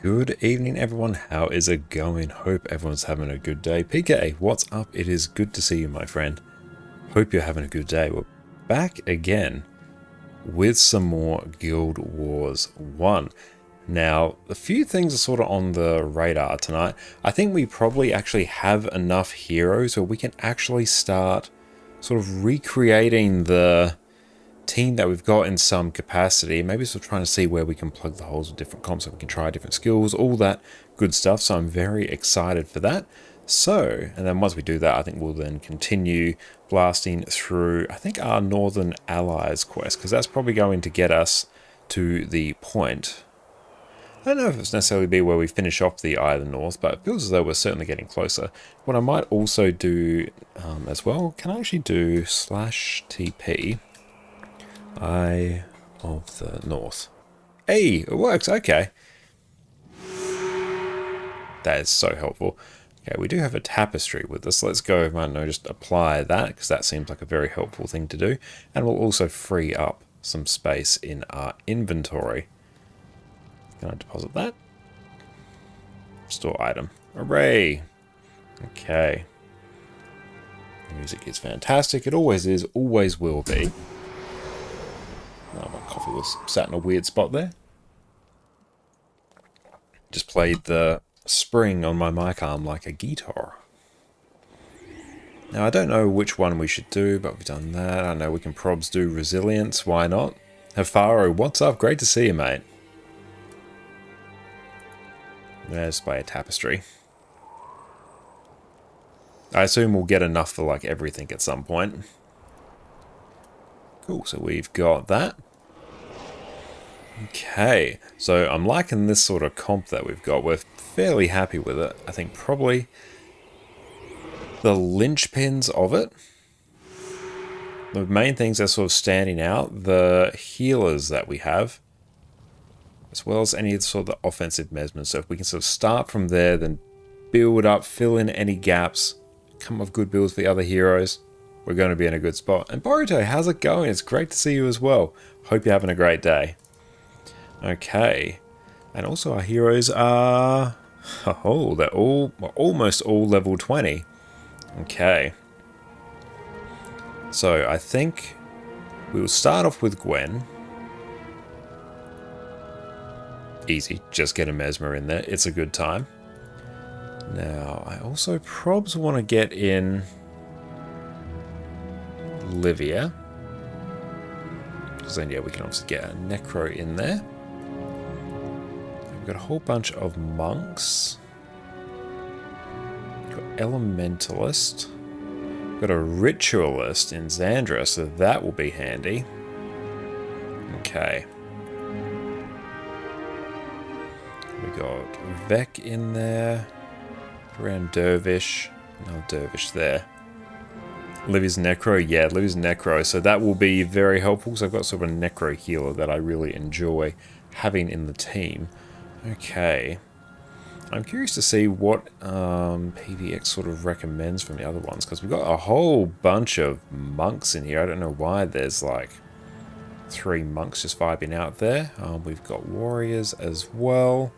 Good evening, everyone. How is it going? Hope everyone's having a good day. PK, what's up? It is good to see you, my friend. Hope you're having a good day. We're back again with some more Guild Wars 1. Now, a few things are sort of on the radar tonight. I think we probably actually have enough heroes where we can actually start sort of recreating the team that we've got in some capacity. Maybe sort of trying to see where we can plug the holes with different comps so we can try different skills, all that good stuff. So I'm very excited for that. So, and then once we do that, I think we'll then continue blasting through, I think, our Northern Allies quest, because that's probably going to get us to the point. I don't know if it's necessarily be where we finish off the Eye of the North, but it feels as though we're certainly getting closer. What I might also do as well, can I actually do /TP Eye of the North? Hey, it works, okay. That is so helpful. Okay, we do have a tapestry with us. Let's go, I don't know, just apply that, because that seems like a very helpful thing to do. And we'll also free up some space in our inventory. Can I deposit that? Store item. Hooray! Okay. The music is fantastic. It always is, always will be. Oh, my coffee was sat in a weird spot there. Just played the spring on my mic arm like a guitar. Now, I don't know which one we should do, but we've done that. I know we can probs do resilience. Why not? Hafaro, what's up? Great to see you, mate. Let's play a tapestry. I assume we'll get enough for like everything at some point. Cool, so we've got that. Okay, so I'm liking this sort of comp that we've got. We're fairly happy with it. I think probably the linchpins of it, the main things that are sort of standing out, the healers that we have, as well as any sort of the offensive measurements. So if we can sort of start from there, then build up, fill in any gaps, come up with good builds for the other heroes, we're going to be in a good spot. And Boruto, how's it going? It's great to see you as well. Hope you're having a great day. Okay. And also our heroes are... oh, they're almost all level 20. Okay. So I think we will start off with Gwen. Easy, just get a Mesmer in there. It's a good time. Now, I also probs want to get in Livia. Because then, yeah, we can obviously get a Necro in there. We've got a whole bunch of monks. We've got Elementalist. We've got a Ritualist in Xandra, so that will be handy. Okay. We got Vec in there. Around Dervish. No Dervish there. Livy's Necro. Yeah, Livy's Necro. So that will be very helpful. So I've got sort of a Necro healer that I really enjoy having in the team. Okay. I'm curious to see what PVX sort of recommends from the other ones. Because we've got a whole bunch of monks in here. I don't know why there's like 3 monks just vibing out there. We've got warriors as well.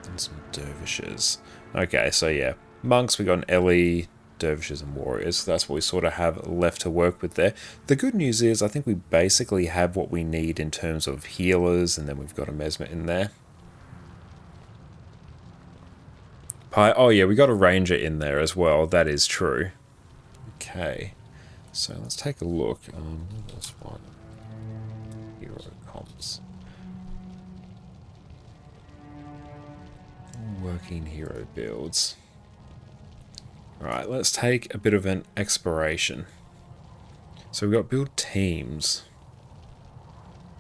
And some dervishes. Okay, so yeah. Monks, we got an Ellie, dervishes and warriors. That's what we sort of have left to work with there. The good news is I think we basically have what we need in terms of healers, and then we've got a Mesmer in there. Oh yeah, we got a ranger in there as well. That is true. Okay. So let's take a look. This one. Hero comps. Working hero builds. Alright, let's take a bit of an exploration. So we've got build teams.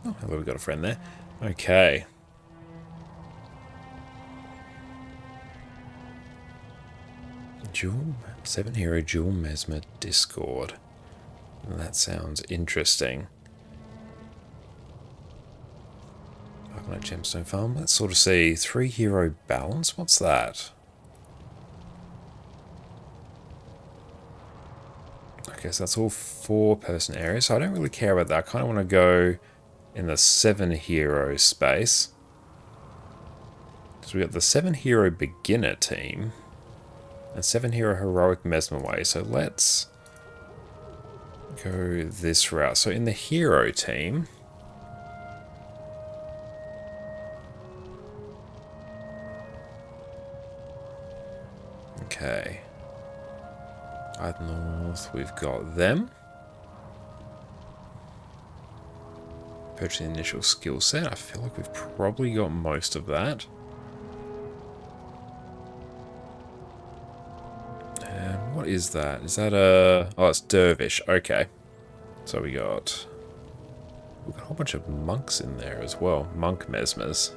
Oh, hello, we've got a friend there. Okay. Dual 7 hero dual Mesmer Discord. That sounds interesting. Arcanite Gemstone Farm. Let's sort of see 3 hero balance. What's that? Okay, so that's all 4-person areas. So I don't really care about that. I kind of want to go in the 7 hero space. So we got the 7 hero beginner team and 7 hero heroic mesmer way. So let's go this route. So in the hero team, okay, up north we've got them. Purchase the initial skill set. I feel like we've probably got most of that. And what is that? Is that a... Oh, it's Dervish. Okay. So we've got a whole bunch of monks in there as well. Monk mesmers.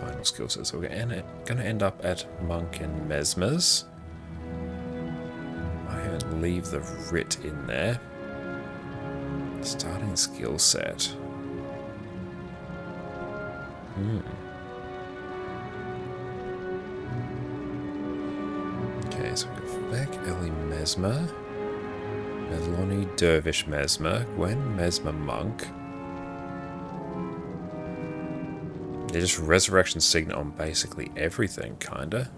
Final skill set. So we're going to end up at monk and mesmers. I haven't leave the writ in there. Starting skill set. Okay, so we've got Beck, Ellie Mesmer, Meloni Dervish Mesmer, Gwen Mesmer Monk. They're just Resurrection Signet on basically everything, kinda.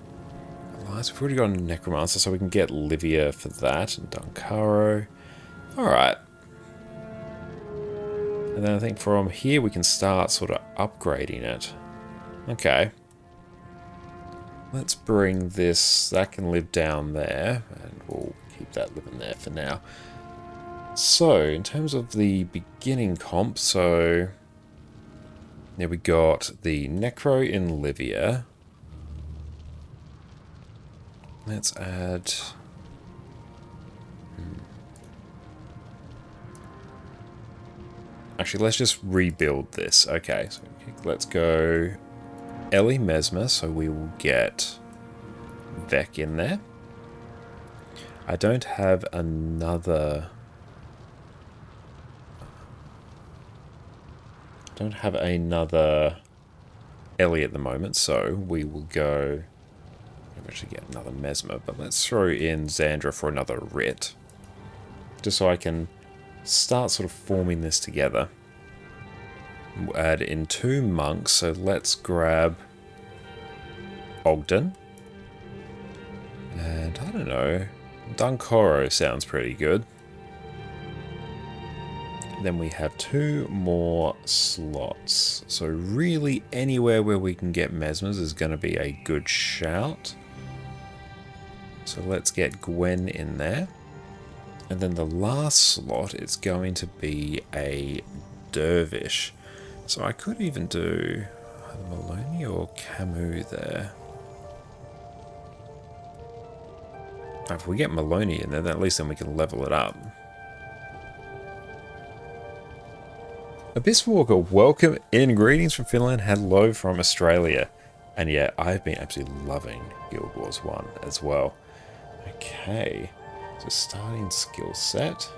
Alliance, we've already got a Necromancer, so we can get Livia for that, and Dunkaro. Alright. And then I think from here we can start sort of upgrading it. Okay. Let's bring this, that can live down there, and we'll keep that living there for now. So, in terms of the beginning comp, so... There we got the Necro in Livia. Let's add... Actually, let's just rebuild this. Okay, so let's go Ellie Mesmer, so we will get Vec in there. I don't have another... Ellie at the moment, so we will go... Maybe I should get another Mesmer, but let's throw in Xandra for another Writ. Just so I can start sort of forming this together. We'll add in 2 monks, so let's grab Ogden. And I don't know, Dunkoro sounds pretty good. Then we have 2 more slots. So really anywhere where we can get Mesmers is going to be a good shout. So let's get Gwen in there. And then the last slot is going to be a Dervish. So I could even do Maloney or Camus there. If we get Maloney in there, then at least then we can level it up. Abyss Walker, welcome in. Greetings from Finland. Hello from Australia. And yeah, I've been absolutely loving Guild Wars 1 as well. Okay. So starting skill set.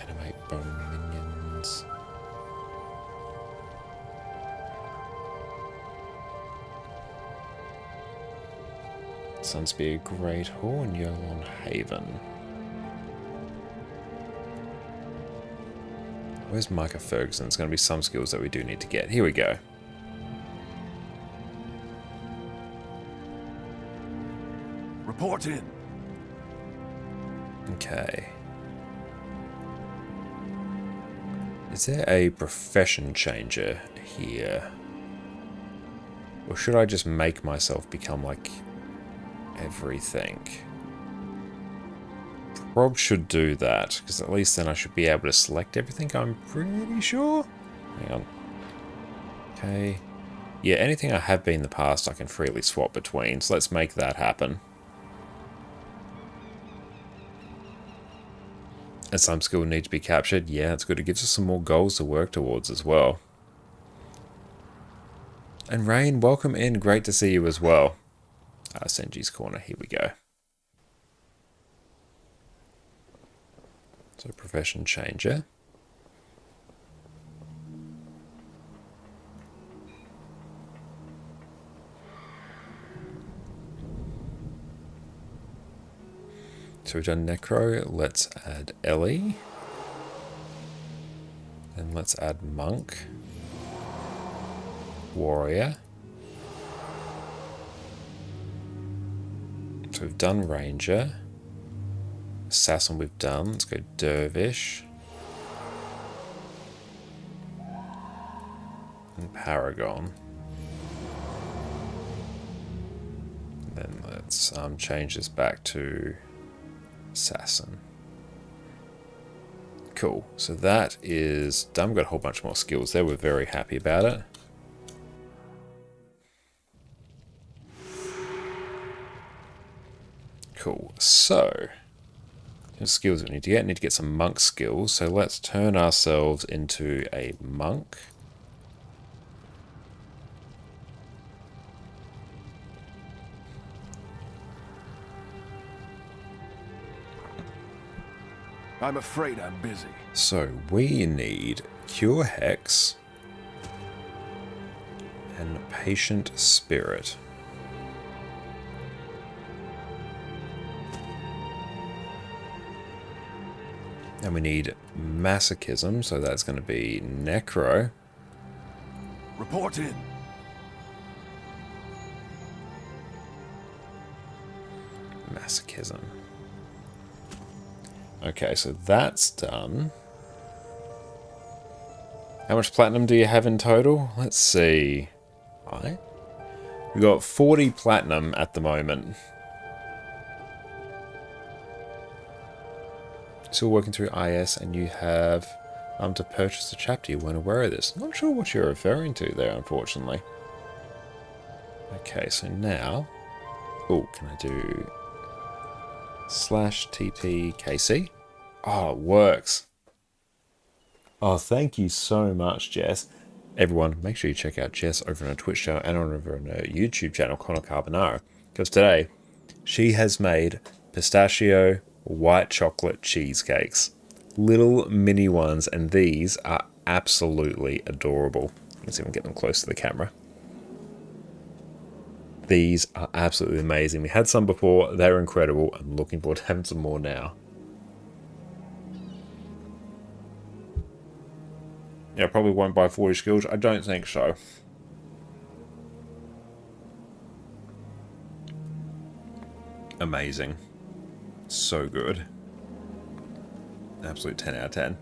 Animate bone minions. Sunspear, Great Horn, Yolon Haven. Where's Micah Ferguson? There's going to be some skills that we do need to get. Here we go. Report in. Okay. Is there a profession changer here? Or should I just make myself become like everything? Prob should do that, because at least then I should be able to select everything, I'm pretty sure. Hang on. Okay. Yeah, anything I have been in the past I can freely swap between, so let's make that happen. And some skill need to be captured. Yeah, it's good. It gives us some more goals to work towards as well. And Rain, welcome in. Great to see you as well. Senji's Corner, here we go. So profession changer. So we've done Necro. Let's add Ellie. Then let's add Monk. Warrior. So we've done Ranger. Assassin we've done. Let's go Dervish. And Paragon. And then let's change this back to Assassin. Cool. So that is done. We've got a whole bunch more skills there. We're very happy about it. Cool. So, the skills we need to get some monk skills. So let's turn ourselves into a monk. I'm afraid I'm busy. So we need Cure Hex and Patient Spirit. And we need Masochism, so that's going to be Necro. Report in. Masochism. Okay, so that's done. How much platinum do you have in total? Let's see. We've got 40 platinum at the moment. Still working through IS, and you have to purchase the chapter. You weren't aware of this. Not sure what you're referring to there, unfortunately. Okay, so now... Oh, can I do... /TTKC? Oh, it works. Oh, thank you so much, Jess. Everyone, make sure you check out Jess over on her Twitch channel and over on her YouTube channel, ConnorConCarne, because today she has made pistachio white chocolate cheesecakes. Little mini ones, and these are absolutely adorable. Let's see if I can get them close to the camera. These are absolutely amazing. We had some before. They're incredible. I'm looking forward to having some more now. Yeah, probably won't buy 40 skills. I don't think so. Amazing. So good. Absolute 10 out of 10.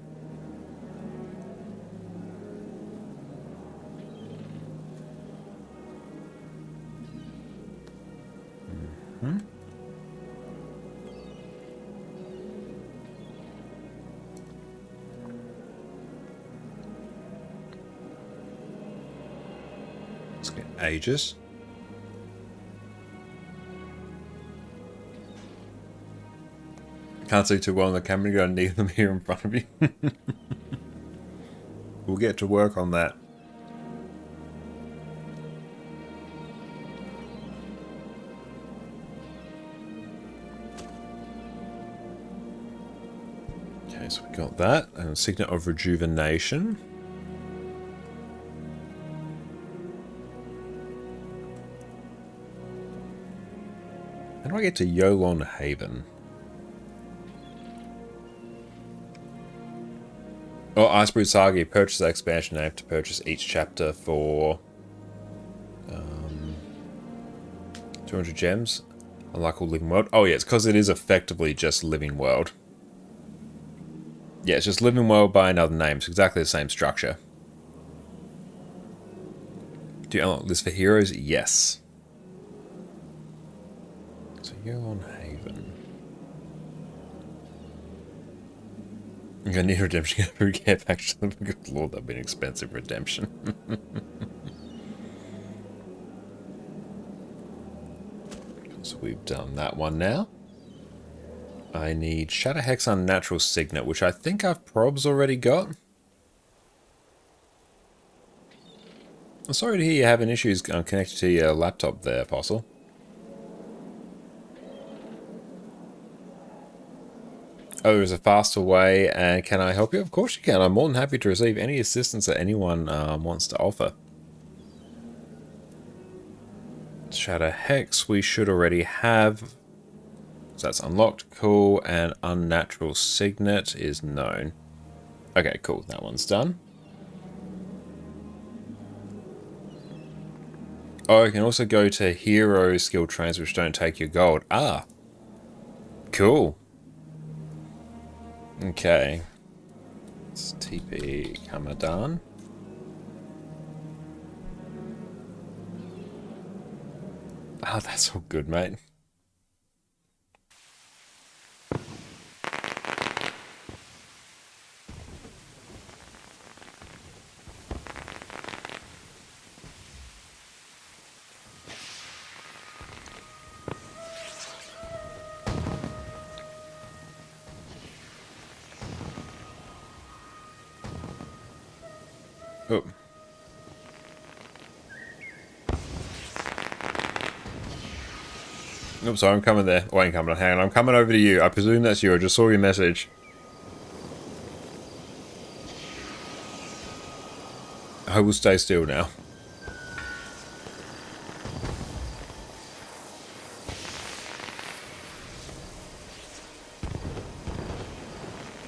Let's get Aegis. Can't see too well on the camera. You're going to need them here in front of you. We'll get to work on that. Okay, so we got that. And a Signet of Rejuvenation. How do I get to Yolon Haven? Oh, Iceberg Saga, you purchase the expansion. I have to purchase each chapter for 200 gems. Unlike all Living World. Oh yeah, it's because it is effectively just Living World. Yeah, it's just Living World by another name. It's exactly the same structure. Do you unlock this for heroes? Yes. So you're on Haven. I'm gonna need redemption to get back to them. Good lord, that'd be an expensive redemption. So we've done that one now. I need Shadow Hex Unnatural Signet, which I think I've probs already got. I'm sorry to hear you're having issues connected to your laptop there, Apostle. Oh, there's a faster way, and can I help you? Of course you can. I'm more than happy to receive any assistance that anyone wants to offer. Shadow Hex we should already have. Is that's unlocked. Cool. And unnatural signet is known. Okay, cool. That one's done. Oh, you can also go to hero skill trains which don't take your gold. Ah. Cool. Okay. Let's TP Kamadan. Ah, that's all good, mate. Oh. Oops, sorry, I'm coming there. Oh, I ain't coming. Hang on, I'm coming over to you. I presume that's you. I just saw your message. I will stay still now.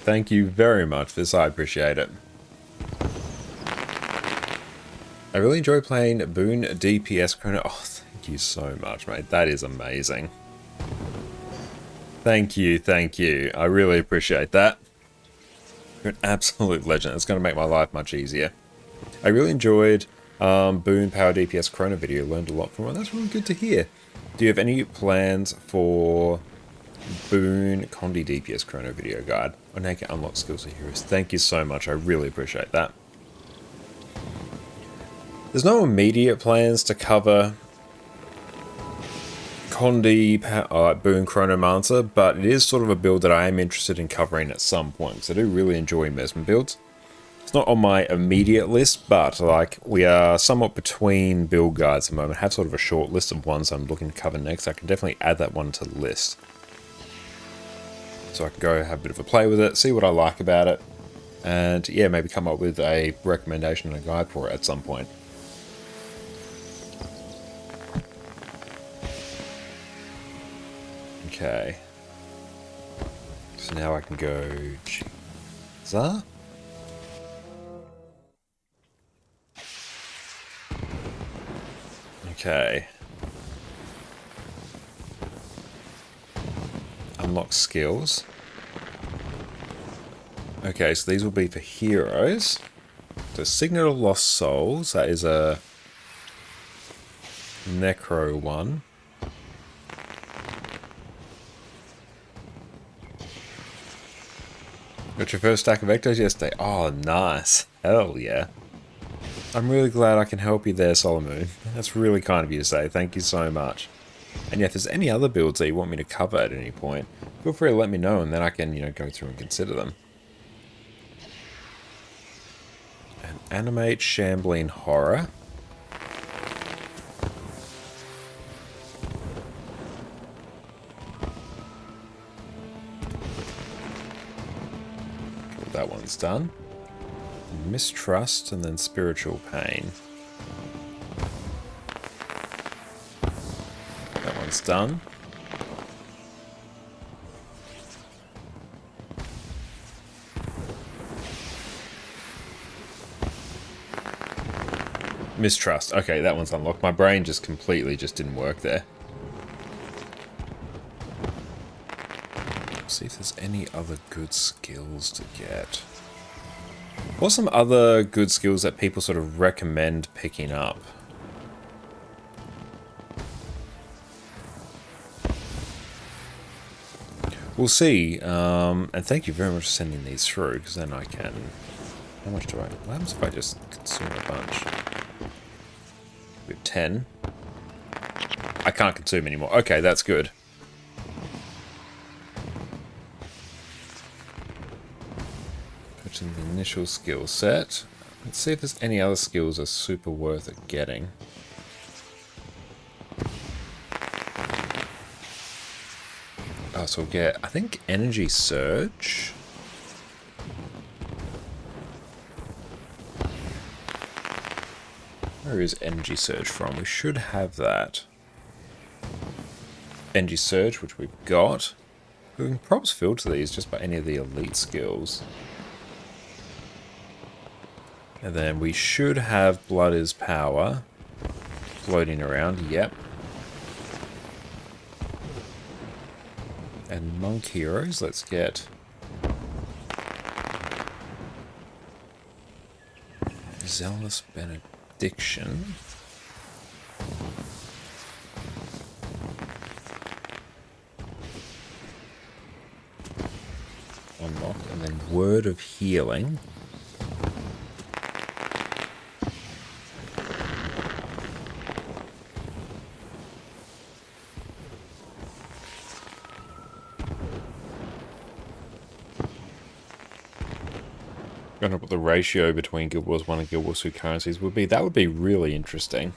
Thank you very much for this. I appreciate it. I really enjoy playing Boon DPS Chrono. Oh, thank you so much, mate. That is amazing. Thank you, thank you. I really appreciate that. You're an absolute legend. It's going to make my life much easier. I really enjoyed Boon Power DPS Chrono video. Learned a lot from it. That's really good to hear. Do you have any plans for Boon Condi DPS Chrono video guide? Or naked unlock skills of heroes. Thank you so much. I really appreciate that. There's no immediate plans to cover Condi Boon Chronomancer, but it is sort of a build that I am interested in covering at some point, because I do really enjoy Mesmer builds. It's not on my immediate list, but like we are somewhat between build guides at the moment. I have sort of a short list of ones I'm looking to cover next. I can definitely add that one to the list. So I can go have a bit of a play with it, see what I like about it, and yeah, maybe come up with a recommendation and a guide for it at some point. Okay. So now I can go Za? Okay. Unlock skills. Okay, so these will be for heroes. So Signet of Lost Souls, that is a Necro one. Got your first stack of Ectos yesterday. Oh, nice. Hell yeah. I'm really glad I can help you there, Solomon. That's really kind of you to say. Thank you so much. And yeah, if there's any other builds that you want me to cover at any point, feel free to let me know and then I can, you know, go through and consider them. And animate Shambling Horror. That one's done. Mistrust and then Spiritual Pain. That one's done. Mistrust. Okay, that one's unlocked. My brain just completely just didn't work there. See if there's any other good skills to get. What are some other good skills that people sort of recommend picking up? We'll see. And thank you very much for sending these through, because then I can... How much do I... What happens if I just consume a bunch? We have 10. I can't consume anymore. Okay, that's good. In the initial skill set. Let's see if there's any other skills that are super worth it getting. Oh, so we'll get, I think, Energy Surge. Where is Energy Surge from? We should have that. Energy Surge, which we've got. We can perhaps filter these just by any of the elite skills. And then we should have Blood is Power floating around, yep. And Monk Heroes, let's get Zealous Benediction. Unlock, and then Word of Healing. I don't know what the ratio between Guild Wars 1 and Guild Wars 2 currencies would be. That would be really interesting.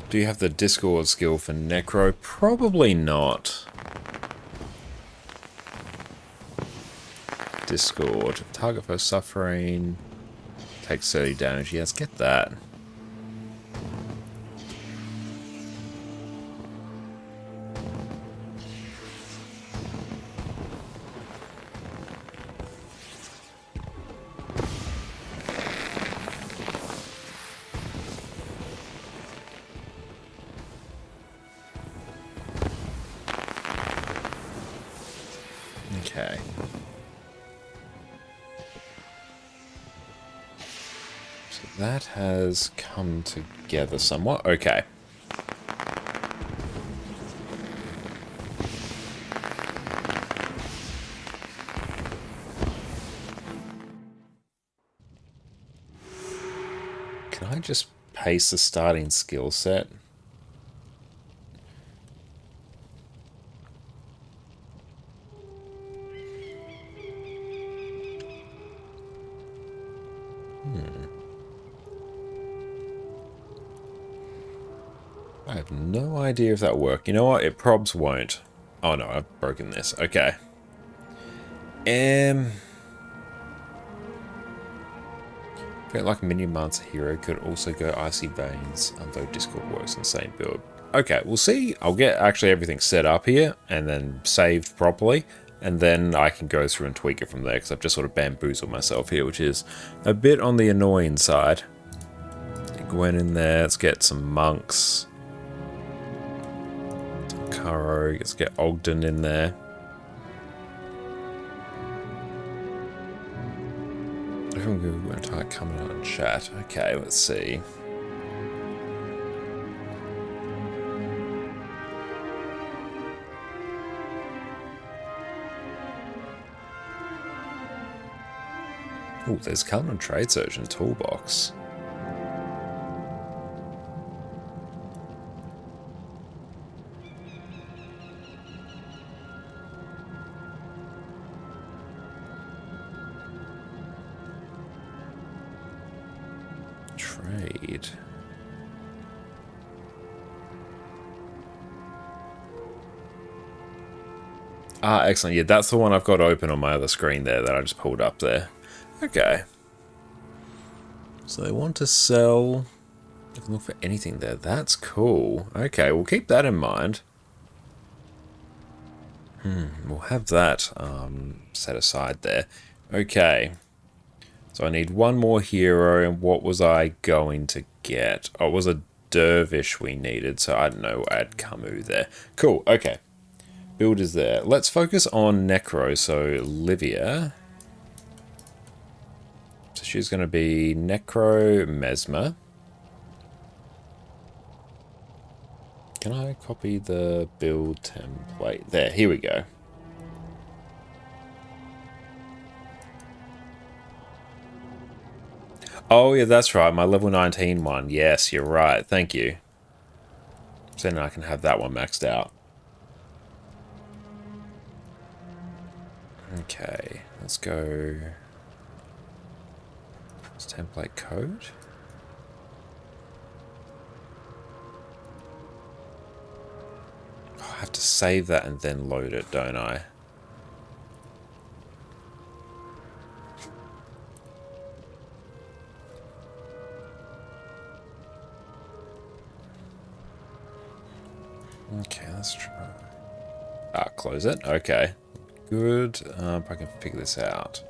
Do you have the Discord skill for Necro? Probably not. Discord. Target for suffering. Takes 30 damage. Yes, get that. Okay. So that has come together somewhat. Okay. Can I just paste the starting skill set? I have no idea if that worked. You know what? It probs won't. Oh no, I've broken this. Okay. I feel like Minion Mancer Hero could also go Icy Veins, although Discord works in the same build. Okay, we'll see. I'll get actually everything set up here and then saved properly, and then I can go through and tweak it from there, because I've just sort of bamboozled myself here, which is a bit on the annoying side. Get Gwen in there. Let's get some monks. Karo. Let's get Ogden in there. We're going to start coming out in chat. Okay, let's see. Oh, there's Calvin Trade Search and Toolbox. Trade. Ah, excellent. Yeah, that's the one I've got open on my other screen there that I just pulled up there. Okay. So they want to sell... They can look for anything there. That's cool. Okay, we'll keep that in mind. We'll have that set aside there. Okay. So I need one more hero, and what was I going to get? Oh, it was a dervish we needed, so I don't know, add Camus there. Cool, okay. Build is there. Let's focus on Necro, so Livia. So she's going to be Necro Mesmer. Can I copy the build template? There, here we go. Oh, yeah, that's right. My level 19 one. Yes, you're right. Thank you. So then I can have that one maxed out. Okay, let's go. It's template code. Oh, I have to save that and then load it, don't I? Okay, let's try. Ah, close it. Okay. Good. If I can figure this out.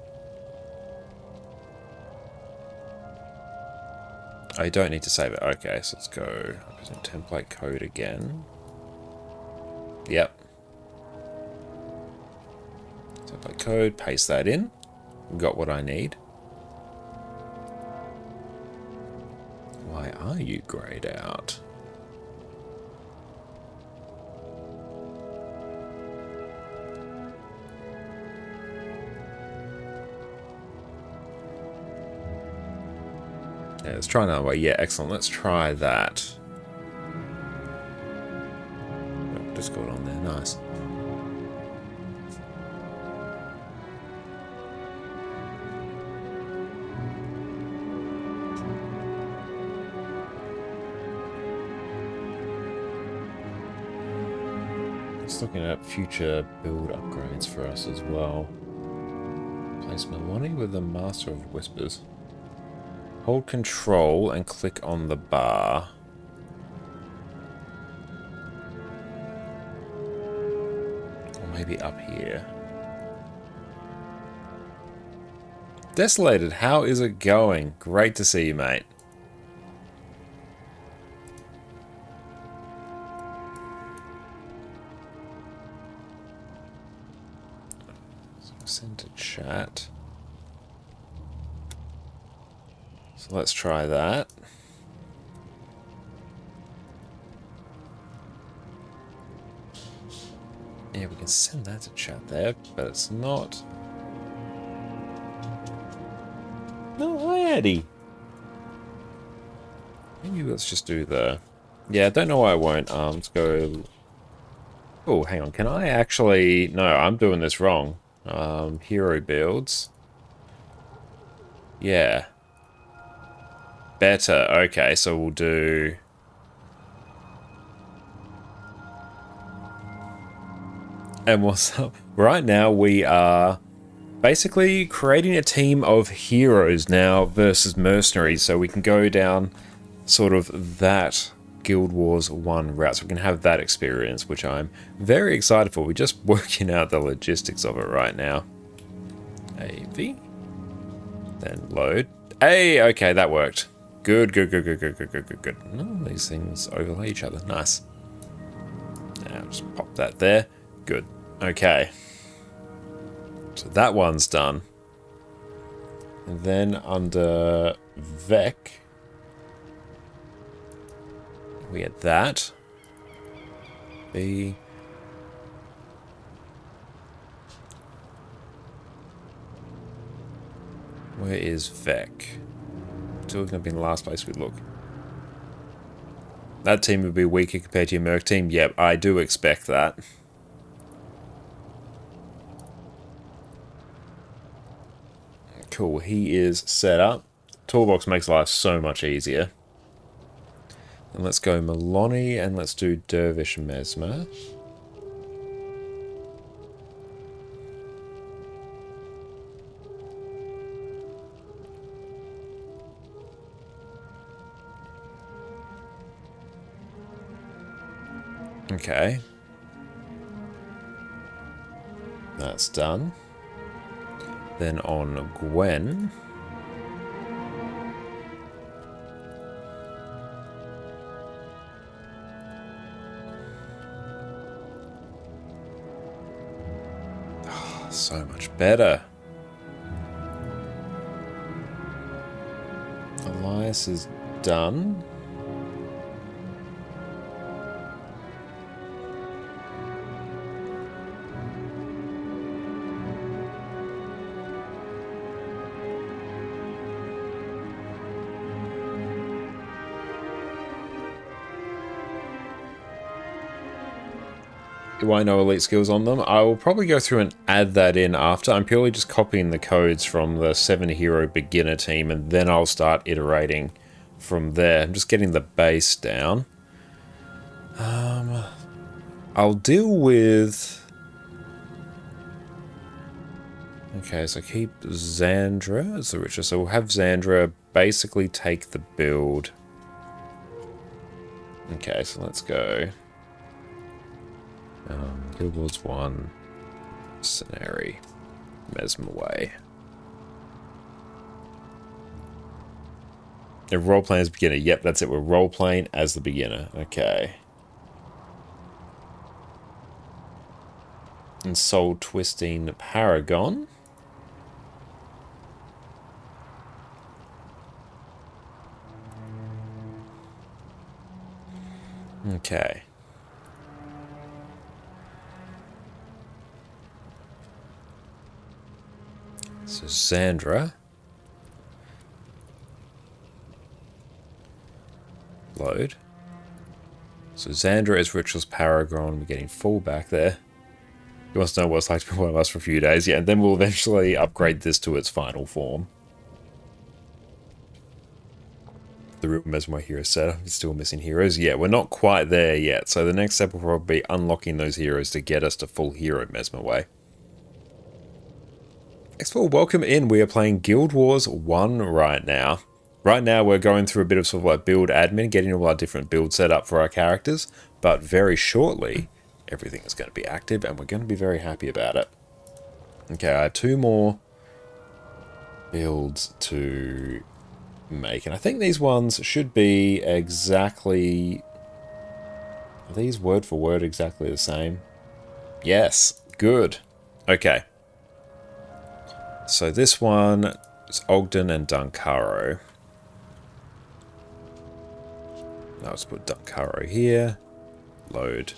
Oh, you don't need to save it. Okay, so let's go. Template code again. Yep. Template code, paste that in. Got what I need. Why are you grayed out? Yeah, let's try another way. Yeah, excellent. Let's try that. Oh, just got on there. Nice. Just looking at future build upgrades for us as well. Place Meloni with the Master of Whispers. Hold control and click on the bar. Or maybe up here. Desolated, how is it going? Great to see you, mate. So send to chat. So let's try that. Yeah, we can send that to chat there, but it's not. No, hi Eddie. Maybe let's just do the. Yeah, I don't know why I won't. Let's go. Oh, hang on. Can I actually? No, I'm doing this wrong. Hero builds. Yeah. Better. Okay, so we'll do. And what's up? Right now we are basically creating a team of heroes now versus mercenaries, so we can go down sort of that Guild Wars 1 route, so we can have that experience, which I'm very excited for. We're just working out the logistics of it right now. AV. Then load. Hey, okay, that worked. Good, good, good, good, good, good, good, good, good. Oh, these things overlay each other. Nice. Now just pop that there. Good. Okay. So that one's done. And then under Vec, we get that. B. Where is Vec? Still going to be in the last place we look. That team would be weaker compared to your Merc team. Yep, I do expect that. Cool, he is set up. Toolbox makes life so much easier. And let's go Meloni and let's do Dervish Mesmer. Okay. That's done. Then on Gwen. Oh, so much better. Elias is done. Do I know elite skills on them? I will probably go through and add that in after. I'm purely just copying the codes from the 7-hero beginner team, and then I'll start iterating from there. I'm just getting the base down. I'll deal with... Okay, so keep Xandra as the richer. So we'll have Xandra basically take the build. Okay, so let's go... Guild Wars 1. Scenario. Mesmer Way. Role playing as beginner. Yep, that's it. We're role playing as the beginner. Okay. And Soul Twisting Paragon. Okay. So Zandra. Load. So Zandra is Ritualist Paragon. We're getting full back there. You want to know what it's like to be one of us for a few days. Yeah, and then we'll eventually upgrade this to its final form. The real Mesmer hero setup is still missing heroes. Yeah, we're not quite there yet. So the next step will probably be unlocking those heroes to get us to full hero Mesmer way. X4, welcome in. We are playing Guild Wars 1 right now. Right now we're going through a bit of sort of like build admin, getting all our different builds set up for our characters. But very shortly, everything is going to be active and we're going to be very happy about it. Okay, I have 2 more builds to make. And I think these ones should be exactly... Are these word for word exactly the same? Yes, good. Okay. So this one is Ogden and Dunkaro. Now let's put Dunkaro here. Load.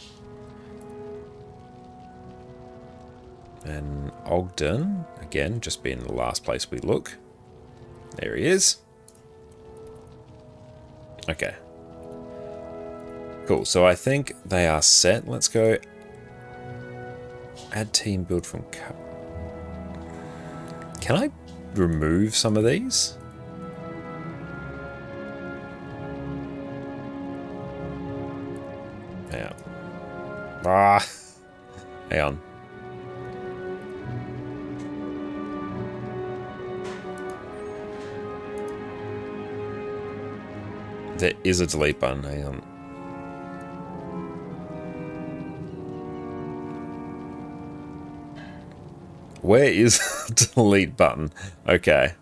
And Ogden, again, just being the last place we look. There he is. Okay. Cool, so I think they are set. Let's go add team build from... Can I remove some of these? Hang on. Hang on. There is a delete button. Hang on. Where is the delete button? Okay.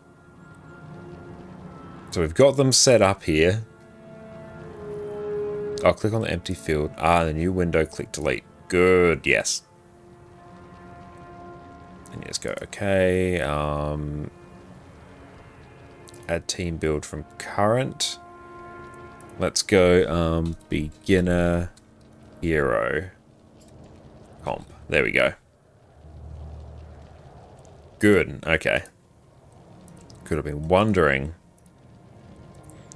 So we've got them set up here. I'll click on the empty field. The new window, click delete. Good, yes. And you just go, okay. Add team build from current. Let's go beginner hero comp. There we go. Good, okay. Could have been wondering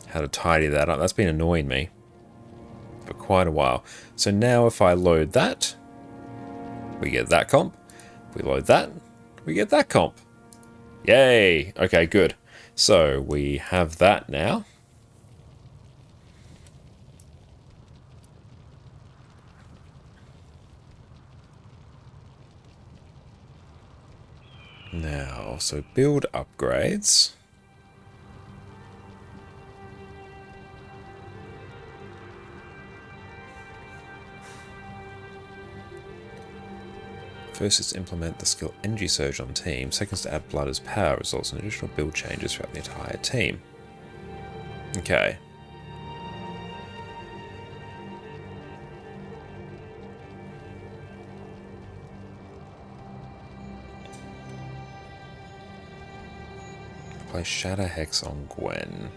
how to tidy that up. That's been annoying me for quite a while. So now if I load that, we get that comp. If we load that, we get that comp. Yay! Okay, good. So we have that now. Now, so build upgrades. First is to implement the skill Energy Surge on team. Second is to add blood as power, results in additional build changes throughout the entire team. Okay. Play Shadow Hex on Gwen.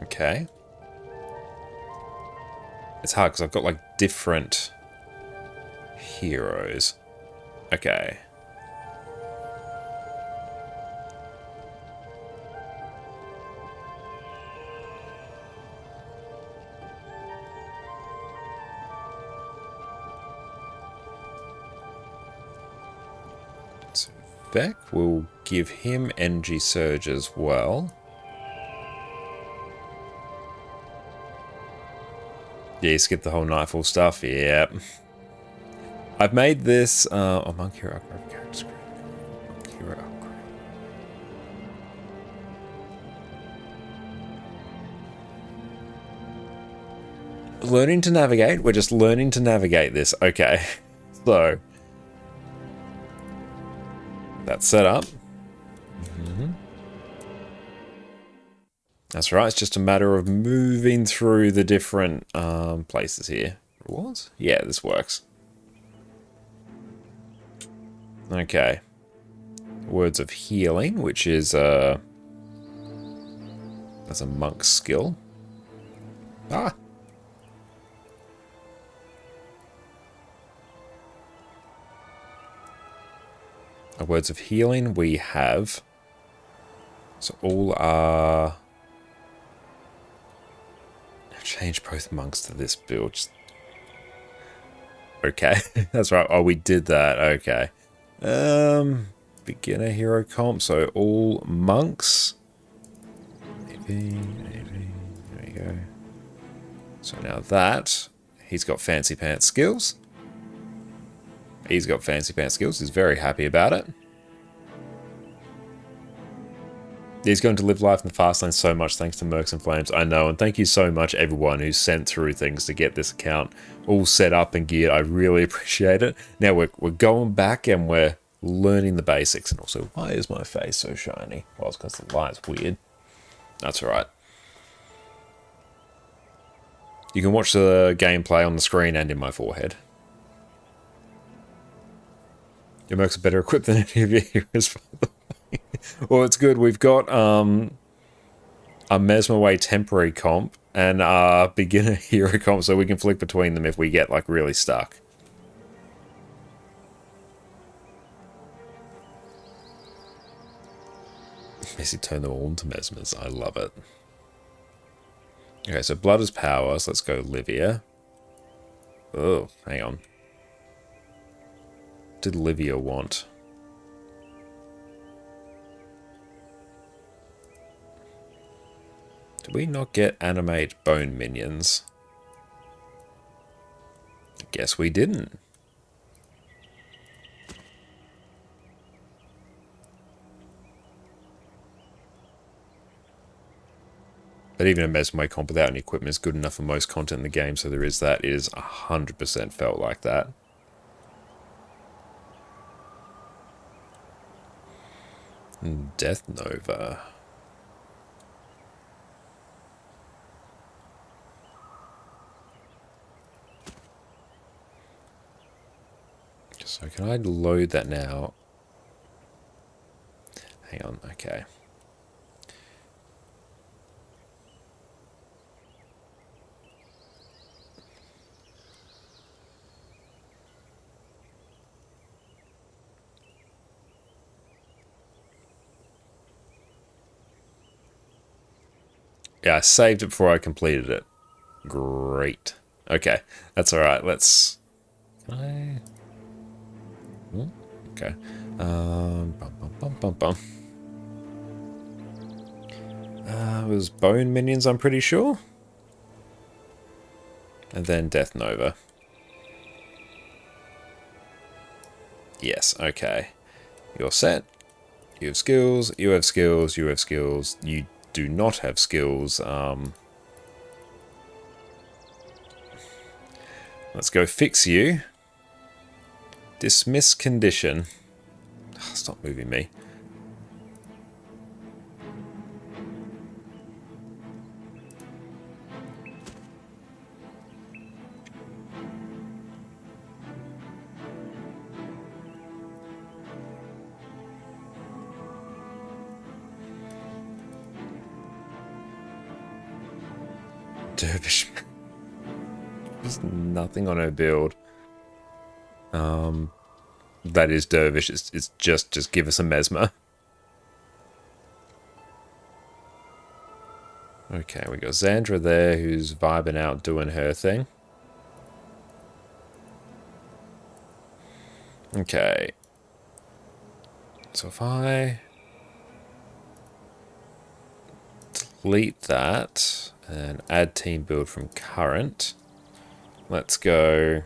Okay. It's hard because I've got like different heroes. Okay. So Beck will give him Energy Surge as well. Yeah, you skip the whole Nightfall stuff. Yep. I've made this monk hero upgrade character screen. Monk hero upgrade. Learning to navigate. We're just learning to navigate this. Okay. So. That's set up. That's right. It's just a matter of moving through the different places here. Rewards? Yeah, this works. Okay. Words of healing, which is that's a monk's skill. Ah. Words of healing we have. So all are. I've changed both monks to this build. Okay, that's right. Oh, we did that. Okay. Beginner hero comp. So all monks. Maybe. There we go. So now that he's got fancy pants skills. He's got fancy pants skills. He's very happy about it. He's going to live life in the fast lane so much thanks to Mercs and Flames. I know, and thank you so much everyone who sent through things to get this account all set up and geared. I really appreciate it. Now we're going back and we're learning the basics. And also, why is my face so shiny? Well, it's because the light's weird. That's alright. You can watch the gameplay on the screen and in my forehead. Your Mercs are better equipped than any of your heroes. Well, it's good. We've got a Mesmer Way temporary comp and a beginner hero comp, so we can flick between them if we get like really stuck. Basically turn them all into Mesmers. I love it. Okay, so blood is power, so let's go Livia. Oh, hang on. What did Livia want? Did we not get animate bone minions? I guess we didn't. But even a Mesmer comp without any equipment is good enough for most content in the game, so there is that. It is 100% felt like that. Death Nova. So can I load that now? Hang on, okay. Yeah, I saved it before I completed it. Great. Okay, that's alright. Let's... Can I... Okay. It was Bone Minions, I'm pretty sure. And then Death Nova. Yes, okay. You're set. You have skills, you have skills, you have skills. You do not have skills. Let's go fix you. Dismiss condition. Oh, stop moving me. Dervish. There's nothing on her build. That is Dervish. It's just give us a Mesmer. Okay, we got Xandra there who's vibing out doing her thing. Okay. So if I delete that and add team build from current, let's go.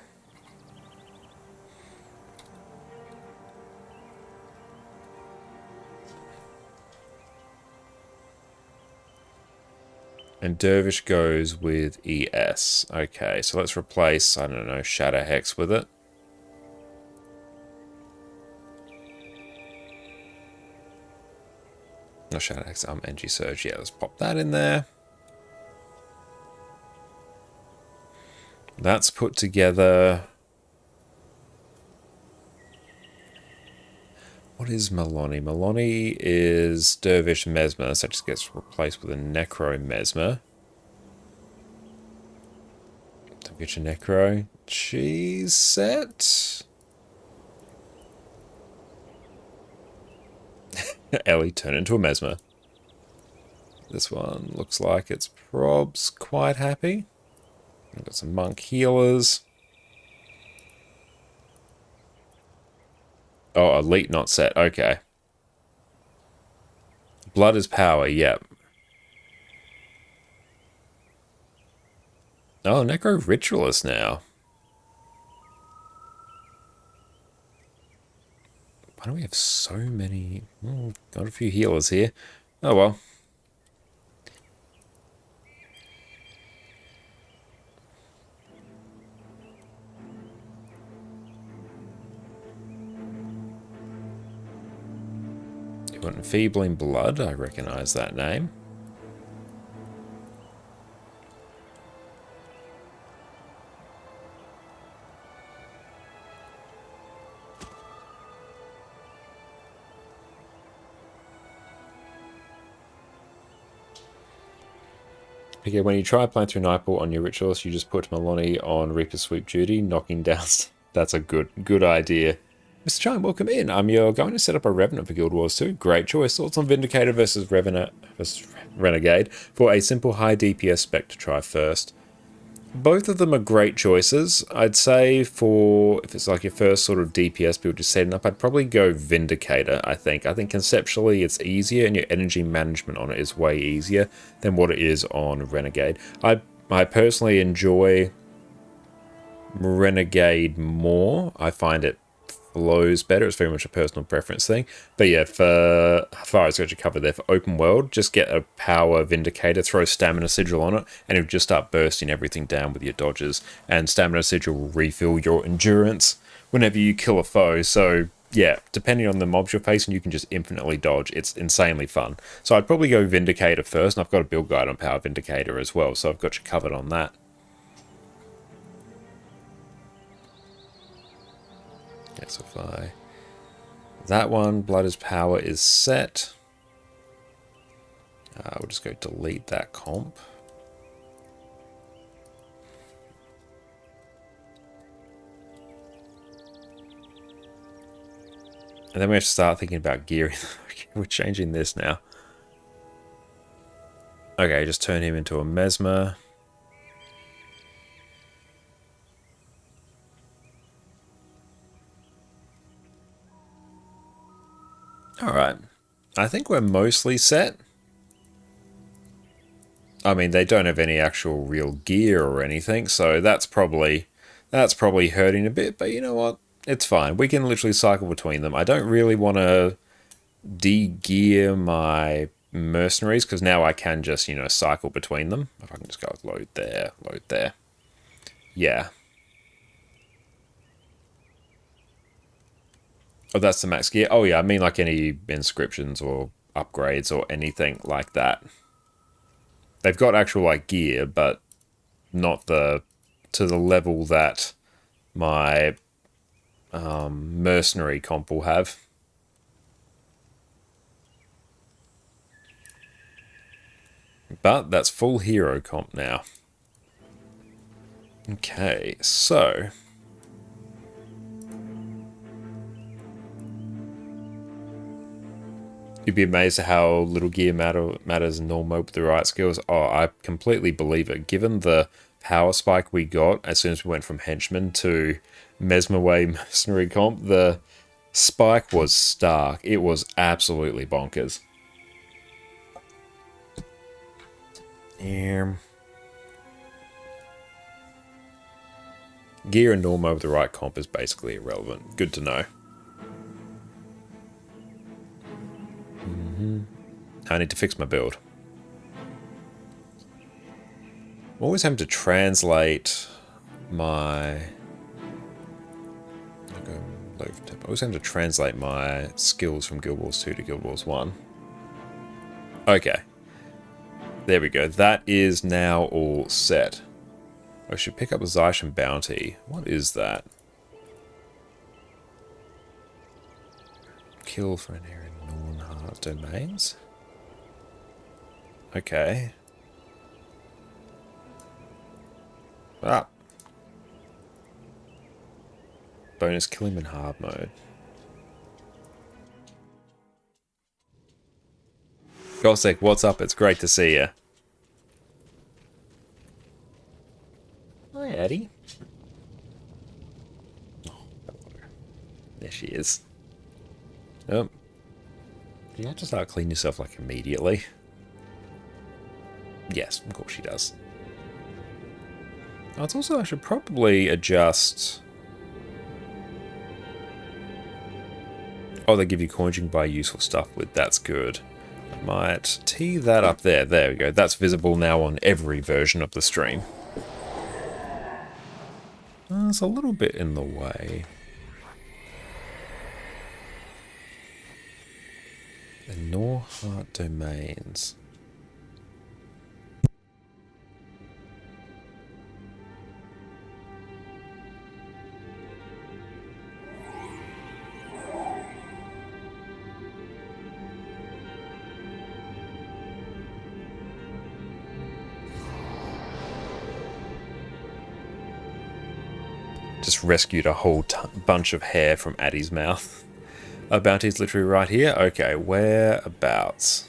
And Dervish goes with ES. Okay, so let's replace, I don't know, Shadow Hex with it. No, Shadow Hex, Energy Surge. Yeah, let's pop that in there. That's put together. What is Maloney? Maloney is Dervish Mesmer, so it just gets replaced with a Necro Mesmer. Don't get your Necro. Cheese set. Ellie turned into a Mesmer. This one looks like it's probs quite happy. We've got some monk healers. Oh, elite not set. Okay. Blood is power. Yep. Oh, Necro Ritualist now. Why do we have so many? Oh, got a few healers here. Oh well. You want Enfeebling Blood? I recognize that name. Okay, when you try playing through Nightpool on your Ritualist, you just put Maloney on Reaper Sweep duty, knocking down. That's a good idea. Mr. Giant, welcome in. You're going to set up a Revenant for Guild Wars 2. Great choice. Thoughts on Vindicator versus Renegade for a simple high DPS spec to try first. Both of them are great choices. I'd say for, if it's like your first sort of DPS build you're setting up, I'd probably go Vindicator, I think. I think conceptually it's easier and your energy management on it is way easier than what it is on Renegade. I personally enjoy Renegade more. I find it flows better. It's very much a personal preference thing. But yeah, for far as got you covered there, for open world, just get a power Vindicator, throw Stamina Sigil on it, and it'll just start bursting everything down with your dodges. And Stamina Sigil will refill your endurance whenever you kill a foe. So yeah, depending on the mobs you're facing, you can just infinitely dodge. It's insanely fun. So I'd probably go Vindicator first, and I've got a build guide on Power Vindicator as well, so I've got you covered on that. Okay, so if I... That one, Blood is Power, is set. We'll just go delete that comp. And then we have to start thinking about gearing. We're changing this now. Okay, just turn him into a Mesmer. Alright. I think we're mostly set. I mean, they don't have any actual real gear or anything, so that's probably hurting a bit, but you know what? It's fine. We can literally cycle between them. I don't really want to de-gear my mercenaries, because now I can just, you know, cycle between them. If I can just go load there, load there. Yeah. Oh, that's the max gear? Oh yeah, I mean like any inscriptions or upgrades or anything like that. They've got actual like gear, but not to the level that my mercenary comp will have. But that's full hero comp now. Okay, so... You'd be amazed at how little gear matters in normal mode with the right skills. Oh, I completely believe it. Given the power spike we got as soon as we went from Henchman to Mesmerway Mercenary Comp, the spike was stark. It was absolutely bonkers. Gear and normal with the right comp is basically irrelevant. Good to know. I need to fix my build. I'm always having to translate my... I always having to translate my skills from Guild Wars 2 to Guild Wars 1. Okay. There we go. That is now all set. I should pick up the Zysham bounty. What is that? Kill for an area in Nornheart domains. Okay. Ah. Bonus kill him in hard mode. Gossek, what's up? It's great to see you. Hi, Addie. Oh, there she is. Oh. Do you have to start cleaning yourself like immediately? Yes, of course she does. Oh, it's also, I should probably adjust... Oh, they give you coins you can buy useful stuff with. That's good. I might tee that up there. There we go. That's visible now on every version of the stream. It's a little bit in the way. The Nornheart domains. Just rescued a whole bunch of hair from Addie's mouth. Our bounty's literally right here. Okay, whereabouts?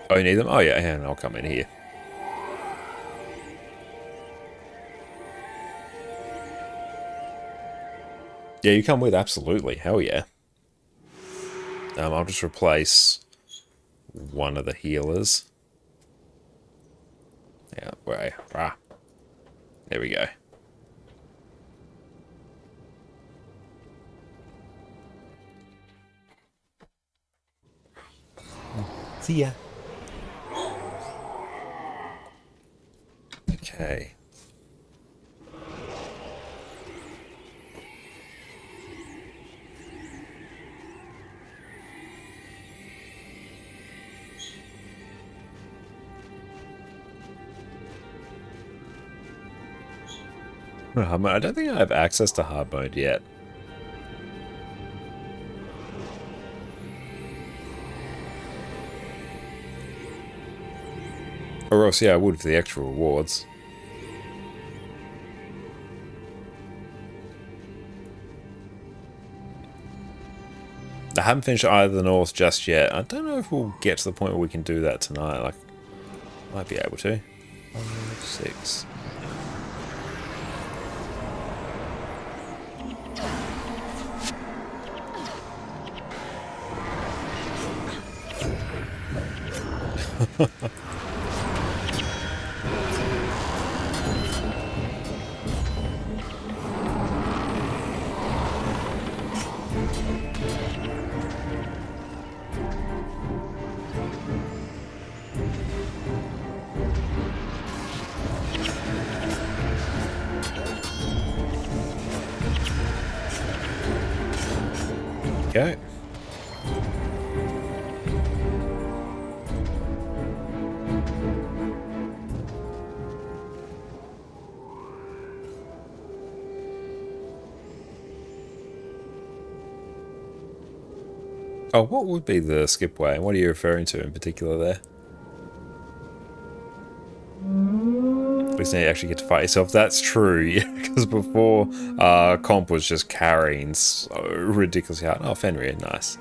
Oh, you need them? Oh yeah, and I'll come in here. Yeah, you come with, absolutely. Hell yeah. I'll just replace one of the healers. Yeah, right. Ah. There we go. See ya. Okay. I don't think I have access to hard mode yet. Or else, yeah, I would for the extra rewards. I haven't finished either the North just yet. I don't know if we'll get to the point where we can do that tonight. Like, might be able to. 6. Go. Oh, what would be the skip way? What are you referring to in particular there? At least now you actually get to fight yourself. That's true, yeah, because before Comp was just carrying so ridiculously hard. Oh, Fenrir, nice.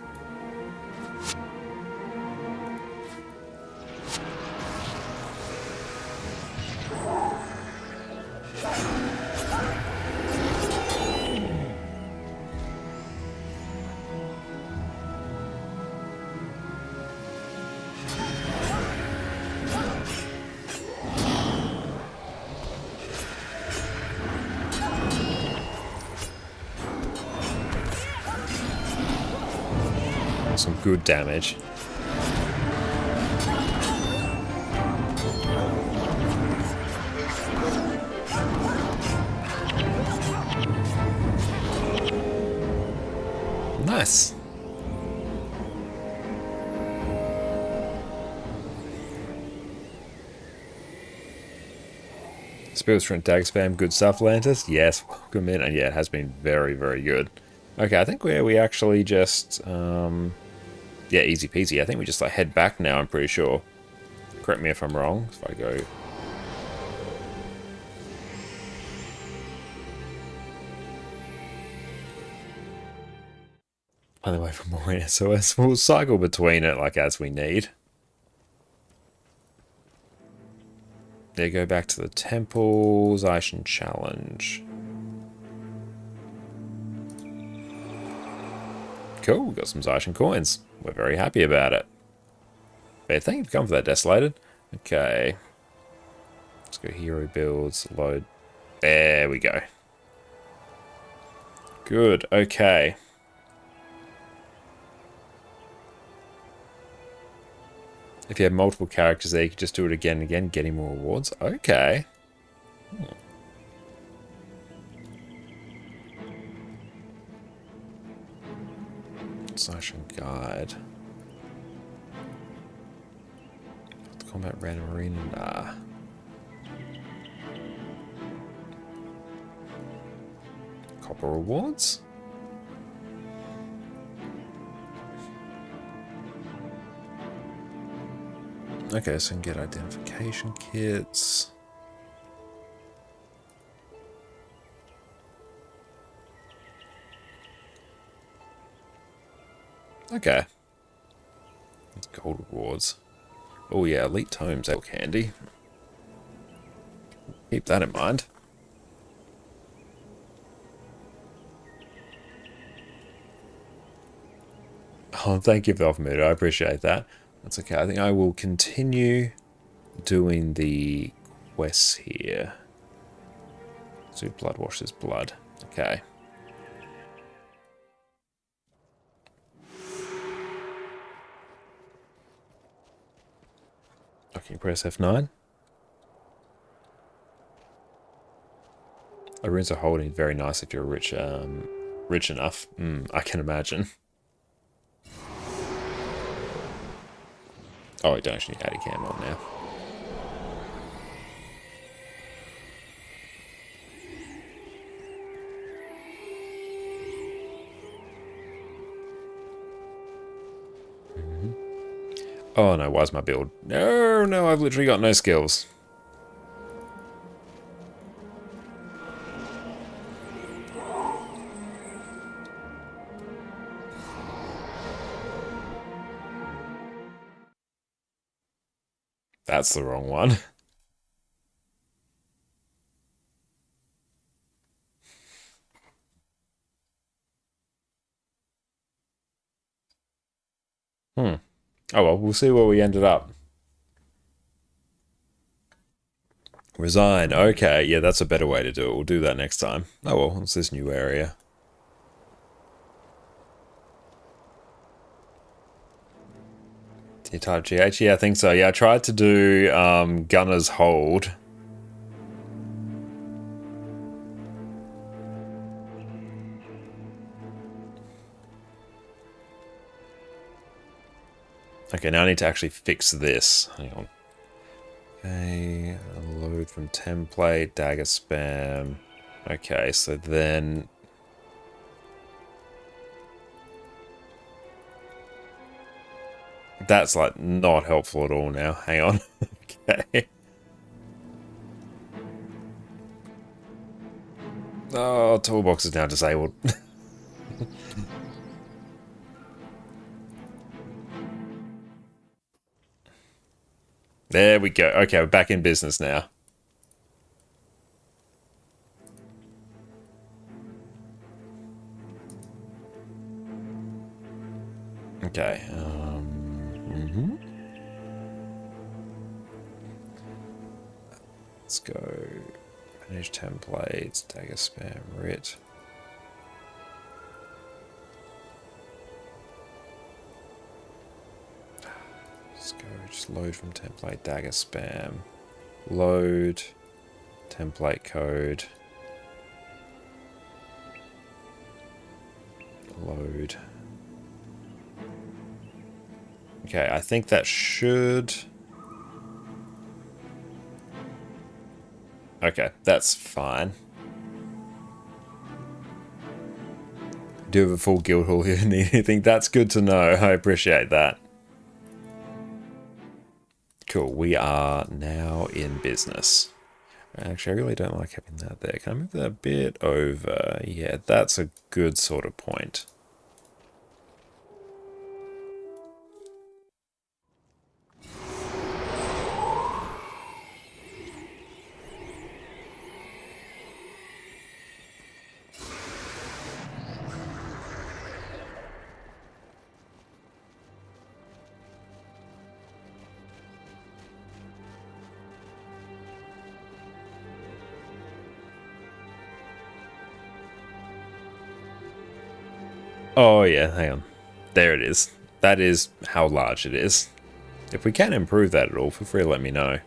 Some good damage. Nice. Spirit Strength Dagger spam, good stuff, Lantis. Yes, welcome in. And yeah, it has been very, very good. Okay, I think we actually just, yeah, easy peasy. I think we just like head back now, I'm pretty sure. Correct me if I'm wrong. If I go... By the way, for more SOS, we'll cycle between it like as we need. There, go back to the temples. Aishin challenge. Cool, we got some Aishin coins. We're very happy about it. But thank you for coming for that, Desolated. Okay. Let's go hero builds, load. There we go. Good, okay. If you have multiple characters there, you can just do it again and again, getting more rewards. Okay. Session guide. Combat random arena. Nah. Copper rewards. Okay, so I can get identification kits. Okay. Gold rewards. Oh yeah, elite tomes, that look handy. Keep that in mind. Oh, thank you for the offer, Mudo. I appreciate that. That's okay. I think I will continue doing the quests here. So blood washes blood. Okay. Okay, press F9. The runes are holding very nice if you're rich enough. I can imagine. Oh, I don't actually need cam on now. Oh no, why's my build? No, I've literally got no skills. That's the wrong one. Oh well, we'll see where we ended up. Resign. Okay, yeah, that's a better way to do it. We'll do that next time. Oh well, what's this new area? T-type GH? Yeah, I think so. Yeah, I tried to do Gunner's Hold. Okay, now I need to actually fix this. Hang on. Okay, load from template, dagger spam. Okay, so then... That's like not helpful at all now. Hang on. Okay. Oh, toolbox is now disabled. There we go. Okay, we're back in business now. Okay. Let's go. Finish templates. Dagger spam. Rit. Let's go, just load from template, dagger spam. Load, template code. Load. Okay, I think that should... Okay, that's fine. Do you have a full guild hall here? Need anything? That's good to know. I appreciate that. Cool, we are now in business. Actually, I really don't like having that there. Can I move that a bit over? Yeah, that's a good sort of point. Oh yeah, hang on. There it is. That is how large it is. If we can improve that at all, feel free to let me know.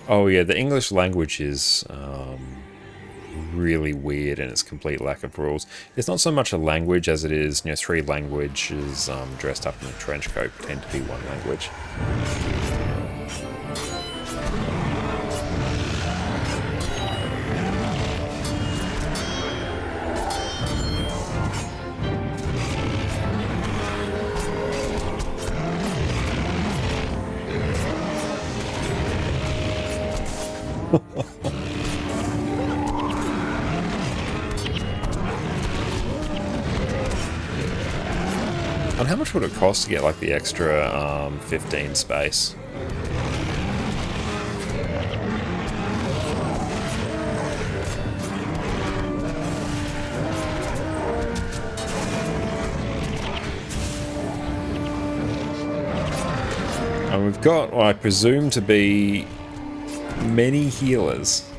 Oh yeah, the English language is really weird in its complete lack of rules. It's not so much a language as it is, you know, 3 languages dressed up in a trench coat pretend to be one language. And how much would it cost to get like the extra 15 space? And we've got what I presume to be many healers.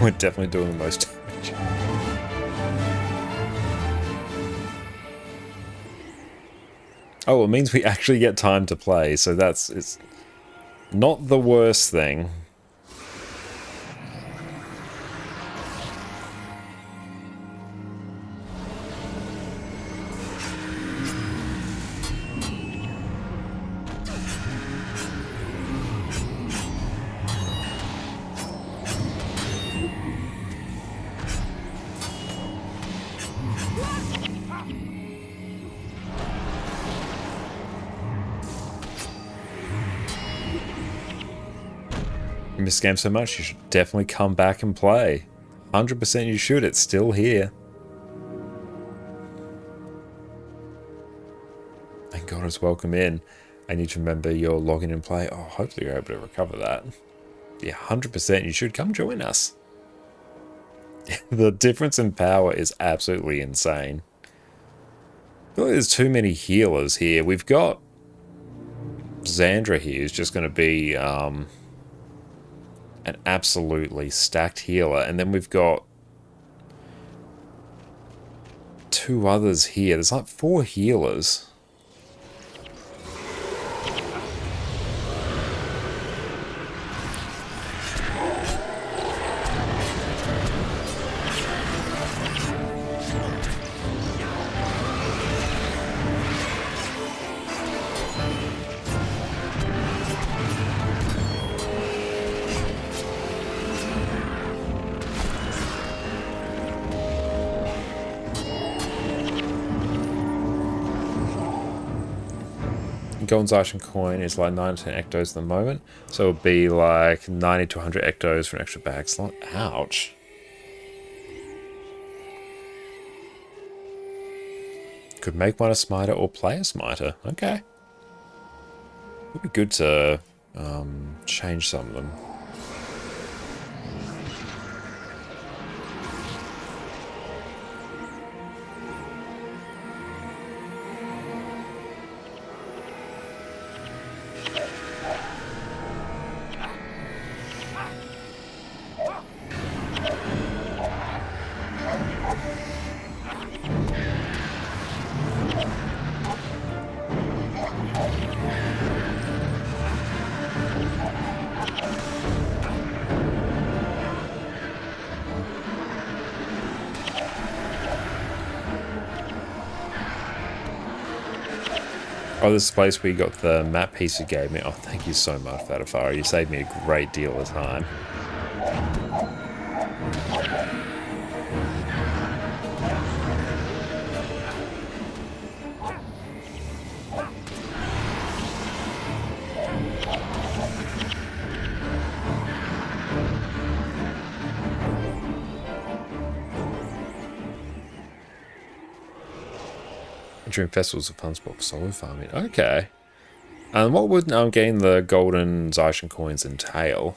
We're definitely doing the most damage. Oh, it means we actually get time to play, so it's not the worst thing. You miss the game so much, you should definitely come back and play. 100% you should, it's still here. Thank God it's welcome in. I need to remember your login and play. Oh, hopefully you're able to recover that. Yeah, 100% you should come join us. The difference in power is absolutely insane. I feel like there's too many healers here. We've got Xandra here who's just going to be an absolutely stacked healer. And then we've got 2 others here. There's like 4 healers. Golden Zarshan coin is like 9 to 10 ectos at the moment. So it'll be like 90 to 100 ectos for an extra bag slot. Ouch. Could make one a smiter or play a smiter. Okay. Would be good to change some of them. Oh, this is the place where you got the map piece you gave me. Oh, thank you so much for that, Afara. You saved me a great deal of time. During festivals of fun spot for solo farming. Okay. And what would getting the golden Zarshan coins entail?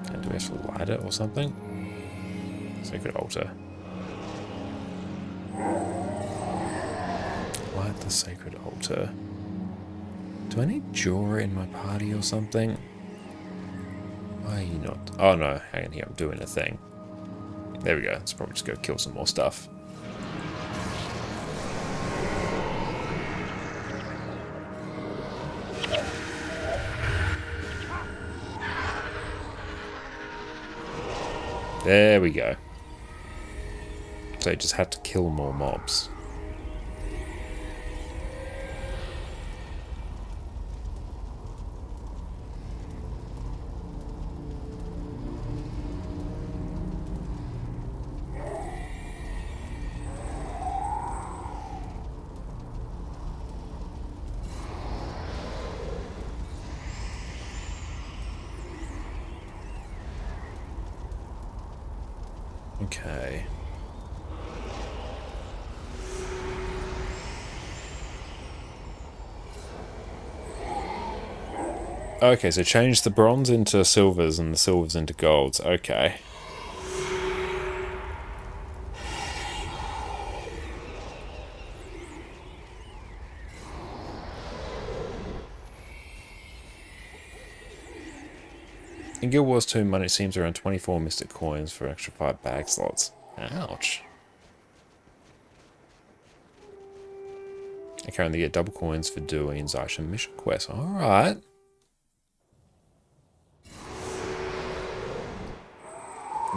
And do we have to light it or something? Sacred altar. Light the sacred altar. Do I need Jorah in my party or something? Why are you not? Oh no, hang on here, I'm doing a thing. There we go, let's probably just go kill some more stuff. There we go. So I just had to kill more mobs. Okay. Okay, so change the bronze into silvers and the silvers into golds. Okay. In Guild Wars 2 money seems around 24 mystic coins for extra 5 bag slots. Ouch. I currently get double coins for doing Zarshan mission quests. Alright.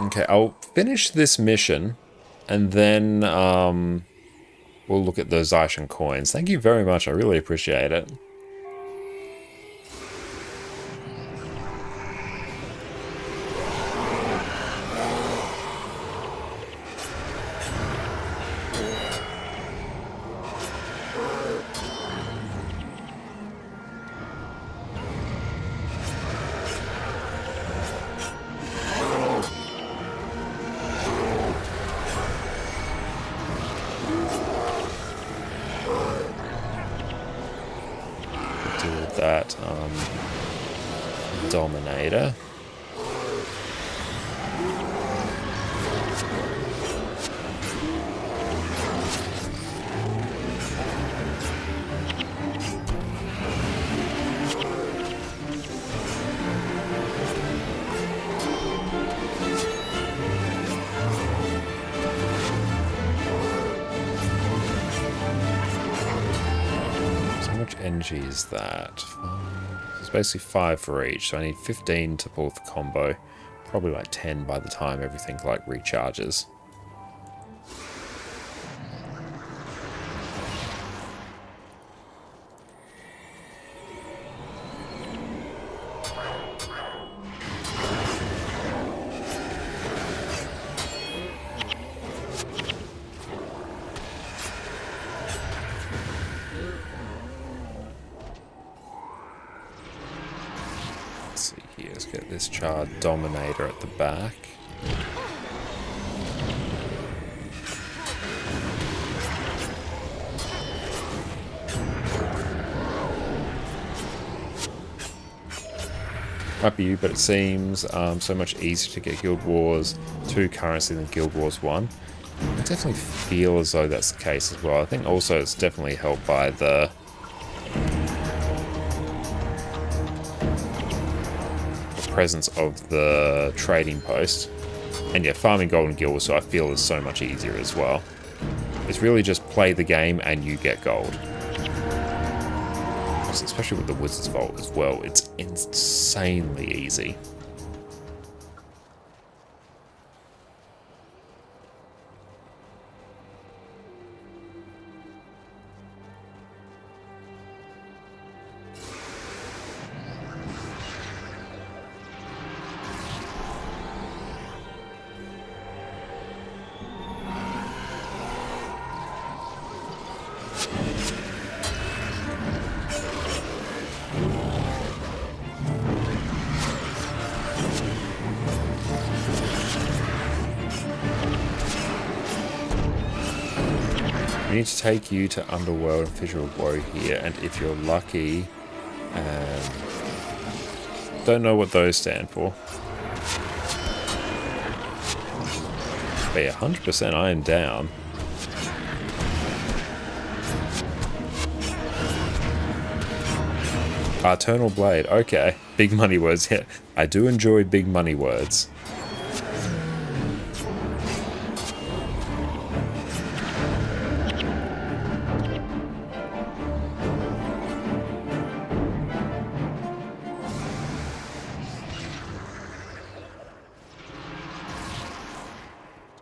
Okay, I'll finish this mission and then we'll look at those Zarshan coins. Thank you very much, I really appreciate it. That Dominator. Energy is that? It's basically 5 for each, so I need 15 to pull the combo. Probably like 10 by the time everything like recharges. here. Let's get this Charred Dominator at the back. Might be you, but it seems so much easier to get Guild Wars 2 currency than Guild Wars 1. I definitely feel as though that's the case as well. I think also it's definitely helped by the presence of the trading post. And yeah, farming gold and guild, so I feel is so much easier as well. It's really just play the game and you get gold. Especially with the Wizard's Vault as well, it's insanely easy. We need to take you to Underworld and Visual Glory here, and if you're lucky, don't know what those stand for. But yeah, 100% I am down. Eternal Blade, okay. Big money words, yeah. I do enjoy big money words.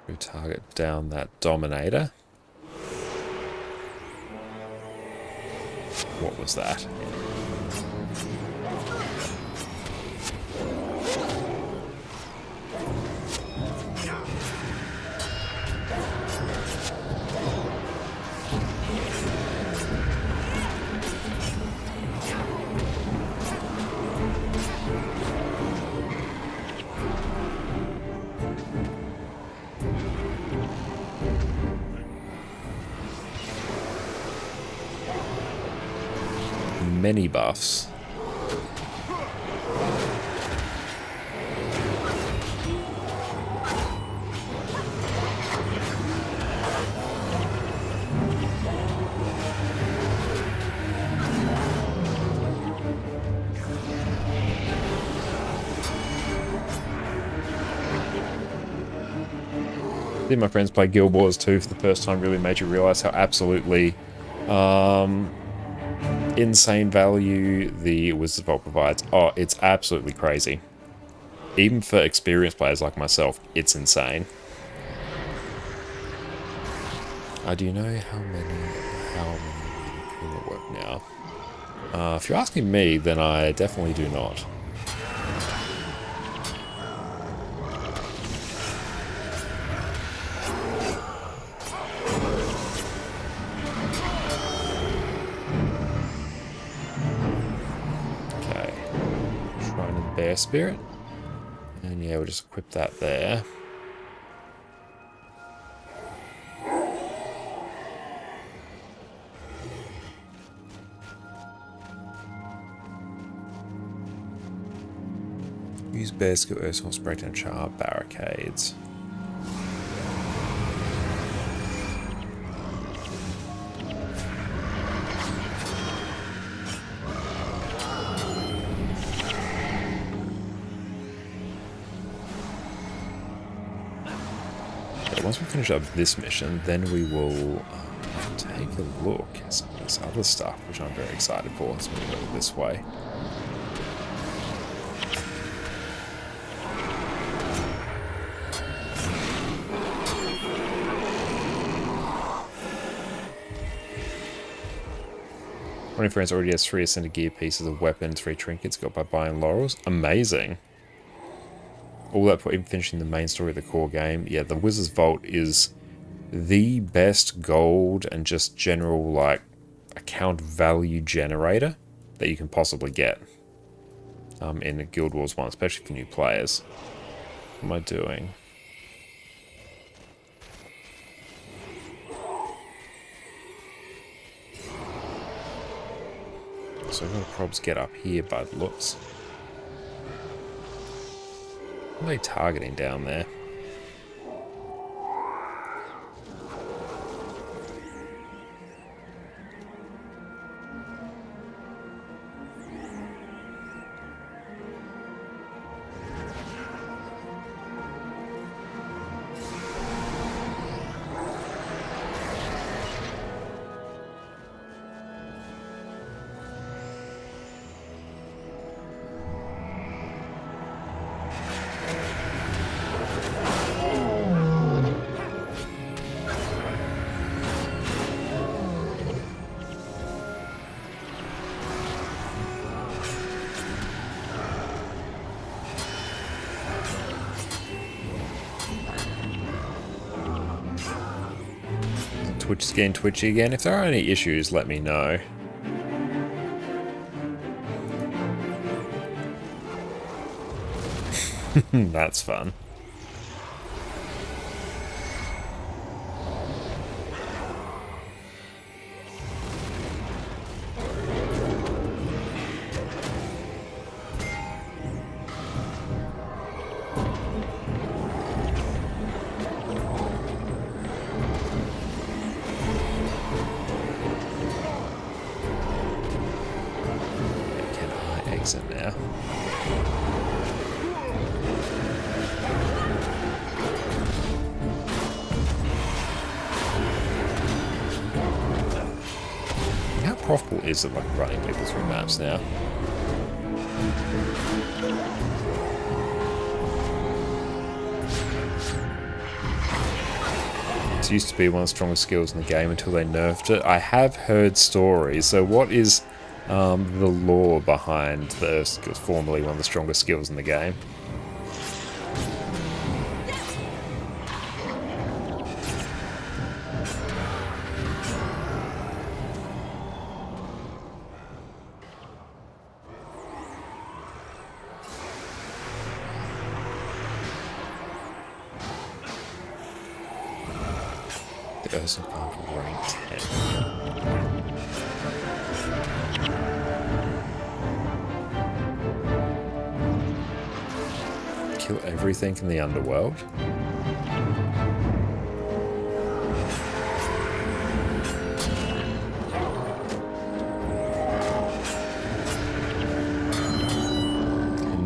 We target down that Dominator. What was that? Many buffs. I think my friends play Guild Wars 2 for the first time really made you realize how absolutely insane value the Wizard's Vault provides. Oh, it's absolutely crazy. Even for experienced players like myself, it's insane. Do you know how many will work now? If you're asking me, then I definitely do not. Bear Spirit, and yeah, we'll just equip that there. Use Bear Skill, Earth's Breakdown, Char, Barricades. Once we finish up this mission, then we will take a look at some of this other stuff, which I'm very excited for. Let's move over this way. One of my friends already has 3 Ascended Gear pieces of weapons, 3 trinkets got by buying laurels. Amazing. All that for even finishing the main story of the core game. Yeah, the Wizard's Vault is the best gold and just general, like, account value generator that you can possibly get. in Guild Wars 1, especially for new players. What am I doing? So I'm going to probs get up here by the looks. What are they targeting down there? Twitch is getting twitchy again. If there are any issues, let me know. That's fun. Exit now. How profitable is it, like, running people through maps now? It used to be one of the strongest skills in the game until they nerfed it. I have heard stories. So what is the lore behind the skills, formerly one of the strongest skills in the game? The Ursa Farm rank 10. Kill everything in the Underworld.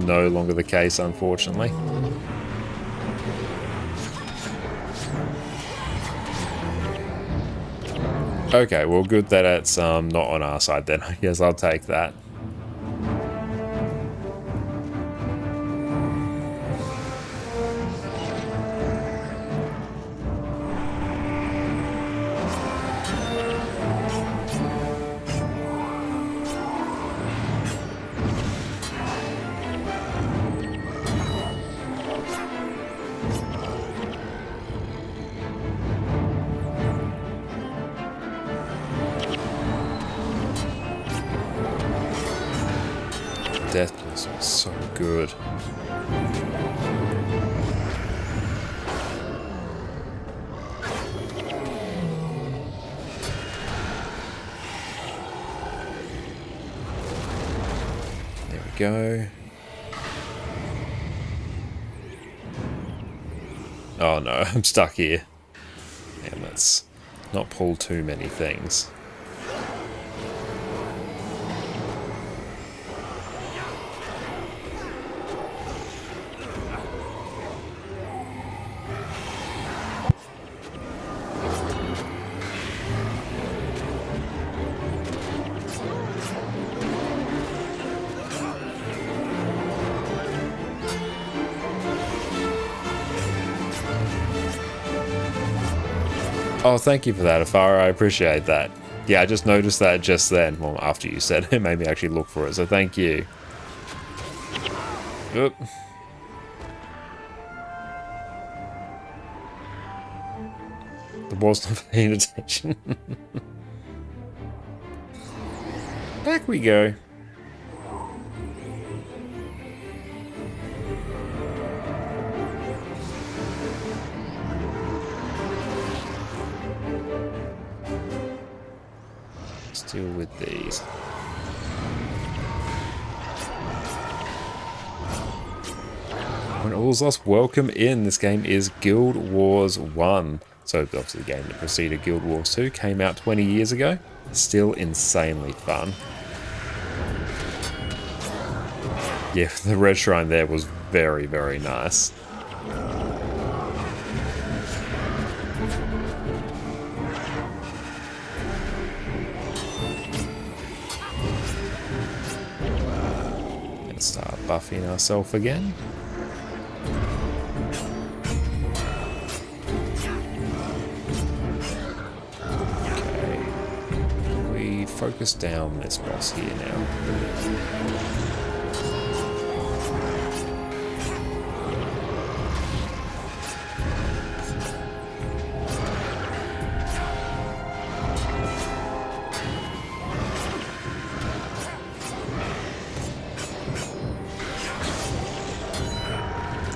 No longer the case, unfortunately. Okay, well, good that it's not on our side then. I guess I'll take that. Death Blossom is so good. There we go. Oh no, I'm stuck here. Damn, let's not pull too many things. Oh, thank you for that, Afara. I appreciate that. Yeah, I just noticed that just then. Well, after you said it, it made me actually look for it, so thank you. Oop. The wall's not paying attention. Back we go. deal with these. When all's lost, welcome in. This game is Guild Wars 1. So obviously the game that preceded Guild Wars 2 came out 20 years ago. Still insanely fun. Yeah, the red shrine there was very, very nice. Let's start buffing ourselves again. Focus down this boss here now.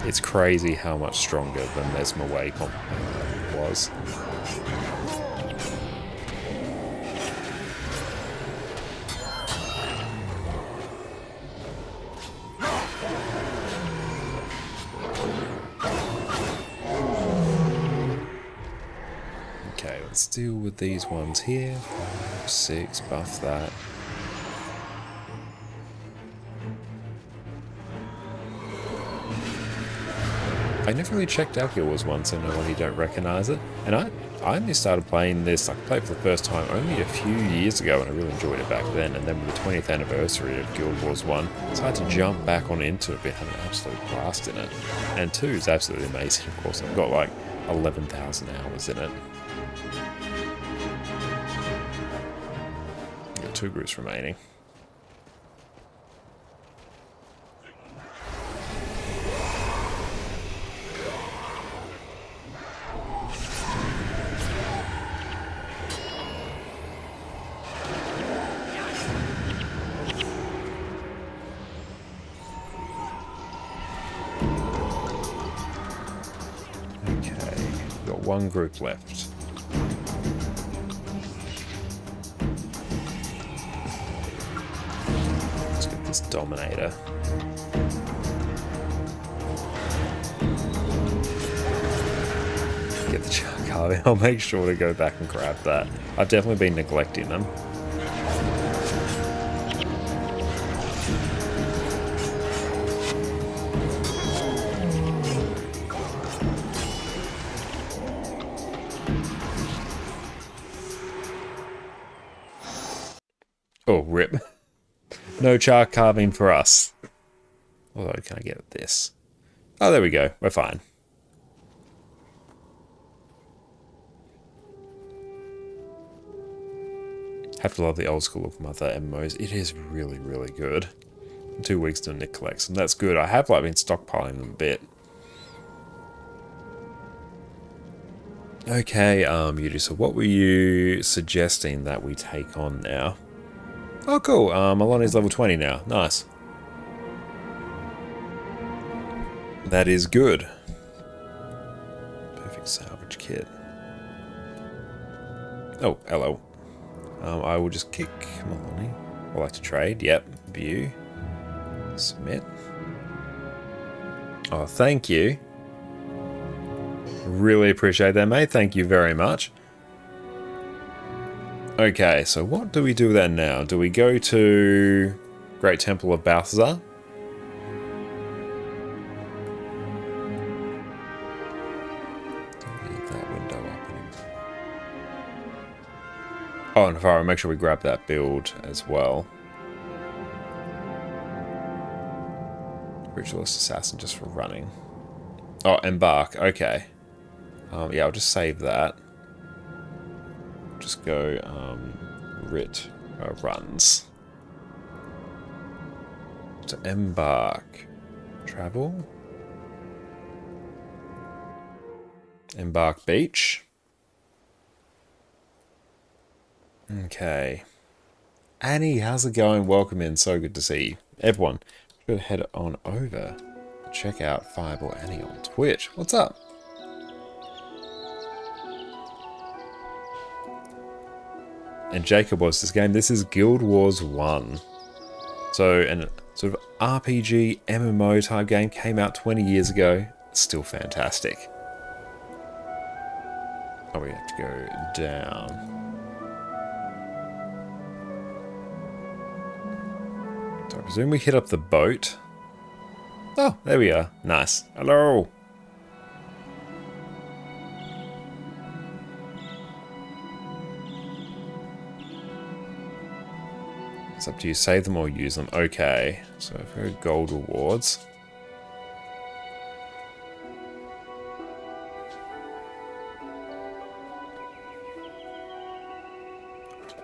It's crazy how much stronger than Mesmer Way was. Let's deal with these ones here. 5, 6, buff that. I never really checked out Guild Wars 1, so no one, you don't recognize it. And I only started playing this, I played for the first time only a few years ago, and I really enjoyed it back then. And then with the 20th anniversary of Guild Wars 1, so I had to jump back on into it, but had an absolute blast in it. And 2 is absolutely amazing, of course. I've got like 11,000 hours in it. 2 groups remaining. Okay, got 1 group left. This Dominator. Get the char carving. I'll make sure to go back and grab that. I've definitely been neglecting them. Oh, rip. No char carving for us. Although, can I get this? Oh, there we go. We're fine. Have to love the old school of Mother MMOs. It is really, really good. 2 weeks to Nick collects, and that's good. I have like been stockpiling them a bit. Okay, Yuji, so what were you suggesting that we take on now? Oh, cool. Alani's level 20 now. Nice. That is good. Perfect salvage kit. Oh, hello. I will just kick Maloney. I'd like to trade. Yep. View. Submit. Oh, thank you. Really appreciate that, mate. Thank you very much. Okay, so what do we do then now? Do we go to Great Temple of Balthazar? Don't leave that window up anymore. Oh, and Navara, make sure we grab that build as well. Ritualist Assassin just for running. Oh, Embark, okay. Yeah, I'll just save that. Just go runs to Embark. Travel. Embark Beach. Okay. Annie, how's it going? Welcome in. So good to see you. Everyone, should head on over. Check out Fireball Annie on Twitch. What's up? and Jacob was this game. This is Guild Wars 1. So, an sort of RPG, MMO type game came out 20 years ago. Still fantastic. Oh, we have to go down. So I presume we hit up the boat. Oh, there we are. Nice. Hello. It's up to you. Save them or use them. Okay. So if we go gold rewards.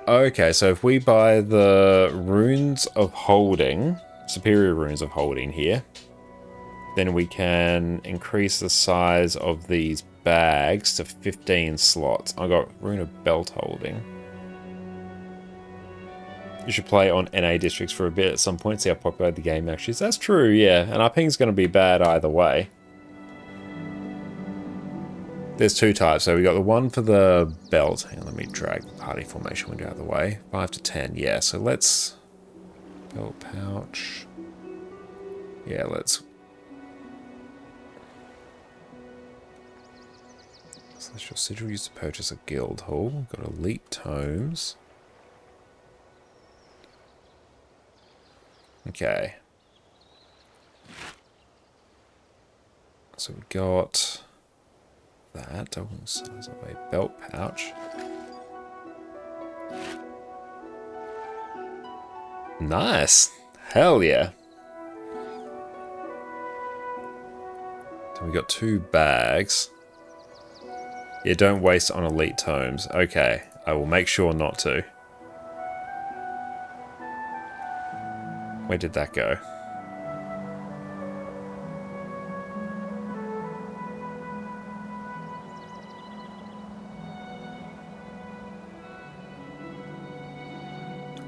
Okay, so if we buy the runes of holding, superior runes of holding here, then we can increase the size of these bags to 15 slots. I got rune of belt holding. You should play on NA districts for a bit at some point, see how popular the game actually is. That's true, yeah. And our ping's going to be bad either way. There's two types. So we got the one for the belt. Hang on, let me drag the party formation window out of the way. 5 to 10, yeah. So let's... Belt pouch. Yeah, let's... Celestial Sigil used to purchase a guild hall. Got elite tomes. Okay. So we got that. Double size of a belt pouch. Nice. Hell yeah. So we got 2 bags. Yeah, don't waste on elite tomes. Okay, I will make sure not to. Where did that go?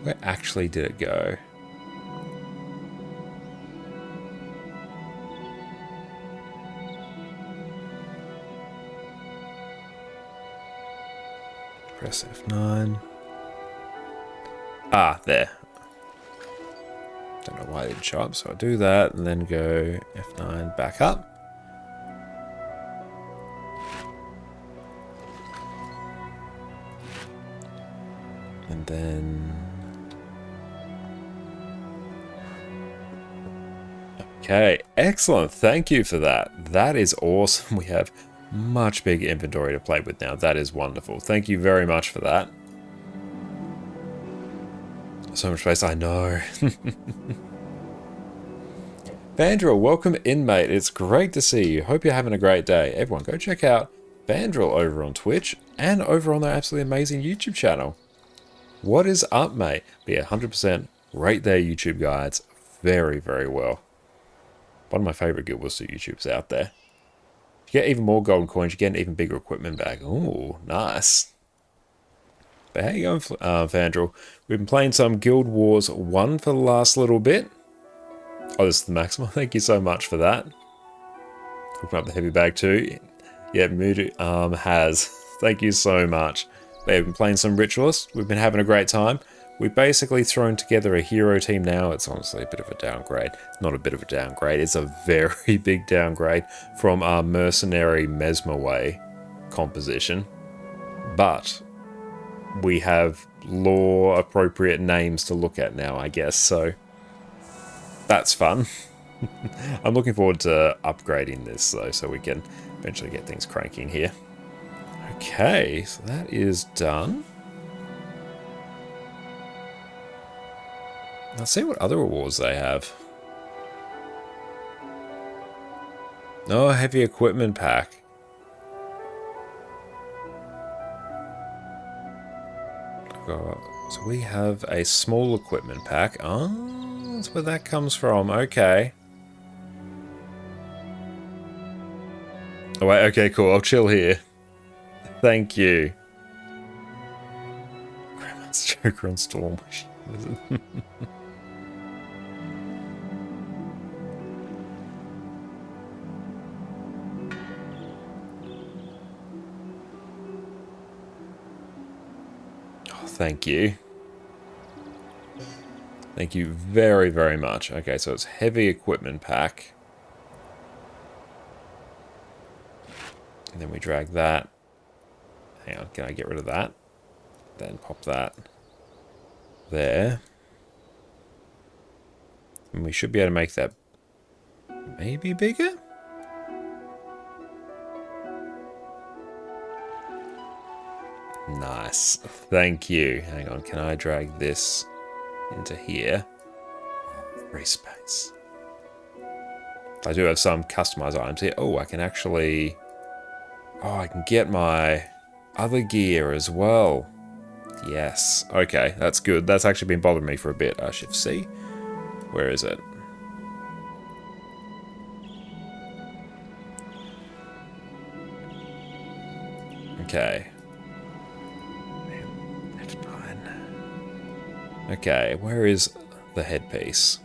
Where actually did it go? Press F9. Ah, there. Don't know why it didn't show up, so I'll do that and then go F9 back up. And then... Okay, excellent. Thank you for that. That is awesome. We have much bigger inventory to play with now. That is wonderful. Thank you very much for that. So much space, I know. Vanguard, welcome in, mate. It's great to see you. Hope you're having a great day. Everyone, go check out Vanguard over on Twitch and over on their absolutely amazing YouTube channel. What is up, mate? Be 100% rate their YouTube guides very, very well. One of my favorite Guild Wars 2 YouTubers out there. You get even more golden coins, you get an even bigger equipment bag. Ooh, nice. But how you going, Vandrel? We've been playing some Guild Wars 1 for the last little bit. Oh, this is the maximum. Thank you so much for that. Hooking up the heavy bag too. Yeah, Mood has. Thank you so much. We've been playing some Ritualist. We've been having a great time. We've basically thrown together a hero team now. It's honestly a bit of a downgrade. Not a bit of a downgrade. It's a very big downgrade from our mercenary Mesmerway composition. But we have lore-appropriate names to look at now, I guess. So that's fun. I'm looking forward to upgrading this, though, so we can eventually get things cranking here. Okay, so that is done. Let's see what other rewards they have. Oh, heavy equipment pack. So we have a small equipment pack. Oh, that's where that comes from. Okay. Oh, wait, okay, cool. I'll chill here. Thank you. Grandma's Joker on Storm. Thank you. Thank you very, very much. Okay, so it's heavy equipment pack. And then we drag that. Hang on, can I get rid of that? Then pop that there. And we should be able to make that maybe bigger? Nice. Thank you. Hang on, can I drag this into here? Free space. I do have some customized items here. Oh, I can actually... Oh, I can get my other gear as well. Yes. Okay, that's good. That's actually been bothering me for a bit. Shift C. Where is it? Okay. F9. Okay, where is the headpiece?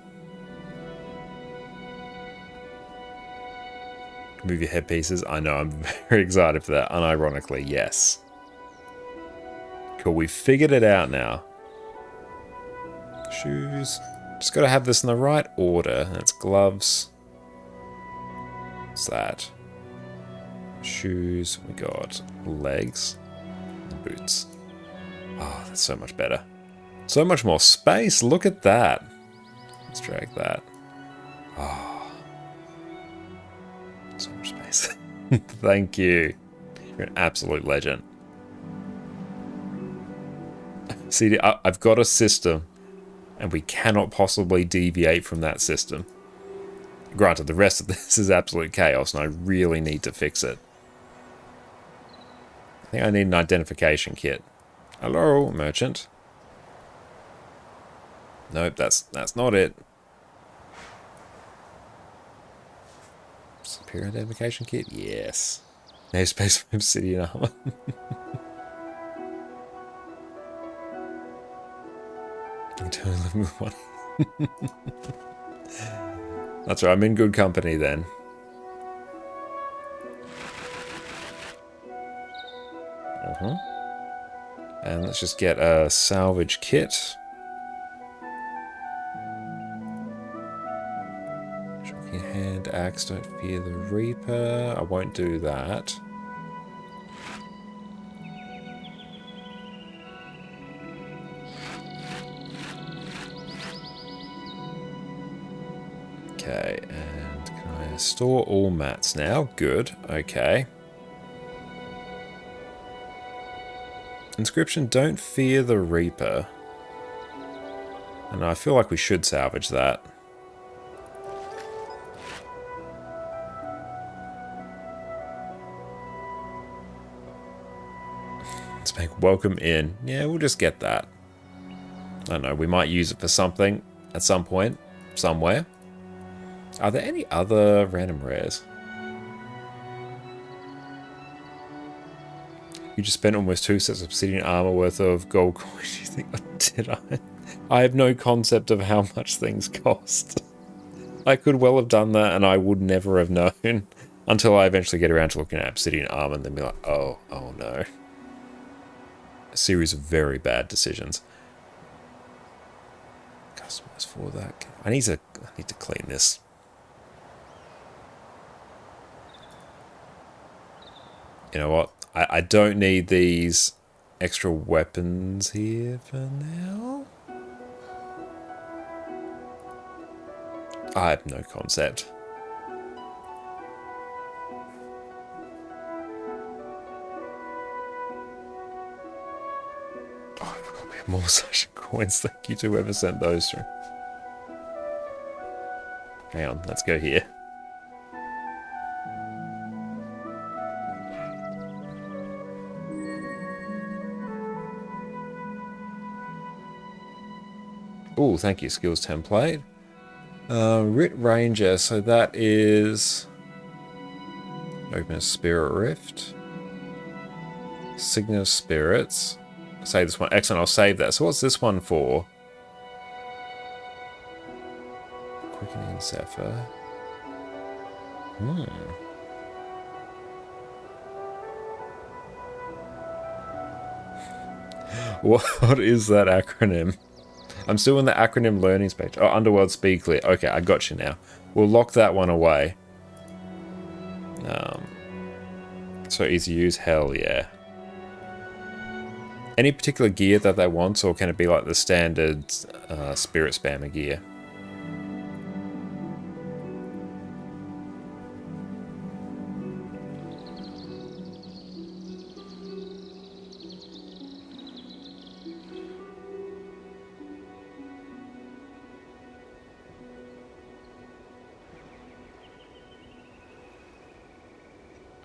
Move your headpieces. I know, I'm very excited for that. Unironically, yes. Cool, we've figured it out now. Shoes. Just gotta have this in the right order. That's gloves. What's that? Shoes. We got legs. And boots. Oh, that's so much better. So much more space. Look at that. Let's drag that. Oh. So much space. Thank you. You're an absolute legend. See, I've got a system, and we cannot possibly deviate from that system. Granted, the rest of this is absolute chaos, and I really need to fix it. I think I need an identification kit. Hello, merchant. Nope, that's not it. Superior identification kit? Yes. No space for obsidian armor. Internal level 1. That's right, I'm in good company then. And let's just get a salvage kit. Shocking hand, axe, don't fear the Reaper. I won't do that. Okay, and can I store all mats now? Good, okay. Inscription, don't fear the Reaper. And I feel like we should salvage that. Let's make welcome in. Yeah, we'll just get that. I don't know, we might use it for something at some point, somewhere. Are there any other random rares? You just spent almost 2 sets of obsidian armor worth of gold coins. You think, did I? I have no concept of how much things cost. I could well have done that and I would never have known until I eventually get around to looking at obsidian armor and then be like, oh no. A series of very bad decisions. Customize for that. I need to clean this. You know what? I don't need these extra weapons here for now. I have no concept. Oh, I forgot we have more session coins. Thank you to whoever sent those through. Hang on, let's go here. Oh, thank you, skills template. Rit Ranger, so that is... Open a Spirit Rift. Signet of Spirits. Save this one. Excellent, I'll save that. So what's this one for? Quickening Zephyr. What is that acronym? I'm still in the acronym learnings page. Oh, Underworld Speed Clear. Okay, I got you now. We'll lock that one away. So easy to use? Hell yeah. Any particular gear that they want, or can it be like the standard spirit spammer gear?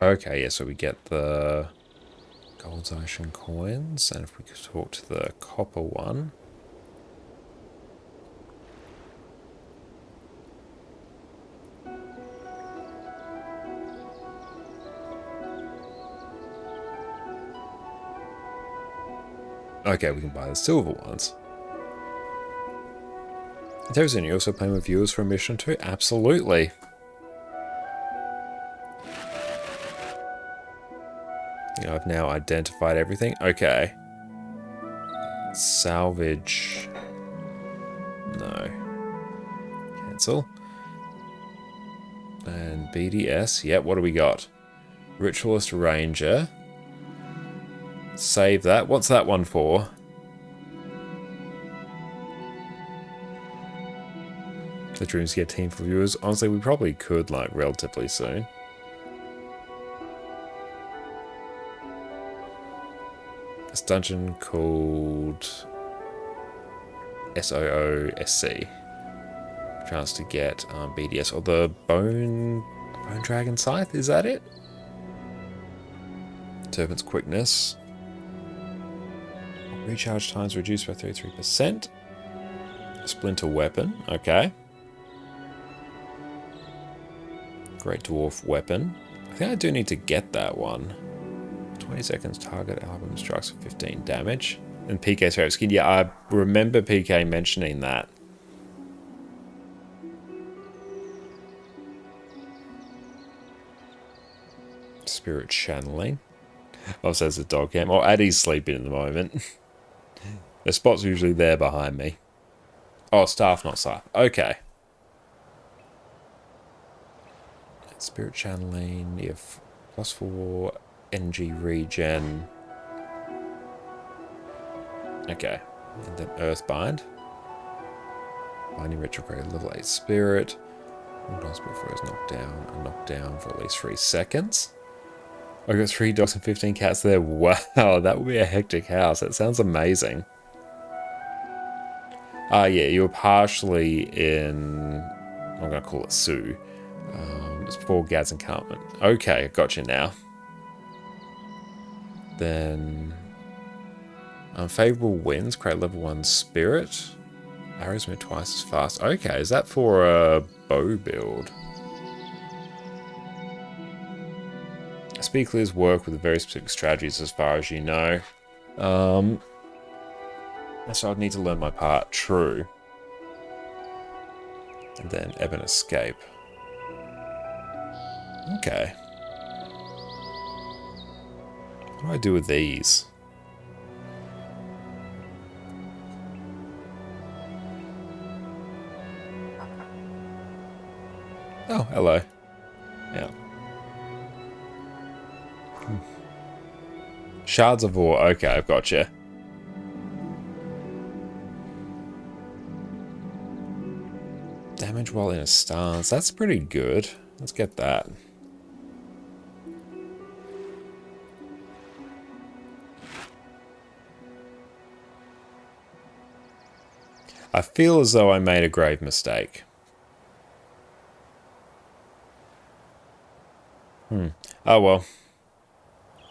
Okay, yeah, so we get the gold ocean coins, and if we could talk to the copper one. Okay, we can buy the silver ones. There's any also playing with viewers for a mission too? Absolutely. I've now identified everything. Okay. Salvage. No. Cancel. And BDS. Yep, what do we got? Ritualist Ranger. Save that. What's that one for? The Dreamscape team for viewers. Honestly, we probably could, like, relatively soon. This dungeon called SOOSC. Chance to get BDS or the Bone Dragon Scythe. Is that it? Serpent's quickness. Recharge times reduced by 33%. Splinter weapon. Okay. Great dwarf weapon. I think I do need to get that one. 20 seconds target album strikes for 15 damage. And PK's favorite skin. Yeah, I remember PK mentioning that. Spirit channeling. Oh, says the dog cam. Oh, Addie's sleeping at the moment. The spot's usually there behind me. Oh, staff, not staff. Okay. Spirit channeling. You have +4 energy regen. Okay. And then Earthbind. Binding retrograde level 8 spirit. All dogs before is knocked down. A knockdown for at least 3 seconds. I got 3 dogs and 15 cats there. Wow, that would be a hectic house. That sounds amazing. Yeah, you were partially in... I'm going to call it Sue. It's before Gad's encampment. Okay, I got you now. Then... Unfavorable winds, create level 1 spirit. Arrows move twice as fast. Okay, is that for a bow build? Speed clears work with very specific strategies as far as you know. So I'd need to learn my part. True. And then ebb and escape. Okay. What do I do with these? Oh, hello. Yeah. Shards of War. Okay, I've got you. Damage while in a stance. That's pretty good. Let's get that. I feel as though I made a grave mistake. Oh well.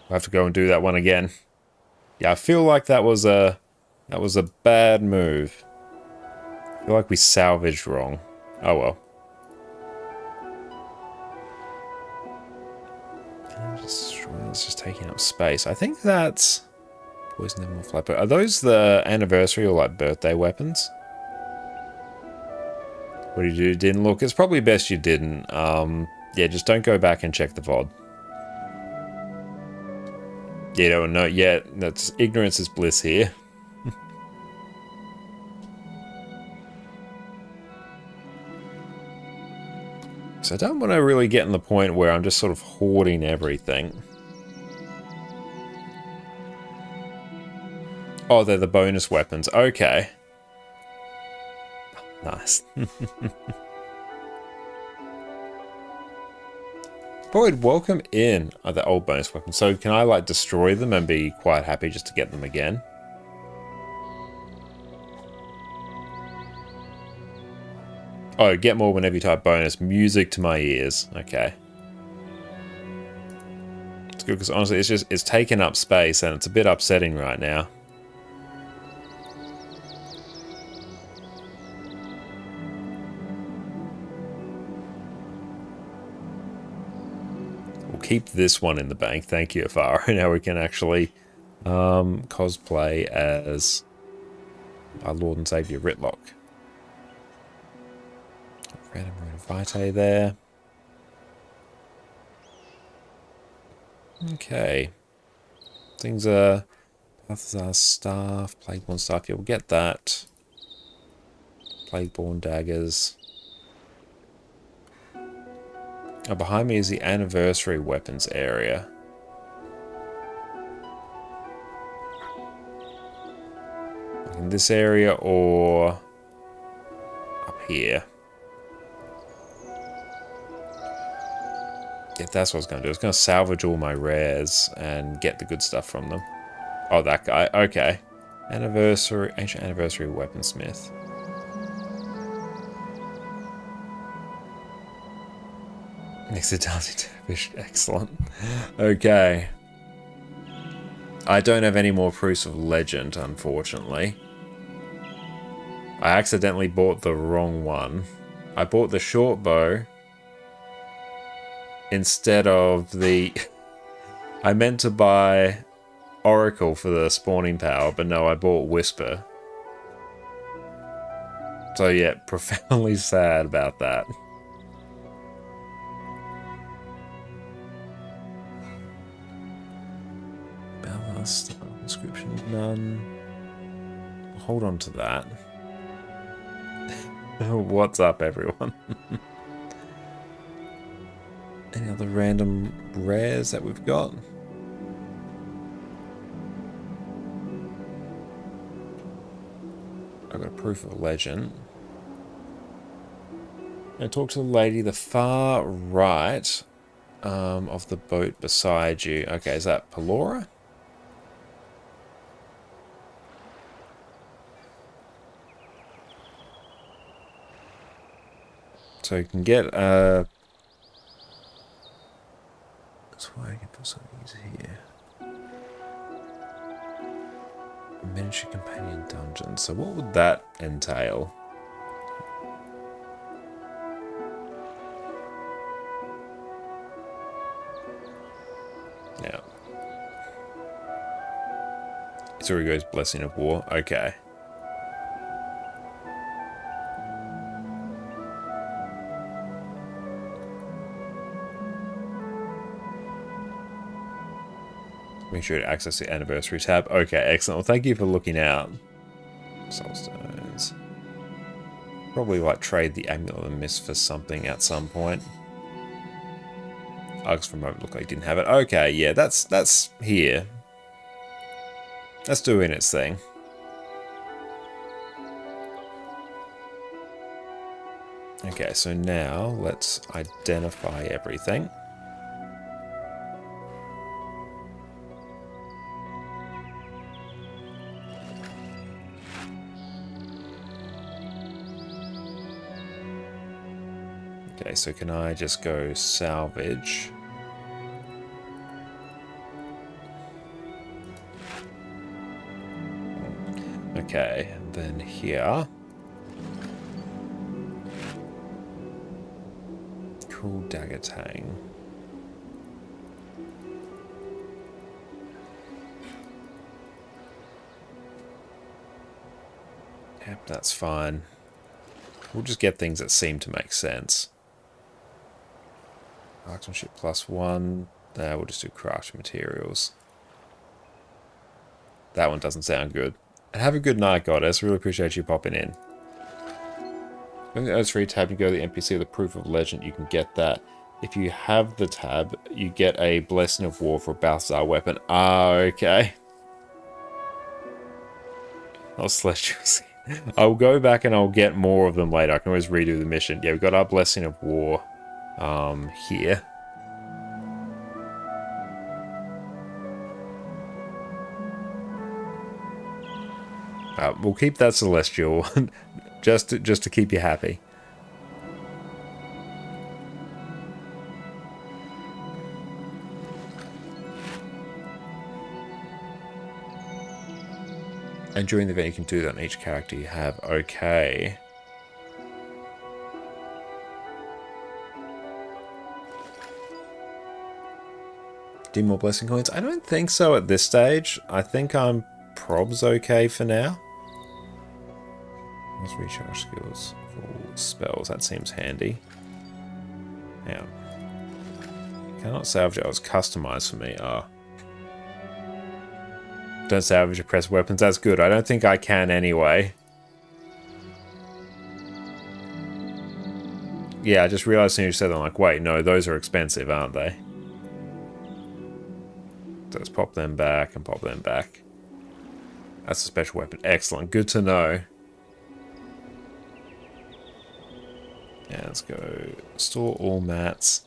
I'll have to go and do that one again. Yeah, I feel like that was a bad move. I feel like we salvaged wrong. Oh well. It's just taking up space. I think that's poison them or flat. Are those the anniversary or like birthday weapons? What did you do? Didn't look. It's probably best you didn't. Yeah, just don't go back and check the VOD. You don't know yet. That's ignorance is bliss here. So I don't want to really get in the point where I'm just sort of hoarding everything. Oh, they're the bonus weapons. Okay. Nice. Boyd, welcome in. Oh, the old bonus weapons. So can I, like, destroy them and be quite happy just to get them again? Oh, get more whenever you type bonus. Music to my ears. Okay. It's good because honestly, it's taking up space and it's a bit upsetting right now. We'll keep this one in the bank. Thank you, Afara. Now we can actually cosplay as our Lord and Savior Ritlock. Random Rune of Vitae there. Okay. Things are... Balthazar Staff, Plagueborn Staff. Yeah, we'll get that. Plagueborn Daggers. Oh, behind me is the Anniversary Weapons area. In this area or up here. If that's what I was going to do, I was going to salvage all my rares and get the good stuff from them. Oh, that guy. Okay. Ancient Anniversary Weaponsmith. Next to Darcy Dervish. Excellent. Okay. I don't have any more proofs of legend, unfortunately. I accidentally bought the wrong one. I bought the short bow instead of the... I meant to buy Oracle for the spawning power, but no, I bought Whisper. So yeah, profoundly sad about that. Ballast, inscription, none. Hold on to that. What's up, everyone? Any other random rares that we've got? I've got a proof of legend. And talk to the lady the far right of the boat beside you. Okay, is that Pelora? So you can get that's why I can put some of these here. Miniature companion dungeon. So what would that entail? Yeah. It's Blessing of War. Okay. Make sure to access the anniversary tab. Okay, excellent. Well, thank you for looking out. Soulstones. Probably like trade the Amulet of the Mist for something at some point. Argus for a moment looked like it didn't have it. Okay, yeah, that's here. That's doing its thing. Okay, so now let's identify everything. Okay, so can I just go salvage? Okay, and then here. Cool Dagger Tang. Yep, that's fine. We'll just get things that seem to make sense. Marksmanship +1. We'll just do craft materials. That one doesn't sound good. And have a good night, Goddess. Really appreciate you popping in. As free tab, you go to the NPC with the proof of legend, you can get that. If you have the tab, you get a Blessing of War for a Balthazar weapon. Ah, okay. I'll Celestial Seed. I'll go back and I'll get more of them later. I can always redo the mission. Yeah, we've got our Blessing of War here. We'll keep that Celestial just to keep you happy. And during the event, you can do that on each character you have. Okay. Do more blessing coins? I don't think so at this stage. I think I'm probs okay for now. Let's recharge skills for spells. That seems handy. Yeah. Cannot salvage it. Oh, it's customized for me. Oh. Don't salvage or press weapons. That's good. I don't think I can anyway. Yeah, I just realized as soon as you said that, I'm like, wait, no, those are expensive, aren't they? So let's pop them back and pop them back. That's a special weapon. Excellent. Good to know. Yeah, let's go store all mats.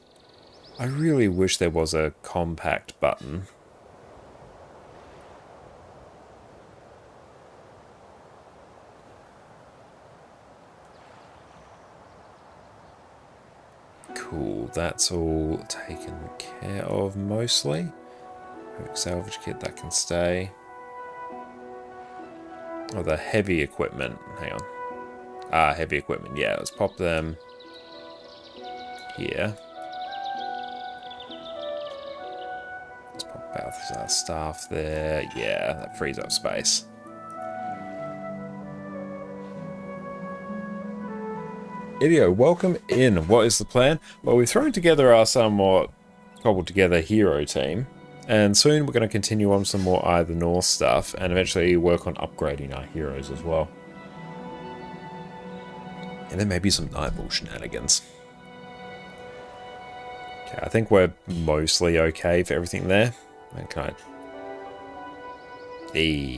I really wish there was a compact button. Cool, that's all taken care of mostly. Salvage kit, that can stay. Oh, the heavy equipment. Hang on. Ah, heavy equipment. Yeah, let's pop them here. Let's pop Balthazar staff there. Yeah, that frees up space. Idio, welcome in. What is the plan? Well, we've thrown together our somewhat cobbled together hero team, and soon we're going to continue on some more Eye of the North stuff, and eventually work on upgrading our heroes as well. And then maybe some Nightfall shenanigans. Okay, I think we're mostly okay for everything there. Okay.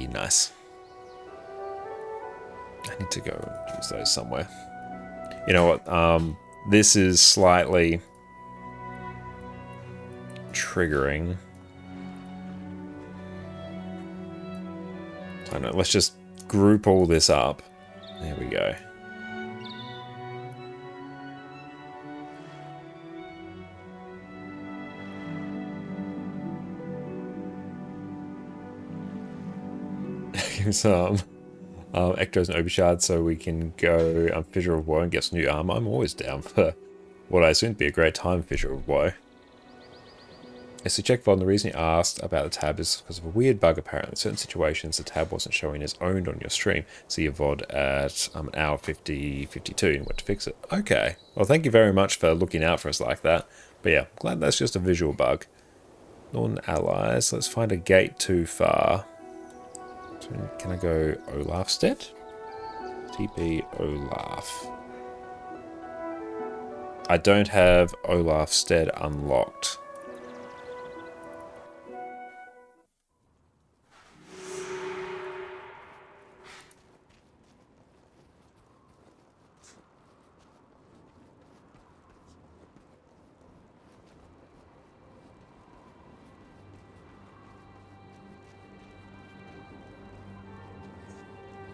Nice. I need to go and use those somewhere. You know what, this is slightly triggering. I don't know, let's just group all this up. There we go. Give some Ectos and Overshard so we can go Fissure of Woe and get some new armor. I'm always down for what I assume to be a great time, Fissure of Woe. Yes, so check VOD, and the reason you asked about the tab is because of a weird bug apparently. In certain situations, the tab wasn't showing as owned on your stream. See your VOD at an hour 52 and went to fix it. Okay. Well, thank you very much for looking out for us like that. But yeah, glad that's just a visual bug. Northern allies. Let's find a gate too far. So can I go Olafstead? TP Olaf. I don't have Olafstead unlocked.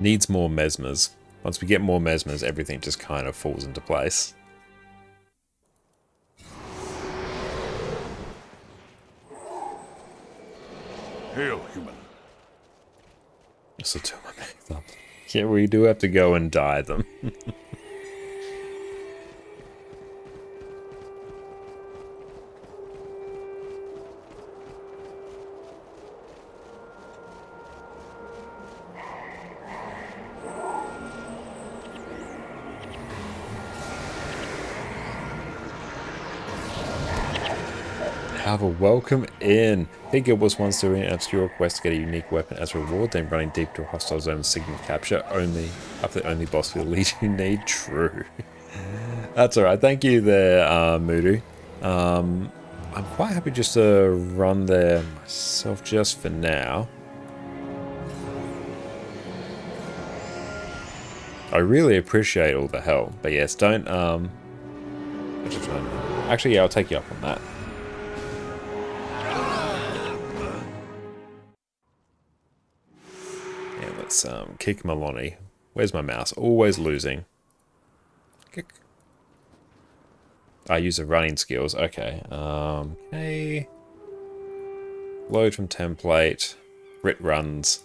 Needs more mesmers. Once we get more mesmers, everything just kind of falls into place. Hail, human. So turn my back up. Yeah, we do have to go and dye them. Alva, welcome in. Figure was once doing an obscure quest to get a unique weapon as a reward, then running deep to a hostile zone with signal capture. Only up the only boss for the lead you need. True. That's alright. Thank you there, Mudu. I'm quite happy just to run there myself just for now. I really appreciate all the help, but yes, don't, actually, yeah, I'll take you up on that. Yeah, let's, kick Maloney. Where's my mouse? Always losing. Kick. I use the running skills, okay. Okay. Load from template. Rit runs.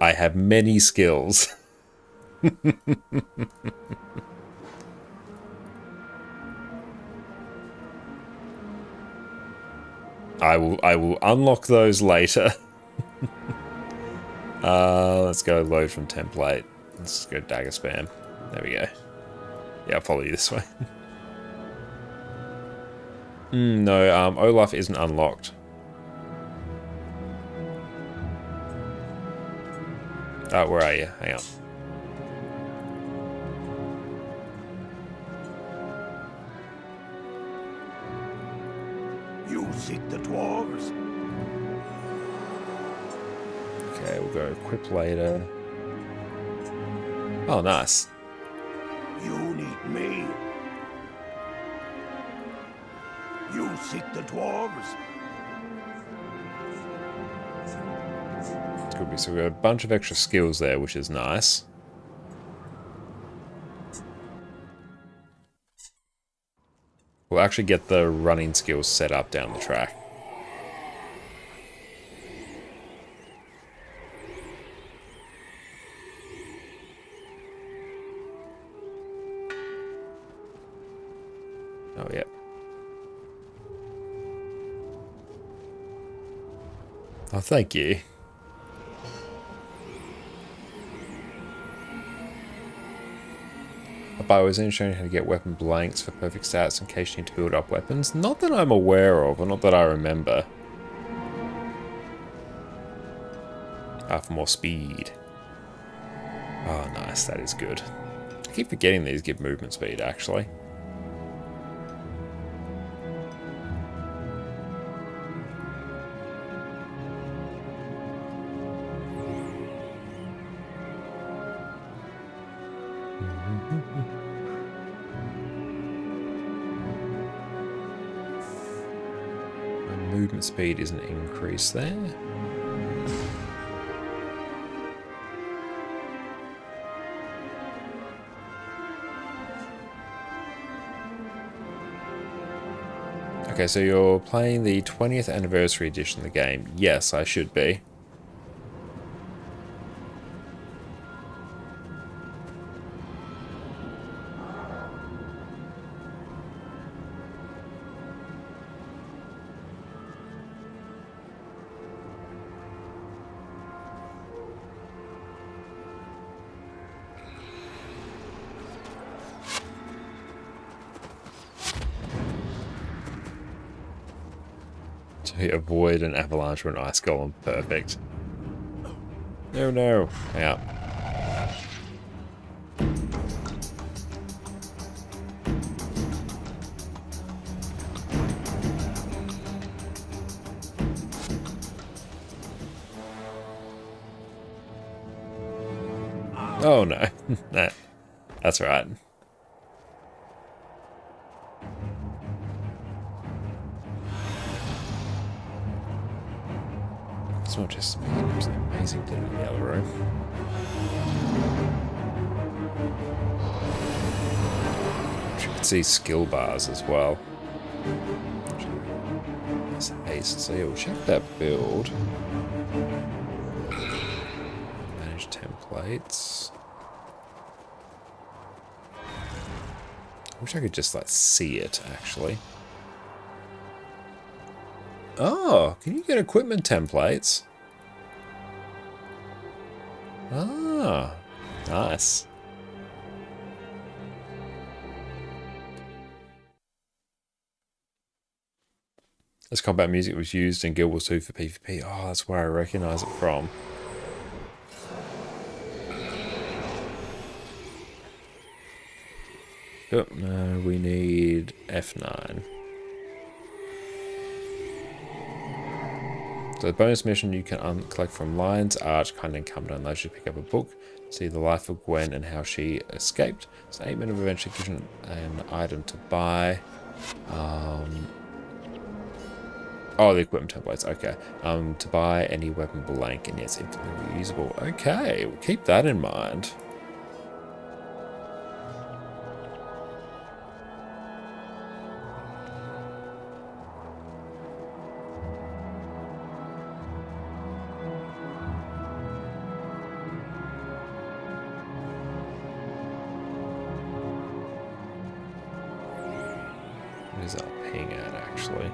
I have many skills. I will unlock those later. Let's go load from template. Let's go dagger spam. There we go. Yeah, I'll follow you this way. No, Olaf isn't unlocked. Oh, where are you? Hang on. You seek the dwarves? Okay, we'll go equip later. Oh, nice. You need me. You seek the dwarves? Could be. So we've got a bunch of extra skills there, which is nice. We'll actually get the running skills set up down the track. Oh, yeah. Oh, thank you. But I was showing how to get weapon blanks for perfect stats in case you need to build up weapons. Not that I'm aware of, or not that I remember. For more speed. Oh, nice. That is good. I keep forgetting these give movement speed, actually. Movement speed is an increase there. Okay, so you're playing the 20th anniversary edition of the game. Yes, I should be. To avoid an avalanche or an ice golem. Perfect. No, no. Yeah. Oh no. That's right. It's not just me, there's an amazing dinner in the other room. You can see skill bars as well. There's haste, so yeah, we'll check that build. Manage templates. I wish I could just like see it actually. Oh, can you get equipment templates? Ah, nice. This combat music was used in Guild Wars 2 for PvP. Oh, that's where I recognize it from. Oh, no, we need F9. So the bonus mission you can collect from Lion's Arch kind of incumbent allows you to pick up a book, see the life of Gwen and how she escaped. Statement of Adventure gives you an item to buy. Oh, the equipment templates, okay. To buy any weapon blank and yes, infinitely reusable. Okay, we'll keep that in mind. Where's our ping at, actually?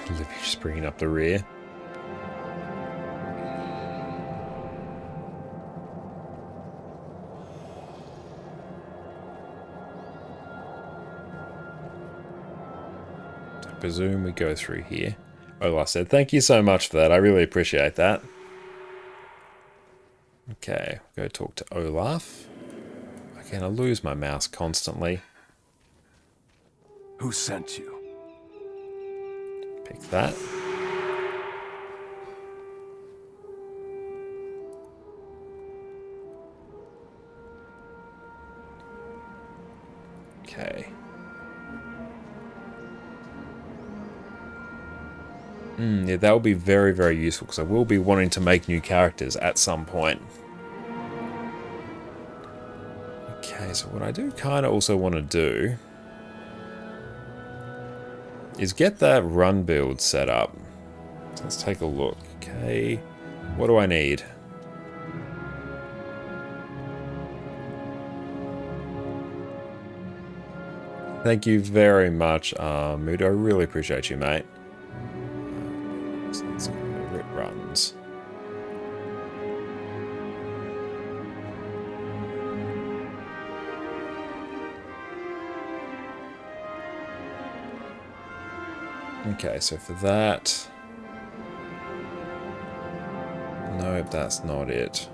Libby just bringing up the rear. I presume we go through here. Olafstead, thank you so much for that. I really appreciate that. Okay, go talk to Olaf. Again, I lose my mouse constantly. Who sent you? Pick that. Okay. Yeah, that will be very, very useful because I will be wanting to make new characters at some point. Okay, so what I do kind of also want to do is get that run build set up. So let's take a look. Okay, what do I need? Thank you very much, Mood. I really appreciate you, mate. So let's go to Rit runs. Okay, so for that... Nope, that's not it.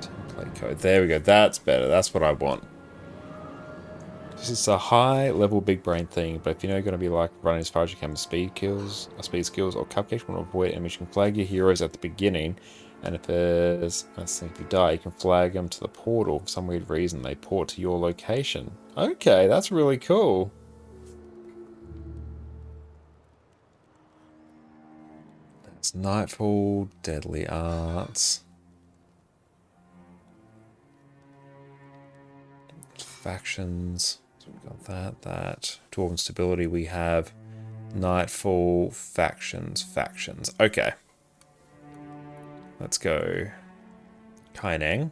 Template code. There we go. That's better. That's what I want. This is a high level big brain thing, but if you know you're going to be like running as far as you can with speed skills or cupcakes, you want to avoid enemies. You can flag your heroes at the beginning, and if you die, you can flag them to the portal. For some weird reason, they port to your location. Okay, that's really cool. That's Nightfall, Deadly Arts. Factions. So we've got that. Dwarven Stability we have. Nightfall, factions. Okay. Let's go. Kaineng.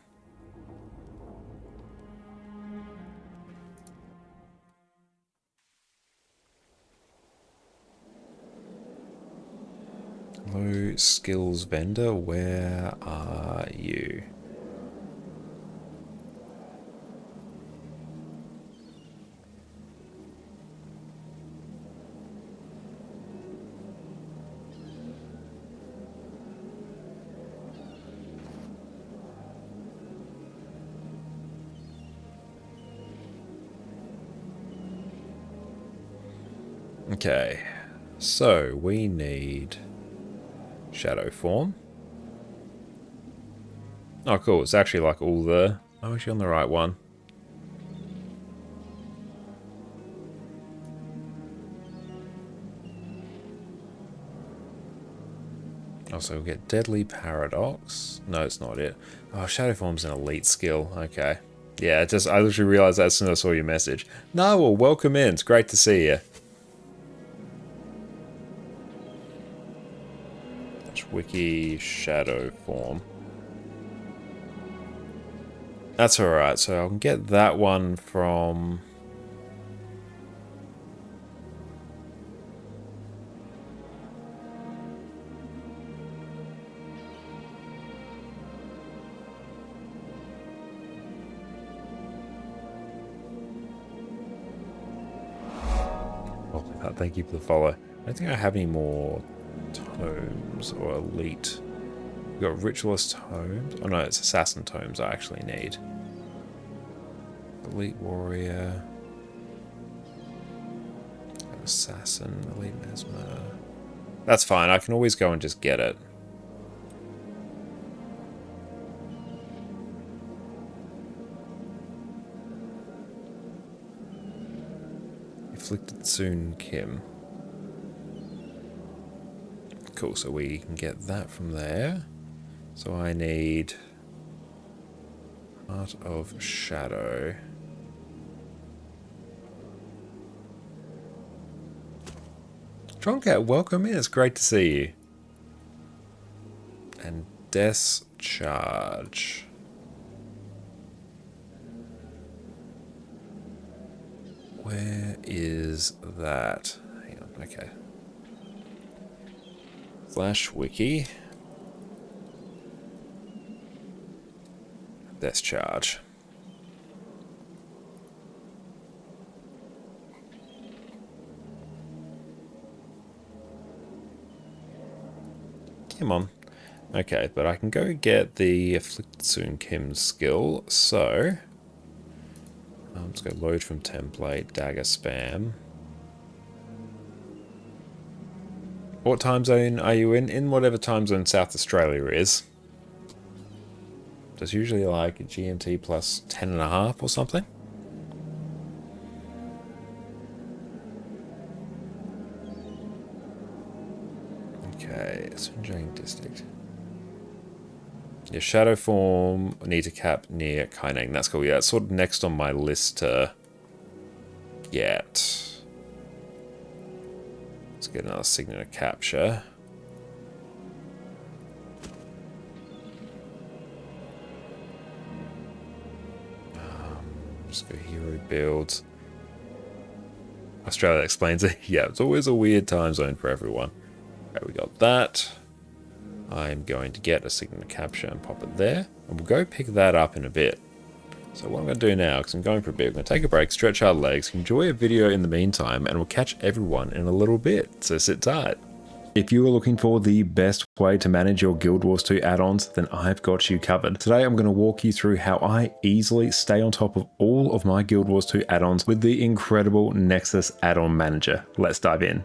Hello, skills vendor. Where are you? Okay, so we need shadow form. Oh, cool. It's actually like all the... Oh, actually on the right one. Also, we'll get Deadly Paradox. No, it's not it. Oh, shadow form's an elite skill. Okay. Yeah, I literally realized that as soon as I saw your message. No, well, welcome in. It's great to see you. Wiki shadow form. That's alright, so I can get that one from... Oh, thank you for the follow. I don't think I have any more tomes or elite. We've got Ritualist tomes. Oh no, it's Assassin tomes I actually need. Elite Warrior. Assassin, Elite Mesmer. That's fine, I can always go and just get it. Afflicted Soon Kim. Cool, so we can get that from there. So I need Heart of Shadow. Troncat, welcome in. It's great to see you. And Death's Charge. Where is that? Hang on, okay. Flash Wiki. Death's Charge. Come on. Okay, but I can go get the Afflicted Soon Kim skill, so... let's go load from template, Dagger spam. What time zone are you in? In whatever time zone South Australia is. It's usually like GMT plus 10.5 or something. Okay, Swinjang District. Your shadow form, need to cap near Kaineng. That's cool. Yeah, it's sort of next on my list to get. Let's get another signature capture. Just go hero builds. Australia explains it. Yeah, it's always a weird time zone for everyone. Okay, we got that. I'm going to get a signature capture and pop it there. And we'll go pick that up in a bit. So what I'm going to do now, because I'm going for a bit, I'm going to take a break, stretch our legs, enjoy a video in the meantime, and we'll catch everyone in a little bit. So sit tight. If you are looking for the best way to manage your Guild Wars 2 add-ons, then I've got you covered. Today I'm going to walk you through how I easily stay on top of all of my Guild Wars 2 add-ons with the incredible Nexus add-on manager. Let's dive in.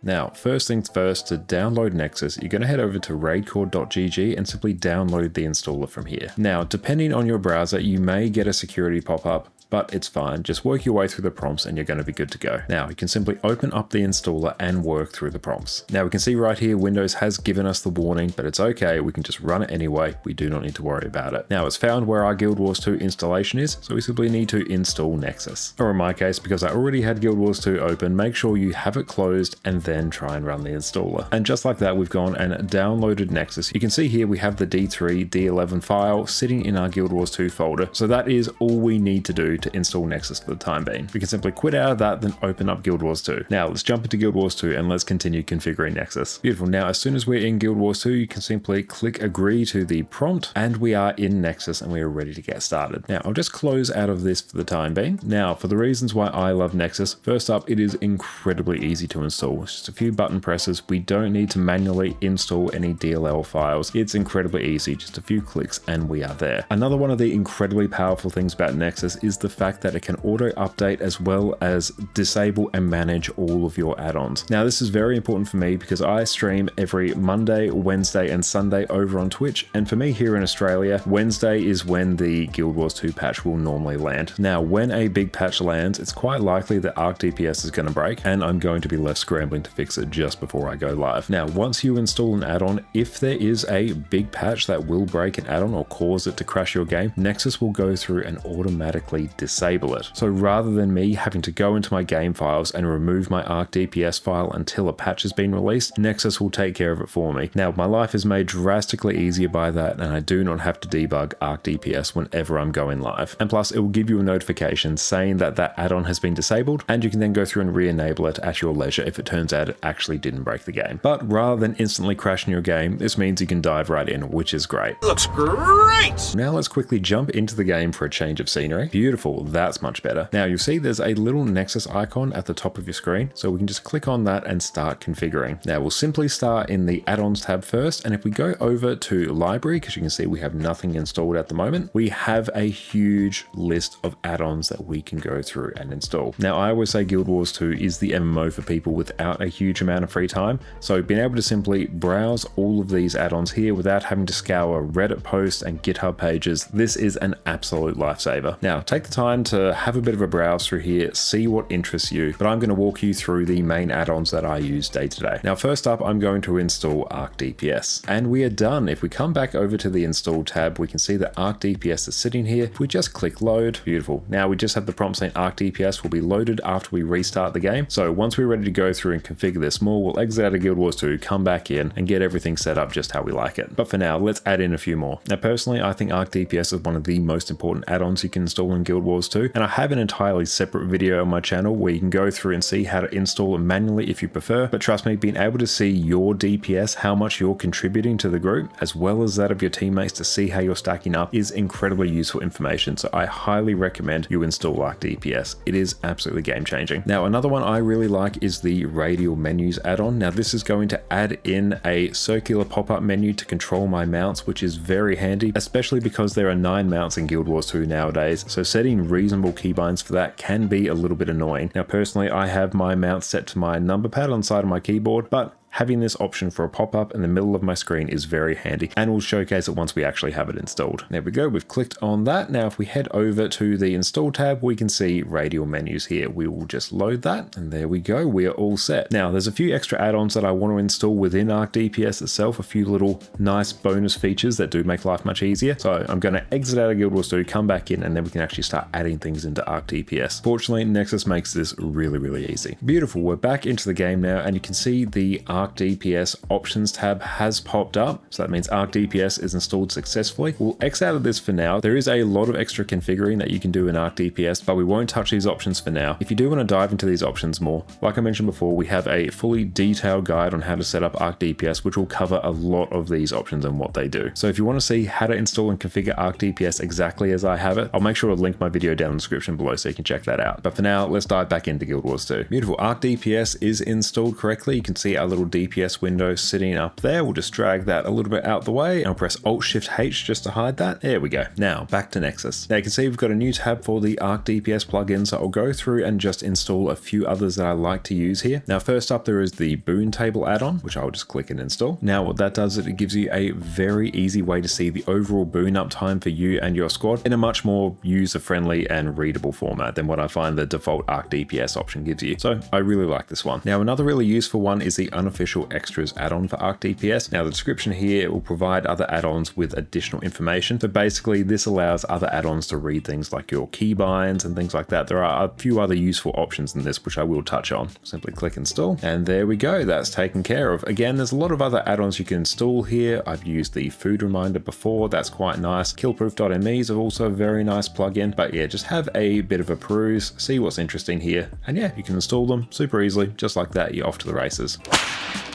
Now, first things first, to download Nexus, you're going to head over to raidcore.gg and simply download the installer from here. Now, depending on your browser, you may get a security pop-up, but it's fine. Just work your way through the prompts and you're going to be good to go. Now, you can simply open up the installer and work through the prompts. Now, we can see right here, Windows has given us the warning, but it's okay. We can just run it anyway. We do not need to worry about it. Now, it's found where our Guild Wars 2 installation is, so we simply need to install Nexus. Or in my case, because I already had Guild Wars 2 open, make sure you have it closed and then try and run the installer. And just like that, we've gone and downloaded Nexus. You can see here we have the D3, D11 file sitting in our Guild Wars 2 folder. So that is all we need to do to install Nexus for the time being. We can simply quit out of that, then open up Guild Wars 2. Now let's jump into Guild Wars 2 and let's continue configuring Nexus. Beautiful. Now as soon as we're in Guild Wars 2, you can simply click agree to the prompt and we are in Nexus and we are ready to get started. Now I'll just close out of this for the time being. Now for the reasons why I love Nexus, first up, it is incredibly easy to install. It's just a few button presses. We don't need to manually install any DLL files. It's incredibly easy, just a few clicks and we are there. Another one of the incredibly powerful things about Nexus is the fact that it can auto update as well as disable and manage all of your add-ons. Now this is very important for me because I stream every Monday, Wednesday and Sunday over on Twitch, and for me here in Australia, Wednesday is when the Guild Wars 2 patch will normally land. Now when a big patch lands, it's quite likely that Arc DPS is going to break and I'm going to be left scrambling to fix it just before I go live. Now once you install an add-on, if there is a big patch that will break an add-on or cause it to crash your game, Nexus will go through and automatically disable it. So rather than me having to go into my game files and remove my Arc DPS file until a patch has been released, Nexus will take care of it for me. Now, my life is made drastically easier by that, and I do not have to debug Arc DPS whenever I'm going live. And plus, it will give you a notification saying that that add-on has been disabled, and you can then go through and re-enable it at your leisure if it turns out it actually didn't break the game. But rather than instantly crashing your game, this means you can dive right in, which is great. Looks great! Now let's quickly jump into the game for a change of scenery. Beautiful, that's much better. Now you'll see there's a little Nexus icon at the top of your screen, so we can just click on that and start configuring. Now we'll simply start in the add-ons tab first, and if we go over to library, because you can see we have nothing installed at the moment, we have a huge list of add-ons that we can go through and install. Now I always say Guild Wars 2 is the MMO for people without a huge amount of free time, so being able to simply browse all of these add-ons here without having to scour Reddit posts and GitHub pages, this is an absolute lifesaver. Now take the time to have a bit of a browse through here, see what interests you, but I'm going to walk you through the main add-ons that I use day to day. Now first up, I'm going to install Arc DPS, and we are done. If we come back over to the install tab, we can see that Arc DPS is sitting here. If we just click load, beautiful. Now we just have the prompt saying Arc DPS will be loaded after we restart the game. So once we're ready to go through and configure this more, we'll exit out of Guild Wars 2, come back in and get everything set up just how we like it. But for now, let's add in a few more. Now personally, I think Arc DPS is one of the most important add-ons you can install in Guild Wars 2, and I have an entirely separate video on my channel where you can go through and see how to install it manually if you prefer. But trust me, being able to see your DPS, how much you're contributing to the group, as well as that of your teammates to see how you're stacking up, is incredibly useful information. So I highly recommend you install Arc DPS. It is absolutely game changing. Now another one I really like is the radial menus add-on. Now this is going to add in a circular pop-up menu to control my mounts, which is very handy, especially because there are 9 mounts in Guild Wars 2 nowadays. So setting reasonable keybinds for that can be a little bit annoying. Now personally, I have my mount set to my number pad on the side of my keyboard, but having this option for a pop-up in the middle of my screen is very handy, and we'll showcase it once we actually have it installed. There we go, we've clicked on that. Now if we head over to the install tab, we can see radial menus here. We will just load that, and there we go, we are all set. Now there's a few extra add-ons that I want to install within Arc DPS itself, a few little nice bonus features that do make life much easier. So I'm going to exit out of Guild Wars 2, come back in, and then we can actually start adding things into Arc DPS. Fortunately, Nexus makes this really, really easy. Beautiful, we're back into the game now, and you can see the Arc DPS options tab has popped up. So that means Arc DPS is installed successfully. We'll X out of this for now. There is a lot of extra configuring that you can do in Arc DPS, but we won't touch these options for now. If you do want to dive into these options more, like I mentioned before, we have a fully detailed guide on how to set up Arc DPS, which will cover a lot of these options and what they do. So if you want to see how to install and configure Arc DPS exactly as I have it, I'll make sure to link my video down in the description below so you can check that out. But for now, let's dive back into Guild Wars 2. Beautiful, Arc DPS is installed correctly. You can see our little DPS window sitting up there. We'll just drag that a little bit out the way, and I'll press Alt-Shift-H just to hide that. There we go. Now back to Nexus. Now you can see we've got a new tab for the Arc DPS plugin, so I'll go through and just install a few others that I like to use here. Now first up, there is the Boon Table add-on, which I'll just click and install. Now what that does is it gives you a very easy way to see the overall boon uptime for you and your squad in a much more user-friendly and readable format than what I find the default Arc DPS option gives you. So I really like this one. Now another really useful one is the unofficial extras add-on for Arc DPS. Now the description here will provide other add-ons with additional information. So basically this allows other add-ons to read things like your keybinds and things like that. There are a few other useful options in this, which I will touch on. Simply click install, and there we go, that's taken care of. Again, there's a lot of other add-ons you can install here. I've used the food reminder before, that's quite nice. Killproof.me is also a very nice plugin, but yeah, just have a bit of a peruse, see what's interesting here, and yeah, you can install them super easily, just like that, you're off to the races.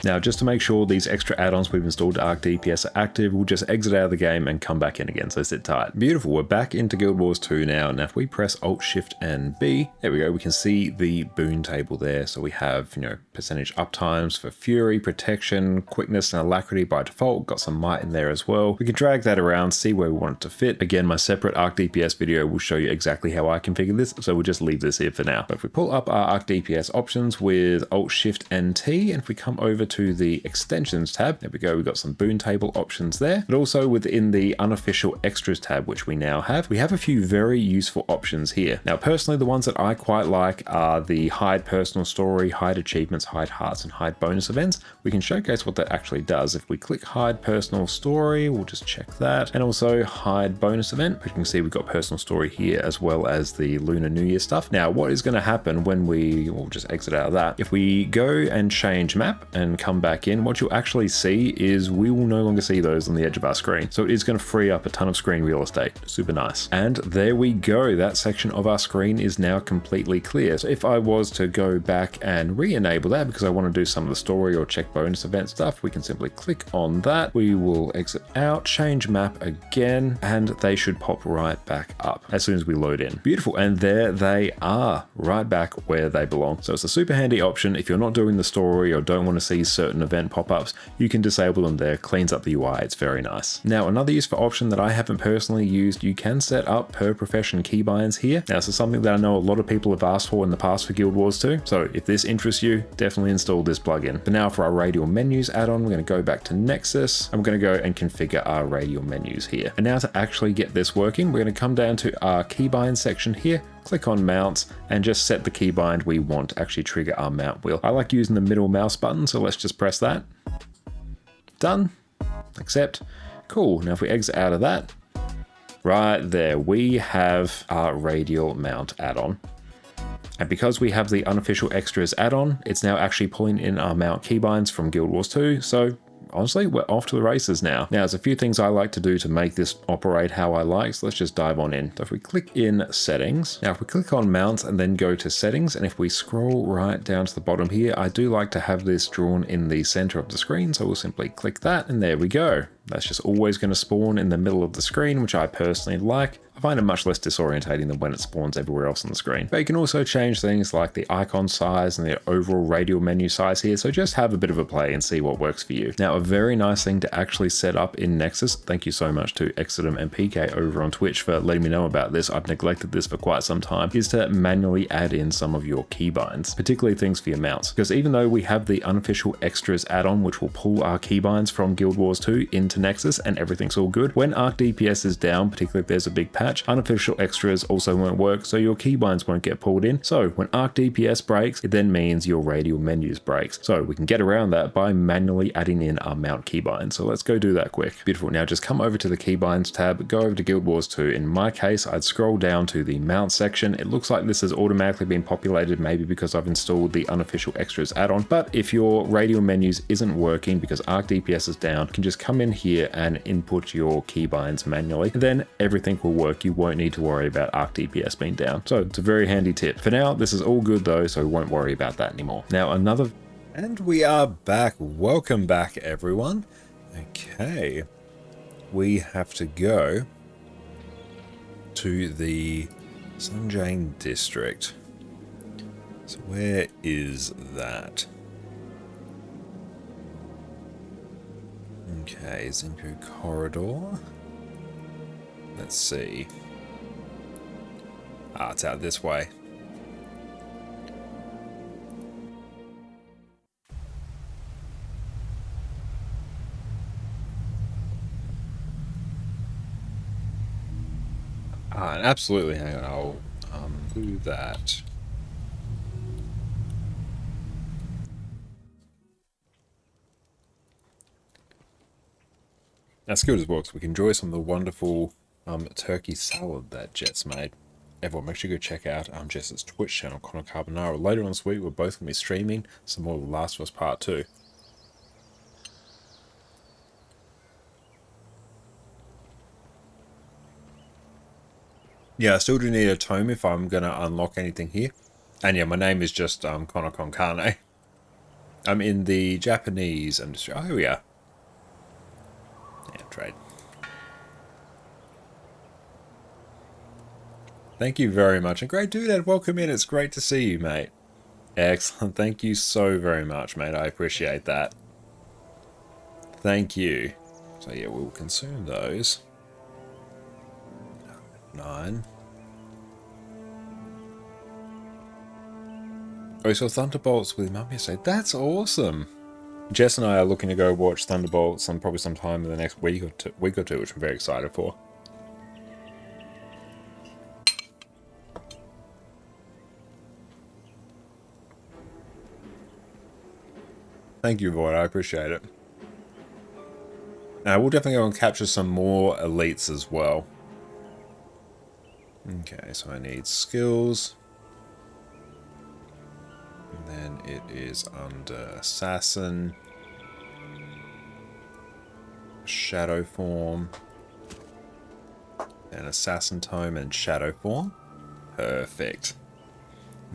Now, just to make sure these extra add-ons we've installed to Arc DPS are active, we'll just exit out of the game and come back in again, so sit tight. Beautiful, we're back into Guild Wars 2 now. Now, if we press Alt, Shift, and B, there we go, we can see the boon table there. So we have, percentage uptimes for Fury, Protection, Quickness, and Alacrity by default. Got some Might in there as well. We can drag that around, see where we want it to fit. Again, my separate Arc DPS video will show you exactly how I configure this, so we'll just leave this here for now. But if we pull up our Arc DPS options with Alt, Shift, and T, and if we come over to the extensions tab. There we go, we've got some boon table options there, but also within the unofficial extras tab, which we now have, we have a few very useful options here. Now, personally, the ones that I quite like are the hide personal story, hide achievements, hide hearts, and hide bonus events. We can showcase what that actually does. If we click hide personal story, we'll just check that, and also hide bonus event. We can see we've got personal story here as well as the Lunar New Year stuff. Now, what is going to happen when we'll just exit out of that? If we go and change map and come back in, what you'll actually see is we will no longer see those on the edge of our screen. So it is going to free up a ton of screen real estate. Super nice. And there we go. That section of our screen is now completely clear. So if I was to go back and re-enable that because I want to do some of the story or check bonus event stuff, we can simply click on that. We will exit out, change map again, and they should pop right back up as soon as we load in. Beautiful. And there they are, right back where they belong. So it's a super handy option. If you're not doing the story or don't want to see certain event pop-ups, you can disable them there. Cleans up the UI. It's very nice. Now, another useful option that I haven't personally used, you can set up per profession keybinds here. Now, this is something that I know a lot of people have asked for in the past for Guild Wars 2. So if this interests you, definitely install this plugin. But now for our radial menus add-on, we're going to go back to Nexus. I'm going to go and configure our radial menus here. And now to actually get this working, we're going to come down to our keybind section here, click on mounts, and just set the keybind we want to actually trigger our mount wheel. I like using the middle mouse button, so let's just press that. Done. Accept. Cool. Now if we exit out of that, right there, we have our radial mount add-on. And because we have the unofficial extras add-on, it's now actually pulling in our mount keybinds from Guild Wars 2. So honestly, we're off to the races now. Now, there's a few things I like to do to make this operate how I like, so let's just dive on in. So if we click in settings, now if we click on mounts and then go to settings, and if we scroll right down to the bottom here, I do like to have this drawn in the center of the screen, so we'll simply click that, and there we go. That's just always going to spawn in the middle of the screen, which I personally like. I find it much less disorientating than when it spawns everywhere else on the screen. But you can also change things like the icon size and the overall radial menu size here, so just have a bit of a play and see what works for you. Now, a very nice thing to actually set up in Nexus, thank you so much to Exodum and PK over on Twitch for letting me know about this, I've neglected this for quite some time, is to manually add in some of your keybinds, particularly things for your mounts. Because even though we have the unofficial extras add-on, which will pull our keybinds from Guild Wars 2 into Nexus and everything's all good, when Arc DPS is down, particularly if there's a big patch, unofficial extras also won't work, so your keybinds won't get pulled in. So when Arc DPS breaks, it then means your radial menus breaks. So we can get around that by manually adding in our mount keybinds. So let's go do that quick. Beautiful. Now just come over to the keybinds tab, go over to Guild Wars 2. In my case, I'd scroll down to the mount section. It looks like this has automatically been populated, maybe because I've installed the unofficial extras add-on. But if your radial menus isn't working because Arc DPS is down, you can just come in here and input your keybinds manually. Then everything will work. You won't need to worry about Arc DPS being down. So it's a very handy tip. For now, this is all good though, so we won't worry about that anymore. Now and we are back. Welcome back, everyone. Okay. We have to go to the Sunjane district. So where is that? Okay, Zinco Corridor. Let's see. Ah, it's out this way. Ah, and absolutely, hang on, I'll do that. That's good as well, because we can enjoy some of the wonderful turkey salad that Jet's made. Everyone, make sure you go check out Jess's Twitch channel, ConnorConCarne. Later on this week, we're both going to be streaming some more of The Last of Us Part 2. Yeah, I still do need a tome if I'm going to unlock anything here. And yeah, my name is just ConnorConCarne. I'm in the Japanese industry. Oh, here we are. Yeah, trade. Thank you very much. And great dude, Ed, welcome in. It's great to see you, mate. Excellent. Thank you so very much, mate. I appreciate that. Thank you. So yeah, we'll consume those. 9. Oh, so Thunderbolts with Mum yesterday. That's awesome. Jess and I are looking to go watch Thunderbolt probably sometime in the next week or two, which I'm very excited for. Thank you, Void. I appreciate it. Now, we'll definitely go and capture some more elites as well. Okay, so I need skills. And then it is under Assassin. Shadow Form. And Assassin Tome and Shadow Form. Perfect.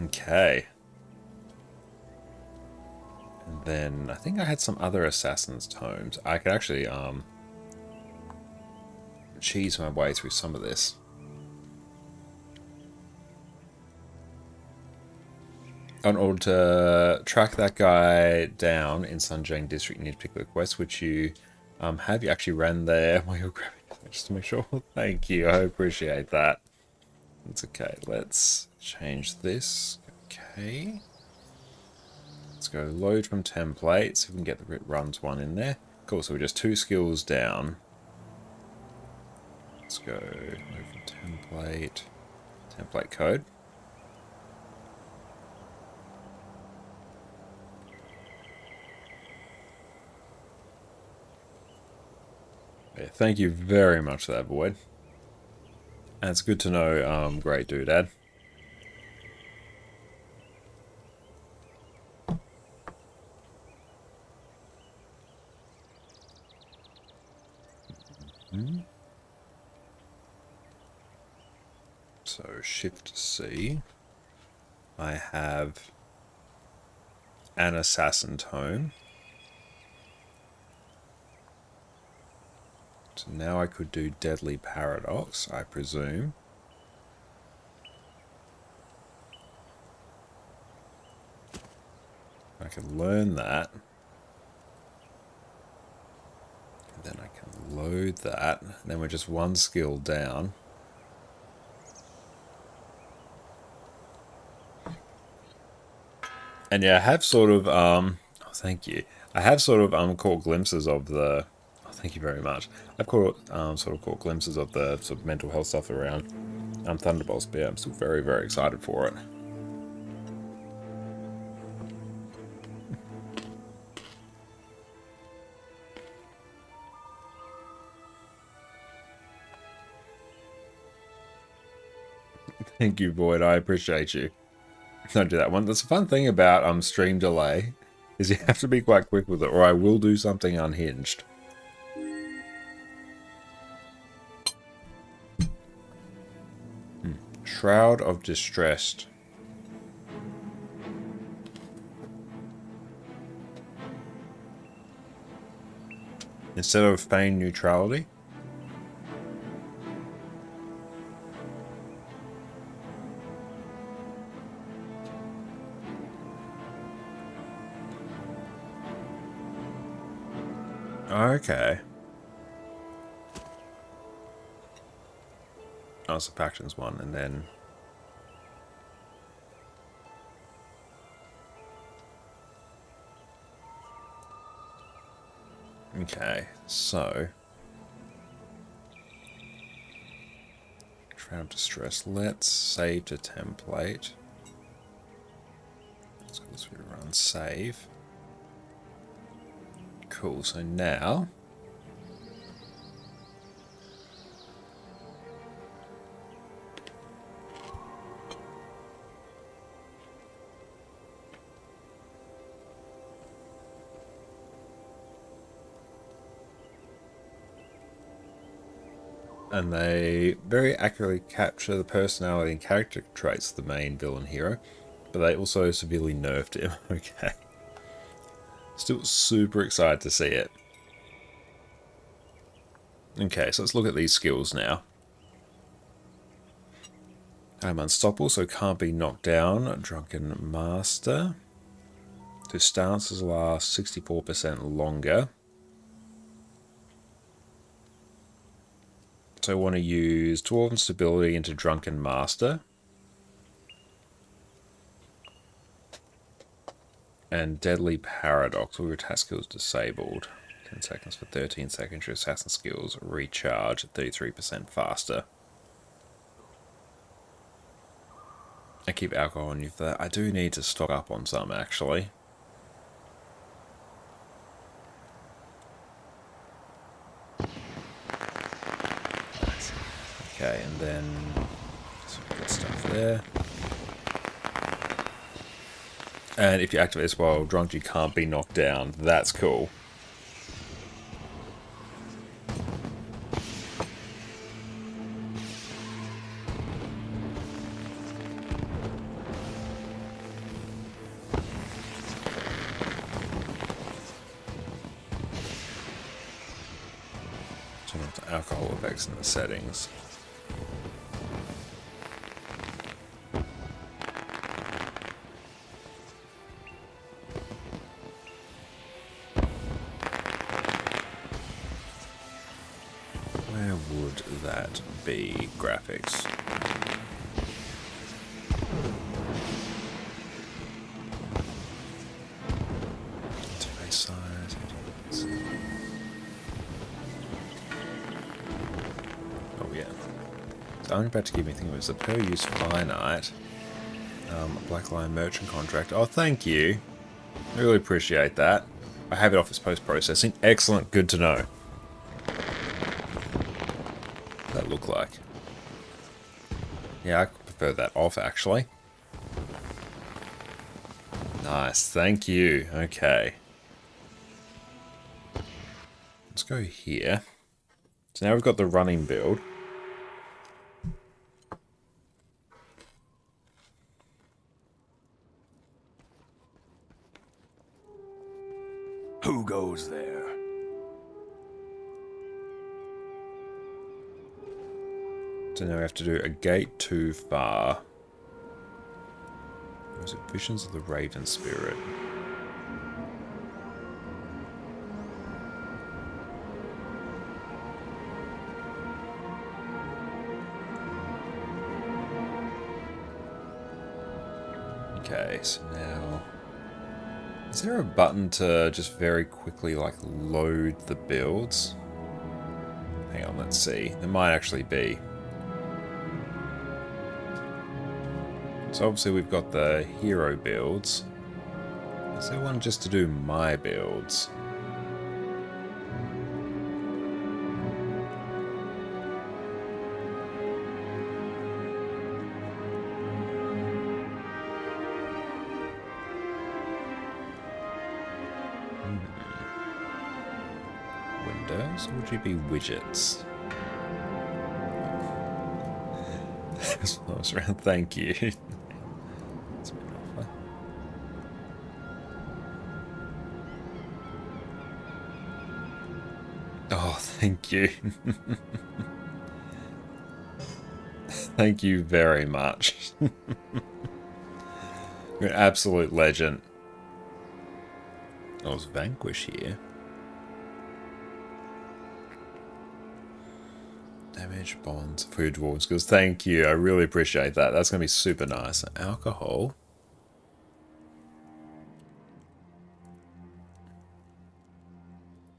Okay. And then I think I had some other Assassin's Tomes. I could actually cheese my way through some of this. In order to track that guy down in Sunjang District, you need a particular quest, which you have. You actually ran there while you're grabbing it, just to make sure. Thank you, I appreciate that. It's okay. Let's change this. Okay. Let's go load from template, so we can get the runs one in there. Cool, so we're just 2 skills down. Let's go load from template code. Yeah, thank you very much for that, Void. And it's good to know, great doodad. So Shift C. I have an Assassin Tome. So now I could do Deadly Paradox, I presume. I can learn that. And then I can load that. And then we're just 1 skill down. And yeah, I have sort of, oh, thank you. I have sort of caught glimpses of the, oh, thank you very much. I've caught, sort of caught glimpses of the sort of mental health stuff around Thunderbolts, but yeah, I'm still very, very excited for it. Thank you, Void. I appreciate you. Don't do that one. That's a fun thing about stream delay, is you have to be quite quick with it, or I will do something unhinged. Shroud of Distressed. Instead of feign neutrality. Okay. Oh, it's a factions one, and then... Okay, so... Shroud of Distress. Let's save to template. Let's go this rerun save. Cool, so now... And they very accurately capture the personality and character traits of the main villain hero, but they also severely nerfed him. Okay. Still super excited to see it. Okay, so let's look at these skills now. I'm unstoppable, so can't be knocked down. Drunken Master. So stances last 64% longer. So I want to use Dwarven Stability into Drunken Master. And Deadly Paradox. All your attack skills disabled. 10 seconds for 13 seconds. Your assassin skills recharge 33% faster. I keep alcohol on you for that. I do need to stock up on some, actually. Okay, and then some good stuff there. And if you activate this while drunk, you can't be knocked down. That's cool. Turn off the alcohol effects in the settings. That be graphics. Face size. Oh yeah. So I'm about to give me a thing. It was a per use finite. Black Lion merchant contract. Oh, thank you. Really appreciate that. I have it off as post processing. Excellent. Good to know. That look like? Yeah, I prefer that off actually. Nice, thank you. Okay. Let's go here. So now we've got the running build. Who goes there? So now we have to do a gate too far. Was it Visions of the Raven Spirit? Okay, so now... Is there a button to just very quickly, like, load the builds? Hang on, let's see. There might actually be. So obviously we've got the hero builds. Is there one just to do my builds? Windows? Or would you be widgets? That's what I was around. Thank you. Oh, thank you. Thank you very much. You're an absolute legend. I was Vanquish here. Damage, bonds, food, dwarven skills. Thank you. I really appreciate that. That's going to be super nice. Alcohol.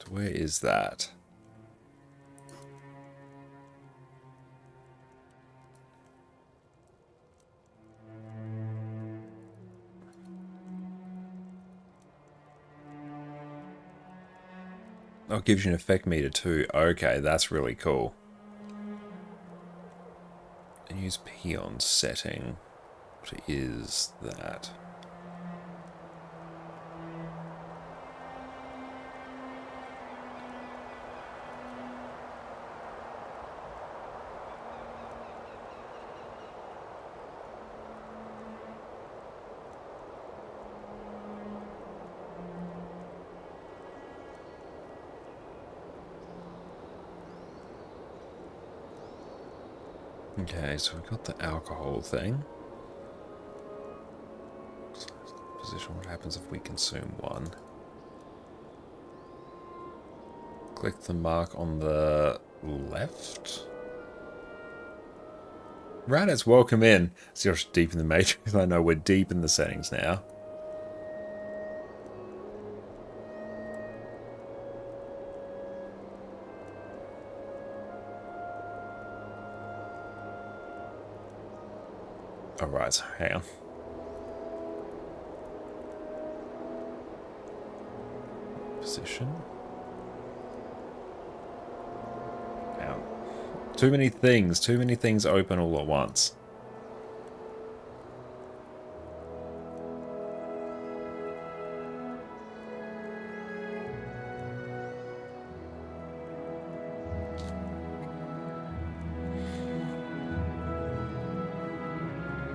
So where is that? Oh, it gives you an effect meter too. Okay, that's really cool. And use peon setting. What is that? Okay, so we've got the alcohol thing. Position, what happens if we consume one? Click the mark on the left. Raditz, welcome in. So you're deep in the matrix. I know we're deep in the settings now. Alright, hang on. Position. Now, too many things open all at once.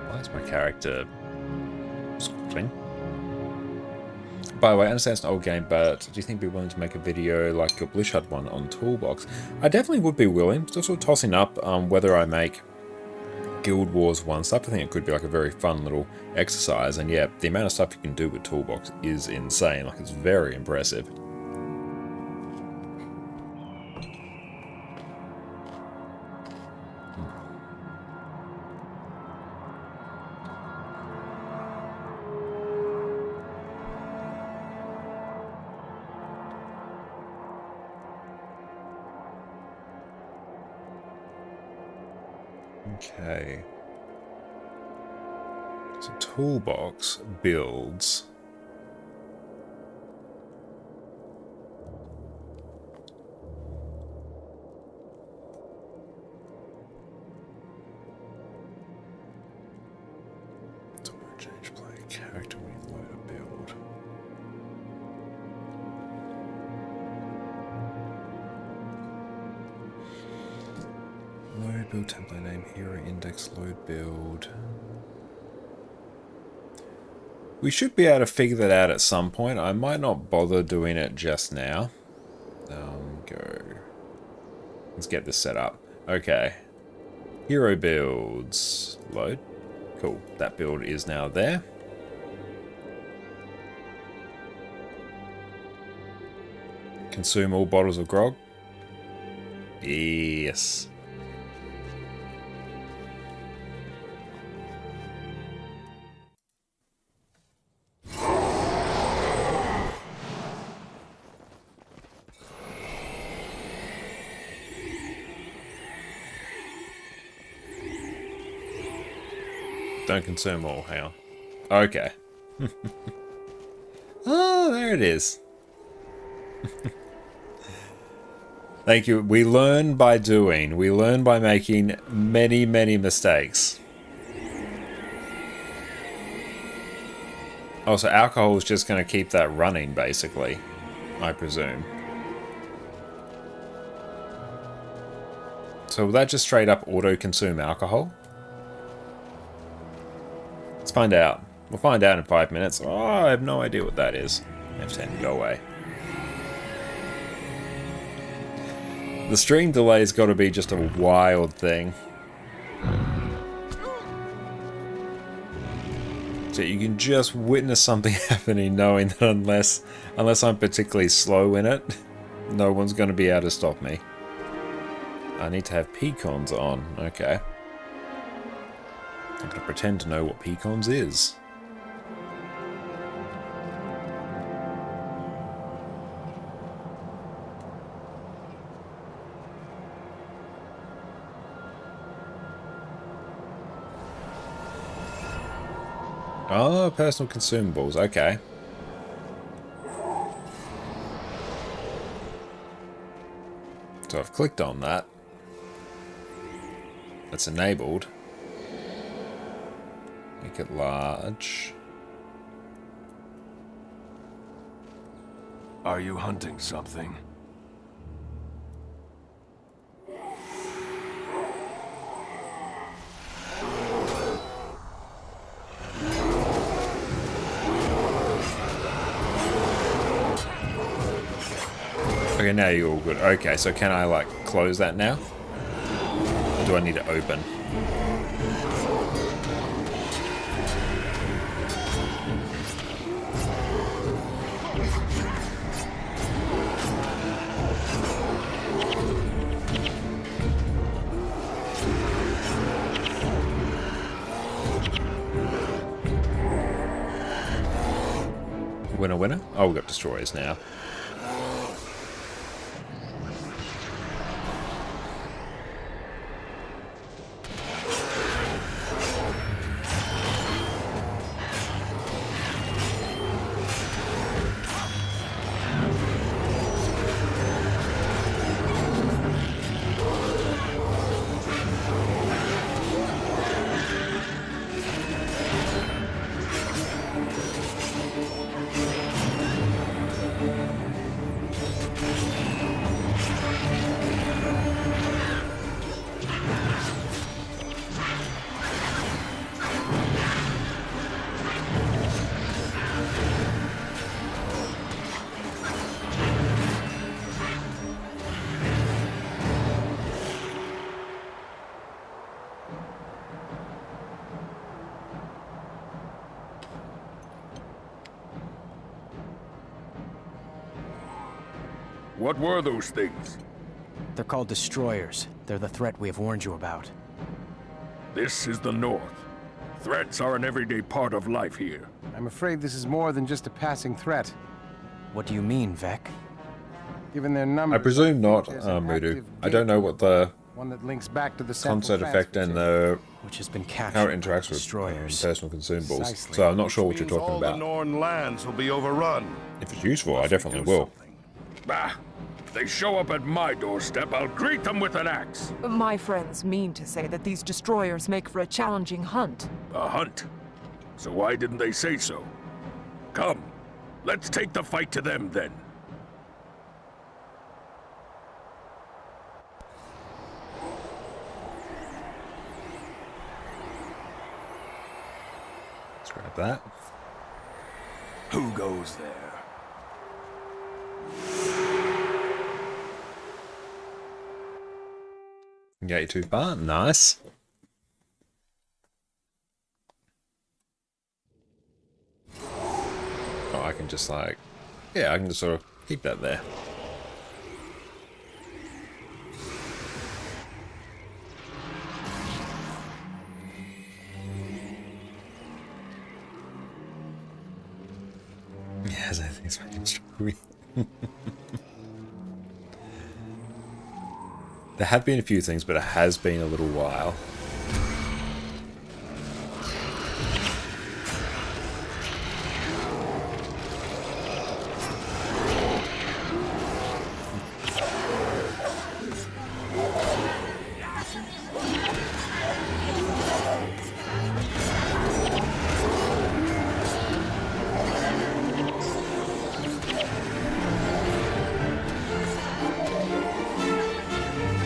Why is my character squabbling? By the way, I understand it's an old game, but do you think you'd be willing to make a video like your Blishard one on Toolbox? I definitely would be willing. Still sort of tossing up whether I make Guild Wars 1 stuff. I think it could be like a very fun little exercise. And yeah, the amount of stuff you can do with Toolbox is insane. Like, it's very impressive. Okay. So Toolbox builds. Change player character when you load a build. Load build template name, hero index, load build. We should be able to figure that out at some point. I might not bother doing it just now. Go. Let's get this set up. Okay. Hero builds. Load. Cool. That build is now there. Consume all bottles of grog. Yes. Don't consume all, hang on. Okay. Oh, there it is. Thank you. We learn by doing. We learn by making many, many mistakes. Oh, so alcohol is just going to keep that running, basically, I presume. So will that just straight up auto-consume alcohol? Let's find out. We'll find out in 5 minutes. Oh, I have no idea what that is. F10, go away. The stream delay's got to be just a wild thing. So you can just witness something happening knowing that unless I'm particularly slow in it, no one's going to be able to stop me. I need to have pecans on. Okay. I'm going to pretend to know what pecans is. Oh, personal consumables. Okay. So I've clicked on that. That's enabled. Make it large. Are you hunting something? Okay, now you're all good. Okay, so can I, like, close that now? Or do I need to open? Winner, winner? Oh, we've got destroyers now. What were those things? They're called destroyers. They're the threat we have warned you about. This is the North. Threats are an everyday part of life here. I'm afraid this is more than just a passing threat. What do you mean, Vec? Given their I numbers, presume not, there's an Mudu. active I don't know what the one that links back to the central concert effect and the Which has been captured how it by interacts with destroyers. personal consumables. Precisely. So I'm not sure what you're Means talking all the about. Northern lands will be overrun. If it's useful, I definitely Do will. something. Bah! If they show up at my doorstep, I'll greet them with an axe. My friends mean to say that these destroyers make for a challenging hunt. A hunt. So why didn't they say so? Come, let's take the fight to them then. Let's grab that. Who goes there? Get you too far. Nice. Oh, I can just like... Yeah, I can just sort of keep that there. Yes, I think it's my story. There have been a few things, but it has been a little while.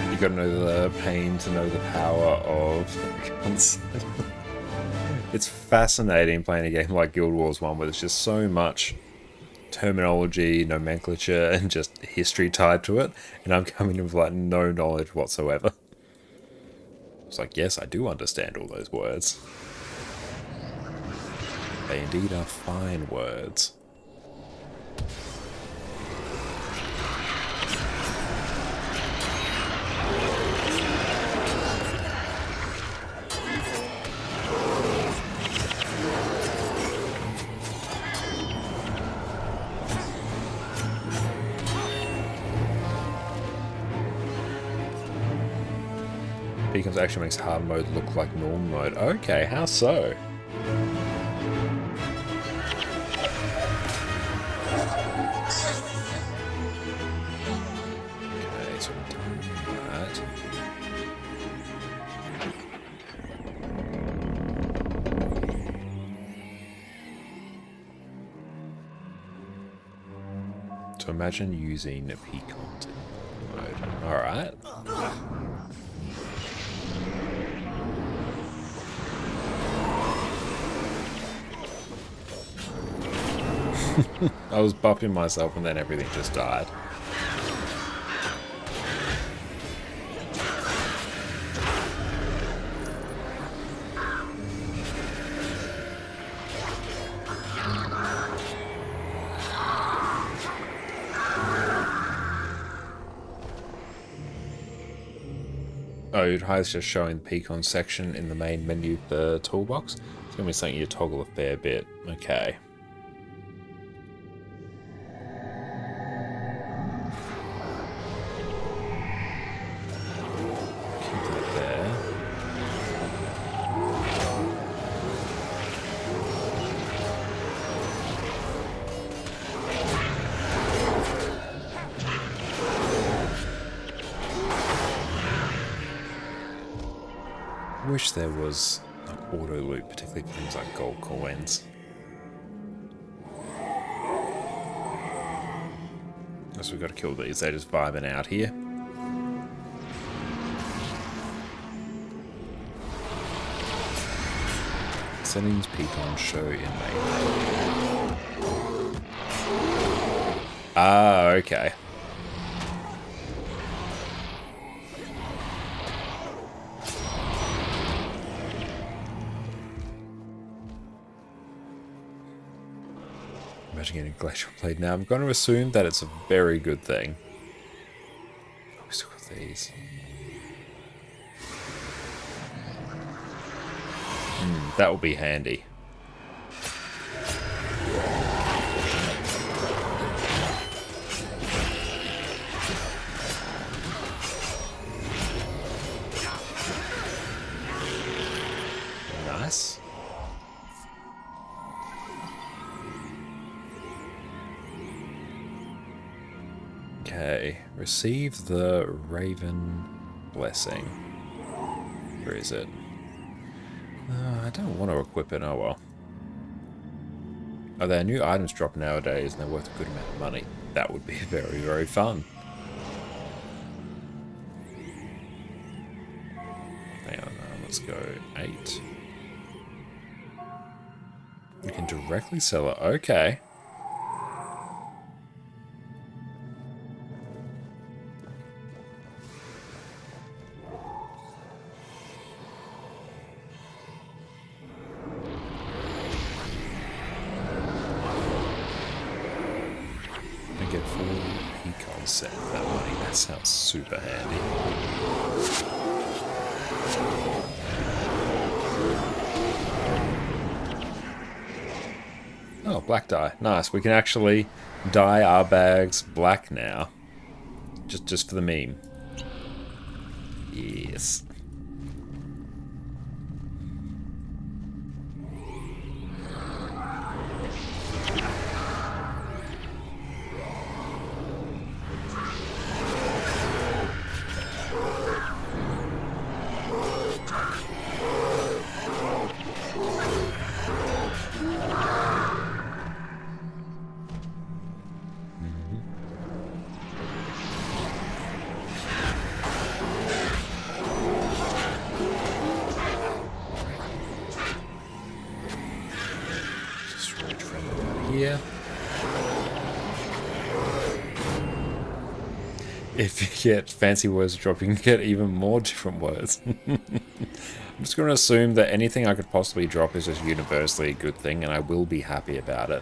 You gotta know the pain to know the power of... It's fascinating playing a game like Guild Wars 1 where there's just so much terminology, nomenclature, and just history tied to it, and I'm coming in with like no knowledge whatsoever. It's like, yes, I do understand all those words. They indeed are fine words. Beacons actually makes hard mode look like normal mode. Okay, how so? Okay, so we've done that. So imagine using a Peacons mode. Alright. I was buffing myself and then everything just died. Oh, High's just showing the Peacon section in the main menu of the toolbox. It's going to be something you toggle a fair bit. Okay. I wish there was like auto loot, particularly for things like gold coins. So we've got to kill these, they're just vibing out here. Settings, Peacon, show inmate. Ah, okay. Imagine getting a glacial blade now. I'm going to assume that it's a very good thing. with these. That will be handy. Nice. Okay, receive the Raven Blessing. Where is it? I don't want to equip it, oh well. Are there new items drop nowadays and they're worth a good amount of money? That would be very, very fun. Hang on, let's go 8. You can directly sell it, okay. Get full Pecon set for that money. That sounds super handy. Oh, black dye. Nice. We can actually dye our bags black now. Just for the meme. Yes. Here. If you get fancy words drop, you can get even more different words. I'm just going to assume that anything I could possibly drop is just universally a good thing, and I will be happy about it.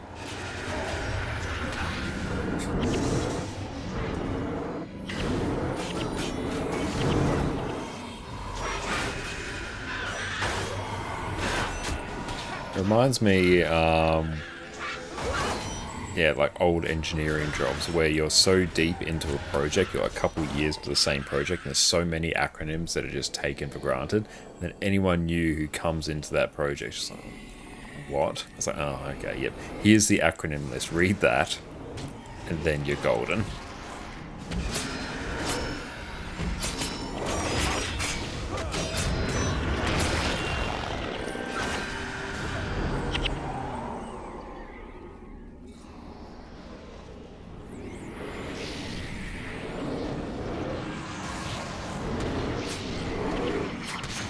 Reminds me, yeah, like old engineering jobs where you're so deep into a project, you're a couple years to the same project, and there's so many acronyms that are just taken for granted, that anyone new who comes into that project is just like, what? It's like, oh, okay, yep. Here's the acronym list, read that, and then you're golden.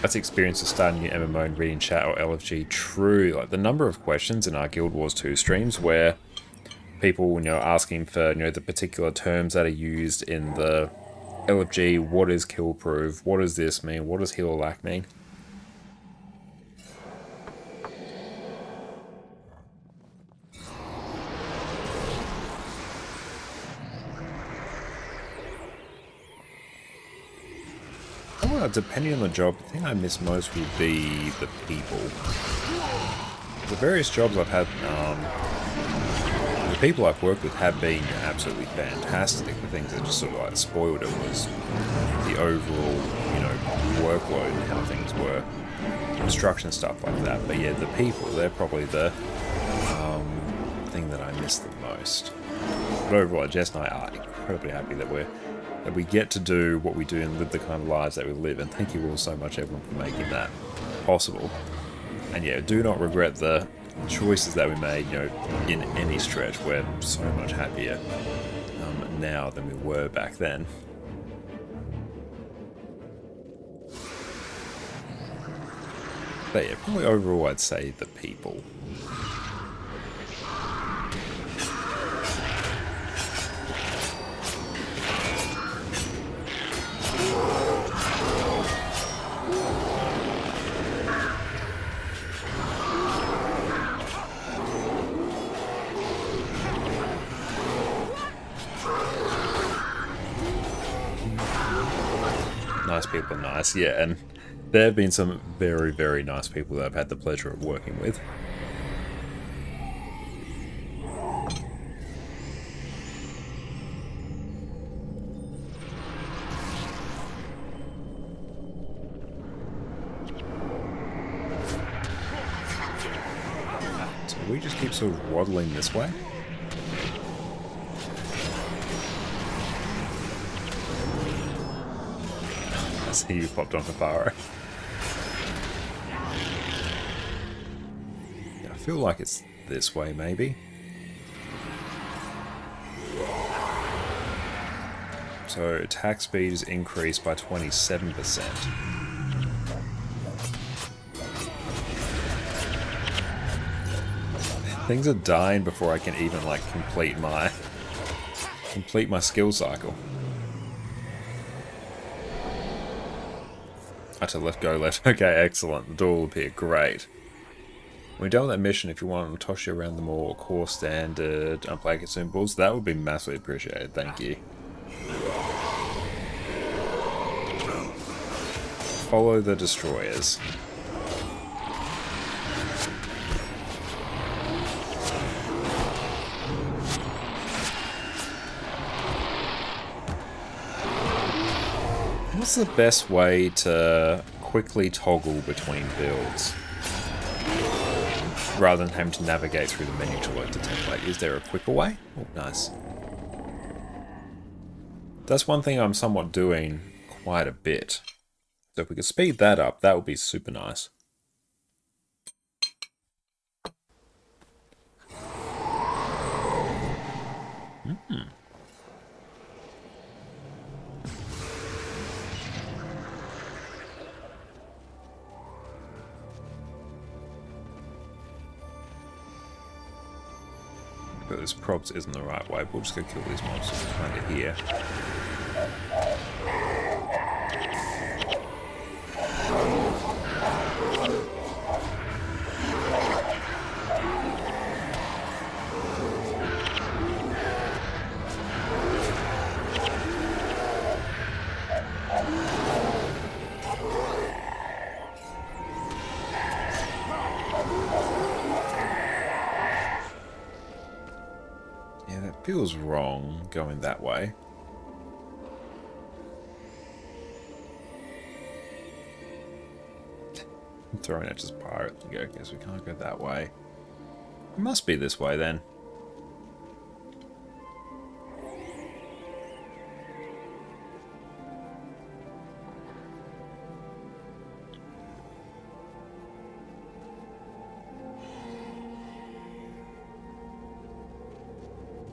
That's the experience of starting your MMO and reading chat or LFG. True, like the number of questions in our Guild Wars 2 streams where people, you know, asking for, you know, the particular terms that are used in the LFG. What is kill proof? What does this mean? What does heal or lack mean? Well, depending on the job, the thing I miss most would be the people. The various jobs I've had, the people I've worked with have been absolutely fantastic. The things that just sort of like spoiled it was the overall, you know, workload and how things were, construction stuff like that. But yeah, the people, they're probably the thing that I miss the most. But overall, Jess and I are incredibly happy that we get to do what we do and live the kind of lives that we live. And thank you all so much, everyone, for making that possible. And yeah, do not regret the choices that we made, you know, in any stretch. We're so much happier now than we were back then. But yeah, probably overall I'd say the people. Nice people are nice, yeah, and there have been some very, very nice people that I've had the pleasure of working with. So we just keep sort of waddling this way. I see you popped onto Faro. Yeah, I feel like it's this way, maybe. So attack speed is increased by 27%. Things are dying before I can even like complete my skill cycle. I to left, go left. Okay, excellent. The door will appear. Great. When you're done with that mission, if you want, I'll toss you around the more core standard unplayable symbols. That would be massively appreciated. Thank you. Follow the destroyers. What's the best way to quickly toggle between builds? Rather than having to navigate through the menu to load the template. Is there a quicker way? Oh, nice. That's one thing I'm somewhat doing quite a bit. So if we could speed that up, that would be super nice. But this props isn't the right way. We'll just go kill these monsters kind of here. Feels wrong going that way. I'm throwing it just pirate to go. Guess we can't go that way. It must be this way then.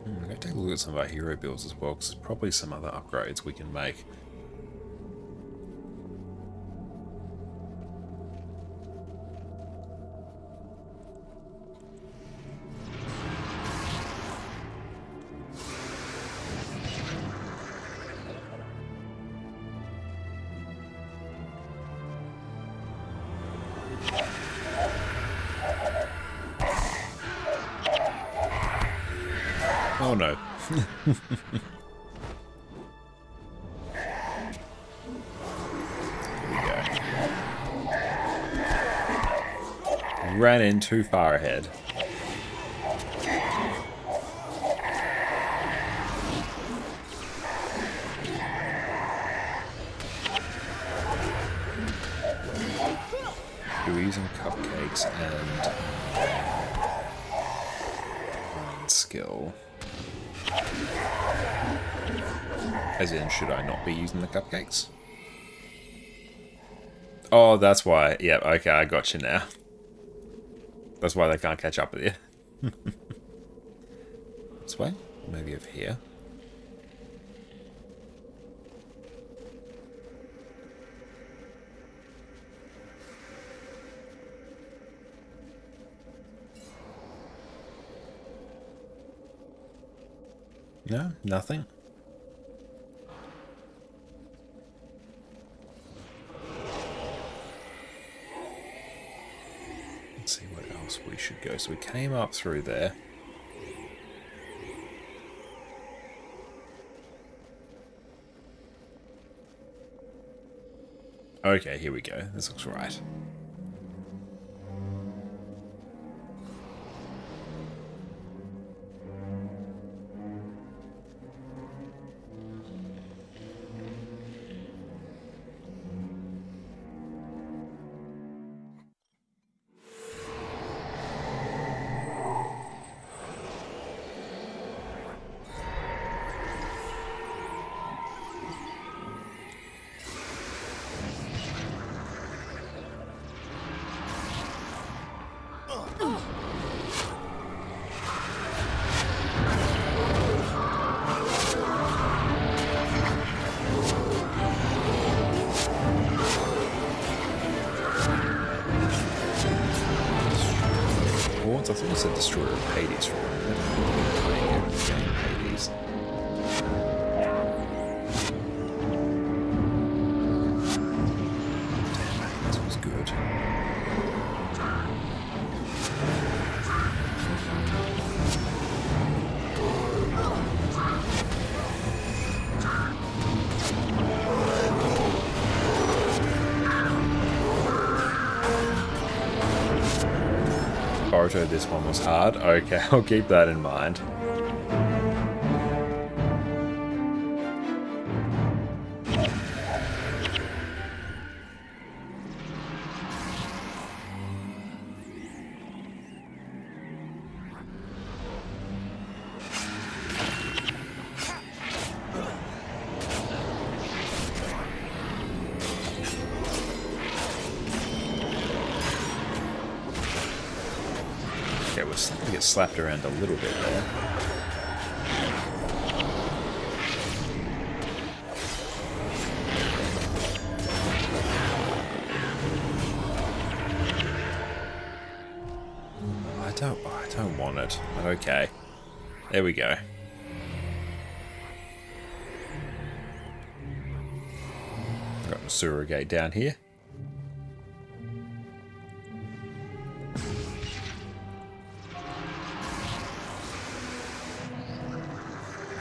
I'm going to take a look at some of our hero builds as well, because there's probably some other upgrades we can make. Oh no. Ran in too far ahead. You're using cupcakes and skill. As in, should I not be using the cupcakes? Oh, that's why. Yeah, okay, I got you now. That's why they can't catch up with you. This way? Maybe over here. No, nothing. Let's see where else we should go. So we came up through there. Okay, here we go. This looks right. I think it's a destroyer of Hades for Hades. Damn, this was good. Boruto, this one was hard. Okay, I'll keep that in mind. Okay, we're starting to get slapped around a little bit there. I don't want it. Okay. There we go. Got a sewer gate down here.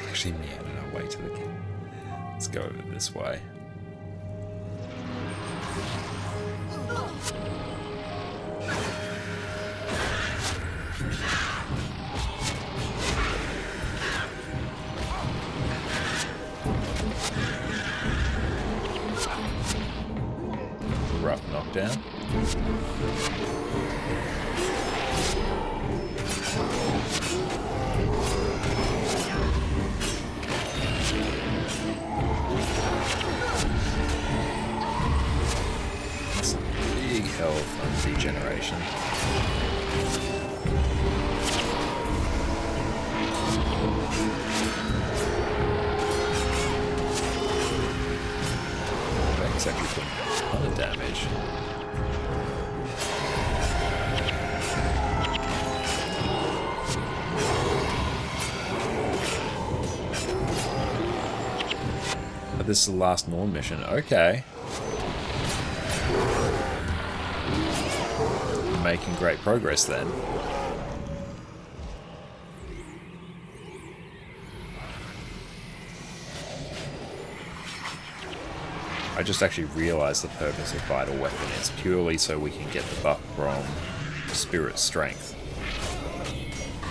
Actually meandered our way to the king. Let's go over this way. Rough knockdown. Some big health and regeneration. That's actually doing a ton of damage. But this is the last Norn mission. Okay. Making great progress then. I just actually realized the purpose of Vital Weapon is purely so we can get the buff from Spirit Strength.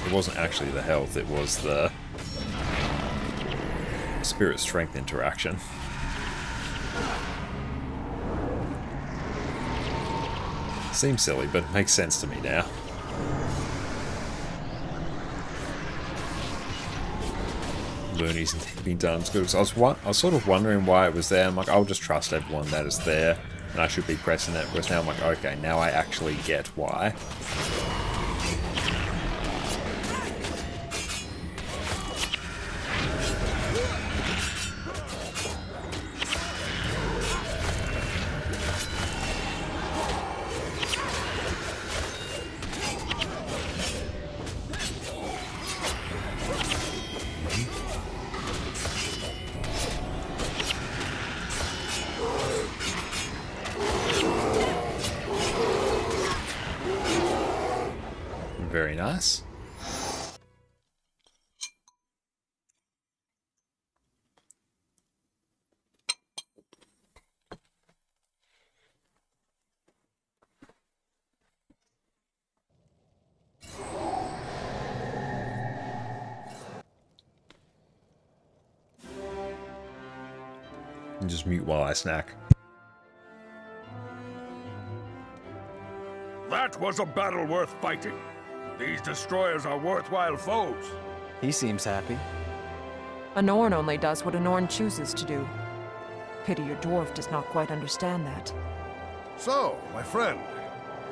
It wasn't actually the health, it was the Spirit Strength interaction. Seems silly, but it makes sense to me now. Loonies and being done. I was sort of wondering why it was there. I'm like, I'll just trust everyone that is there, and I should be pressing it. Whereas now I'm like, okay, now I actually get why. Very nice. And just mute while I snack. That was a battle worth fighting. These destroyers are worthwhile foes. He seems happy. A Norn only does what a Norn chooses to do. Pity your dwarf does not quite understand that. So, my friend,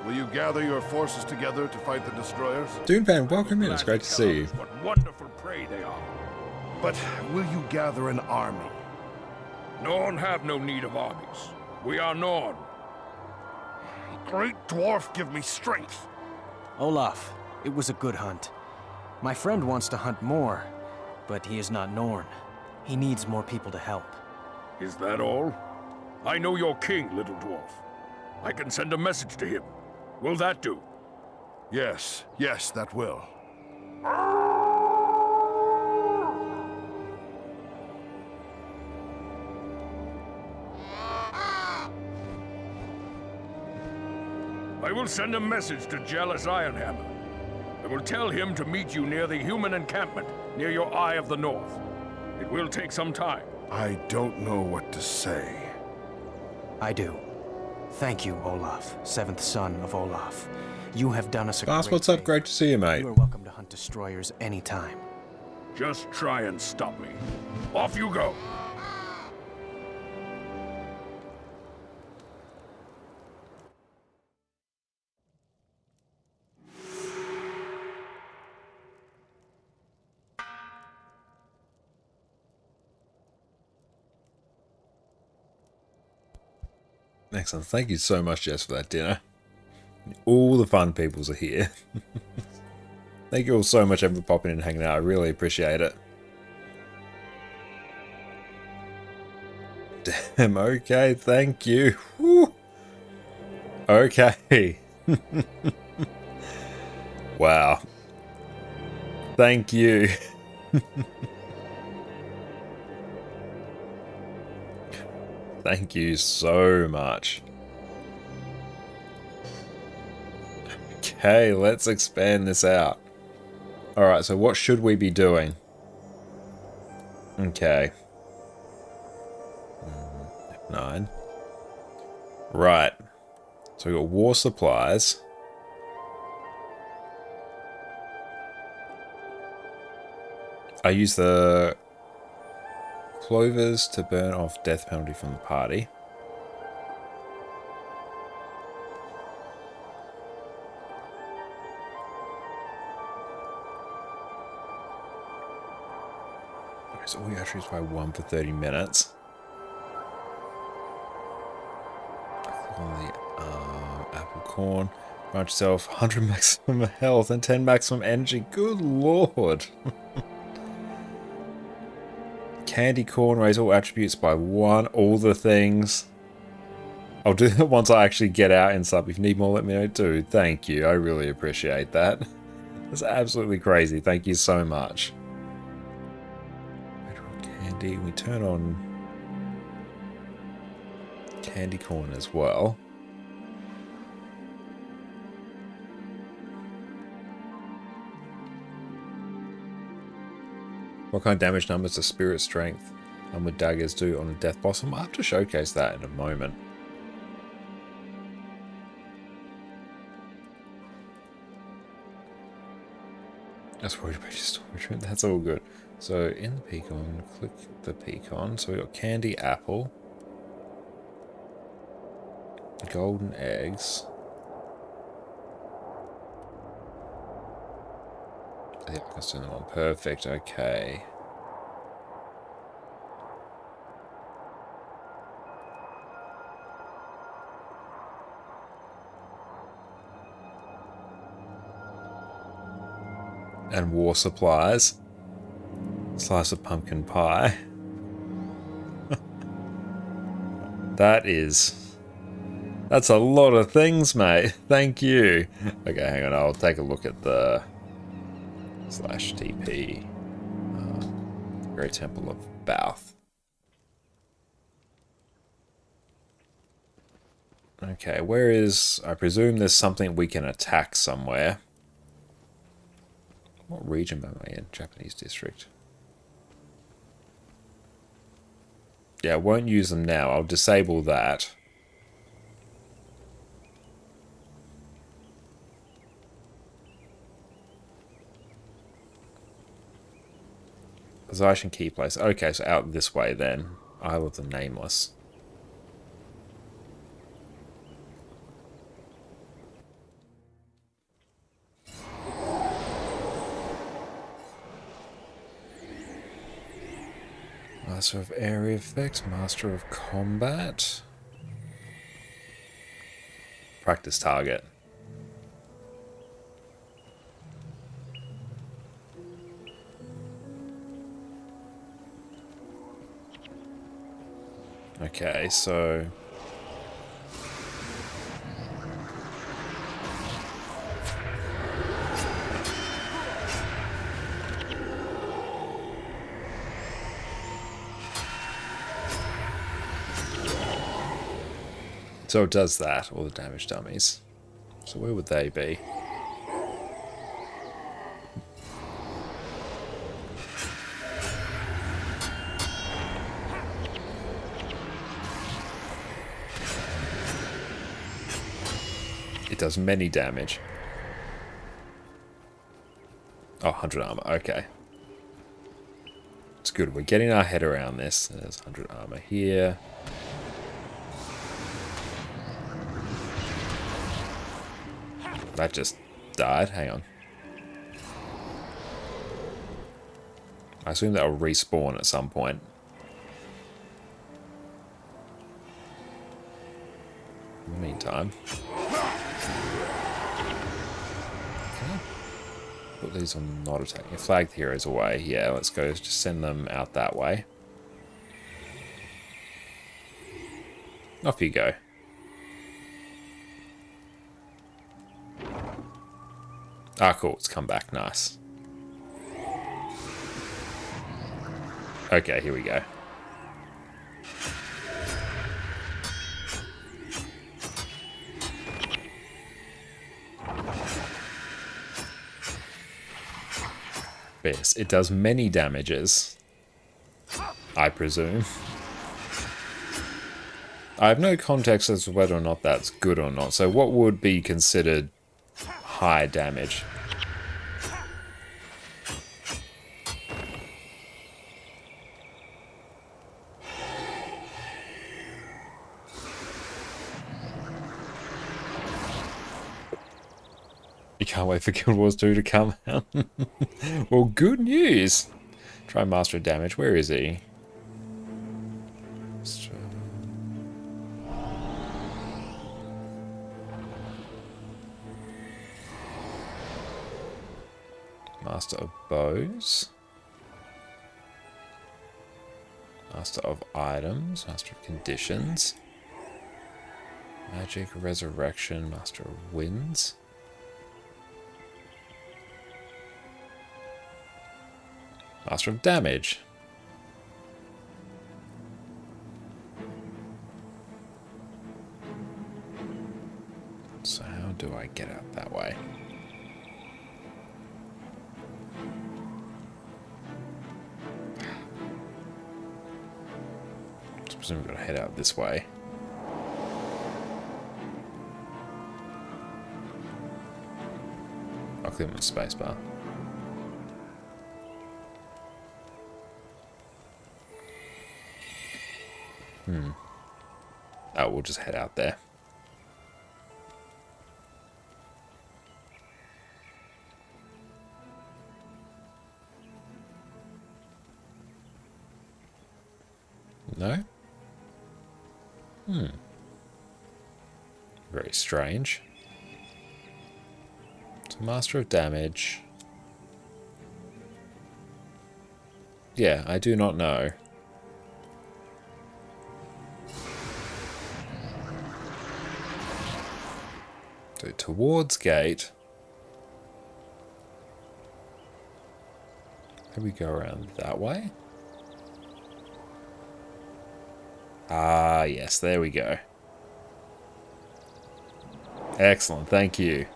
will you gather your forces together to fight the destroyers? Dunepan, welcome in. It's great to see you. What wonderful prey they are. But will you gather an army? Norn have no need of armies. We are Norn. Great dwarf, give me strength. Olaf, it was a good hunt. My friend wants to hunt more, but he is not Norn. He needs more people to help. Is that all? I know your king, little dwarf. I can send a message to him. Will that do? Yes, that will. I will send a message to jealous Ironhammer. I will tell him to meet you near the human encampment, near your Eye of the North. It will take some time. I don't know what to say. I do. Thank you, Olaf, seventh son of Olaf. You have done us a Boss, great what's up? favor. Great to see you, mate. You are welcome to hunt destroyers anytime. Just try and stop me. Off you go! Excellent. Thank you so much, Jess, for that dinner. All the fun peoples are here. Thank you all so much for popping in and hanging out. I really appreciate it. Damn, okay, thank you. Whew. Okay. Wow. Thank you. Thank you so much. Okay, let's expand this out. Alright, so what should we be doing? Okay. F9. Right. So we got war supplies. I use the clovers to burn off death penalty from the party. Okay, so we actually by 1 for 30 minutes. Click on the apple corn. Grant yourself 100 maximum health and 10 maximum energy. Good lord. Candy corn, raise all attributes by 1, all the things. I'll do that once I actually get out and stuff. If you need more, let me know too. Thank you, I really appreciate that. That's absolutely crazy, thank you so much. Candy, we turn on candy corn as well. What kind of damage numbers does Spirit Strength and with daggers do on a death boss? I'll have to showcase that in a moment. That's worried about your storage room. That's all good. So in the pecan, click the pecan. So we got candy apple, golden eggs. Yeah, I can turn them on. Perfect, okay. And war supplies. Slice of pumpkin pie. That's a lot of things, mate. Thank you. Okay, hang on. I'll take a look at the /TP Great Temple of Bouth. Okay, where is... I presume there's something we can attack somewhere. What region am I in? Japanese district. Yeah, I won't use them now. I'll disable that. Possession key place. Okay, so out this way then. Isle of the Nameless. Master of area effects, Master of combat. Practice target. Okay, so it does that, all the damage dummies. So where would they be? It does many damage. Oh, 100 armor, okay. It's good, we're getting our head around this. There's 100 armor here. That just died. Hang on. I assume that'll respawn at some point. In the meantime. Okay. Put these on not attacking. Flag the heroes away. Yeah, let's go. Just send them out that way. Off you go. Ah, cool. It's come back. Nice. Okay, here we go. Yes, it does many damages. I presume. I have no context as to whether or not that's good or not. So what would be considered high damage? You can't wait for Guild Wars 2 to come out. Well, good news. Try Master of Damage. Where is he? Master of Bows. Master of Items. Master of Conditions. Magic, Resurrection. Master of Winds. Master of Damage. So how do I get out that way? I presume we've got to head out this way. I'll click on the spacebar. Oh, we'll just head out there. No? Very strange. So Master of Damage. Yeah, I do not know. So towards gate. Can we go around that way? Ah, yes, there we go. Excellent, thank you.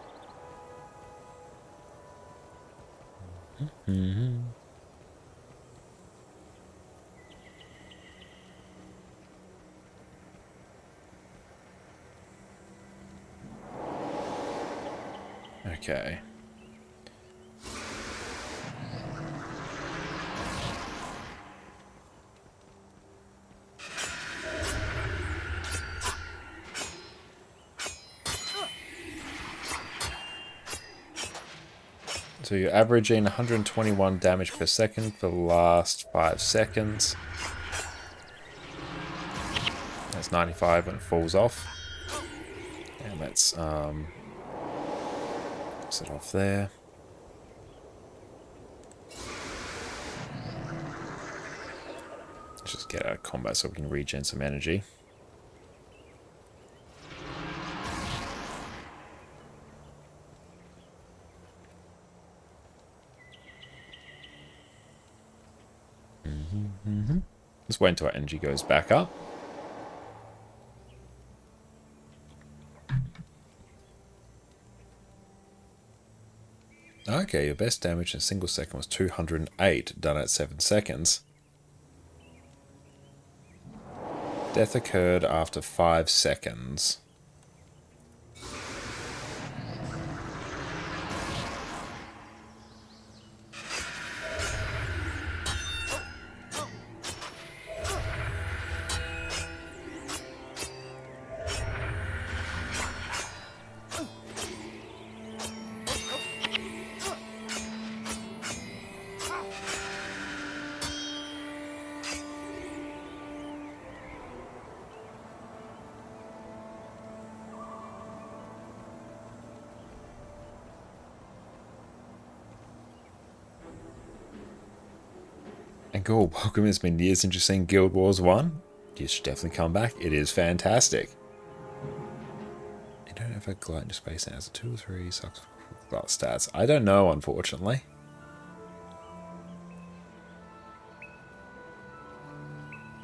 Okay. So you're averaging 121 damage per second for the last 5 seconds. That's 95 when it falls off. And let's set off there. Let's just get out of combat so we can regen some energy. Let's wait until our energy goes back up. Okay, your best damage in a single second was 208, done at 7 seconds. Death occurred after 5 seconds. And cool, welcome. It's been years since you've seen Guild Wars 1. You should definitely come back. It is fantastic. You don't have a glide into space now. Is it 2 or 3? Sucks for stats. I don't know, unfortunately.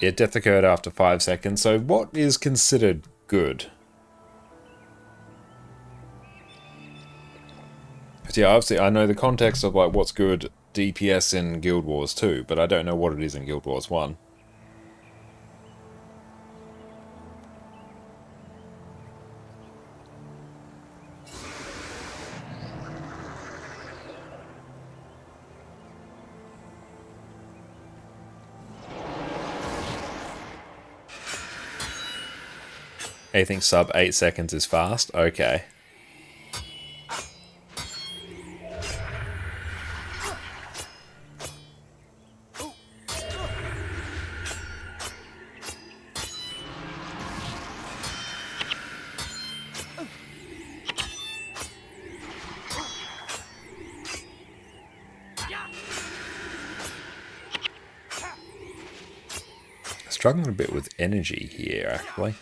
Yeah, death occurred after 5 seconds. So what is considered good? But yeah, obviously I know the context of like what's good DPS in Guild Wars 2, but I don't know what it is in Guild Wars 1. Anything sub 8 seconds is fast? Okay. Struggling a bit with energy here, actually.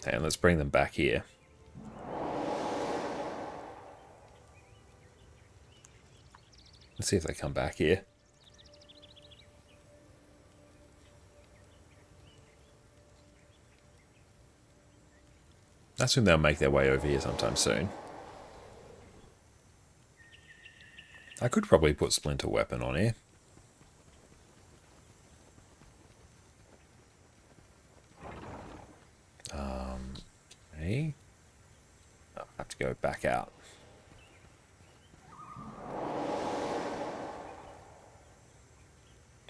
And let's bring them back here. Let's see if they come back here. I assume they'll make their way over here sometime soon. I could probably put Splinter Weapon on here. Okay. I'll have to go back out.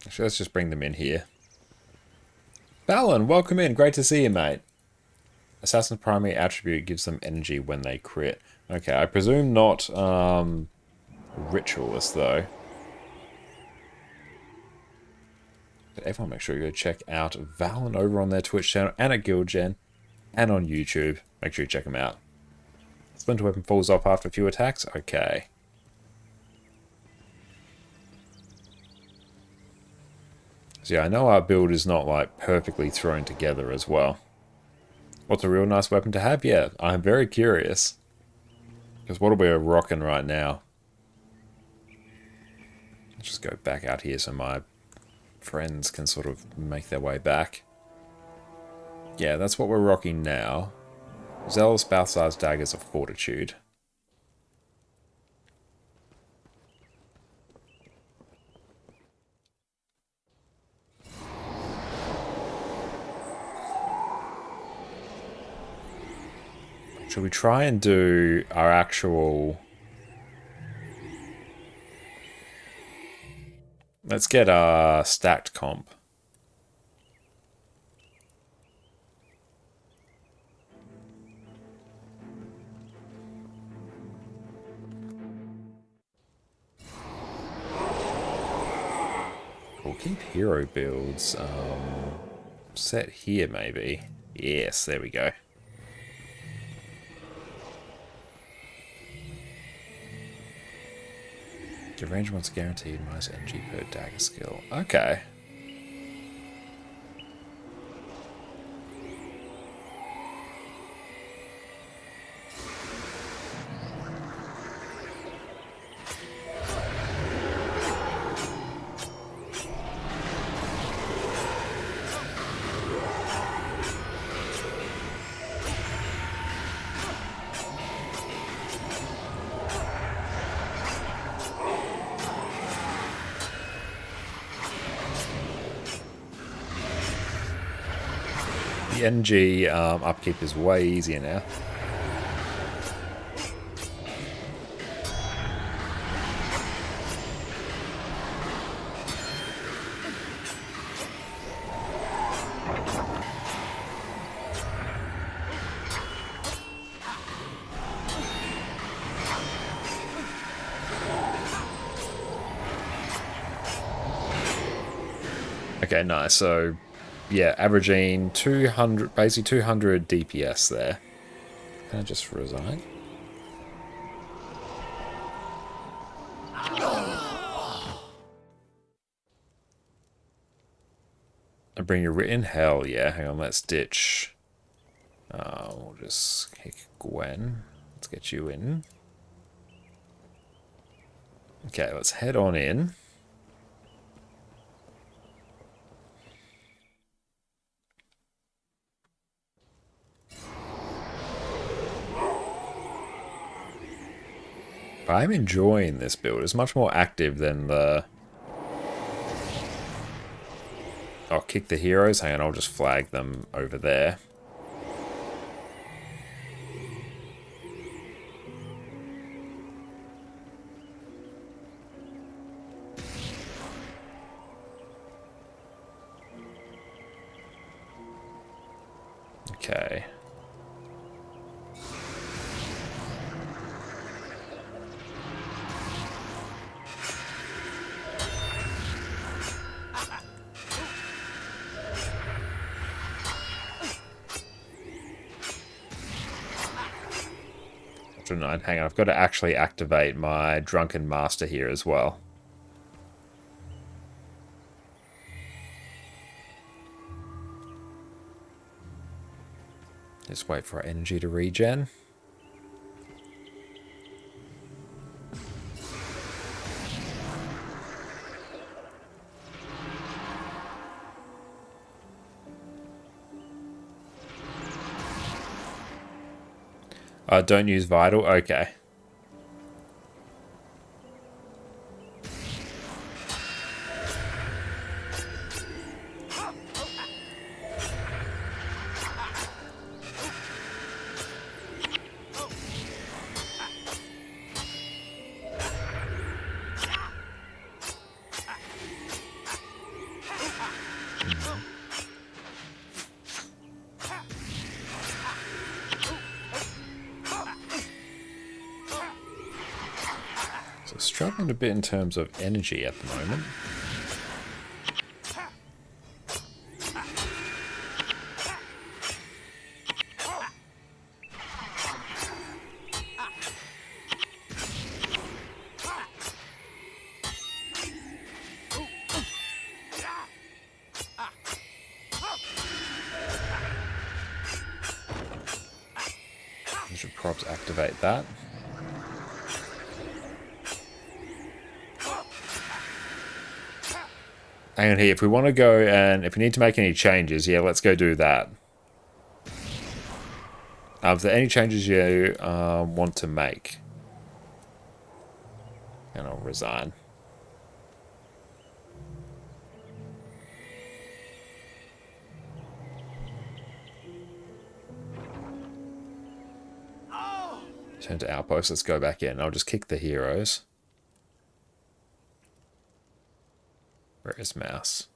Actually, let's just bring them in here. Balin, welcome in. Great to see you, mate. Assassin's primary attribute gives them energy when they crit. Okay, I presume not Ritualist, though. But everyone make sure you go check out Valen over on their Twitch channel and at GuildGen and on YouTube. Make sure you check them out. Splinter Weapon falls off after a few attacks? Okay. So yeah, I know our build is not like perfectly thrown together as well. What's a real nice weapon to have? Yeah, I'm very curious. Because what are we rocking right now? Let's just go back out here so my friends can sort of make their way back. Yeah, that's what we're rocking now. Zealous Balthazar's Daggers of Fortitude. Should we try and do our actual... Let's get a stacked comp. We'll keep hero builds set here maybe. Yes, there we go. Your range once guaranteed, minus energy per dagger skill. Okay. The NG upkeep is way easier now. Okay, nice. So, yeah, averaging 200, basically 200 DPS there. Can I just resign? I bring you written? Hell yeah. Hang on, let's ditch. We'll just kick Gwen. Let's get you in. Okay, let's head on in. I'm enjoying this build. It's much more active than the... I'll kick the heroes. Hang on, I'll just flag them over there. Okay. Hang on, I've got to actually activate my Drunken Master here as well. Just wait for our energy to regen. Don't use Vital? Okay. Struggling a bit in terms of energy at the moment. I should perhaps activate that. Hang on here, if we want to go and if we need to make any changes, yeah, let's go do that. If there are any changes you want to make, and I'll resign. Turn to outpost. Let's go back in. I'll just kick the heroes. Where is mouse?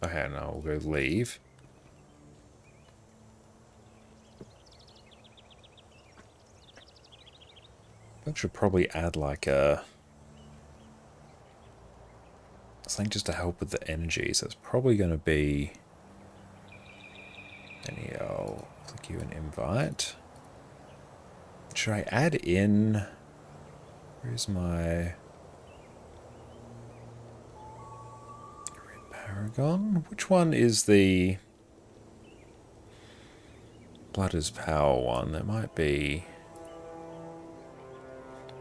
Okay, now we'll go leave. I should probably add like a something just to help with the energy. So it's probably going to be. And I'll click you an invite. Should I add in? Where's my Red Paragon? Which one is the Blood is Power one? There might be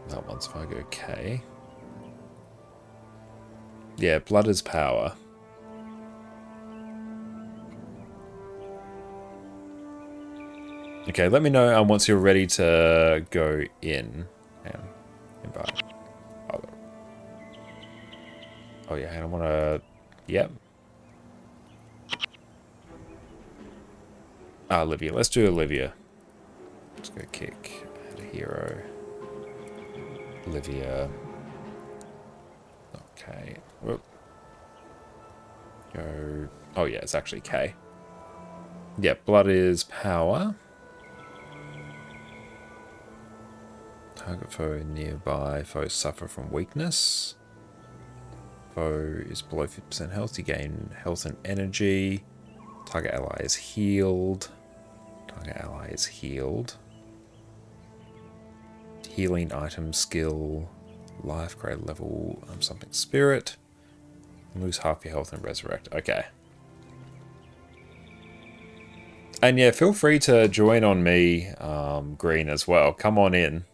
that one's if I go K. Yeah, Blood is Power. Okay, let me know once you're ready to go in. Invite. Oh yeah, I want to... Yep. Olivia. Let's do Olivia. Let's go kick. Add a hero. Olivia. Okay. Whoop. Go... Oh yeah, it's actually K. Yep, Blood is Power. Target foe nearby. Foes suffer from weakness. Foe is below 50% health. You gain health and energy. Target ally is healed. Target ally is healed. Healing item skill. Life grade level. Something spirit. Lose half your health and resurrect. Okay. And yeah, feel free to join on me, Green, as well. Come on in.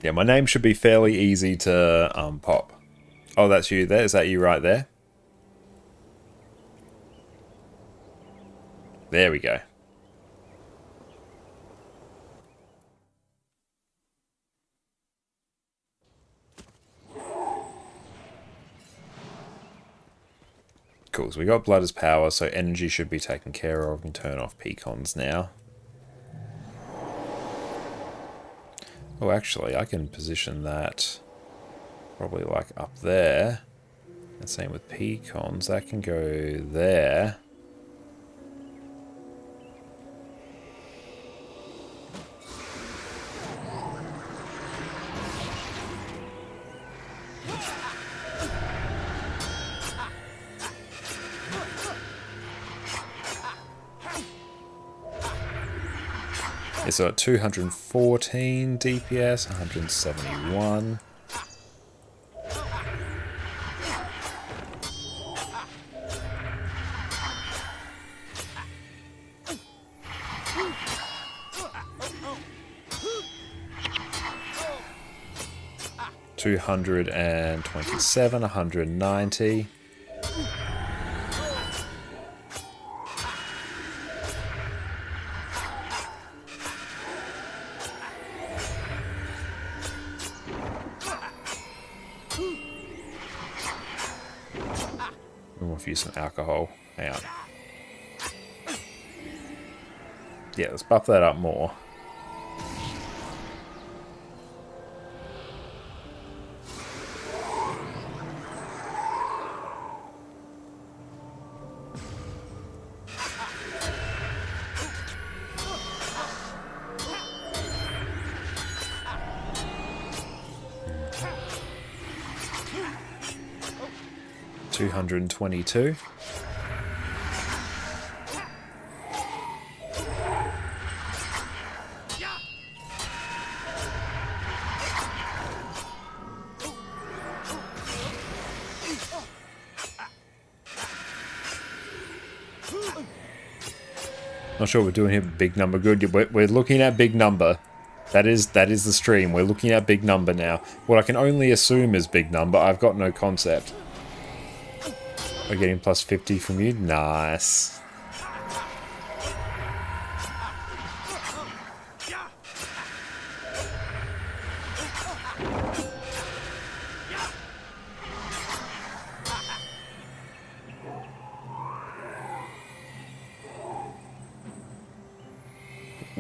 Yeah, my name should be fairly easy to pop. Oh, that's you there? Is that you right there? There we go. Cool, so we got Blood as Power, so energy should be taken care of. We can turn off Pecons now. Oh, actually, I can position that probably like up there. And same with Pecons, that can go there. So at 214 DPS, 171. $227, 190. Use some alcohol. Hang on. Yeah, let's buff that up more. $222. Not sure what we're doing here. Big number, good. We're looking at big number. That is the stream. We're looking at big number now. What I can only assume is big number. I've got no concept. We're getting plus 50 from you. Nice.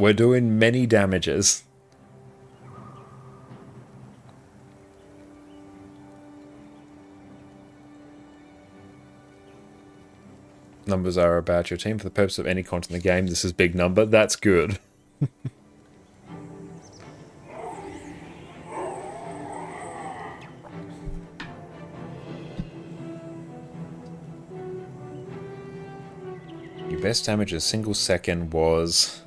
We're doing many damages. Numbers are about your team. For the purpose of any content in the game, this is big number. That's good. Your best damage in a single second was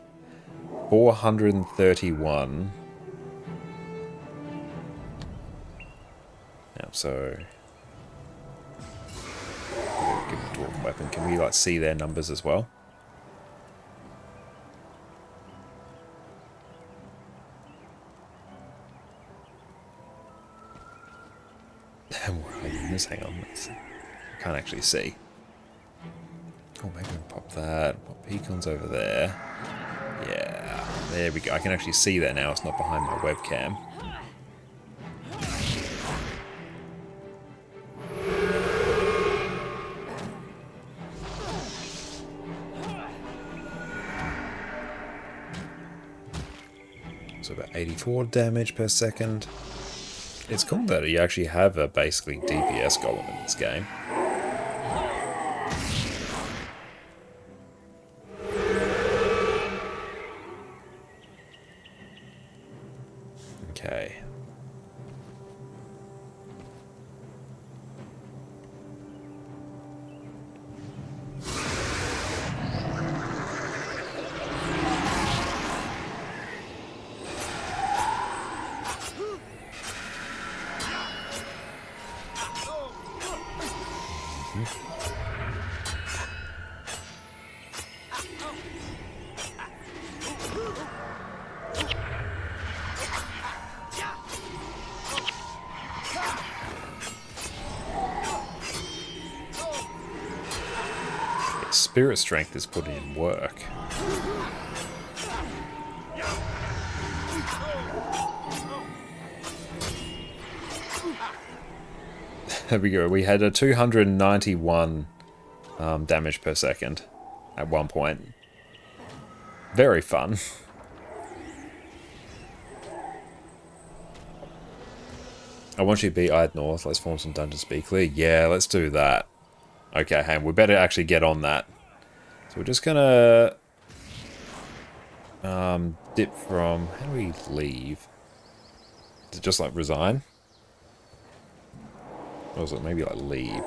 431. Now, so... Give a dwarven weapon. Can we, like, see their numbers as well? Hang on. I can't actually see. Oh, maybe we can pop that. Pop pecans over there. Yeah. There we go. I can actually see that now. It's not behind my webcam. So about 84 damage per second. It's cool that you actually have a basically DPS golem in this game. Okay. Spirit strength is putting in work. There we go. We had a 291 damage per second at one point. Very fun. I want you to be eyed north. Let's form some dungeons to be clear. Yeah, let's do that. Okay, hang on. We better actually get on that. So we're just gonna dip from... How do we leave? Is it just like resign? Or is it maybe like leave?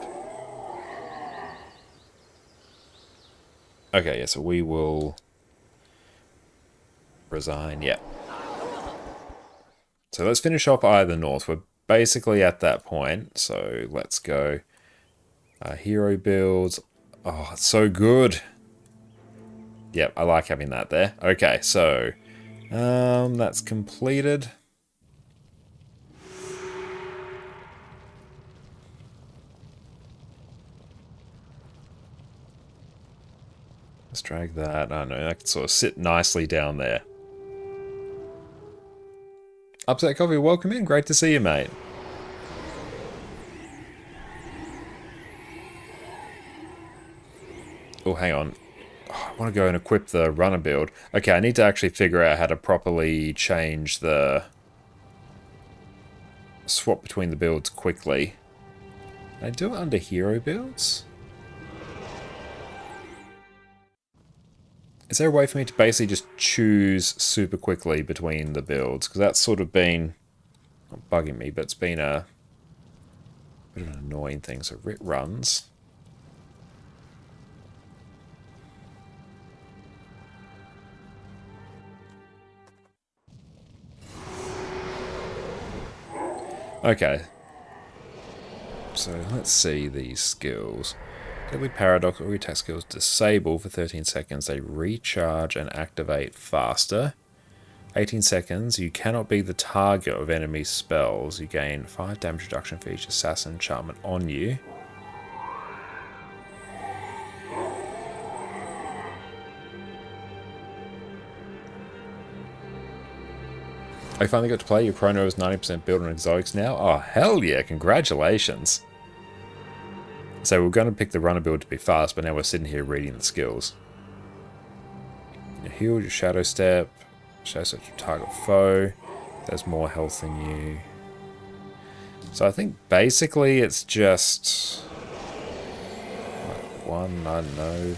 Okay, yeah, so we will resign, yeah. So let's finish off Eye of the North. We're basically at that point, so let's go. Hero builds. Oh, it's so good. Yep, I like having that there. Okay, so that's completed. Let's drag that. I don't know, I can sort of sit nicely down there. Upset Coffee, welcome in. Great to see you, mate. Oh, hang on. Oh, I want to go and equip the runner build. Okay, I need to actually figure out how to properly change the... swap between the builds quickly. Can I do it under hero builds? Is there a way for me to basically just choose super quickly between the builds? Because that's sort of been... not bugging me, but it's been a bit of an annoying thing. So Rit runs. Okay. So let's see these skills. Deadly Paradox or attack skills disable for 13 seconds. They recharge and activate faster. 18 seconds. You cannot be the target of enemy spells. You gain 5 damage reduction for each assassin enchantment on you. I finally got to play. Your chrono is 90% built on exotics now. Oh, hell yeah. Congratulations. So we're going to pick the runner build to be fast, but now we're sitting here reading the skills. Your healed, your shadow step. Shadow step your target foe. There's more health than you. So I think basically it's just like one, I don't know.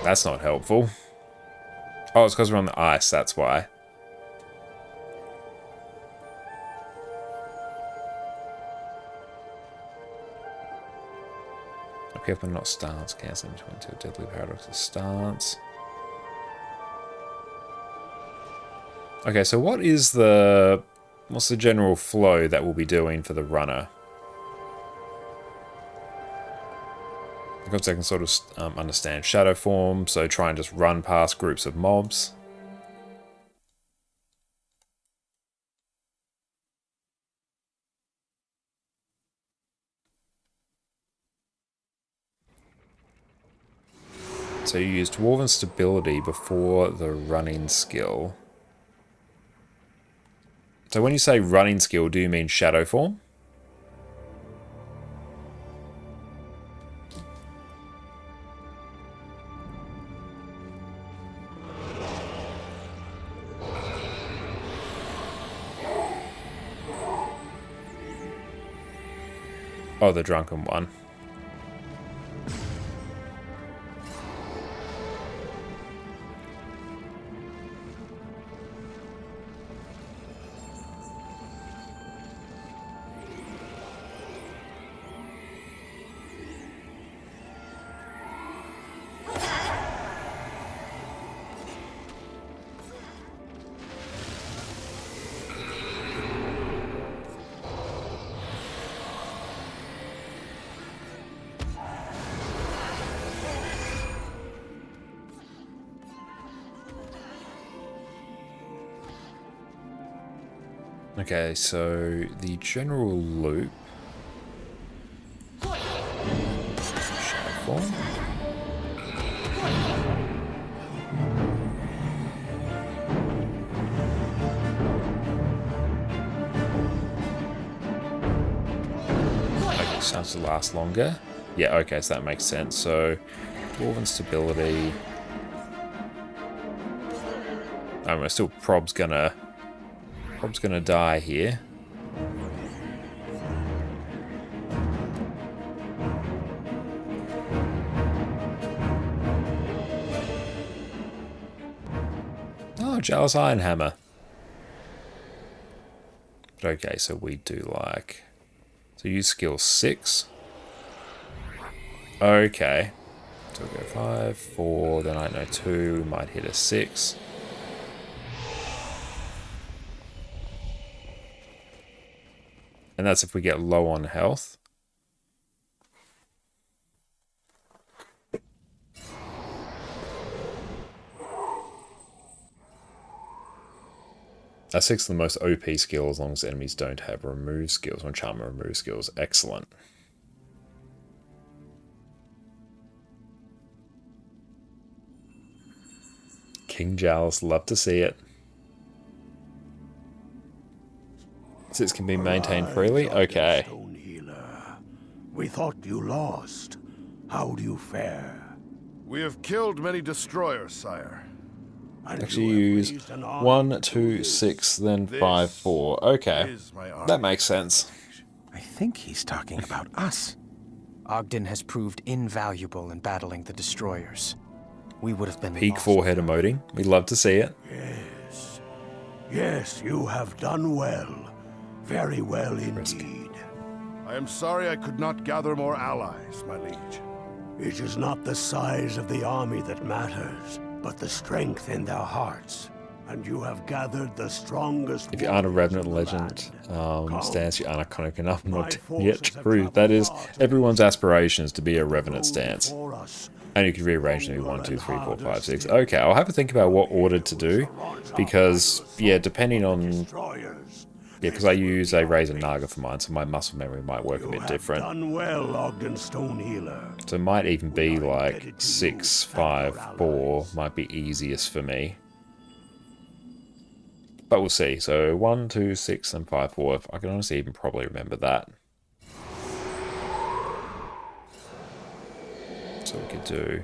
That's not helpful. Oh, it's because we're on the ice, that's why. Okay, but not stance. Canceling between two deadly paradoxes stance. Okay, so what's the general flow that we'll be doing for the runner? Because I can sort of understand shadow form, so try and just run past groups of mobs. So you use Dwarven stability before the running skill. So when you say running skill, do you mean shadow form? Oh, the drunken one. Okay, so the general loop. Shadow form. Okay, sounds to last longer. Yeah, okay, so that makes sense. So, Dwarven stability. Oh, still Prob's gonna die here. Oh, Jealous Iron Hammer. But okay, so we do like... So use skill 6. Okay. So we'll go 5, 4, then I know 2, we might hit a 6. And that's if we get low on health. A 6 is the most OP skill as long as enemies don't have remove skills. When Charmer remove skills, excellent. King Giles, love to see it. 6 can be maintained freely? Okay. We thought you lost. How do you fare? We have killed many destroyers, sire. Actually use 1, 2, 6, then 5, 4. Okay. That makes sense. I think he's talking about us. Ogden has proved invaluable in battling the destroyers. We would have been Peak lost. forehead emoting. We'd love to see it. Yes. Yes, you have done well. Very well indeed. I am sorry I could not gather more allies, my liege. It is not the size of the army that matters, but the strength in their hearts. And you have gathered the strongest. If you aren't a Revenant Legend stance, you aren't iconic enough not yet to prove. That is everyone's aspirations to be a Revenant stance. And you can rearrange them 1, 2, 3, 4, 5, 6. Okay, I'll have to think about what order to do. Because, yeah, depending on... Yeah, because I use a Razor Naga for mine, so my muscle memory might work a bit different. Done well, Ogden Stonehealer. So it might even be like 6, 5, 4 might be easiest for me. But we'll see. So 1, 2, 6, and 5, 4. I can honestly even probably remember that. So we could do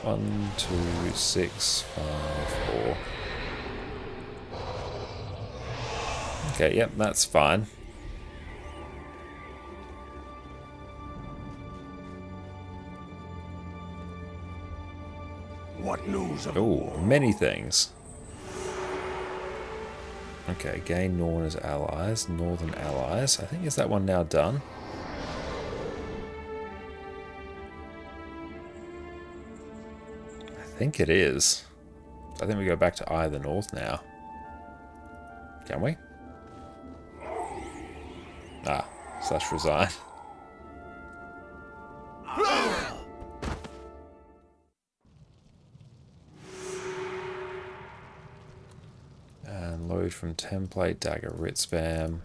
1, 2, 6, 5, 4. Okay, yep, that's fine. What news of Oh, many things. Okay, gain Northern allies, Northern allies. I think, is that one now done? I think it is. I think we go back to Eye of the North now. Can we? Ah, / resign. And load from template, Dagger, Writ Spam.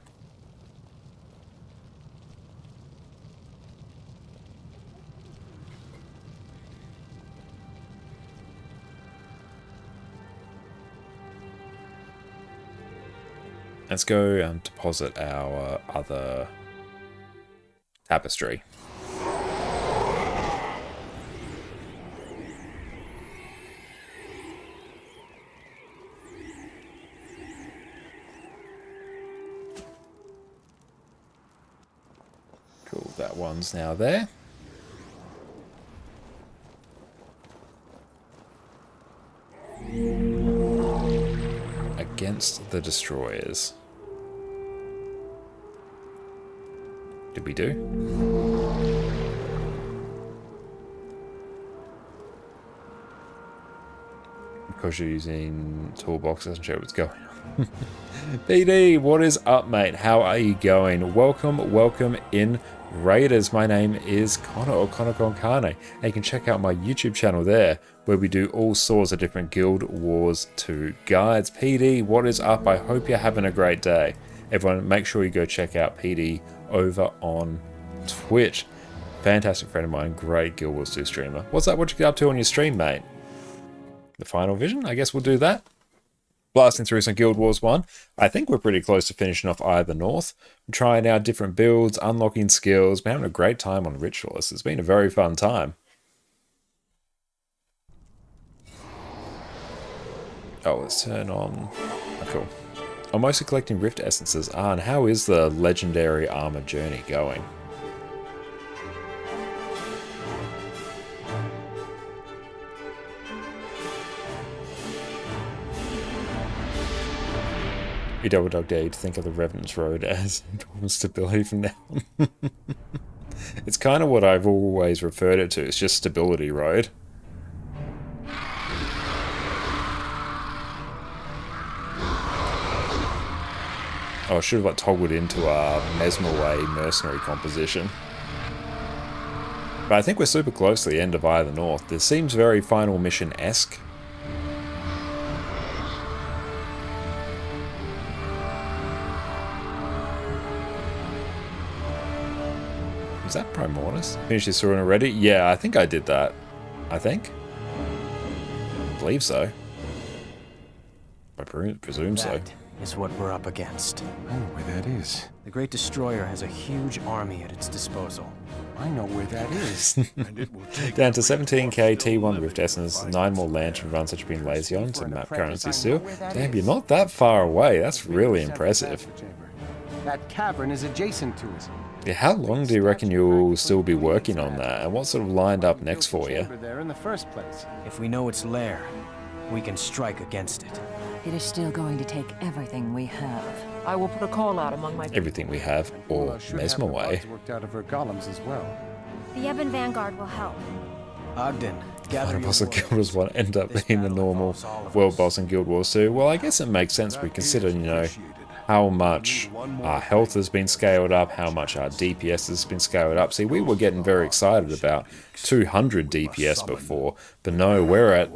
Let's go deposit our other tapestry. Cool, that one's now there. Against the destroyers. Did we do? Because you're using toolbox, doesn't show what's going on. BD, what is up, mate? How are you going? Welcome in, Raiders. My name is Connor, or ConnorConCarne, and you can check out my YouTube channel there, where we do all sorts of different Guild Wars 2 guides. PD, what is up? I hope you're having a great day. Everyone, make sure you go check out PD over on Twitch. Fantastic friend of mine, great Guild Wars 2 streamer. What's up? What you get up to on your stream, mate? The final vision? I guess we'll do that. Blasting through some Guild Wars 1. I think we're pretty close to finishing off Eye of the North. We're trying out different builds, unlocking skills. We're having a great time on Ritualist. It's been a very fun time. Oh, let's turn on... Oh, cool. I'm mostly collecting Rift Essences. Ah, and how is the Legendary Armor journey going? You double dog dare to think of the Revenant's Road as stability from now on. It's kind of what I've always referred it to. It's just Stability Road. Oh, I should have like toggled into our Mesmerway mercenary composition. But I think we're super close to the end of Eye of the North. This seems very Final Mission-esque. Is that Primordius? Finished this run already? Yeah, I think I did that. I think? I believe so. I presume so. That is what we're up against. I know where that is. The Great Destroyer has a huge army at its disposal. I know where that is. And it will take Down to 17k T1 Rift Essence, 9 more lantern runs that you've been lazy on, some map currency still. Damn, you're not that far away. That's really impressive. That cavern is adjacent to it. Yeah, how long do you reckon you'll still be working on that? And what's sort of lined up next for you? There in the first place. If we know its lair, we can strike against it. It is still going to take everything we have. I will put a call out among my... Everything we have, or Mesmerway. Worked out of her golems as well. The Ebon Vanguard will help. Ogden, Final gather your boss of Guild warriors. Wars 1 end up This being the battle normal involves all of world us. boss in Guild Wars 2. Well, I guess it makes sense. We consider, you know, how much our health has been scaled up, how much our DPS has been scaled up. See, we were getting very excited about 200 DPS before, but no, we're at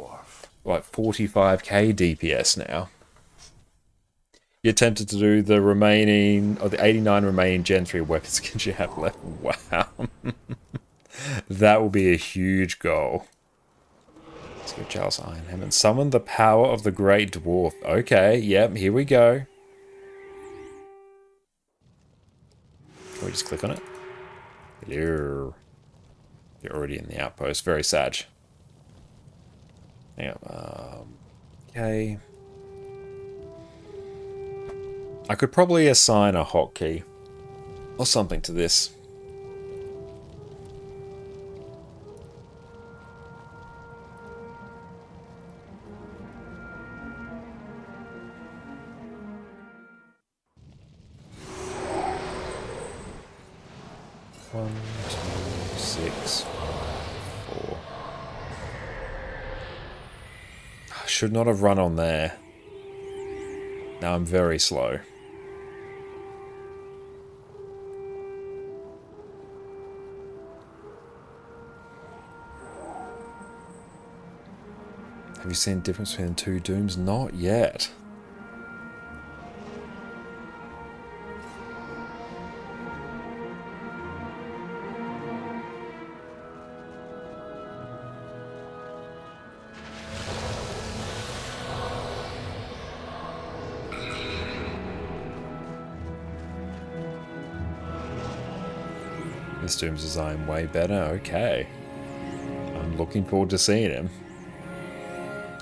like 45k DPS now. You're tempted to do the remaining, or the 89 remaining Gen 3 weapon skins you have left. Wow. That will be a huge goal. Let's go Chalice Iron Hammer and summon the power of the Great Dwarf. Okay, yep, here we go. Can we just click on it? Hello. You're already in the outpost. Very sad. Yeah. Okay. I could probably assign a hotkey or something to this. One, two, 6, 5, 4. I should not have run on there. Now I'm very slow. Have you seen the difference between the two dooms? Not yet. This Doom's design way better. Okay. I'm looking forward to seeing him.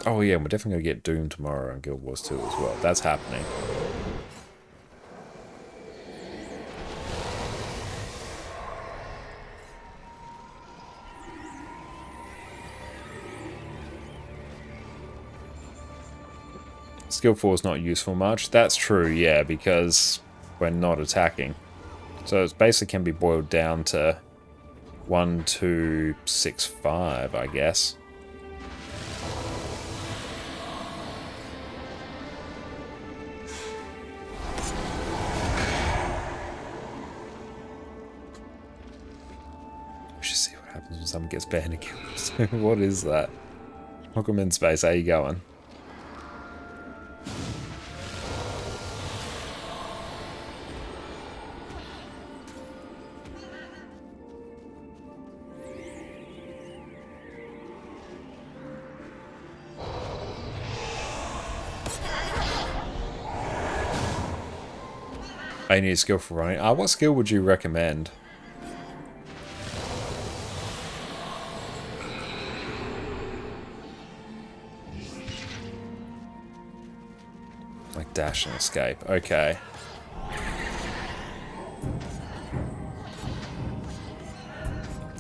Oh yeah, we're definitely going to get Doom tomorrow on Guild Wars 2 as well. That's happening. Skill 4 is not useful much. That's true, yeah, because we're not attacking. So it basically can be boiled down to 1, 2, 6, 5, I guess. We should see what happens when someone gets banned again. What is that? Welcome in space, how you going? I need a skill for running. What skill would you recommend? Like dash and escape. Okay.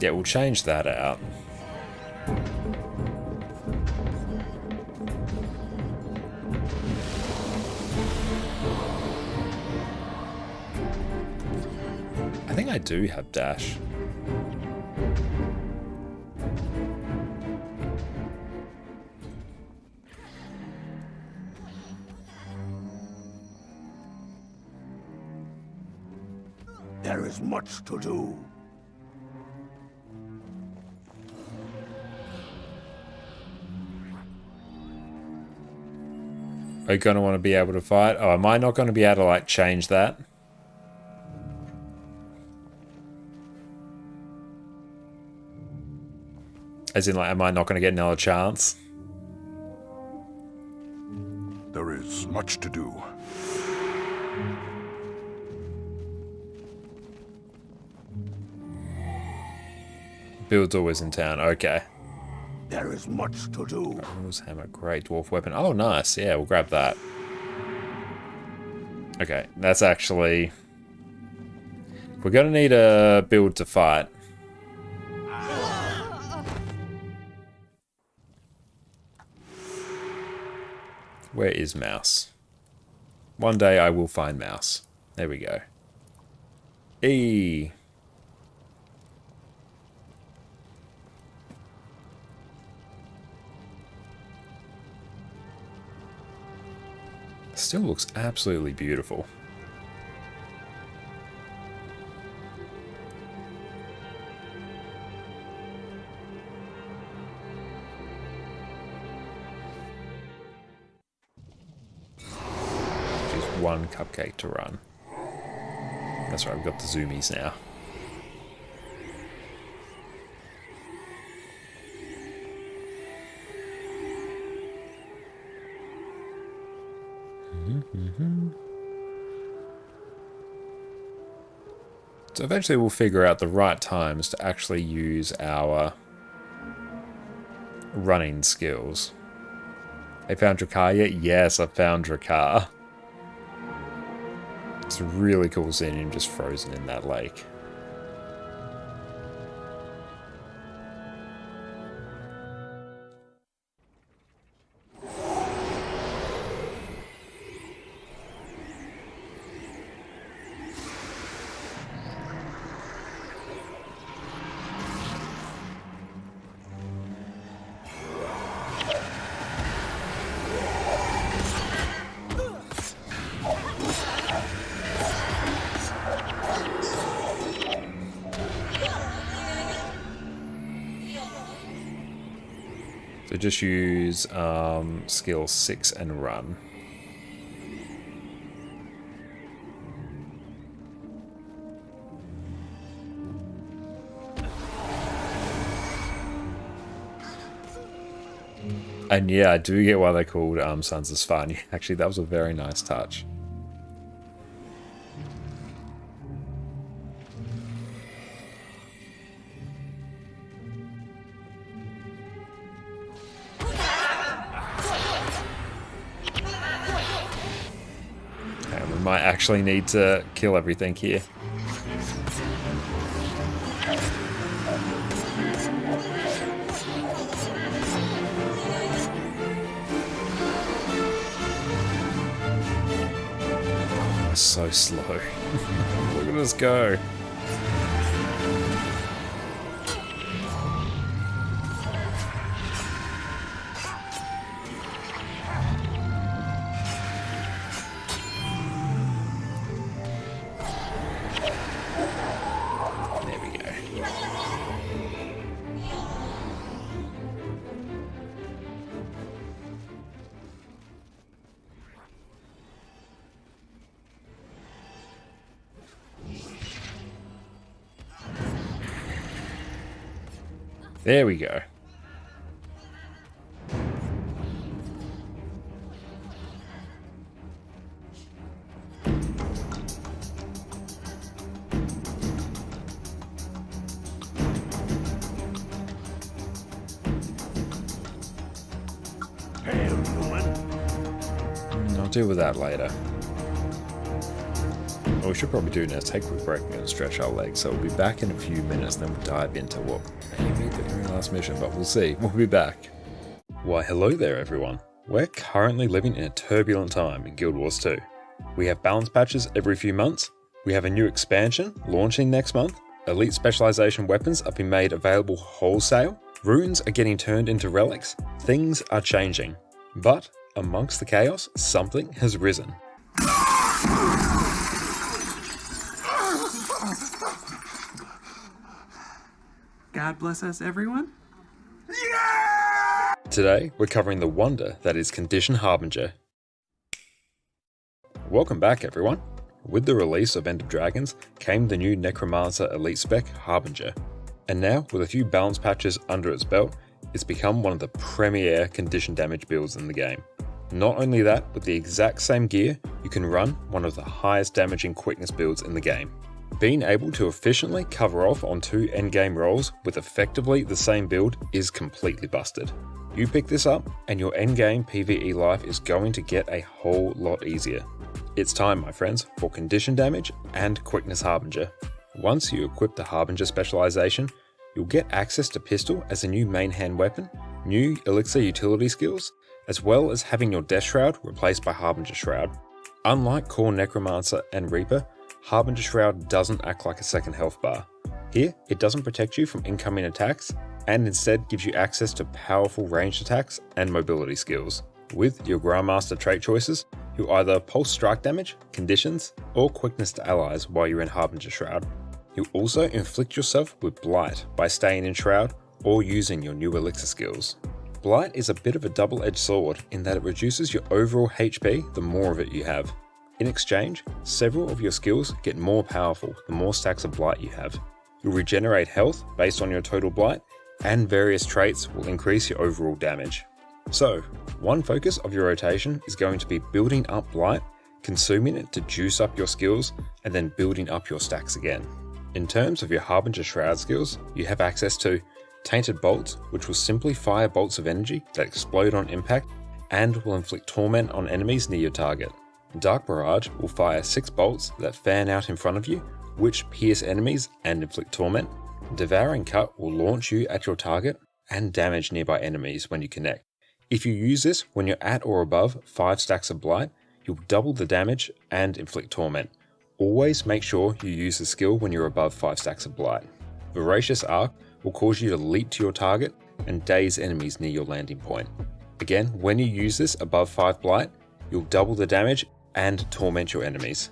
Yeah, we'll change that out. I think I do have dash. There is much to do. Are you going to want to be able to fight? Oh, am I not going to be able to, like, change that? As in, like, am I not going to get another chance? There is much to do. Build's always in town. Okay. There is much to do. Rose hammer, great dwarf weapon. Oh, nice. Yeah, we'll grab that. Okay, that's actually... We're going to need a build to fight. Where is Mouse? One day I will find Mouse. There we go. E. Still looks absolutely beautiful. One cupcake to run. That's right, we've got the zoomies now. So eventually we'll figure out the right times to actually use our running skills. I found Drakkar yet? Yes, I found Drakkar. It's really cool seeing him just frozen in that lake. So just use skill 6 and run. And yeah, I do get why they called Sons of Svan. Actually, that was a very nice touch. Might actually need to kill everything here. So slow. Look at us go. There we go. Hail, human. I'll deal with that later. What we should probably do now is take a quick break and stretch our legs. So we'll be back in a few minutes, then we'll dive into what maybe the very last mission, but we'll see. We'll be back. Why, hello there, everyone. We're currently living in a turbulent time in Guild Wars 2. We have balance patches every few months. We have a new expansion launching next month. Elite specialization weapons are being made available wholesale. Runes are getting turned into relics. Things are changing. But amongst the chaos, something has risen. God bless us, everyone. Today, we're covering the wonder that is Condition Harbinger. Welcome back, everyone. With the release of End of Dragons came the new Necromancer Elite Spec Harbinger. And now, with a few balance patches under its belt, it's become one of the premier condition damage builds in the game. Not only that, with the exact same gear, you can run one of the highest damaging quickness builds in the game. Being able to efficiently cover off on 2 endgame rolls with effectively the same build is completely busted. You pick this up and your endgame PvE life is going to get a whole lot easier. It's time, my friends, for Condition Damage and Quickness Harbinger. Once you equip the Harbinger specialization, you'll get access to Pistol as a new main hand weapon, new Elixir utility skills, as well as having your Death Shroud replaced by Harbinger Shroud. Unlike core Necromancer and Reaper, Harbinger Shroud doesn't act like a second health bar. Here, it doesn't protect you from incoming attacks, and instead gives you access to powerful ranged attacks and mobility skills. With your Grandmaster trait choices, you'll either pulse strike damage, conditions, or quickness to allies while you're in Harbinger Shroud. You'll also inflict yourself with Blight by staying in Shroud or using your new Elixir skills. Blight is a bit of a double-edged sword in that it reduces your overall HP the more of it you have. In exchange, several of your skills get more powerful the more stacks of Blight you have. You'll regenerate health based on your total Blight, and various traits will increase your overall damage. So, one focus of your rotation is going to be building up Blight, consuming it to juice up your skills, and then building up your stacks again. In terms of your Harbinger Shroud skills, you have access to Tainted Bolts, which will simply fire bolts of energy that explode on impact and will inflict torment on enemies near your target. Dark Barrage will fire 6 bolts that fan out in front of you, which pierce enemies and inflict torment. Devouring Cut will launch you at your target and damage nearby enemies when you connect. If you use this when you're at or above 5 stacks of Blight, you'll double the damage and inflict torment. Always make sure you use the skill when you're above 5 stacks of Blight. Voracious Arc will cause you to leap to your target and daze enemies near your landing point. Again, when you use this above 5 Blight, you'll double the damage and torment your enemies.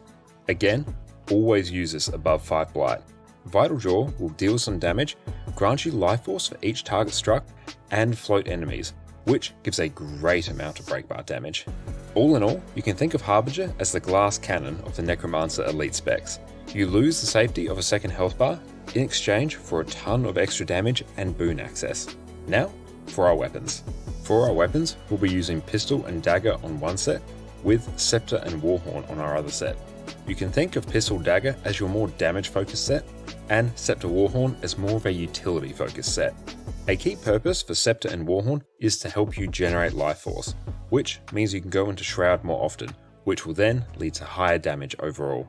Again, always use this above 5 Blight. Vital Jaw will deal some damage, grant you life force for each target struck, and float enemies, which gives a great amount of breakbar damage. All in all, you can think of Harbinger as the glass cannon of the Necromancer elite specs. You lose the safety of a second health bar in exchange for a ton of extra damage and boon access. Now, for our weapons. For our weapons, we'll be using Pistol and Dagger on one set, with Scepter and Warhorn on our other set. You can think of Pistol Dagger as your more damage focused set, and Scepter Warhorn as more of a utility focused set. A key purpose for Scepter and Warhorn is to help you generate life force, which means you can go into Shroud more often, which will then lead to higher damage overall.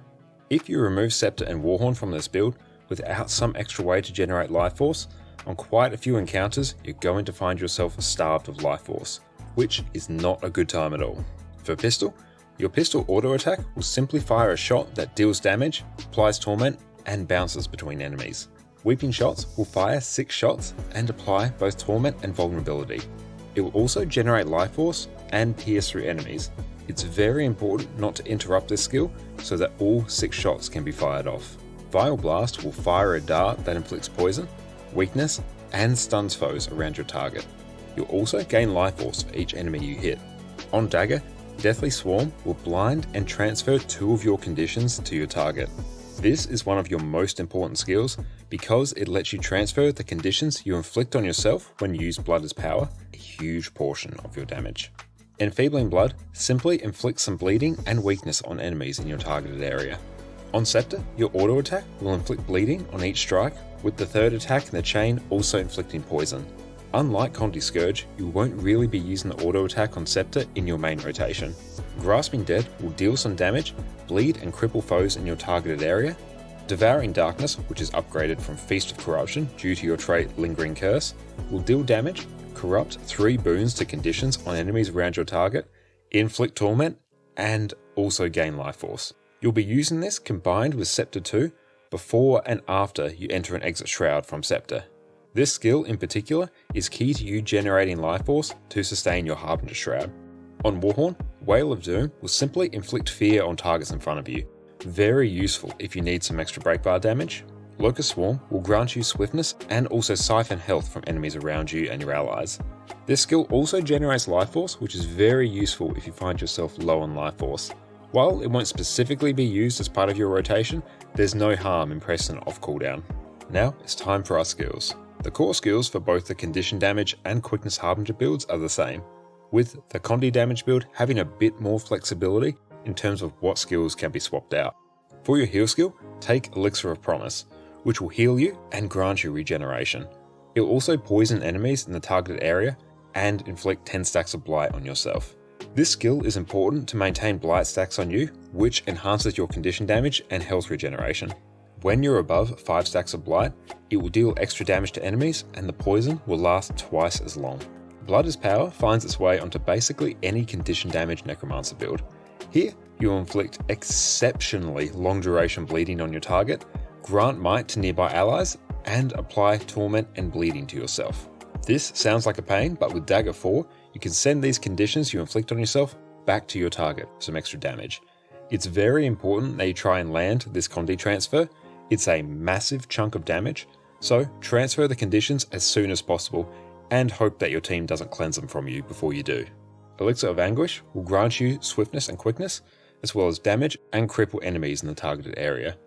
If you remove Scepter and Warhorn from this build without some extra way to generate life force, on quite a few encounters you're going to find yourself starved of life force, which is not a good time at all. For Pistol, your Pistol auto attack will simply fire a shot that deals damage, applies torment, and bounces between enemies. Weeping Shots will fire 6 shots and apply both torment and vulnerability. It will also generate life force and pierce through enemies. It's very important not to interrupt this skill so that all 6 shots can be fired off. Vile Blast will fire a dart that inflicts poison, weakness, and stuns foes around your target. You'll also gain life force for each enemy you hit. On Dagger, Deathly Swarm will blind and transfer 2 of your conditions to your target. This is one of your most important skills because it lets you transfer the conditions you inflict on yourself when you use Blood as power, a huge portion of your damage. Enfeebling Blood simply inflicts some bleeding and weakness on enemies in your targeted area. On Scepter, your auto attack will inflict bleeding on each strike, with the third attack in the chain also inflicting poison. Unlike Conti Scourge, you won't really be using the auto attack on Scepter in your main rotation. Grasping Dead will deal some damage, bleed and cripple foes in your targeted area. Devouring Darkness, which is upgraded from Feast of Corruption due to your trait Lingering Curse, will deal damage, corrupt 3 boons to conditions on enemies around your target, inflict torment, and also gain life force. You'll be using this combined with Scepter 2 before and after you enter an exit Shroud from Scepter. This skill in particular is key to you generating life force to sustain your Harbinger Shroud. On Warhorn, Wail of Doom will simply inflict fear on targets in front of you. Very useful if you need some extra breakbar damage. Locust Swarm will grant you swiftness and also siphon health from enemies around you and your allies. This skill also generates life force, which is very useful if you find yourself low on life force. While it won't specifically be used as part of your rotation, there's no harm in pressing it off cooldown. Now it's time for our skills. The core skills for both the Condition Damage and Quickness Harbinger builds are the same, with the Condi Damage build having a bit more flexibility in terms of what skills can be swapped out. For your heal skill, take Elixir of Promise, which will heal you and grant you regeneration. It will also poison enemies in the targeted area and inflict 10 stacks of Blight on yourself. This skill is important to maintain Blight stacks on you, which enhances your condition damage and health regeneration. When you're above 5 stacks of Blight, it will deal extra damage to enemies and the poison will last twice as long. Blood as Power finds its way onto basically any condition damage Necromancer build. Here, you will inflict exceptionally long duration bleeding on your target, grant might to nearby allies, and apply torment and bleeding to yourself. This sounds like a pain, but with Dagger 4, you can send these conditions you inflict on yourself back to your target for some extra damage. It's very important that you try and land this Condi transfer. It's a massive chunk of damage, so transfer the conditions as soon as possible and hope that your team doesn't cleanse them from you before you do. Elixir of Anguish will grant you swiftness and quickness, as well as damage and cripple enemies in the targeted area.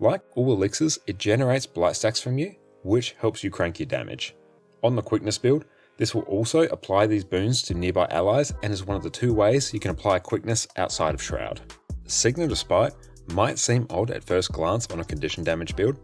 Like all elixirs, it generates blight stacks from you, which helps you crank your damage. On the quickness build, this will also apply these boons to nearby allies and is one of the 2 ways you can apply quickness outside of Shroud. Signet of Spite might seem odd at first glance on a condition damage build,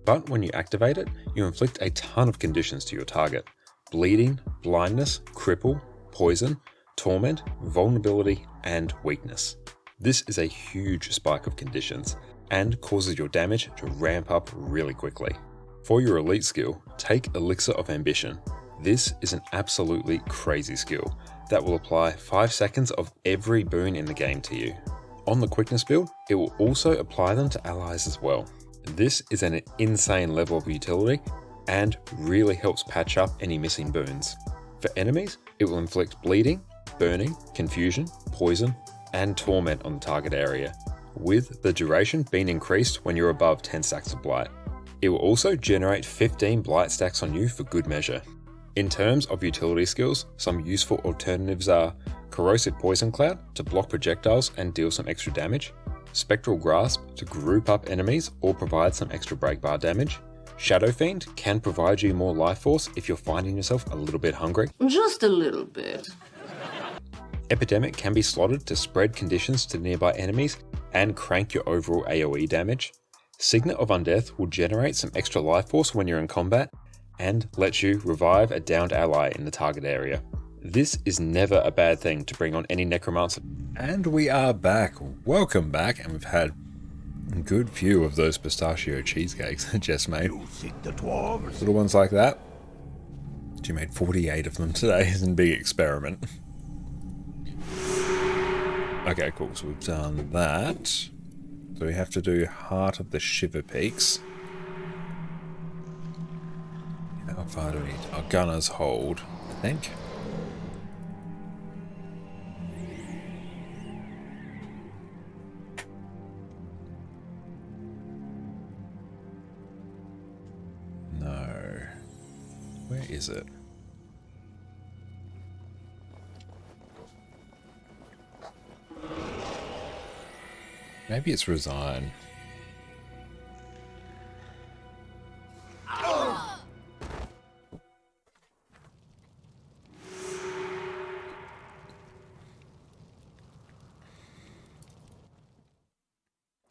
but when you activate it, you inflict a ton of conditions to your target. Bleeding, blindness, cripple, poison, torment, vulnerability, and weakness. This is a huge spike of conditions, and causes your damage to ramp up really quickly. For your elite skill, take Elixir of Ambition. This is an absolutely crazy skill that will apply 5 seconds of every boon in the game to you. On the quickness build, it will also apply them to allies as well. This is an insane level of utility and really helps patch up any missing boons. For enemies, it will inflict bleeding, burning, confusion, poison, and torment on the target area, with the duration being increased when you're above 10 stacks of blight. It will also generate 15 blight stacks on you for good measure. In terms of utility skills, some useful alternatives are Corrosive Poison Cloud to block projectiles and deal some extra damage, Spectral Grasp to group up enemies or provide some extra break bar damage, Shadow Fiend can provide you more life force if you're finding yourself a little bit hungry. Just a little bit. Epidemic can be slotted to spread conditions to nearby enemies and crank your overall AoE damage. Signet of Undeath will generate some extra life force when you're in combat and let you revive a downed ally in the target area. This is never a bad thing to bring on any necromancer. And we are back. Welcome back, and we've had a good few of those pistachio cheesecakes Jess made. Little ones like that. She made 48 of them today. It's a big experiment. Okay, cool. So we've done that. So we have to do Heart of the Shiver Peaks. How far do we need? Our Gunner's Hold, I think. No. Where is it? Maybe it's Resign.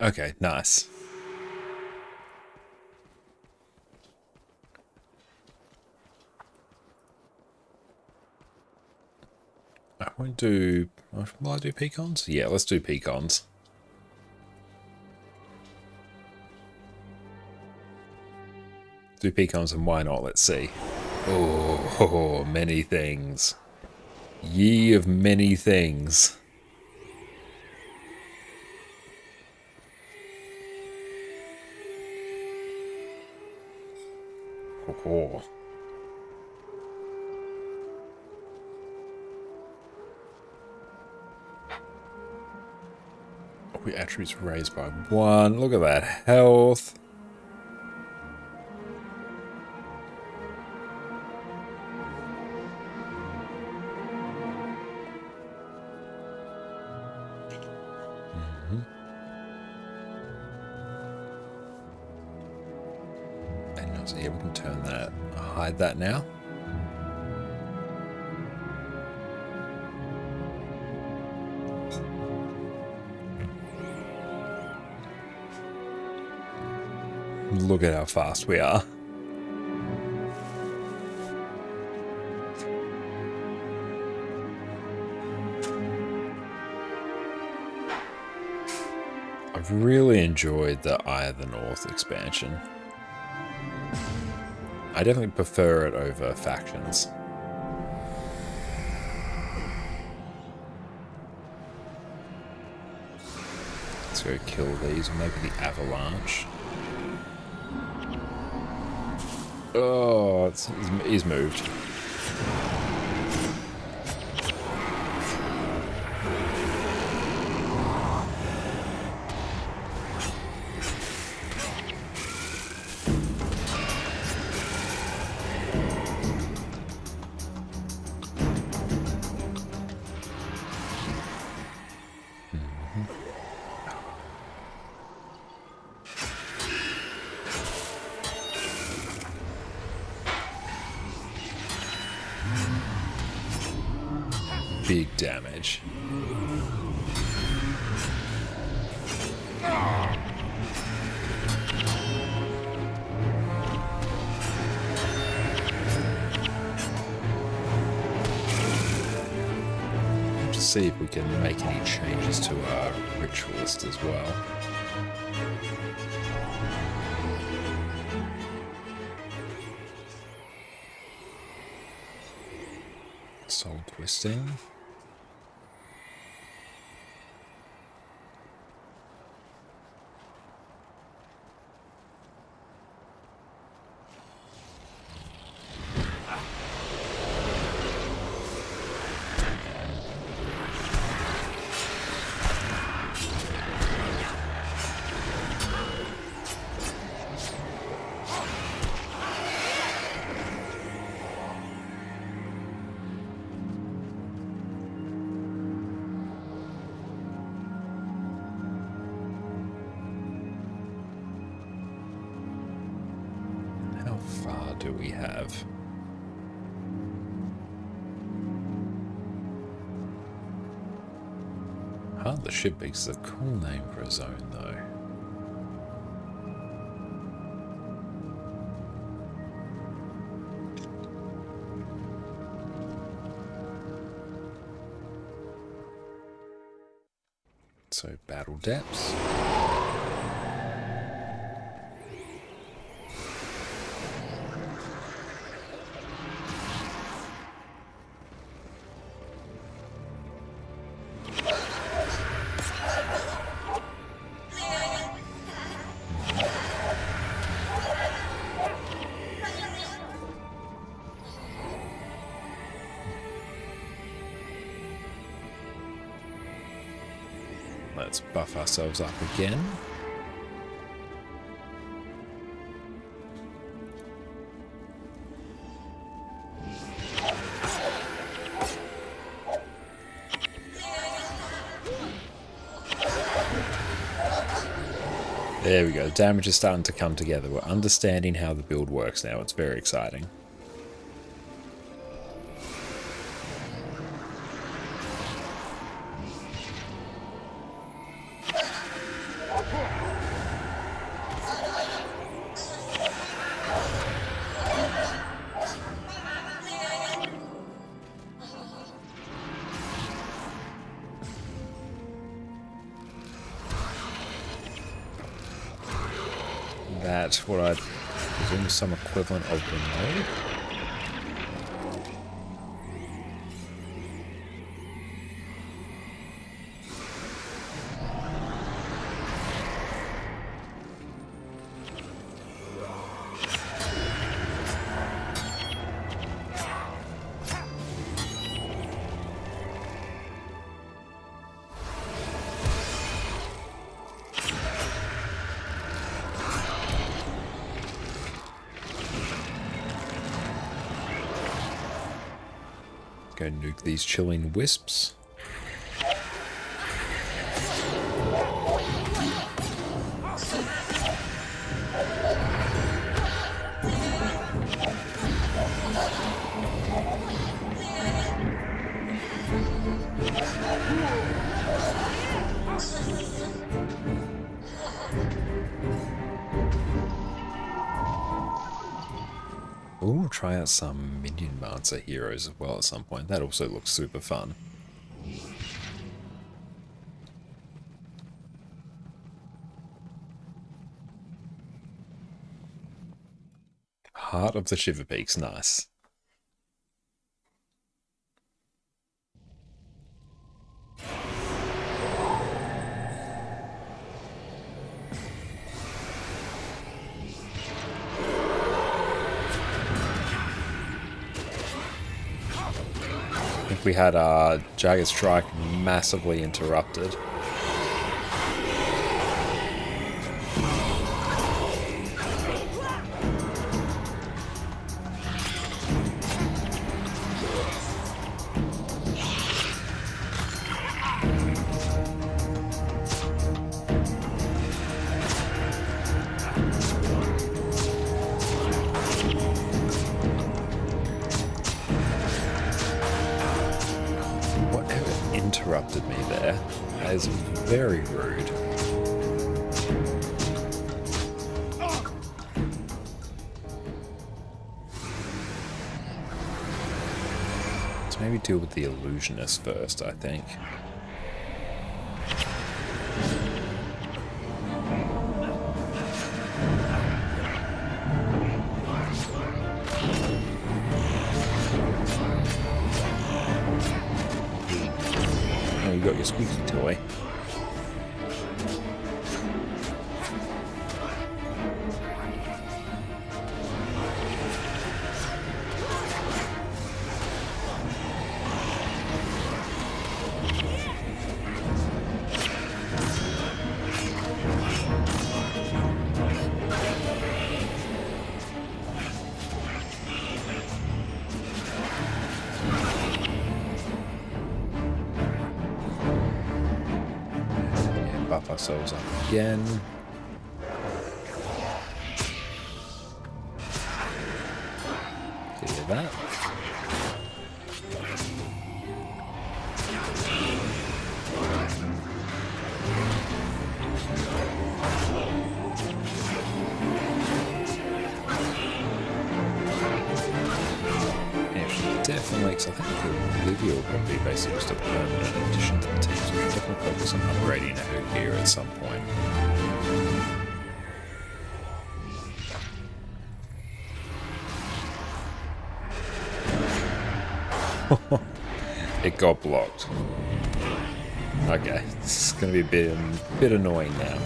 Okay, nice. I won't do... Will I do pecans? Yeah, let's do pecans. Do pecans and why not? Let's see. Oh, many things. Ye of many things. Oh. We attributes raised by 1. Look at that health. And yeah, we can turn that, hide that now. Look at how fast we are. I've really enjoyed the Eye of the North expansion. I definitely prefer it over factions. Let's go kill these, or maybe the Avalanche. Oh, he's moved. Big damage. To see if we can make any changes to our Ritualist as well. Soul twisting. Do we have? Heart the Shipbeak is a cool name for a zone, though. So, battle depths. Let's buff ourselves up again. There we go. The damage is starting to come together. We're understanding how the build works now. It's very exciting. That's what I'd presume is some equivalent of the node. Go nuke these chilling wisps. Ooh, try out some Minion Mancer heroes as well at some point. That also looks super fun. Heart of the Shiver Peaks, nice. We had our Jagged Strike massively interrupted. Interrupted me there. That is very rude. Let's maybe deal with the illusionist first, I think. Oh, you got your squeaky toy. Buff ourselves up again. Clear that. Definitely, because I think Olivia will probably be basically just a permanent addition to the team, so we'll definitely focus on upgrading her gear at some point. It got blocked. Okay, this is going to be a bit annoying now.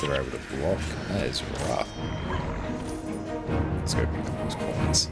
They're able to block. That is rough. Let's go pick up those coins.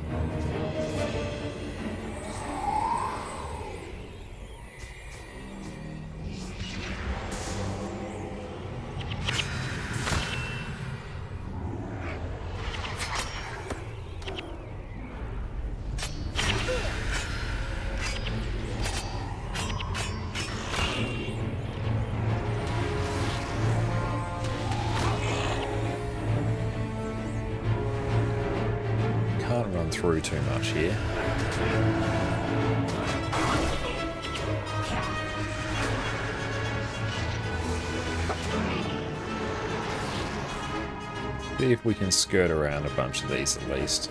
Through too much here. See if we can skirt around a bunch of these at least.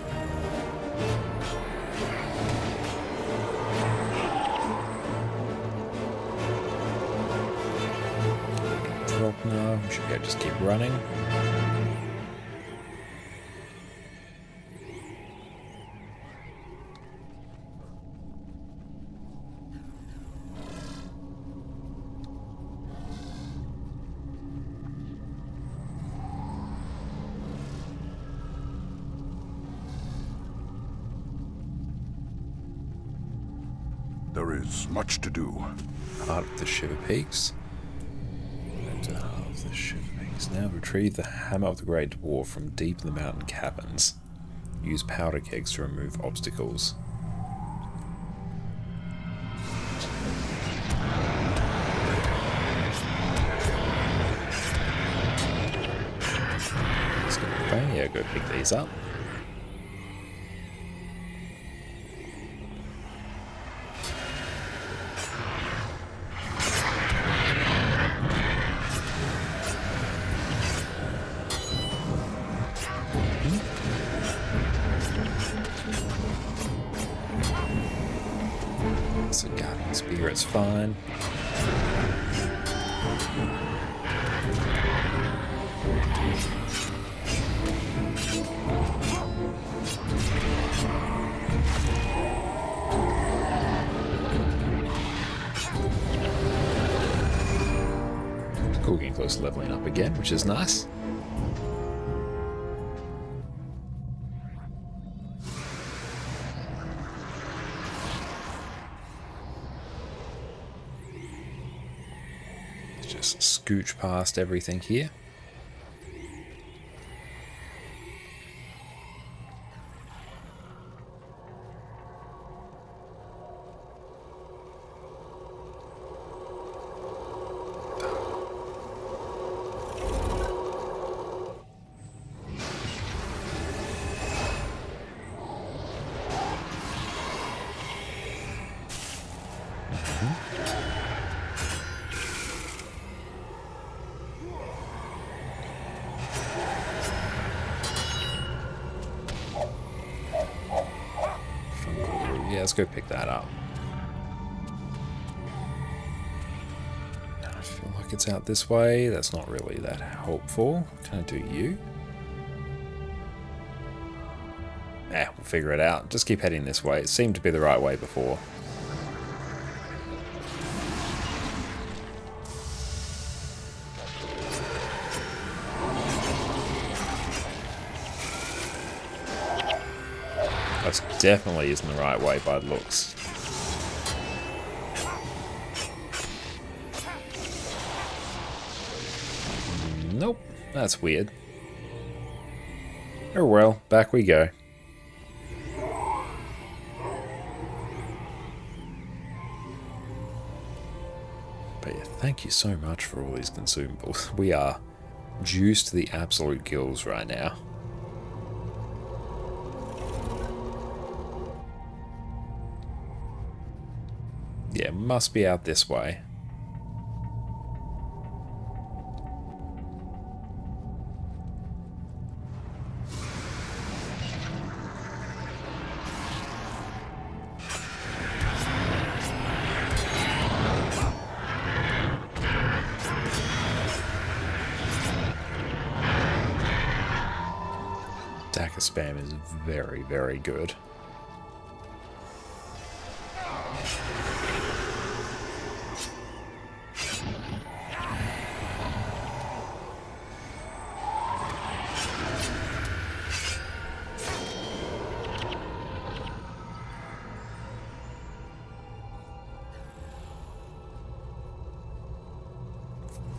Drop now. We should go just keep running. There is much to do. Heart of the Shiver Peaks. Heart of the Shiver Peaks. Now retrieve the Hammer of the Great Dwarf from deep in the mountain caverns. Use powder kegs to remove obstacles. Let's go. Okay, yeah, go pick these up. So Guardian Spirit's fine. Cool, getting close to leveling up again, which is nice. Just scooch past everything here. Yeah, let's go pick that up. I feel like it's out this way. That's not really that helpful. Can I do you? We'll figure it out. Just keep heading this way. It seemed to be the right way before. That definitely isn't the right way by the looks. Nope, that's weird. Oh well, back we go. But yeah, thank you so much for all these consumables. We are juiced to the absolute gills right now. Yeah, must be out this way. Dagger spam is very, very good.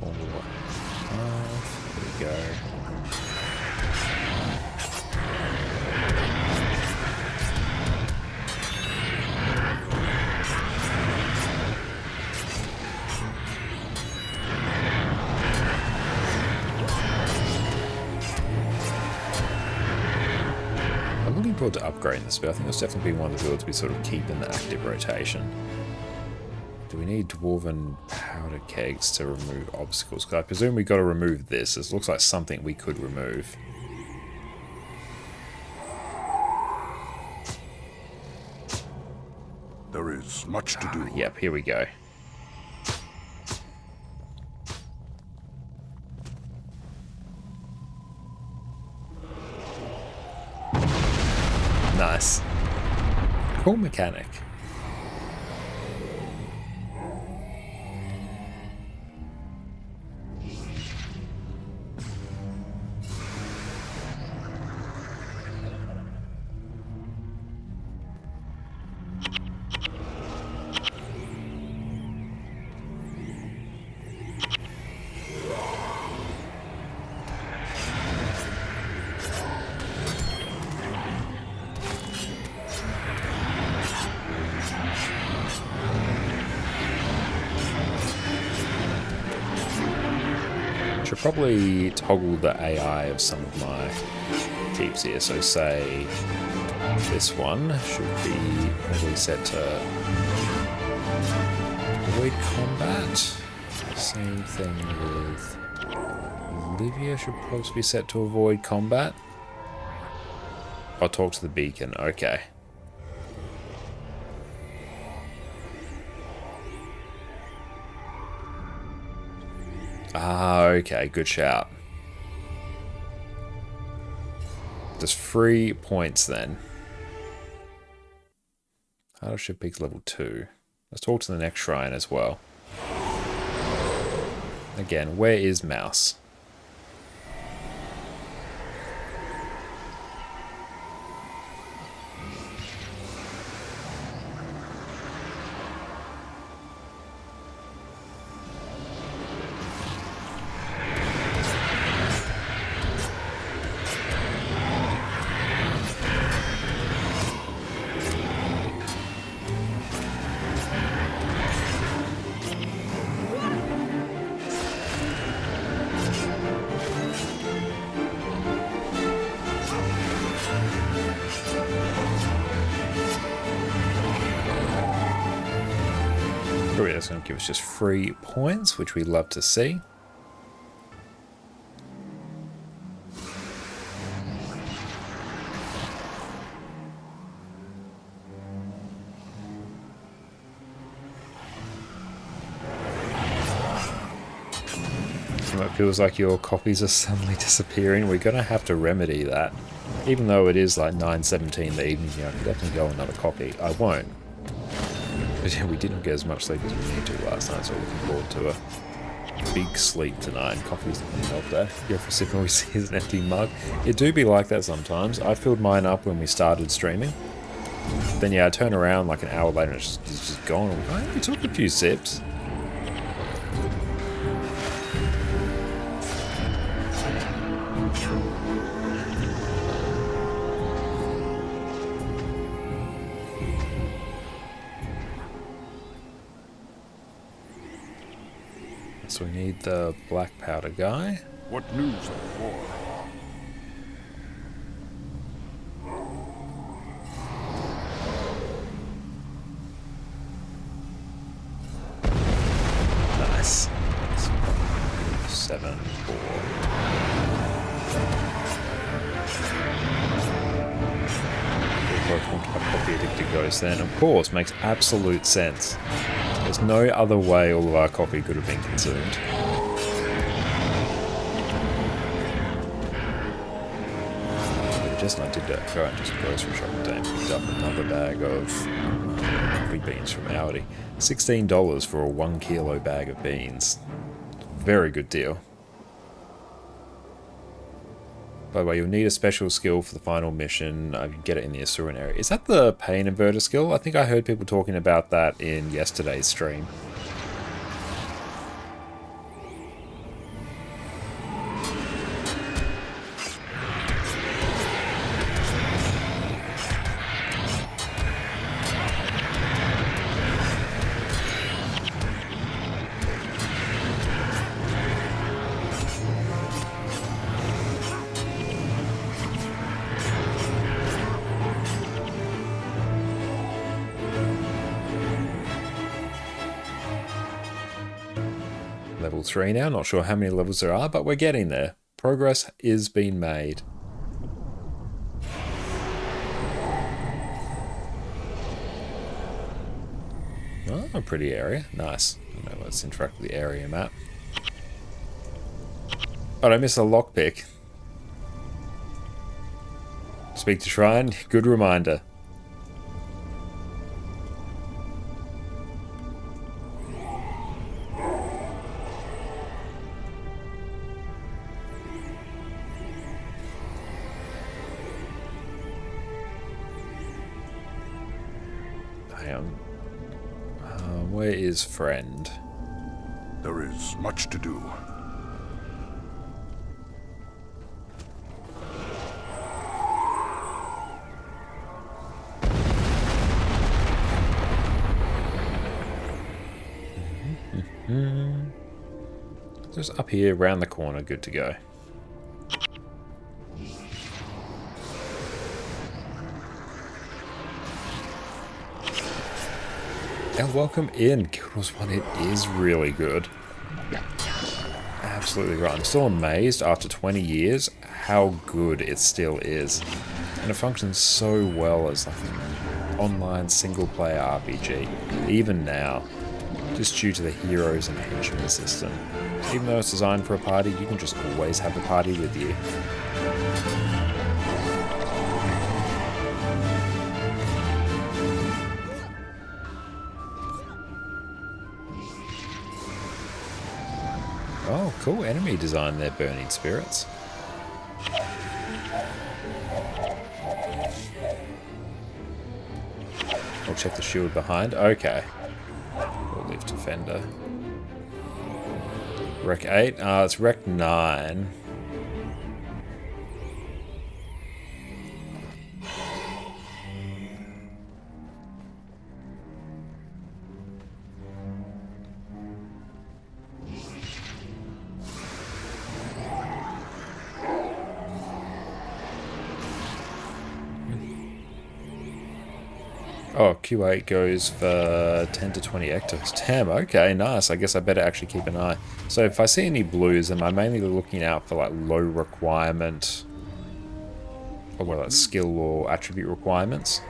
There we go. I'm looking forward to upgrading this build. I think that's definitely been one of the builds we sort of keep in the active rotation. Do we need Dwarven powder kegs to remove obstacles? Because I presume we've got to remove this. This looks like something we could remove. There is much to do. Yep, here we go. Nice. Cool mechanic. Should probably toggle the AI of some of my keeps here. So say this one should be probably set to avoid combat. Same thing with Olivia, should probably be set to avoid combat. I'll talk to the beacon, okay. Ah, okay, good shout. Just 3 points then. Battleship Peaks level 2. Let's talk to the next shrine as well. Again, where is Mouse? Oh, yeah, that's going to give us just 3 points, which we love to see. It feels like your copies are suddenly disappearing. We're going to have to remedy that. Even though it is like 9:17 in the evening, I can definitely go another copy. I won't. But yeah, we didn't get as much sleep as we need to last night, so looking forward to a big sleep tonight. Coffee's not going to help that. Go for a sip and we see an empty mug. It do be like that sometimes. I filled mine up when we started streaming. Then yeah, I turn around like an hour later and it's just gone. We took a few sips. So we need the black powder guy. What news of the war? Nice. 7, 4. Copy addicted ghost then, of course, makes absolute sense. There's no other way all of our coffee could have been consumed. I did go and just grocery shop today and picked up another bag of coffee beans from Aldi. $16 for a 1 kilo bag of beans. Very good deal. By the way, you'll need a special skill for the final mission. You can get it in the Asuran area. Is that the pain inverter skill? I think I heard people talking about that in yesterday's stream. Level 3 now, not sure how many levels there are, but we're getting there. Progress is being made. Oh, a pretty area. Nice. Now let's interact with the area map. Oh, I missed a lockpick. Speak to Shrine, good reminder. Where is friend? There is much to do. Just up here, around the corner, good to go. And welcome in. Guild Wars 1, it is really good. Absolutely right. I'm still amazed after 20 years how good it still is. And it functions so well as like an online single-player RPG, even now, just due to the heroes and henchmen system. Even though it's designed for a party, you can just always have a party with you. Oh, cool enemy design there, Burning Spirits. I'll check the shield behind. Okay. We'll leave Defender. Rec 8? It's Rec 9. Oh, Q8 goes for 10 to 20 ectos. Damn, okay, nice. I guess I better actually keep an eye. So if I see any blues, am I mainly looking out for like low requirement, or well, like skill or attribute requirements?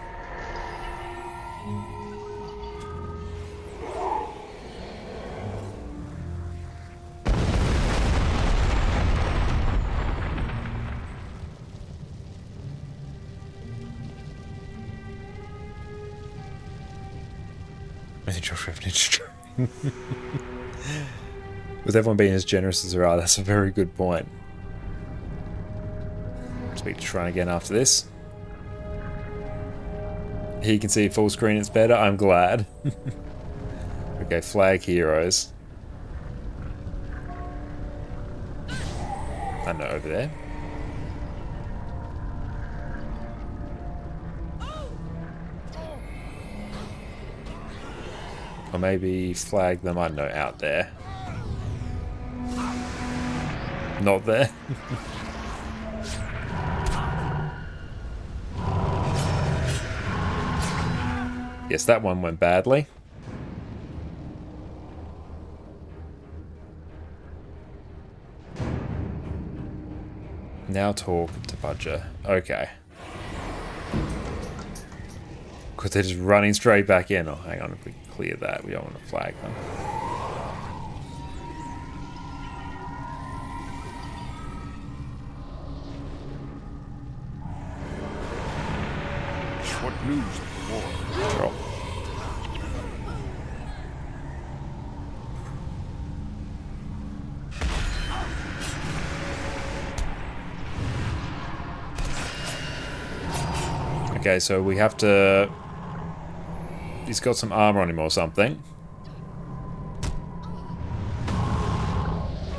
With everyone being as generous as they are, that's a very good point. Speak to Shrine again after this. Here you can see full screen, it's better. I'm glad. Okay, flag heroes. I'm not over there. Or maybe flag them, I don't know, out there. Not there. Yes, that one went badly. Now talk to Budger. Okay. Because they're just running straight back in. Oh, hang on, if we clear that, we don't want to flag them. What news of the war? Sure. Okay, so we have to... He's got some armor on him or something.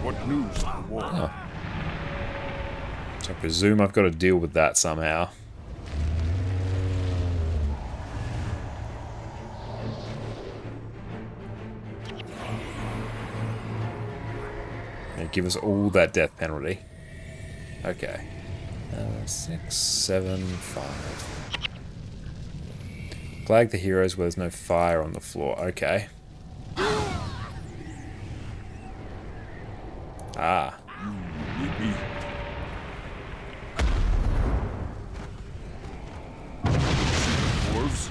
What news of the war? Oh. So I presume I've got to deal with that somehow. And give us all that death penalty. Okay. 6, 7, 5. Flag the heroes where there's no fire on the floor. Okay. Ah. Dwarves?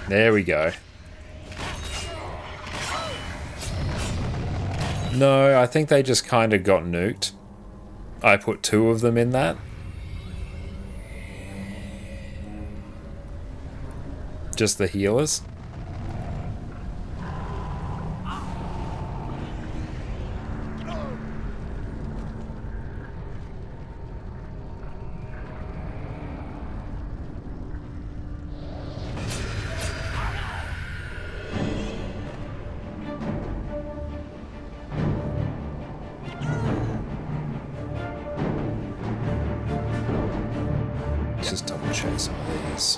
There we go. No, I think they just kind of got nuked. I put 2 of them in that. Just the healers. Just double check some of these.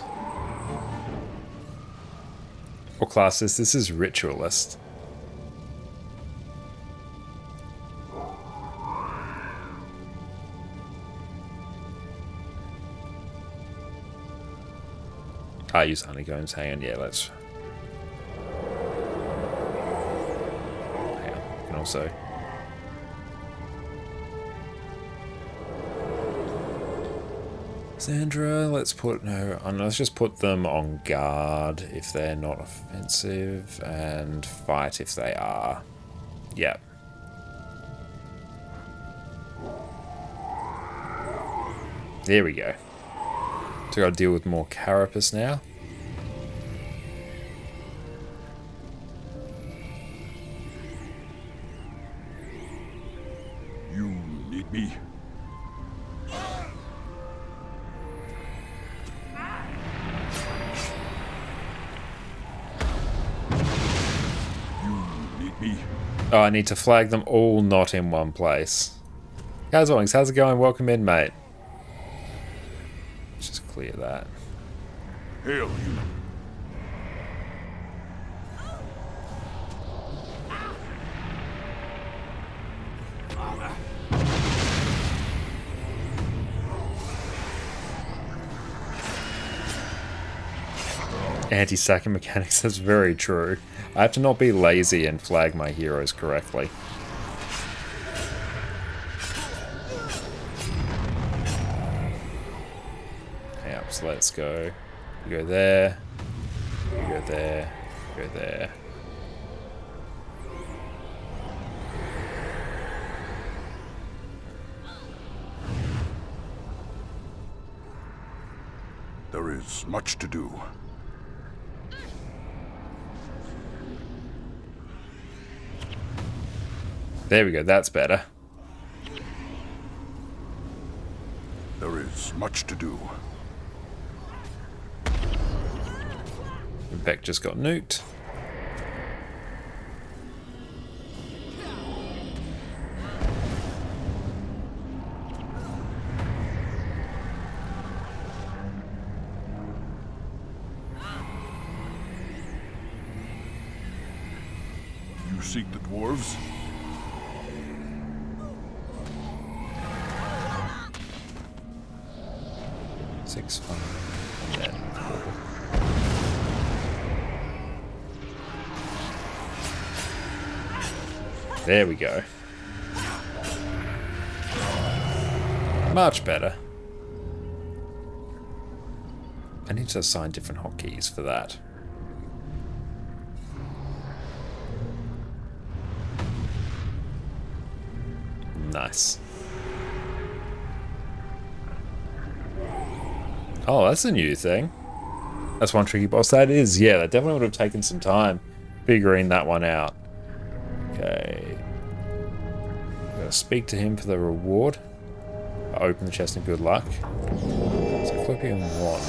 What class is this? This is Ritualist. I use honeycombs. Hang on, yeah, let's... Hang on, you can also... Sandra, let's put let's just put them on guard if they're not offensive and fight if they are. Yep. There we go. So gotta deal with more carapace now. You need me? Oh, I need to flag them all not in one place. How's it going? Welcome in, mate. Let's just clear that. Hail you. Anti-stacking mechanics, that's very true. I have to not be lazy and flag my heroes correctly. Yep, so let's go. You go there. You go there. You go there. There is much to do. There we go, that's better. There is much to do. Beck just got nuked. You seek the dwarves? Six, five, and then four. There we go. Much better. I need to assign different hotkeys for that. Nice. Oh, that's a new thing. That's one tricky boss. That is, yeah, that definitely would have taken some time figuring that one out. Okay. I'm gonna speak to him for the reward. Open the chest and good luck. So flipping wand.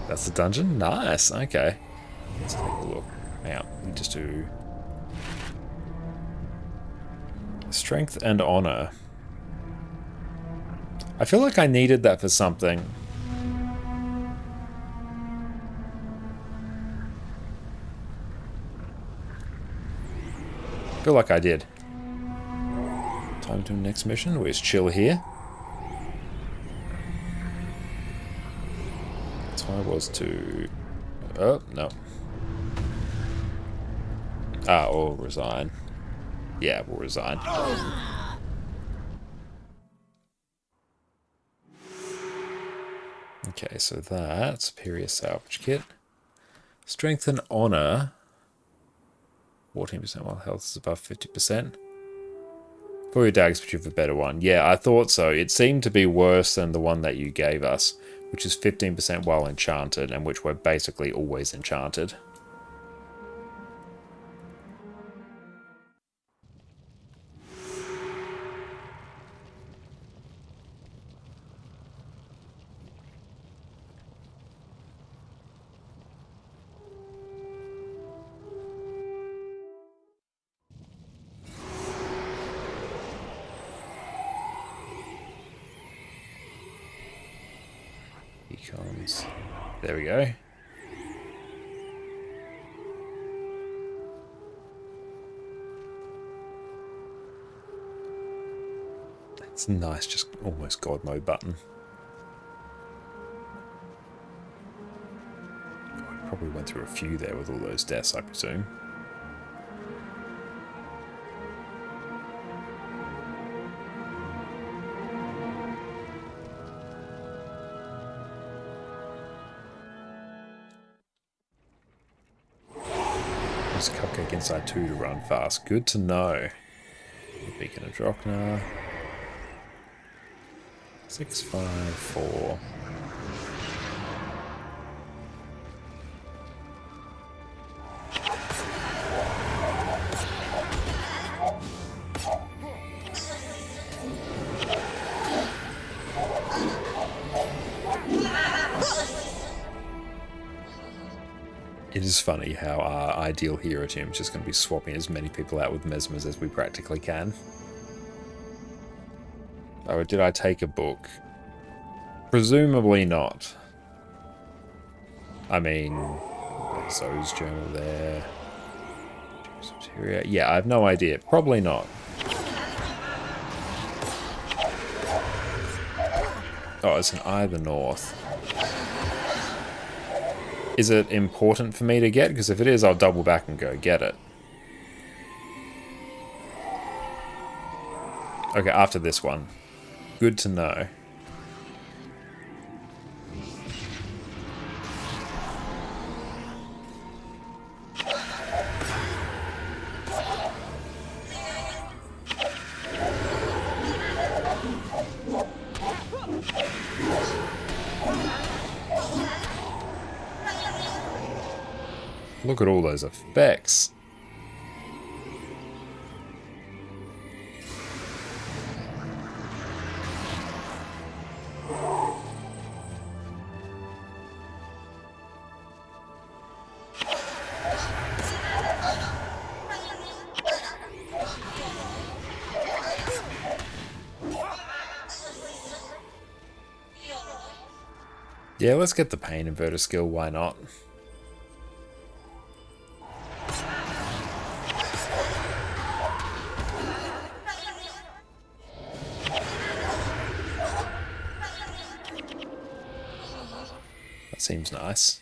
That's the dungeon? Nice, okay. Let's take a look. Hang on, we just do strength and honor. I feel like I needed that for something. I feel like I did. Time to do next mission. Where's chill here? That's why I was to... Oh, no. Ah, or resign. Yeah, we'll resign. Okay, so that's Superior Salvage Kit. Strength and Honor. 14% while health is above 50%. For your daggers, but you have a better one. Yeah, I thought so. It seemed to be worse than the one that you gave us, which is 15% while enchanted, and which we're basically always enchanted. Econs. There we go. That's nice, just almost God mode button. I probably went through a few there with all those deaths, I presume. Cupcake inside 2 to run fast. Good to know. Beacon of Droknar. 6, 5, 4. It is funny how our ideal hero team is just going to be swapping as many people out with Mesmers as we practically can. Oh, did I take a book? Presumably not. I mean, Zoe's journal there. Superior? Yeah, I have no idea. Probably not. Oh, it's an Eye of the North. Is it important for me to get? Because if it is, I'll double back and go get it. Okay, after this one. Good to know. Look at all those effects. Yeah, let's get the pain inverter skill, why not? That seems nice.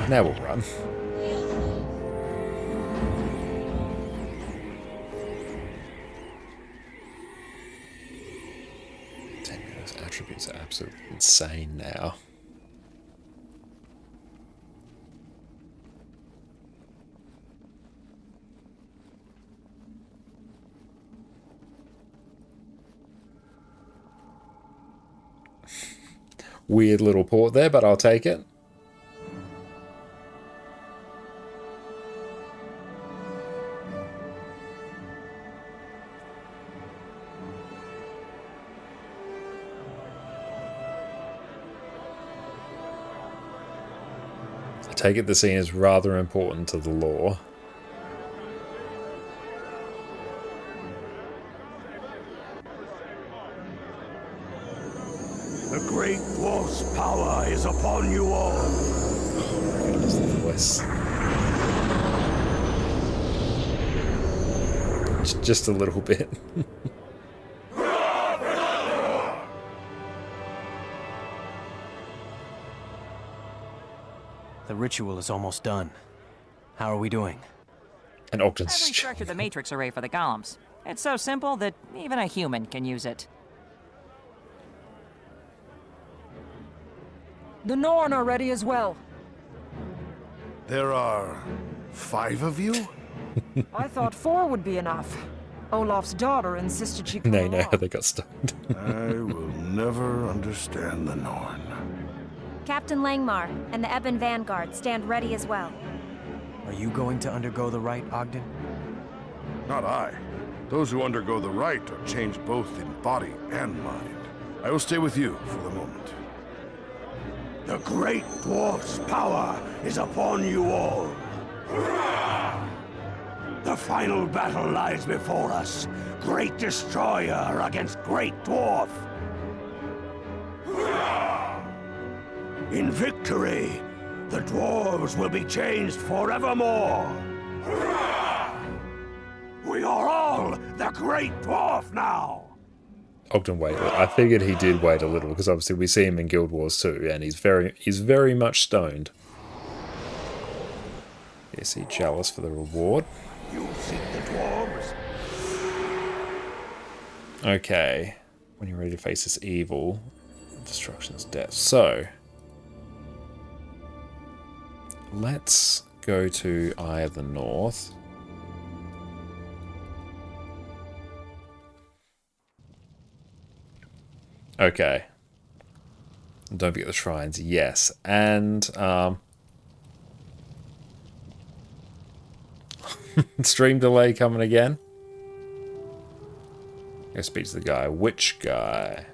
Now we'll run. 10 minutes attributes are absolutely insane now. Weird little port there, but I'll take it. I take it the scene is rather important to the lore. The great dwarf's power is upon you all. Just the voice. Just a little bit. The ritual is almost done. How are we doing? And Ogden's I've restructured the matrix array for the golems. It's so simple that even a human can use it. The Norn are ready as well. There are 5 of you? I thought 4 would be enough. Olaf's daughter insisted she come They know along. how they got stoned. I will never understand the Norn. Captain Langmar and the Ebon Vanguard stand ready as well. Are you going to undergo the rite, Ogden? Not I. Those who undergo the rite are changed both in body and mind. I will stay with you for the moment. The great dwarf's power is upon you all. The final battle lies before us. Great Destroyer against Great Dwarf. In victory, the dwarves will be changed forevermore. We are all the Great Dwarf now. Ogden waited. I figured he did wait a little because obviously we see him in Guild Wars too, and he's very much stoned. Is he jealous for the reward? You seek the dwarves? Okay. When you're ready to face this evil, destruction's death. So let's go to Eye of the North. Okay. Don't forget the shrines, yes. And stream delay coming again. Go speak to the guy. Which guy?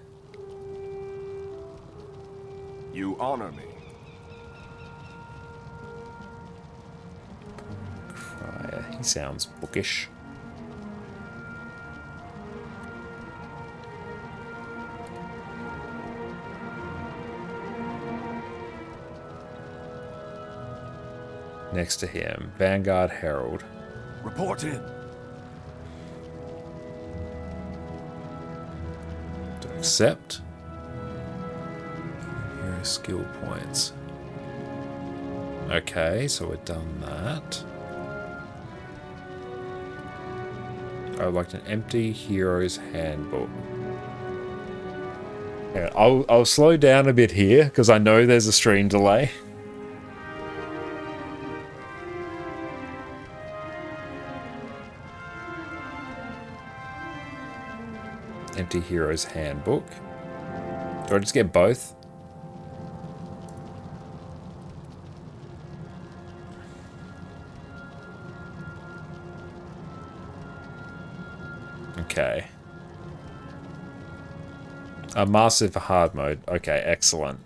You honor me. He sounds bookish. Next to him, Vanguard Herald. Report in. To accept. Hero skill points. Okay, so we've done that. I would like an empty hero's handbook. Yeah, I'll slow down a bit here because I know there's a stream delay. Empty hero's handbook. Do I just get both? Okay. A massive hard mode. Okay, excellent.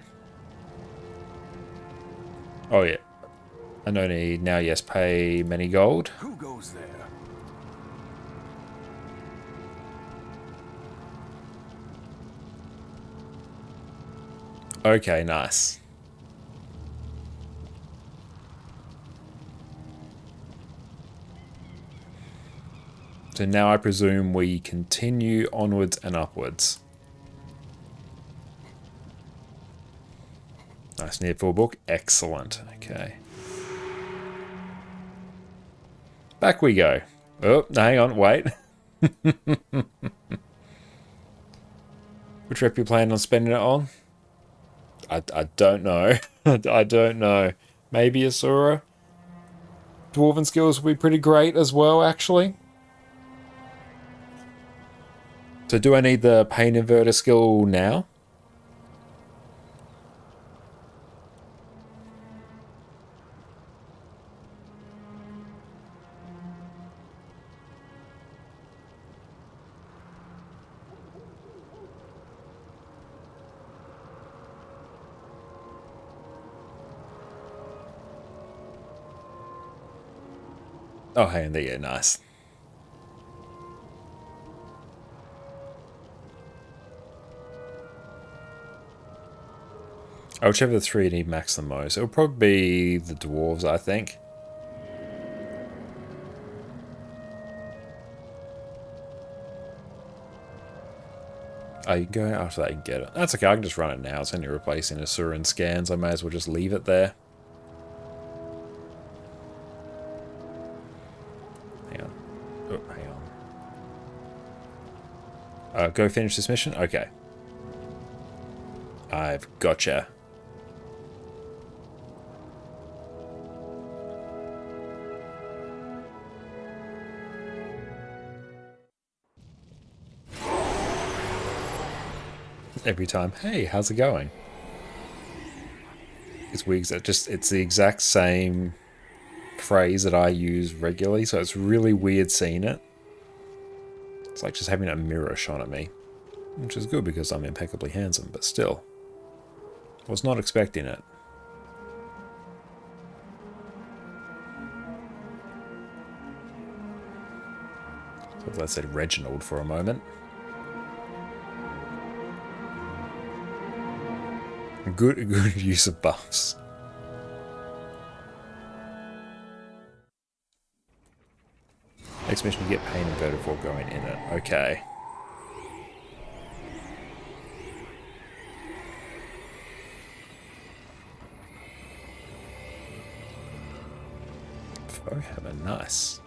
Oh yeah. I no need now. Yes, pay many gold. Who goes there? Okay, nice. So now I presume we continue onwards and upwards. Nice, near full book. Excellent. Okay. Back we go. Oh, hang on, wait. Which rep you plan on spending it on? I don't know. I don't know. Maybe Asura? Dwarven skills will be pretty great as well, actually. So do I need the pain inverter skill now? Oh, hey, and there you go. Nice. Whichever of the three need max the most. It'll probably be the dwarves, I think. Oh, you can go after that and get it. That's okay, I can just run it now. It's only replacing Asuran scans. I may as well just leave it there. Hang on. Oh, hang on. Go finish this mission? Okay. I've gotcha. Every time, hey, how's it going? It's weird, it's the exact same phrase that I use regularly, so it's really weird seeing it. It's like just having a mirror shone at me, which is good because I'm impeccably handsome, but still. I was not expecting it. So I said Reginald for a moment. Good use of buffs. Next mission, you get pain inverted before going in it. Okay. Foe hammer, nice.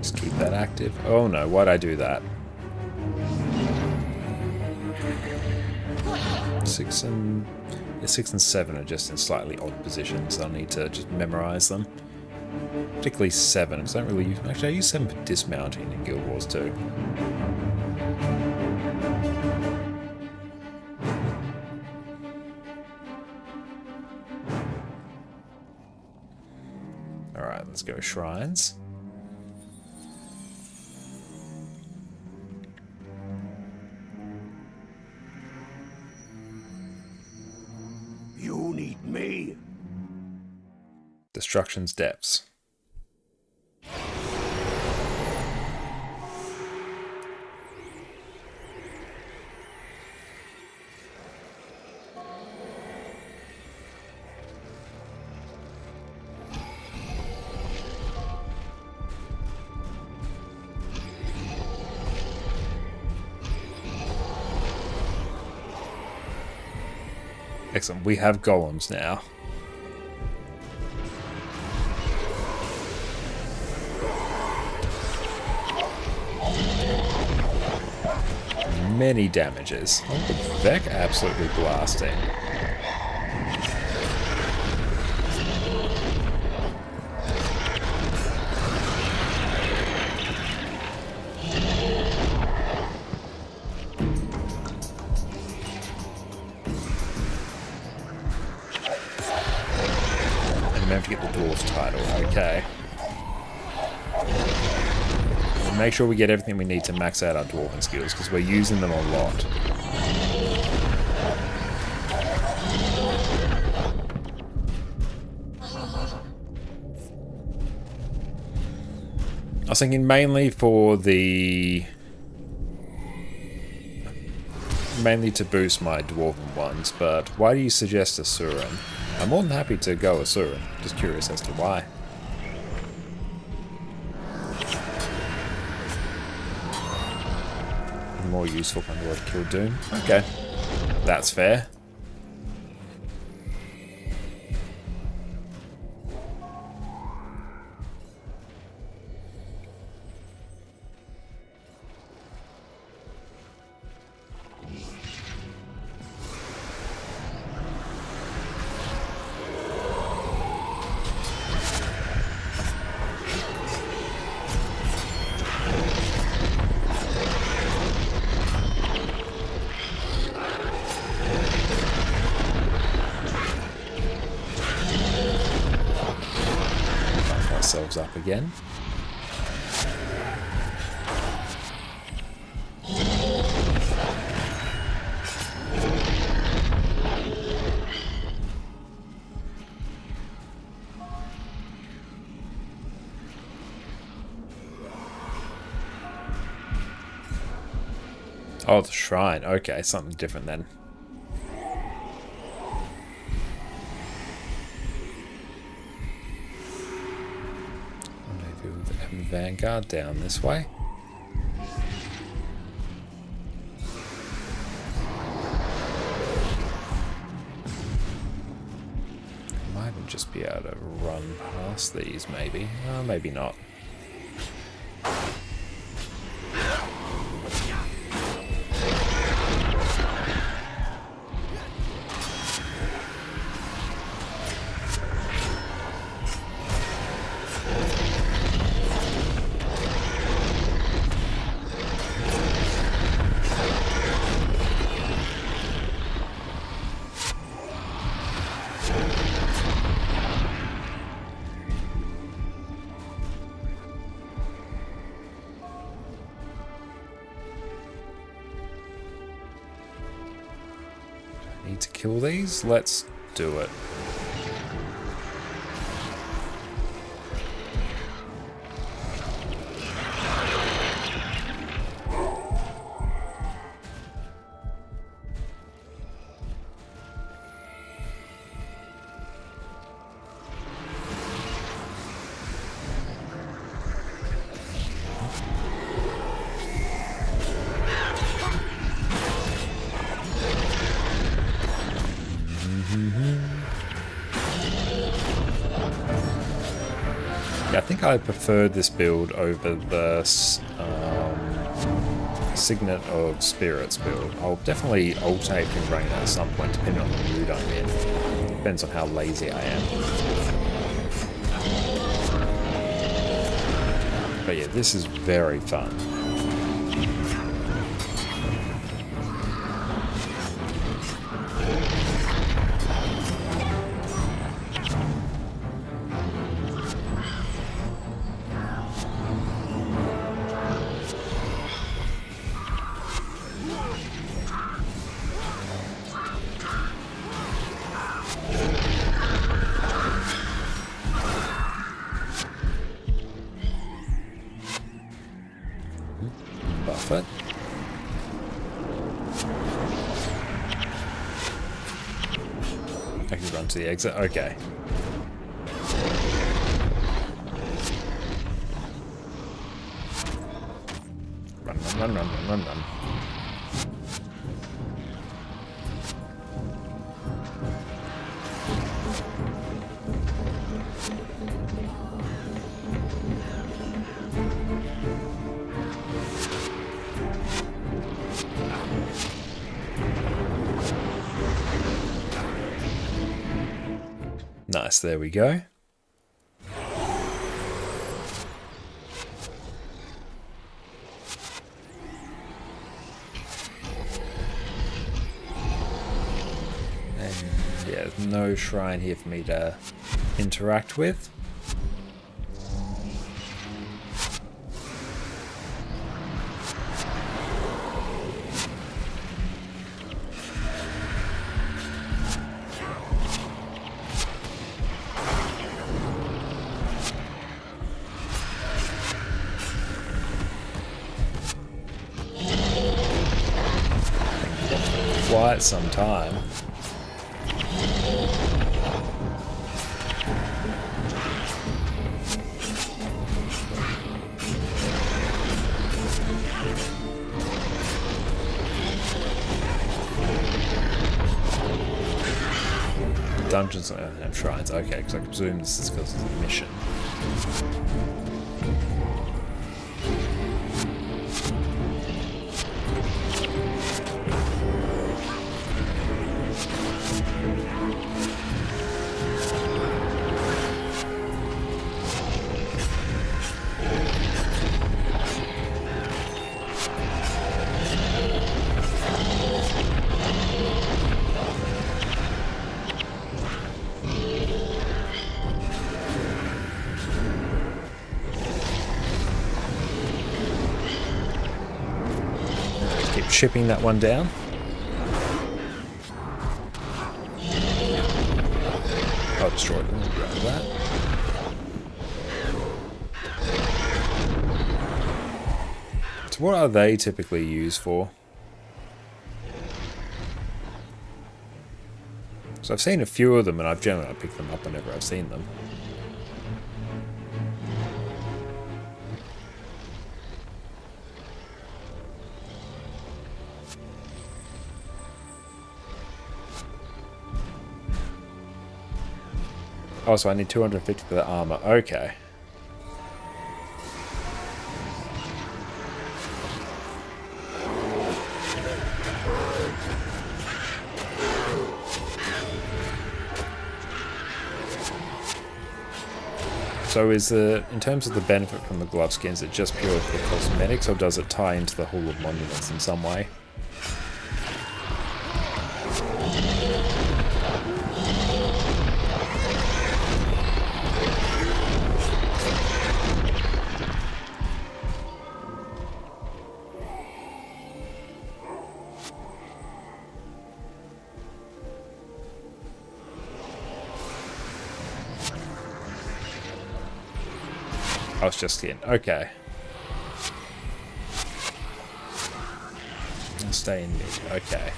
Just keep that active. Oh no, why'd I do that? 6 and 6 and 7 are just in slightly odd positions. I'll need to just memorize them. Particularly 7, because I don't really use... Actually, I use 7 for dismounting in Guild Wars too. Alright, let's go shrines. You need me? Destruction's Depths. Excellent, we have golems now. Many damages. Oh, the Vec absolutely blasting. To get the dwarf title, okay. We'll make sure we get everything we need to max out our dwarven skills, because we're using them a lot. I was thinking mainly to boost my dwarven ones, but why do you suggest Asuran? I'm more than happy to go Asuran. Just curious as to why. More useful from the word kill Doom. Okay. That's fair. Up again. Oh, the shrine. Okay, something different then. Vanguard down this way. Might even just be able to run past these, maybe. Maybe not. Need to kill these? Let's do it. Yeah, I think I preferred this build over the Signet of Spirits build. I'll definitely alternate between running that at some point, depending on the mood I'm in. Depends on how lazy I am. But yeah, this is very fun. Buffet. I can run to the exit. Okay. Run. Nice, there we go. And yeah, there's no shrine here for me to interact with. Quite some time. Dungeons don't have shrines. Okay, because I presume this is because of the mission. Chipping that one down. I'll destroy it. We'll grab that. So what are they typically used for? So I've seen a few of them and I've generally picked them up whenever I've seen them. Oh, so I need 250 for the armor. Okay. So is the, in terms of the benefit from the glove skins, it just purely for the cosmetics, or does it tie into the Hall of Monuments in some way? I was just in. Okay. I'll stay in mid. Okay.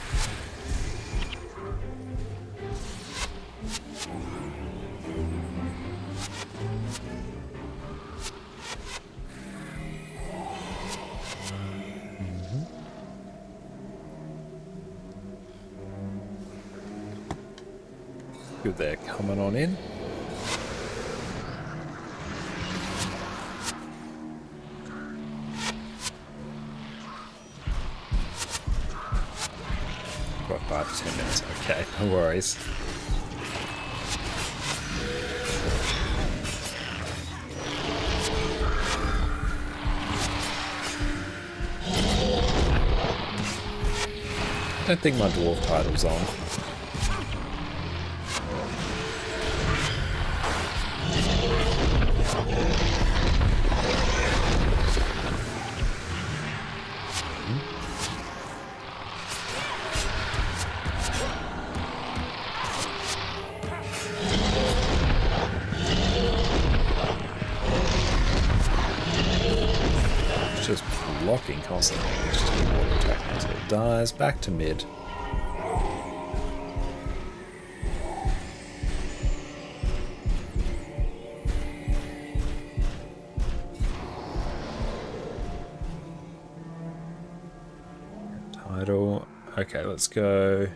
Good there. Coming on in. got 5 to 10 minutes. Okay, no worries. I don't think my dwarf title's on. Just blocking constantly. It's just a water attack until it dies. Back to mid. Title. Okay, let's go.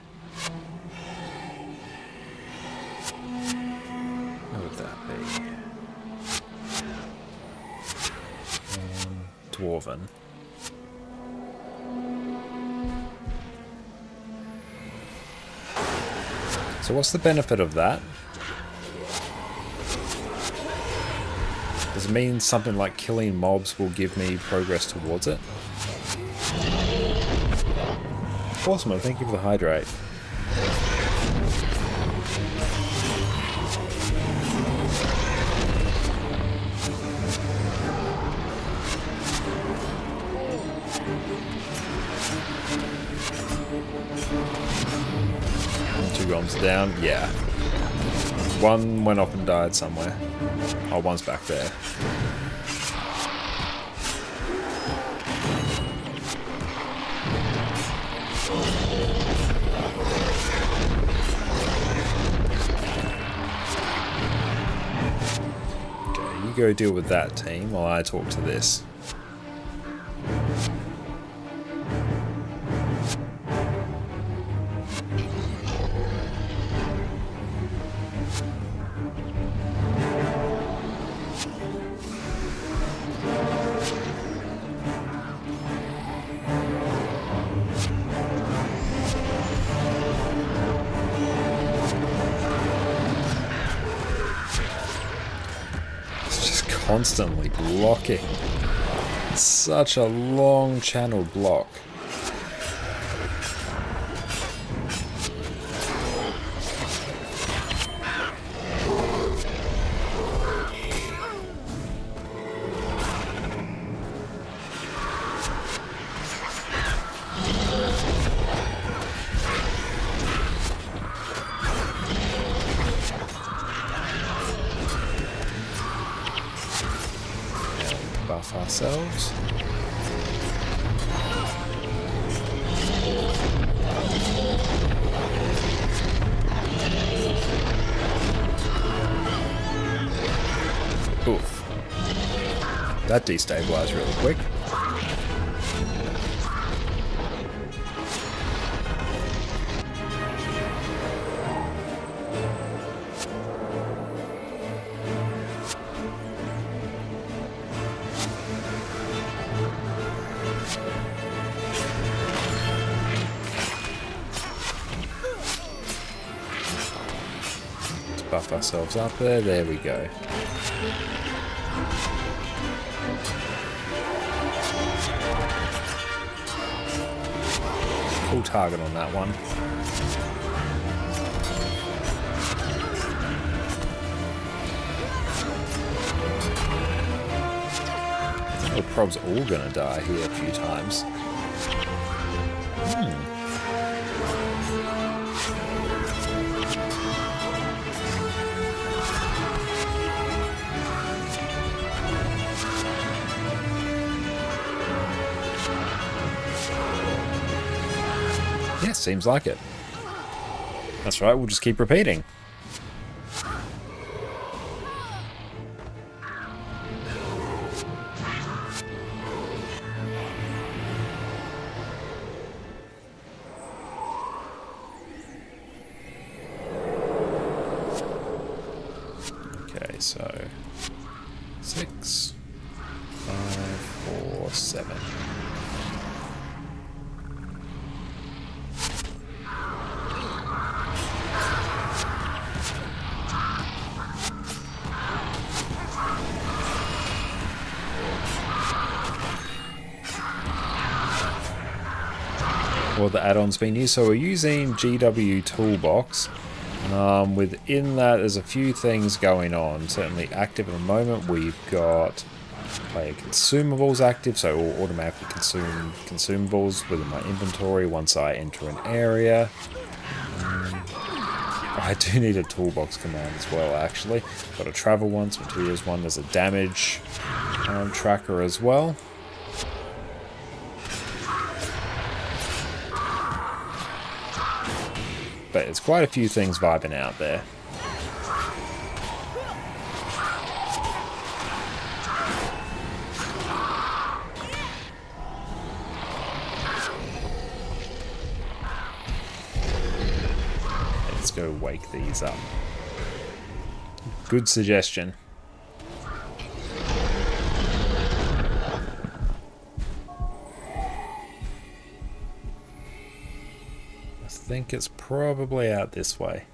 What would that be? Dwarven. So what's the benefit of that? Does it mean something like killing mobs will give me progress towards it? Awesome, thank you for the hydrate. Two golems down, yeah. One went up and died somewhere. Oh, one's back there. Okay, you go deal with that team while I talk to this. Constantly blocking. Such a long channel block. Buff ourselves. Oof. That destabilized really quick. Buff ourselves up there. There we go. Full target on that one. The prob's all gonna die here a few times. Yeah, seems like it. That's right, we'll just keep repeating. Okay, so 6, 5, 4, 7. or the add-ons being used. So we're using GW Toolbox. Within that, there's a few things going on. Certainly active at the moment. We've got player consumables active, so we'll automatically consume consumables within my inventory once I enter an area. I do need a toolbox command as well, actually. Got a travel once, materials one. There's a damage tracker as well. But it's quite a few things vibing out there. Let's go wake these up. Good suggestion. I think it's probably out this way.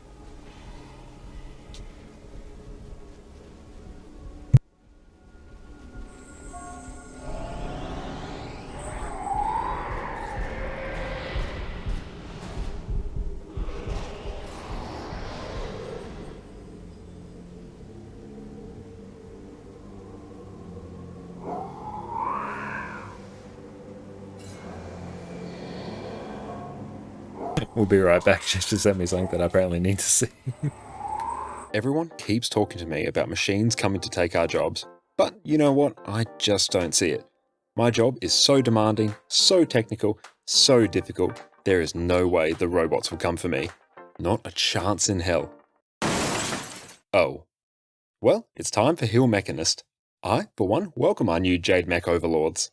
We'll be right back. Just to send me something that I apparently need to see. Everyone keeps talking to me about machines coming to take our jobs, but you know what? I just don't see it. My job is so demanding, so technical, so difficult, there is no way the robots will come for me. Not a chance in hell. Oh. Well, it's time for Hill Mechanist. I, for one, welcome our new Jade Mech overlords.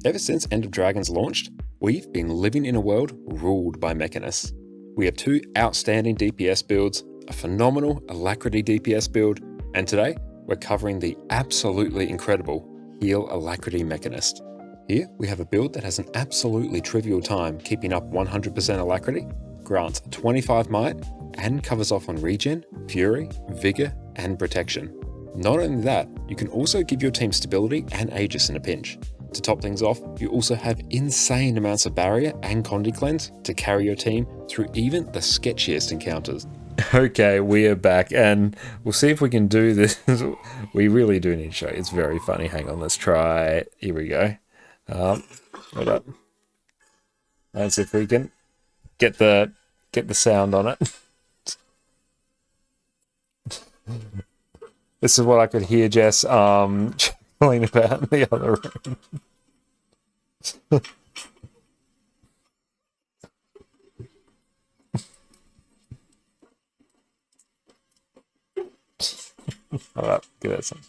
Ever since End of Dragons launched, we've been living in a world ruled by mechanists. We have two outstanding DPS builds, a phenomenal Alacrity DPS build, and today we're covering the absolutely incredible Heal Alacrity Mechanist. Here we have a build that has an absolutely trivial time keeping up 100% Alacrity, grants 25 might, and covers off on regen, fury, vigor, and protection. Not only that, you can also give your team stability and Aegis in a pinch. To top things off, you also have insane amounts of barrier and Condi Cleanse to carry your team through even the sketchiest encounters. Okay, we are back, and we'll see if we can do this. We really do need to show you. It's very funny. Hang on, let's try. Here we go. Hold up. Let's see if we can get the sound on it. This is what I could hear Jess chuckling about in the other room. All right, give that some.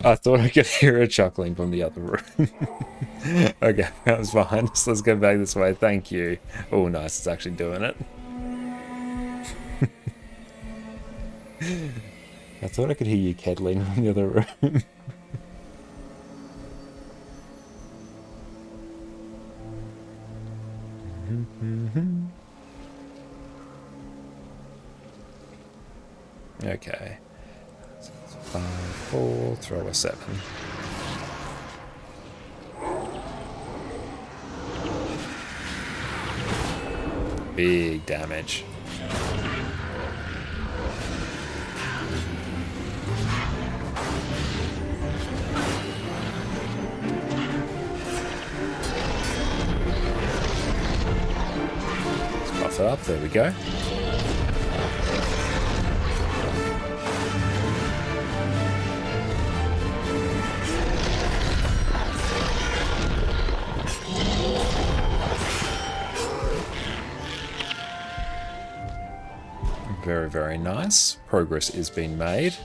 I thought I could hear a chuckling from the other room. Okay, that was behind us. Let's go back this way. Thank you. Oh, nice. It's actually doing it. I thought I could hear you kettling from the other room. Okay. 5, 4, throw a 7. Big damage. Let's buff it up, there we go. Very, very nice. Progress is being made.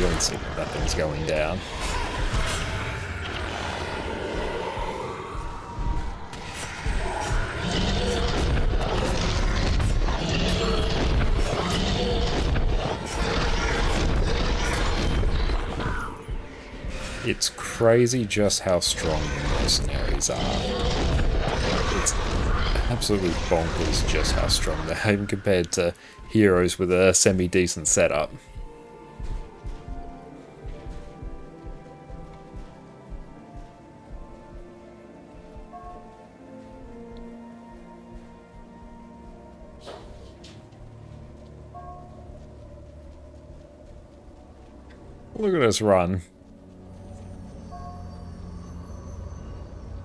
feeling sick that that thing's going down. It's crazy just how strong the mercenaries are. It's absolutely bonkers just how strong they are, even compared to heroes with a semi-decent setup. Look at us run.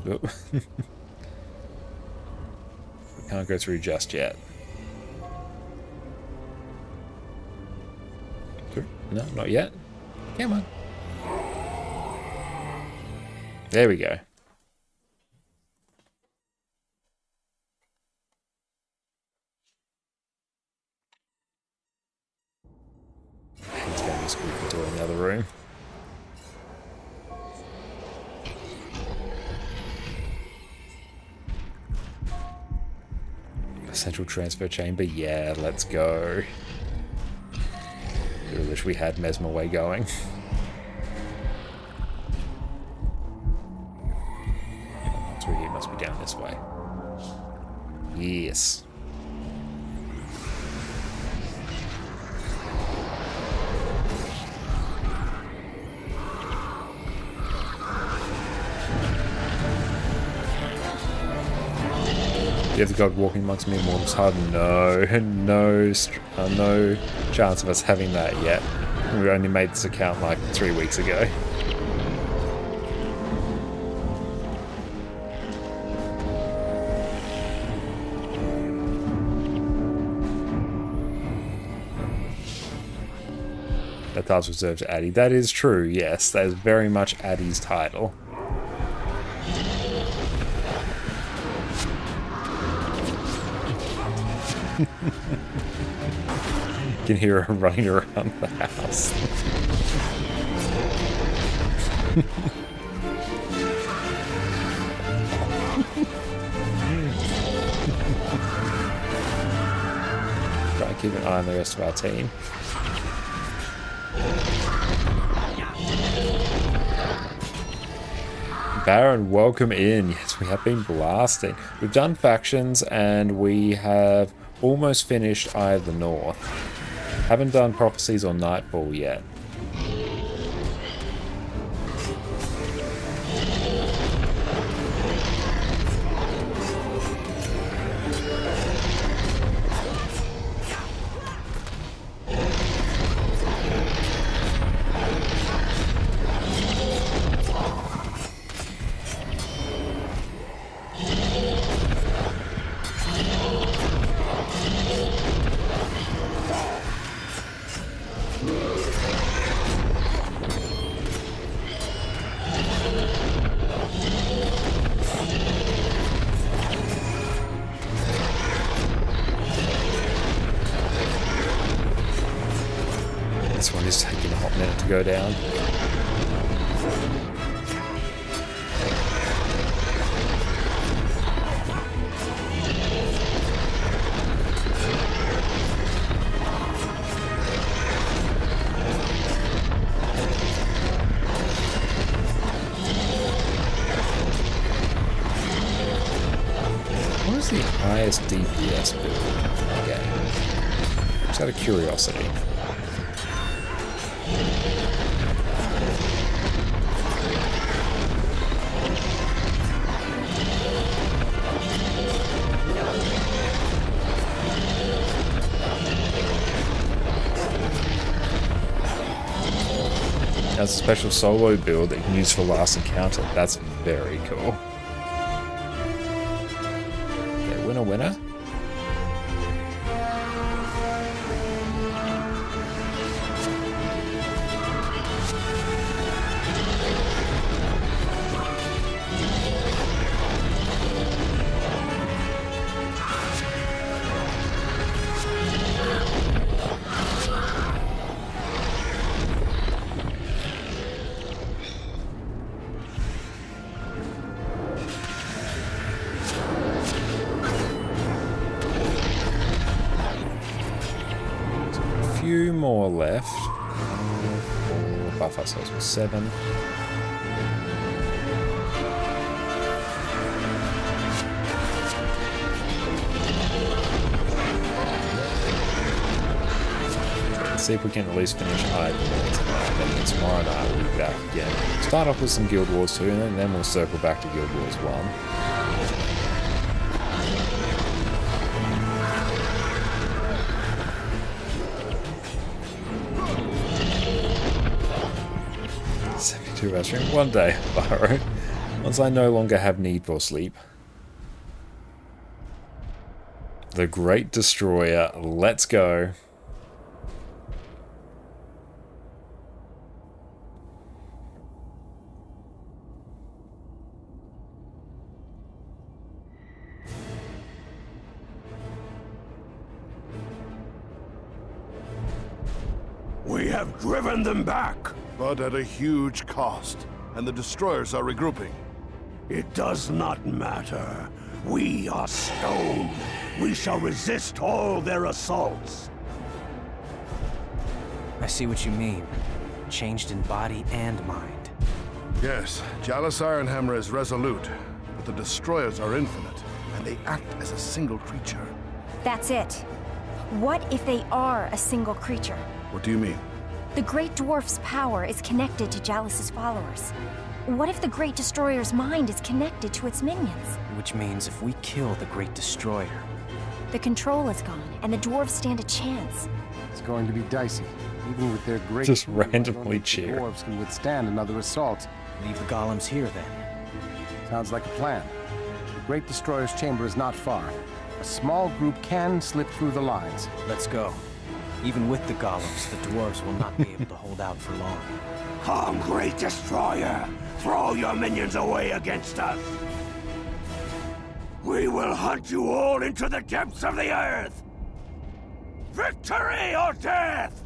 Oh. We can't go through just yet. No, not yet. Come on. There we go. He's going to squeak into another room. Central transfer chamber, yeah, let's go. I wish we had Mesmer Way going. So he must be down this way. Yes. You have the god walking amongst mere mortals hard? No, no chance of us having that yet. We only made this account like 3 weeks ago. That title's reserved to Addy. That is true, yes. That is very much Addy's title. You can hear her running around the house. Try and keep an eye on the rest of our team. Baron, welcome in. Yes, we have been blasting. We've done factions and we have almost finished Eye of the North. Haven't done Prophecies or Nightfall yet. This one is taking a hot minute to go down. What is the highest DPS build in the game? Just out of curiosity. That's a special solo build that you can use for last encounter. That's very cool. Okay, winner, winner. more left. We'll buff ourselves with 7. Let's see if we can at least finish Iron tonight, and then tomorrow night we'll be back again. Start off with some Guild Wars 2, and then we'll circle back to Guild Wars 1. One day, Burrow. Once I no longer have need for sleep. The Great Destroyer, let's go. We have driven them back. But at a huge cost, and the destroyers are regrouping. It does not matter. We are stone. We shall resist all their assaults. I see what you mean. Changed in body and mind. Yes, Jalis Ironhammer is resolute, but the destroyers are infinite, and they act as a single creature. That's it. What if they are a single creature? What do you mean? The Great Dwarf's power is connected to Jalis's followers. What if the Great Destroyer's mind is connected to its minions? Which means if we kill the Great Destroyer... The control is gone, and the dwarves stand a chance. It's going to be dicey. Even with their great... Just food, I don't randomly think cheer. The dwarves can withstand another assault. Leave the golems here, then. Sounds like a plan. The Great Destroyer's chamber is not far. A small group can slip through the lines. Let's go. Even with the golems, the dwarves will not be able to hold out for long. Come, Great Destroyer! Throw your minions away against us! We will hunt you all into the depths of the earth! Victory or death!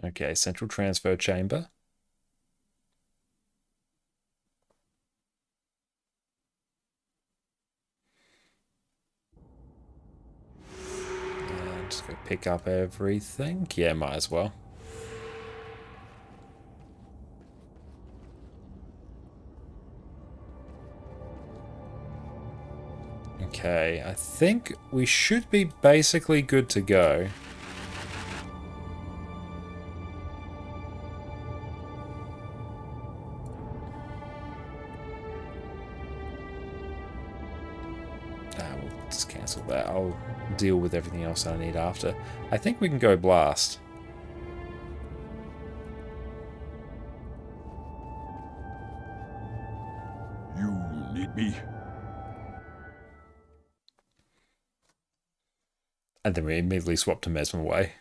Okay, central transfer chamber. And just go pick up everything. Yeah, might as well. Okay, I think we should be basically good to go. We'll just cancel that. I'll deal with everything else I need after. I think we can go blast. You need me? And then we immediately swap to Mesmer Way.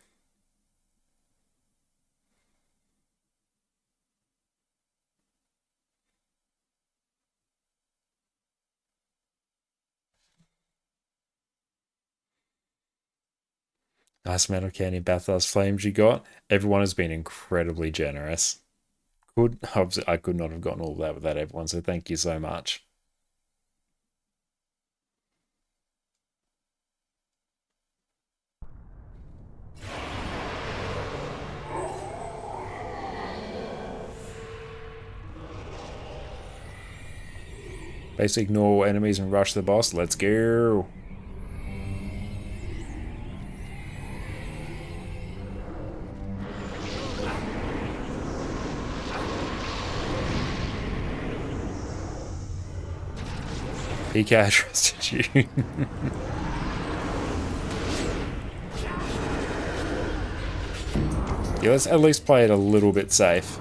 Nice amount of candy Bathos flames you got. Everyone has been incredibly generous. I could not have gotten all that without everyone, so thank you so much. Basically ignore all enemies and rush the boss. Let's go. PK, I trusted you. Yeah, let's at least play it a little bit safe.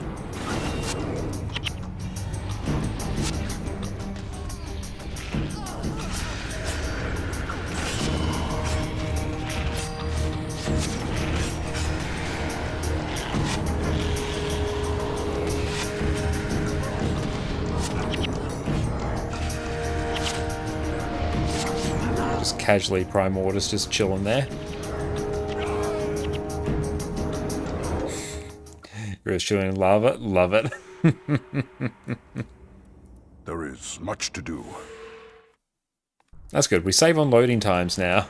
Casually Prime Orders just chilling there. You're just chilling, love it, love it. There is much to do. That's good. We save on loading times now.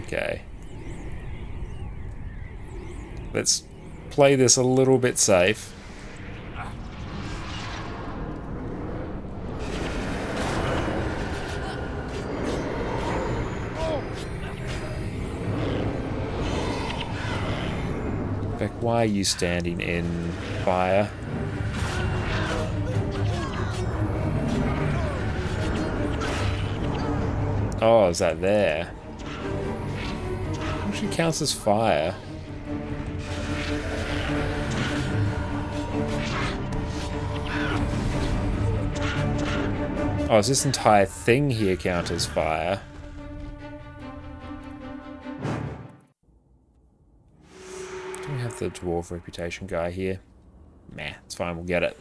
Okay. Let's play this a little bit safe. Beck, why are you standing in fire? Oh, is that there? Actually counts as fire. Oh, does this entire thing here count as fire? Do we have the dwarf reputation guy here? Meh, it's fine, we'll get it.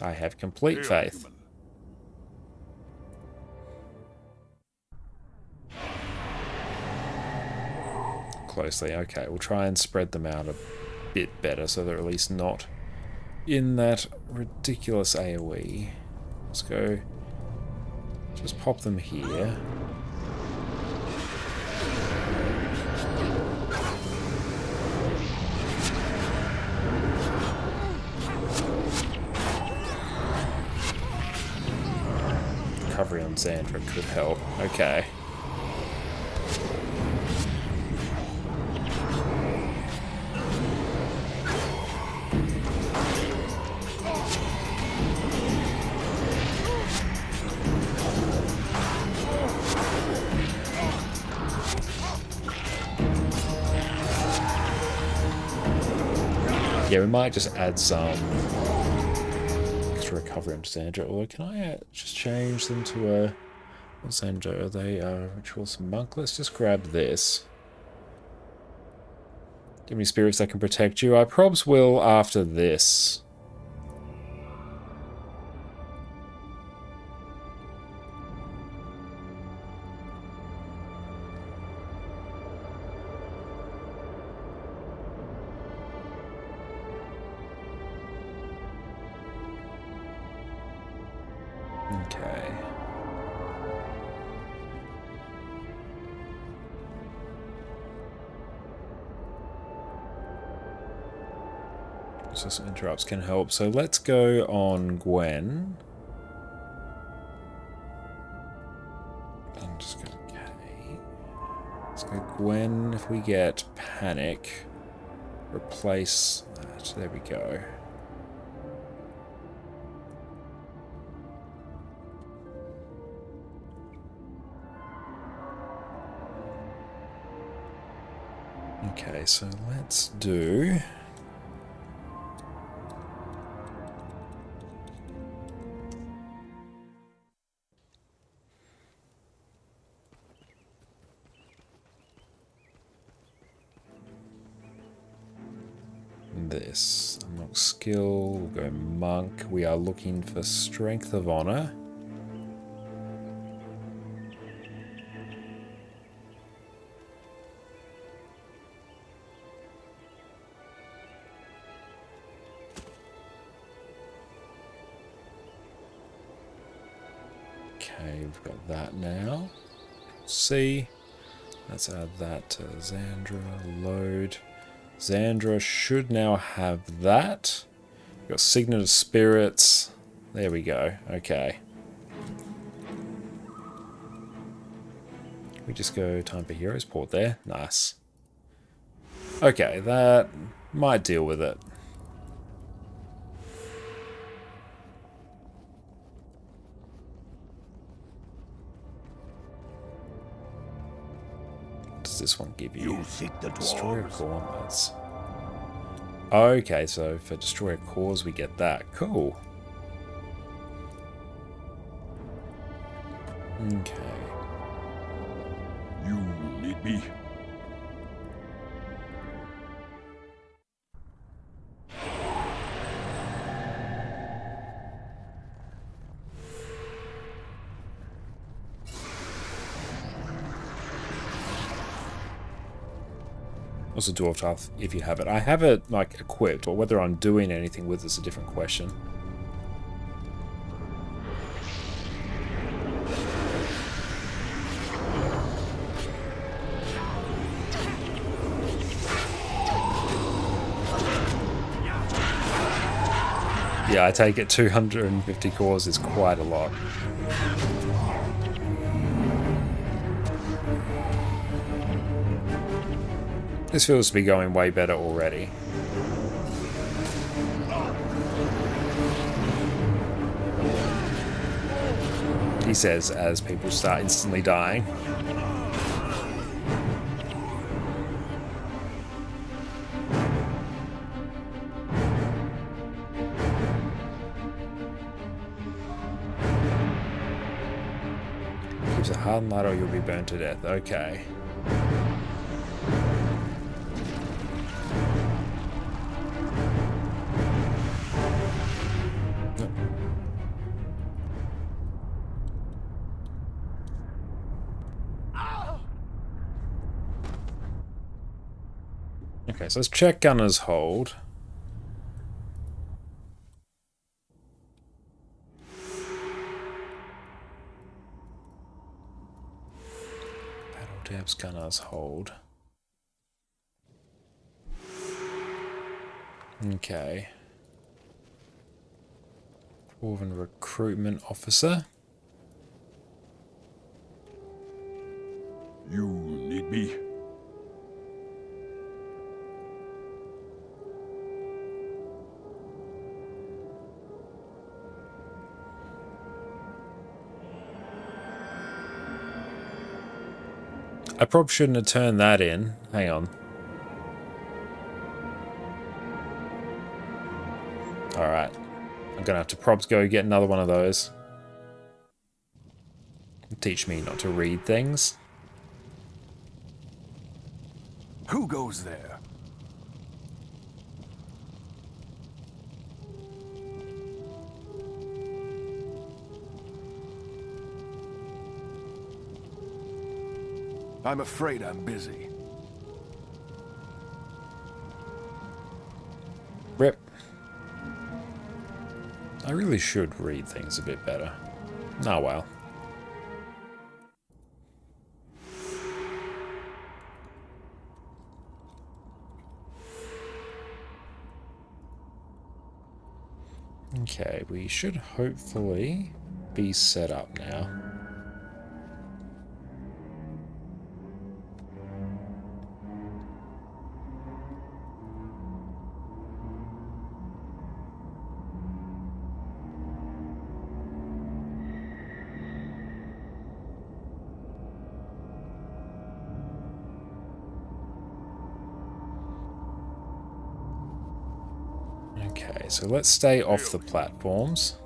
I have complete faith. Closely, okay, we'll try and spread them out a bit better so they're at least not in that ridiculous AoE. Let's go, just pop them here. Recovery on Xandra could help. Okay. Yeah, we might just add some extra recovery onto Xandra. Or can I just change them to a... What Xandra? Are they Ritualist Monk? Let's just grab this. Give me spirits that can protect you. I probs will after this. Okay. So some interrupts can help. So let's go on Gwen. I'm just going to K. Let's go Gwen. If we get Panic, replace that. There we go. Okay, so let's do... this. Unlock skill, we'll go monk. We are looking for strength of honor. Okay, we've got that now. C. Let's add that to Xandra. Load. Xandra should now have that. We've got Signet of Spirits. There we go. Okay. We just go time for Heroes Port there. Nice. Okay, that might deal with it. Does this one give you? You seek the Destroyer dwarves. Gauntlets. Okay, so for Destroyer Cores we get that. Cool. Okay. You need me? Also Dwarf Path if you have it. I have it like equipped, or whether I'm doing anything with it's a different question. Yeah, I take it 250 cores is quite a lot. This feels to be going way better already. He says as people start instantly dying. Keeps a hardened light or you'll be burned to death. Okay. Okay, so let's check Gunner's hold. Battle Depths, Gunner's hold. Okay. Dwarven Recruitment Officer. You need me? I probably shouldn't have turned that in. Hang on. Alright. I'm gonna have to probs go get another one of those. Teach me not to read things. Who goes there? I'm afraid I'm busy. Rip. I really should read things a bit better. Oh well. Okay, we should hopefully be set up now. Okay, so let's stay off the platforms.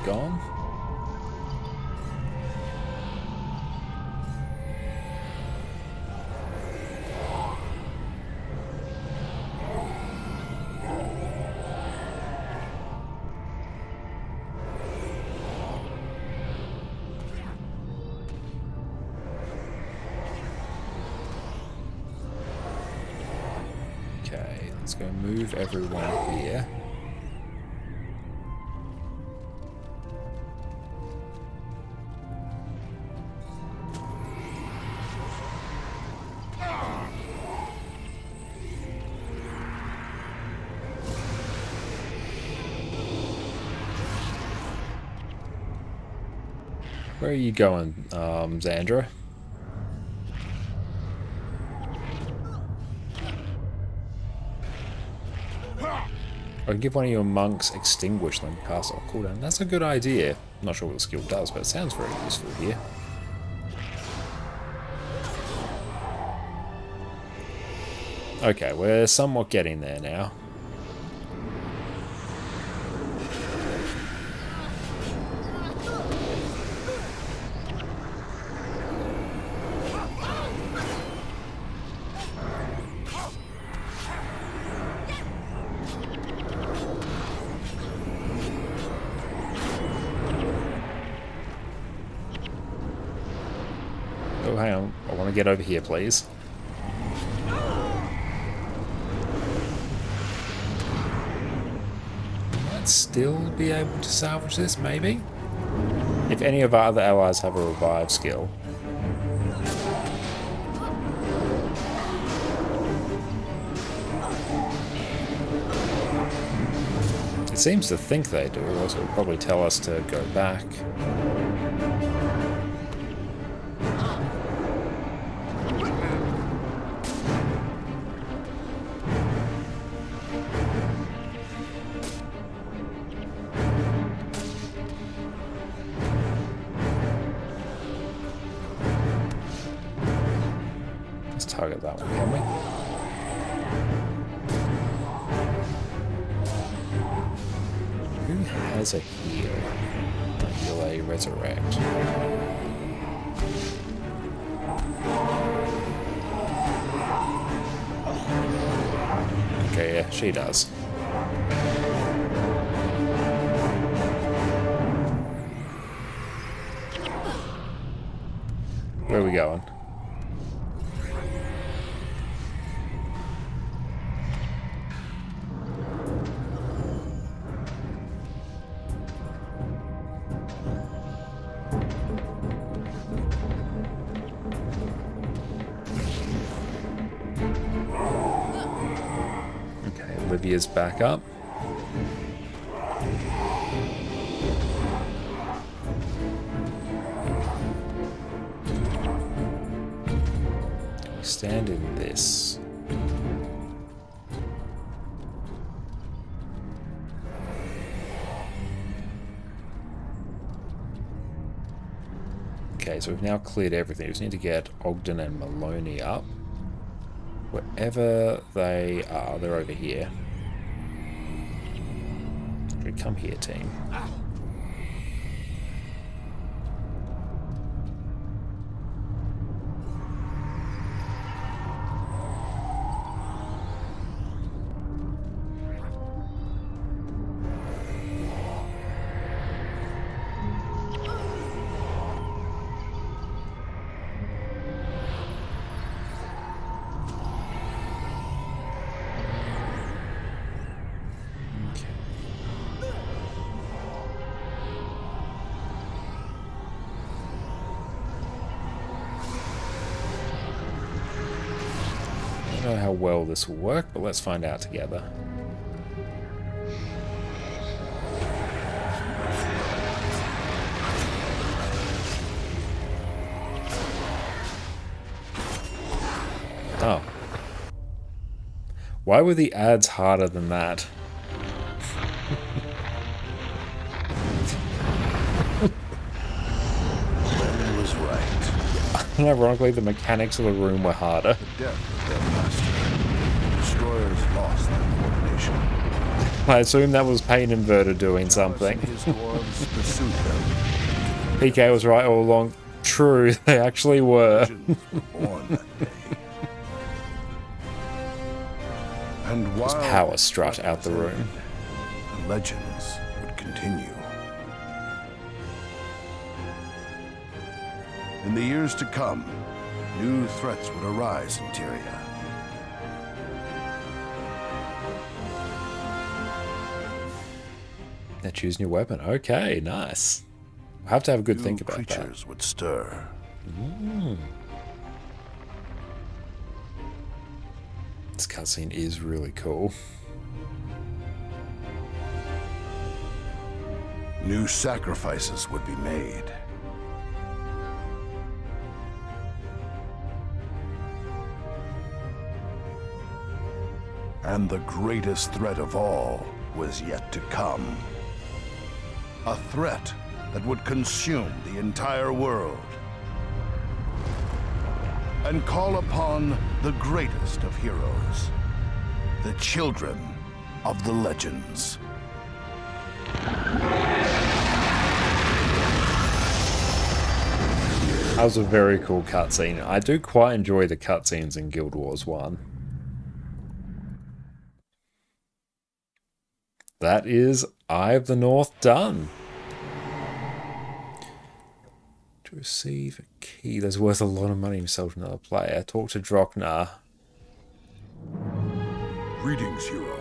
Gone. Okay, let's go move everyone here. Where are you going, Xandra? Or give one of your monks extinguish them, cast off cooldown. That's a good idea. I'm not sure what the skill does, but it sounds very useful here. Okay, we're somewhat getting there now. Oh, hang on. I want to get over here, please. Might still be able to salvage this, maybe? If any of our other allies have a revive skill. It seems to think they do, or else it would probably tell us to go back. Let's target that one, can we? Who has a heal? Heal a resurrect. Okay, yeah, she does. Where are we going? Olivia's back up. Stand in this. Okay, so we've now cleared everything. We just need to get Ogden and Maloney up. Wherever they are, they're over here. Come here, team. I don't know how well this will work, but let's find out together. Oh. Why were the ads harder than that? Ben was right. And ironically, the mechanics of the room were harder. The death of their master. Destroyers lost their coordination. I assume that was Pain Inverter doing something. His dwarves pursued them. PK was right all along. True, they actually were. Legends were born that day. And while Just power strut out the room. the legends would continue. In the years to come, new threats would arise in Tyria. Now choose new weapon. Okay, nice. We'll have to have a good think about creatures would stir. that. This cutscene is really cool. New sacrifices would be made. And the greatest threat of all was yet to come. A threat that would consume the entire world. And call upon the greatest of heroes. The children of the legends. That was a very cool cutscene. I do quite enjoy the cutscenes in Guild Wars 1. That is Eye of the North done. To receive a key that's worth a lot of money himself to another player. Talk to Droknar. Greetings, hero.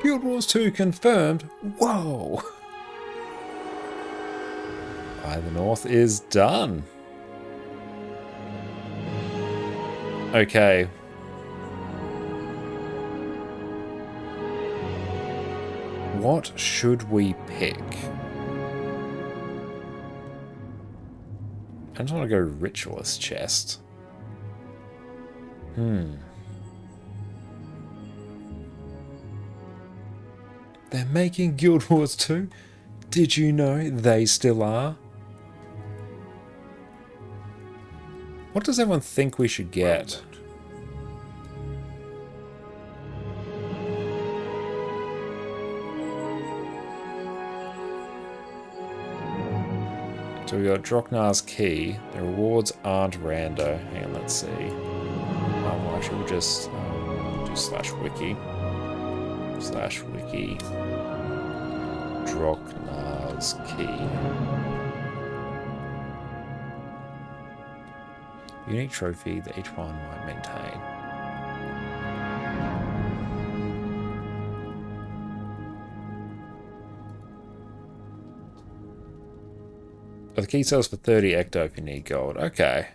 Guild Wars 2 confirmed. Whoa! Eye of the North is done. Okay. What should we pick? I just want to go Ritualist chest. They're making Guild Wars 2? Did you know they still are? What does everyone think we should get? So we got Droknar's key. The rewards aren't rando. Hang on, let's see. Oh, well, actually, we'll just do /wiki. /wiki. Droknar's key. Unique trophy that each one might maintain. Oh, the key sells for 30 ecto if you need gold. Okay.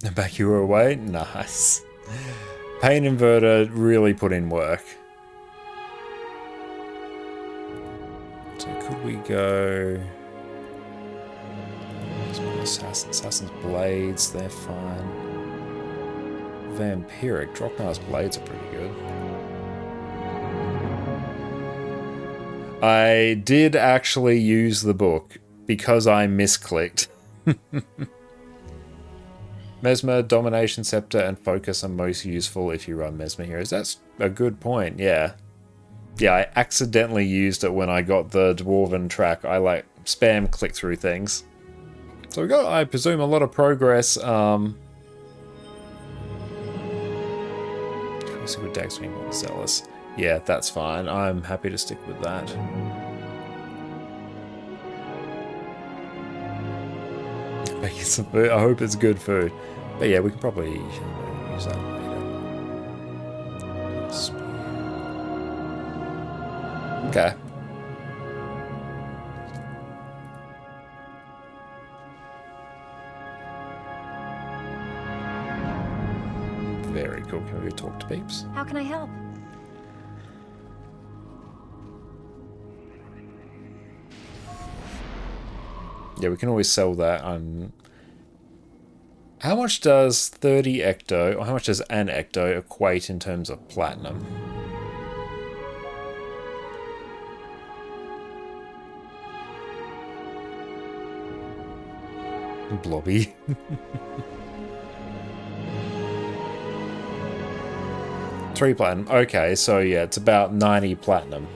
And back you were away? Nice. Pain Inverter really put in work. So could we go... Assassin's Blades, they're fine. Vampiric, Droknar's Blades are pretty good. I did actually use the book because I misclicked. Mesmer, Domination Scepter, and Focus are most useful if you run Mesmer heroes. That's a good point, yeah. Yeah, I accidentally used it when I got the Dwarven track. I like spam click through things. So we got, I presume, a lot of progress. Super Dags being more zealous. Yeah, that's fine. I'm happy to stick with that. Making some food. I hope it's good food. But yeah, we can probably use that later. Okay. Very cool. Can we go talk to peeps? How can I help? Yeah, we can always sell that. How much does 30 ecto, or how much does an ecto equate in terms of platinum? Blobby. Three platinum. Okay, so yeah, it's about 90 platinum.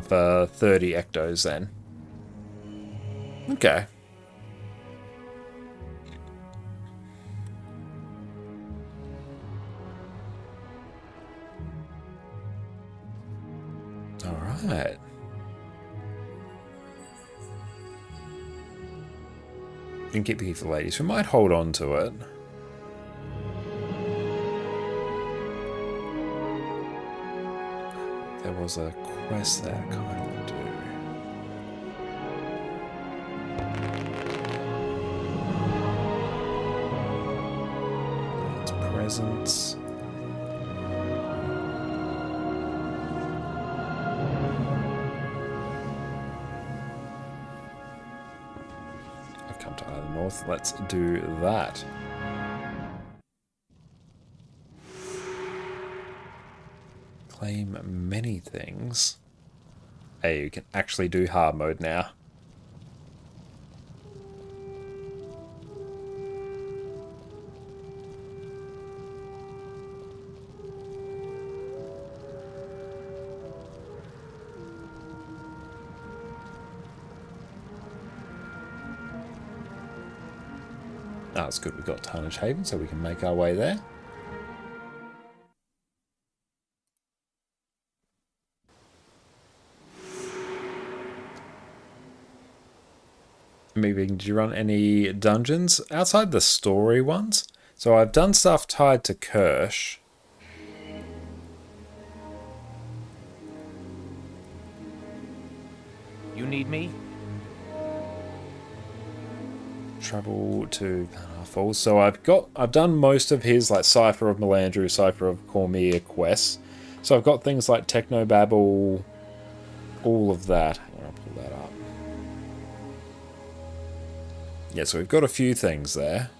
For 30 ectos then. Okay. Alright. And keep the key for the ladies. We might hold on to it. There was a quest there I kind of want to do. It's presents. come to either north. Let's do that. Claim many things. Hey, you can actually do hard mode now. Oh, it's good we've got Tarnished Haven, so we can make our way there. Maybe, did you run any dungeons outside the story ones? So I've done stuff tied to Kirsch. You need me? Travel to Falls. So I've done most of his like Cipher of Melandru, Cipher of Cormyr quests. So I've got things like Technobabble, all of that. I'll pull that up. Yeah, so we've got a few things there.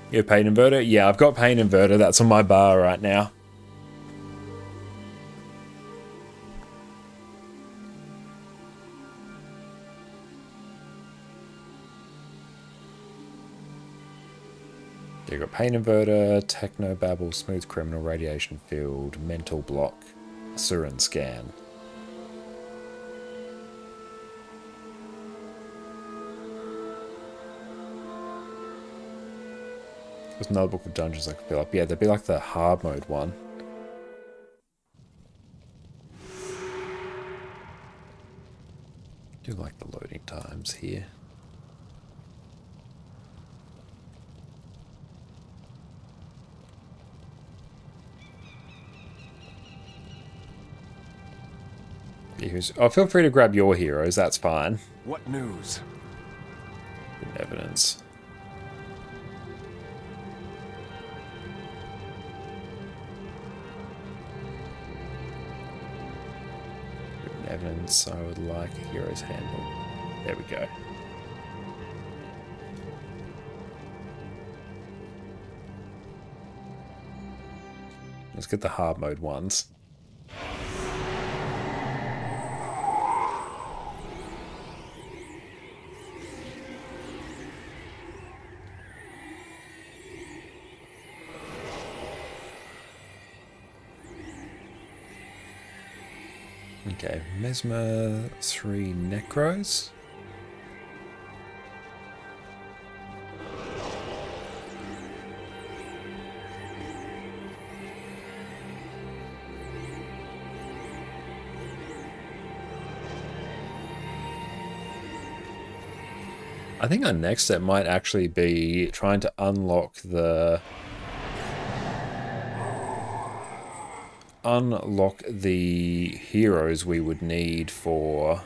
You have Pain Inverter? Yeah, I've got Pain Inverter. That's on my bar right now. You've got Pain Inverter, Technobabble, Smooth Criminal, Radiation Field, Mental Block, Surin Scan. There's another book of dungeons I could fill up. Yeah, there'd be like the hard mode one. I do like the loading times here. Oh, feel free to grab your heroes, that's fine. What news? Good evidence. Written evidence, I would like a hero's handbook. There we go. Let's get the hard mode ones. Okay, Mesmer 3 Necros. I think our next step might actually be trying to unlock the heroes we would need for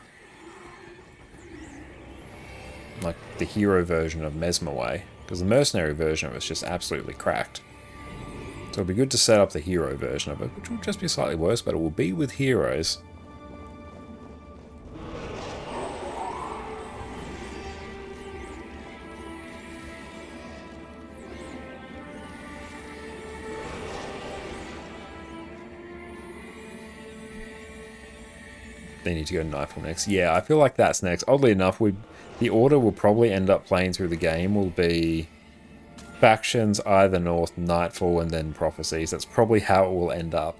like the hero version of Mesmerway, because the mercenary version of it's just absolutely cracked. So it'll be good to set up the hero version of it, which will just be slightly worse, but it will be with heroes. They need to go Nightfall next. Yeah, I feel like that's next. Oddly enough, the order we'll probably end up playing through the game will be factions, either North, Nightfall, and then Prophecies. That's probably how it will end up.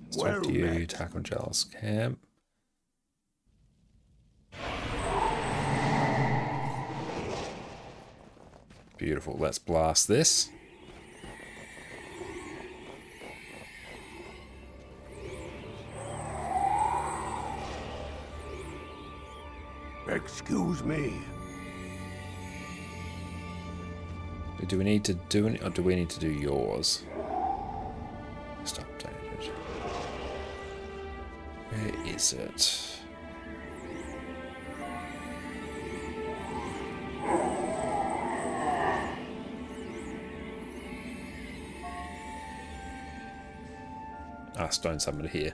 Talk to you, attack on Jealous Camp. Beautiful, let's blast this. Excuse me. Do we need to do any, or do we need to do yours? Just updated. Where is it? Ah, stone summoned here.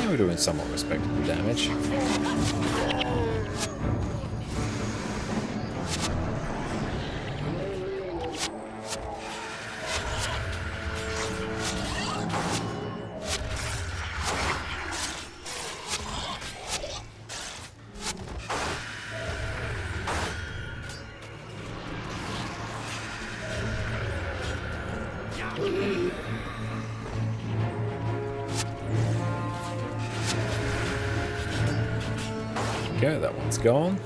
We're doing somewhat respectable damage. Go, that one's gone.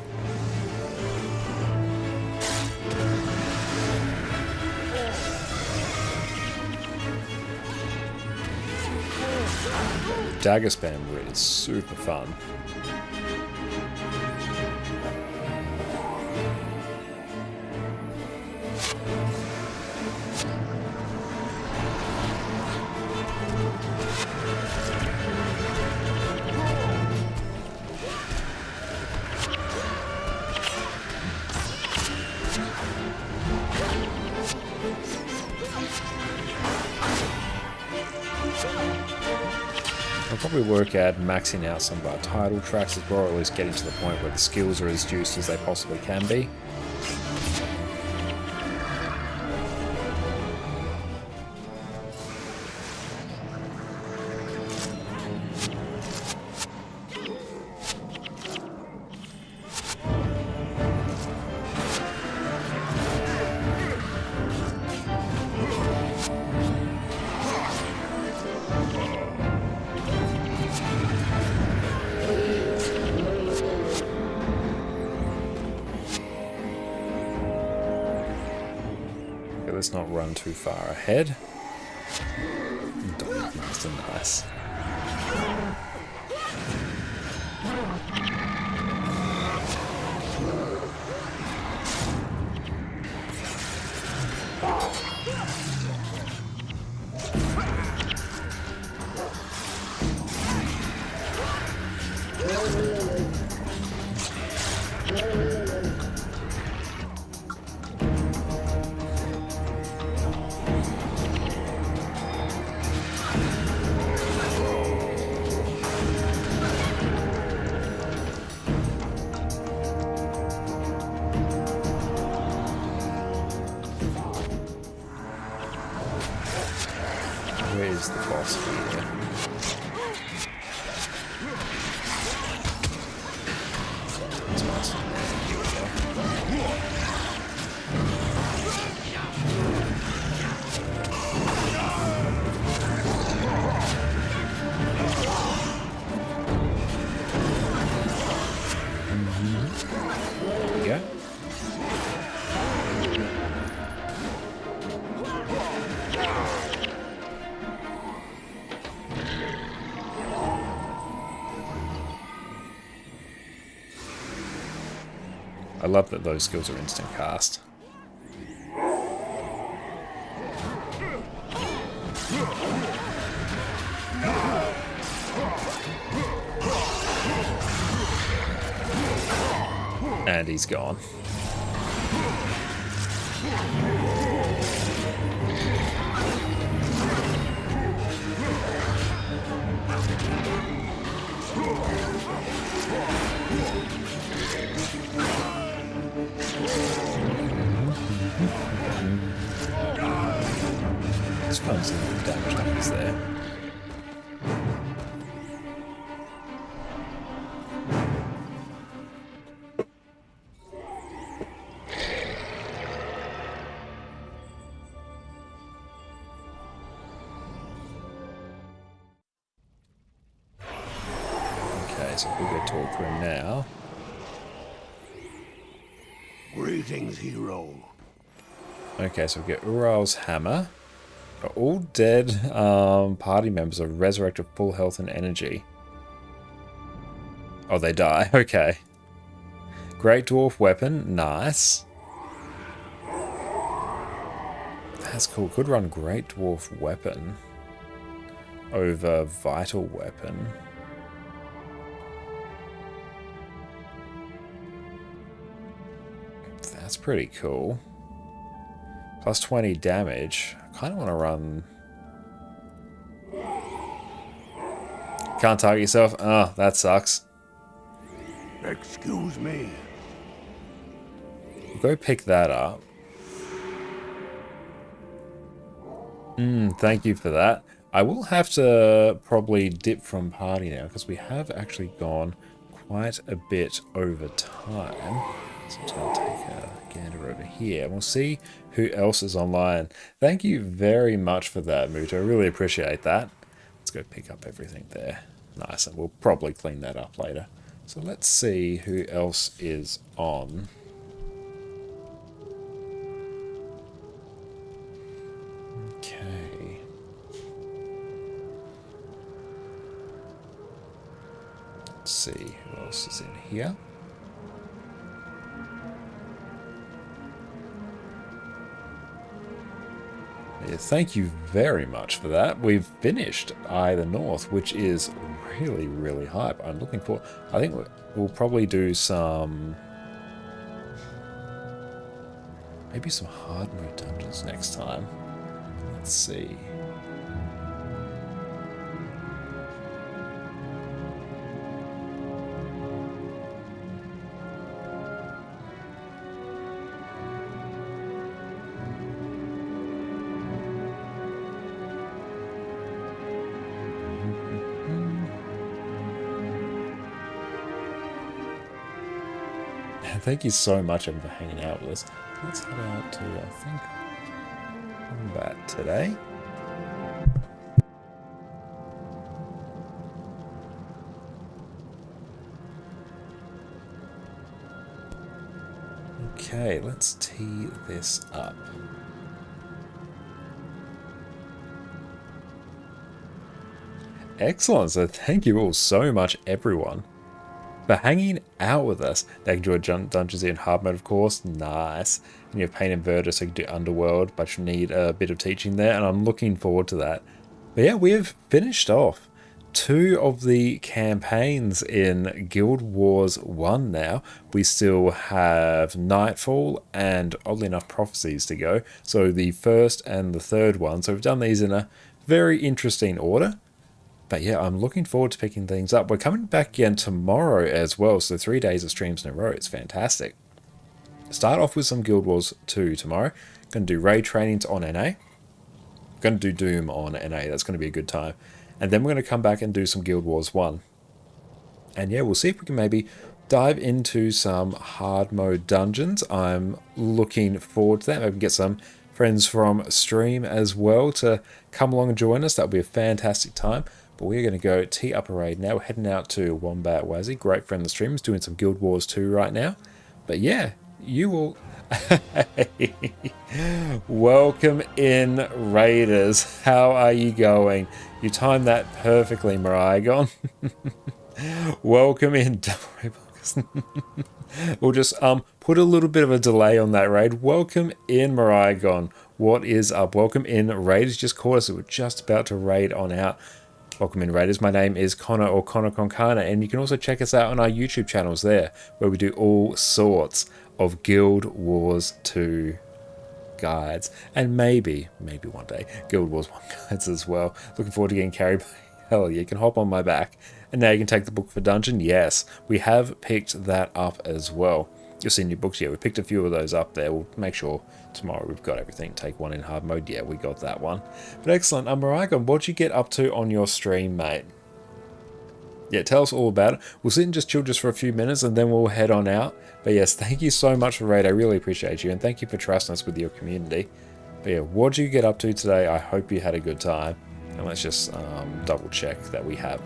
Dagger spam is super fun. I'll probably work at maxing out some of our title tracks as well, or at least getting to the point where the skills are as juiced as they possibly can be. Let's not run too far ahead. Dog Master, nice. Where's the boss here? That's nice. Here we go. There we go. I love that those skills are instant cast. And he's gone. Let's find some damage numbers there. So we'll go talk to him now. Greetings, hero. Okay, so we get Ural's hammer. All dead party members are resurrected full health and energy. Oh, they die. Okay. Great dwarf weapon. Nice. That's cool. Could run great dwarf weapon over vital weapon. That's pretty cool. Plus 20 damage. I kind of want to run... Can't target yourself? Oh, that sucks. Excuse me. We'll go pick that up. Thank you for that. I will have to probably dip from party now because we have actually gone quite a bit over time. So I'm just going to take a gander over here and we'll see who else is online. Thank you very much for that, Muto. I really appreciate that. Let's go pick up everything there. Nice, and we'll probably clean that up later. So let's see who else is on. Okay. Let's see who else is in here. Yeah, thank you very much for that. We've finished Eye of the North, which is really, really hype. I'm looking for... I think we'll probably do some... maybe some hard mode dungeons next time. Let's see. Thank you so much, everyone, for hanging out with us. Let's head out to, I think, combat today. Okay, let's tee this up. Excellent, so thank you all so much, everyone, for hanging out with us. They can do dungeons in hard mode, of course. Nice. And you have Pain Inverter, so you can do Underworld, but you need a bit of teaching there, and I'm looking forward to that. But yeah, we have finished off 2 of the campaigns in Guild Wars 1 now. We still have Nightfall and, oddly enough, Prophecies to go. So the first and the third one. So we've done these in a very interesting order. But yeah, I'm looking forward to picking things up. We're coming back again tomorrow as well, so 3 days of streams in a row. It's fantastic. Start off with some Guild Wars 2 tomorrow. Going to do raid trainings on NA. Going to do Doom on NA. That's going to be a good time. And then we're going to come back and do some Guild Wars 1. And yeah, we'll see if we can maybe dive into some hard mode dungeons. I'm looking forward to that. Maybe we can get some friends from stream as well to come along and join us. That'll be a fantastic time. But we're going to go tee up a raid now. We're heading out to Wombat Wazzy. Great friend of the stream. He's doing some Guild Wars 2 right now. But yeah, you will... Welcome in, Raiders. How are you going? You timed that perfectly, Marigon. Welcome in. We'll just put a little bit of a delay on that raid. Welcome in, Marigon. What is up? Welcome in, Raiders. Just caught us. We were just about to raid on out. Welcome in, Raiders. My name is Connor or ConnorConCarne, and you can also check us out on our YouTube channels there, where we do all sorts of Guild Wars 2 guides, and maybe one day Guild Wars 1 guides as well. Looking forward to getting carried by hell. You can hop on my back, and now you can take the book for dungeon. Yes, we have picked that up as well. You'll see new books. Yeah, we picked a few of those up there. We'll make sure tomorrow we've got everything. Take one in hard mode. Yeah, we got that one. But excellent. Maragon, what'd you get up to on your stream, mate? Yeah, tell us all about it. We'll sit and just chill just for a few minutes, and then we'll head on out. But yes, thank you so much for raid. I really appreciate you, and thank you for trusting us with your community. But yeah, what'd you get up to today? I hope you had a good time. And let's just double check that we have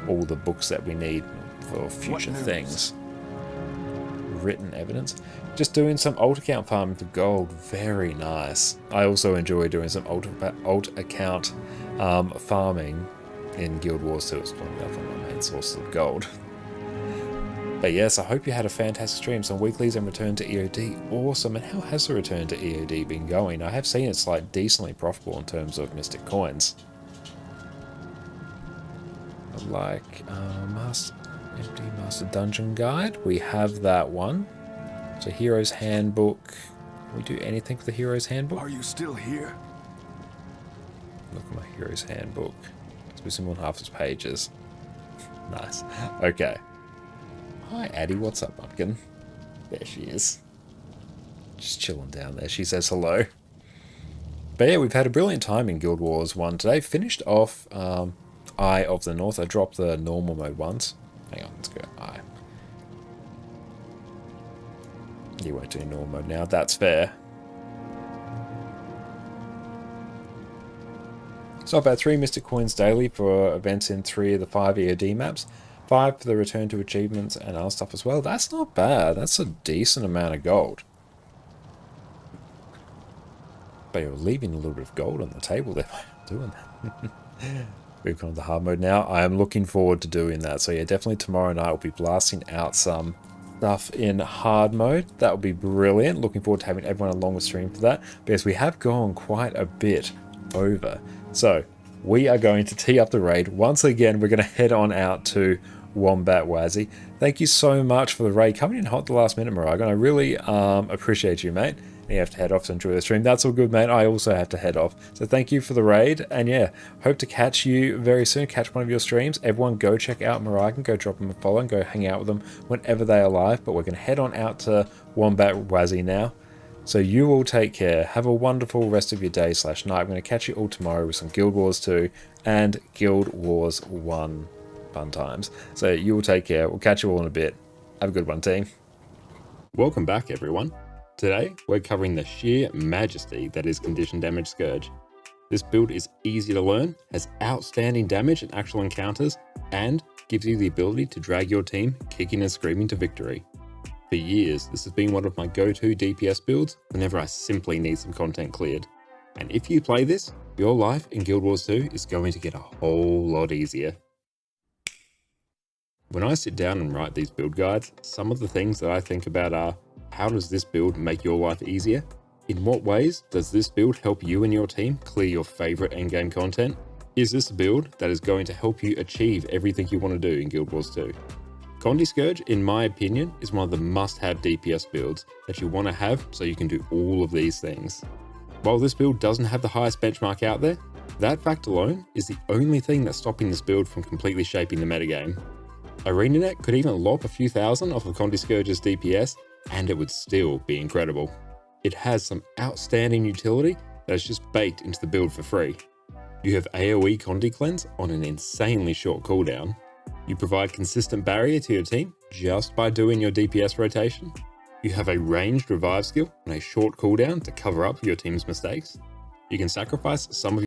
all the books that we need for future things. Written evidence. Just doing some alt account farming for gold. Very nice. I also enjoy doing some alt account farming in Guild Wars 2. It's one of my main sources of gold. But yes, I hope you had a fantastic stream. Some weeklies and return to EOD. Awesome. And how has the return to EOD been going? I have seen it's like decently profitable in terms of Mystic Coins. Like Empty Master Dungeon Guide. We have that one. So Hero's Handbook. Can we do anything for the Hero's Handbook? Are you still here? Look at my Hero's Handbook. It's missing more than half its pages. Nice. Okay. Hi, Addie. What's up, pumpkin? There she is. Just chilling down there. She says hello. But yeah, we've had a brilliant time in Guild Wars 1 today. Finished off Eye of the North. I dropped the normal mode once. Hang on, let's go Eye. You won't do normal mode now. That's fair. So about 3 Mystic Coins daily for events in 3 of the 5 EOD maps. 5 for the return to achievements and other stuff as well. That's not bad. That's a decent amount of gold. But you're leaving a little bit of gold on the table there by doing that. We've gone to hard mode now. I am looking forward to doing that. So yeah, definitely tomorrow night we'll be blasting out some stuff in hard mode. That will be brilliant. Looking forward to having everyone along with stream for that. Because we have gone quite a bit over. So we are going to tee up the raid. Once again, we're going to head on out to Wombat Wazzy. Thank you so much for the raid. Coming in hot at the last minute, Maragon. I really appreciate you, mate. You have to head off to enjoy the stream. That's all good, mate. I also have to head off. So thank you for the raid. And yeah, hope to catch you very soon. Catch one of your streams. Everyone go check out Maragon. Go drop them a follow and go hang out with them whenever they are live. But we're going to head on out to Wombat Wazzy now. So you all take care. Have a wonderful rest of your day / night. I'm going to catch you all tomorrow with some Guild Wars 2 and Guild Wars 1 fun times. So you all take care. We'll catch you all in a bit. Have a good one, team. Welcome back, everyone. Today, we're covering the sheer majesty that is Condition Damage Scourge. This build is easy to learn, has outstanding damage in actual encounters, and gives you the ability to drag your team kicking and screaming to victory. For years, this has been one of my go-to DPS builds whenever I simply need some content cleared. And if you play this, your life in Guild Wars 2 is going to get a whole lot easier. When I sit down and write these build guides, some of the things that I think about are, how does this build make your life easier? In what ways does this build help you and your team clear your favorite endgame content? Is this a build that is going to help you achieve everything you want to do in Guild Wars 2? Condi Scourge, in my opinion, is one of the must-have DPS builds that you want to have so you can do all of these things. While this build doesn't have the highest benchmark out there, that fact alone is the only thing that's stopping this build from completely shaping the metagame. ArenaNet could even lop a few thousand off of Condi Scourge's DPS, and it would still be incredible. It has some outstanding utility that is just baked into the build for free. You have AoE Condi Cleanse on an insanely short cooldown. You provide consistent barrier to your team just by doing your DPS rotation. You have a ranged revive skill on a short cooldown to cover up your team's mistakes. You can sacrifice some of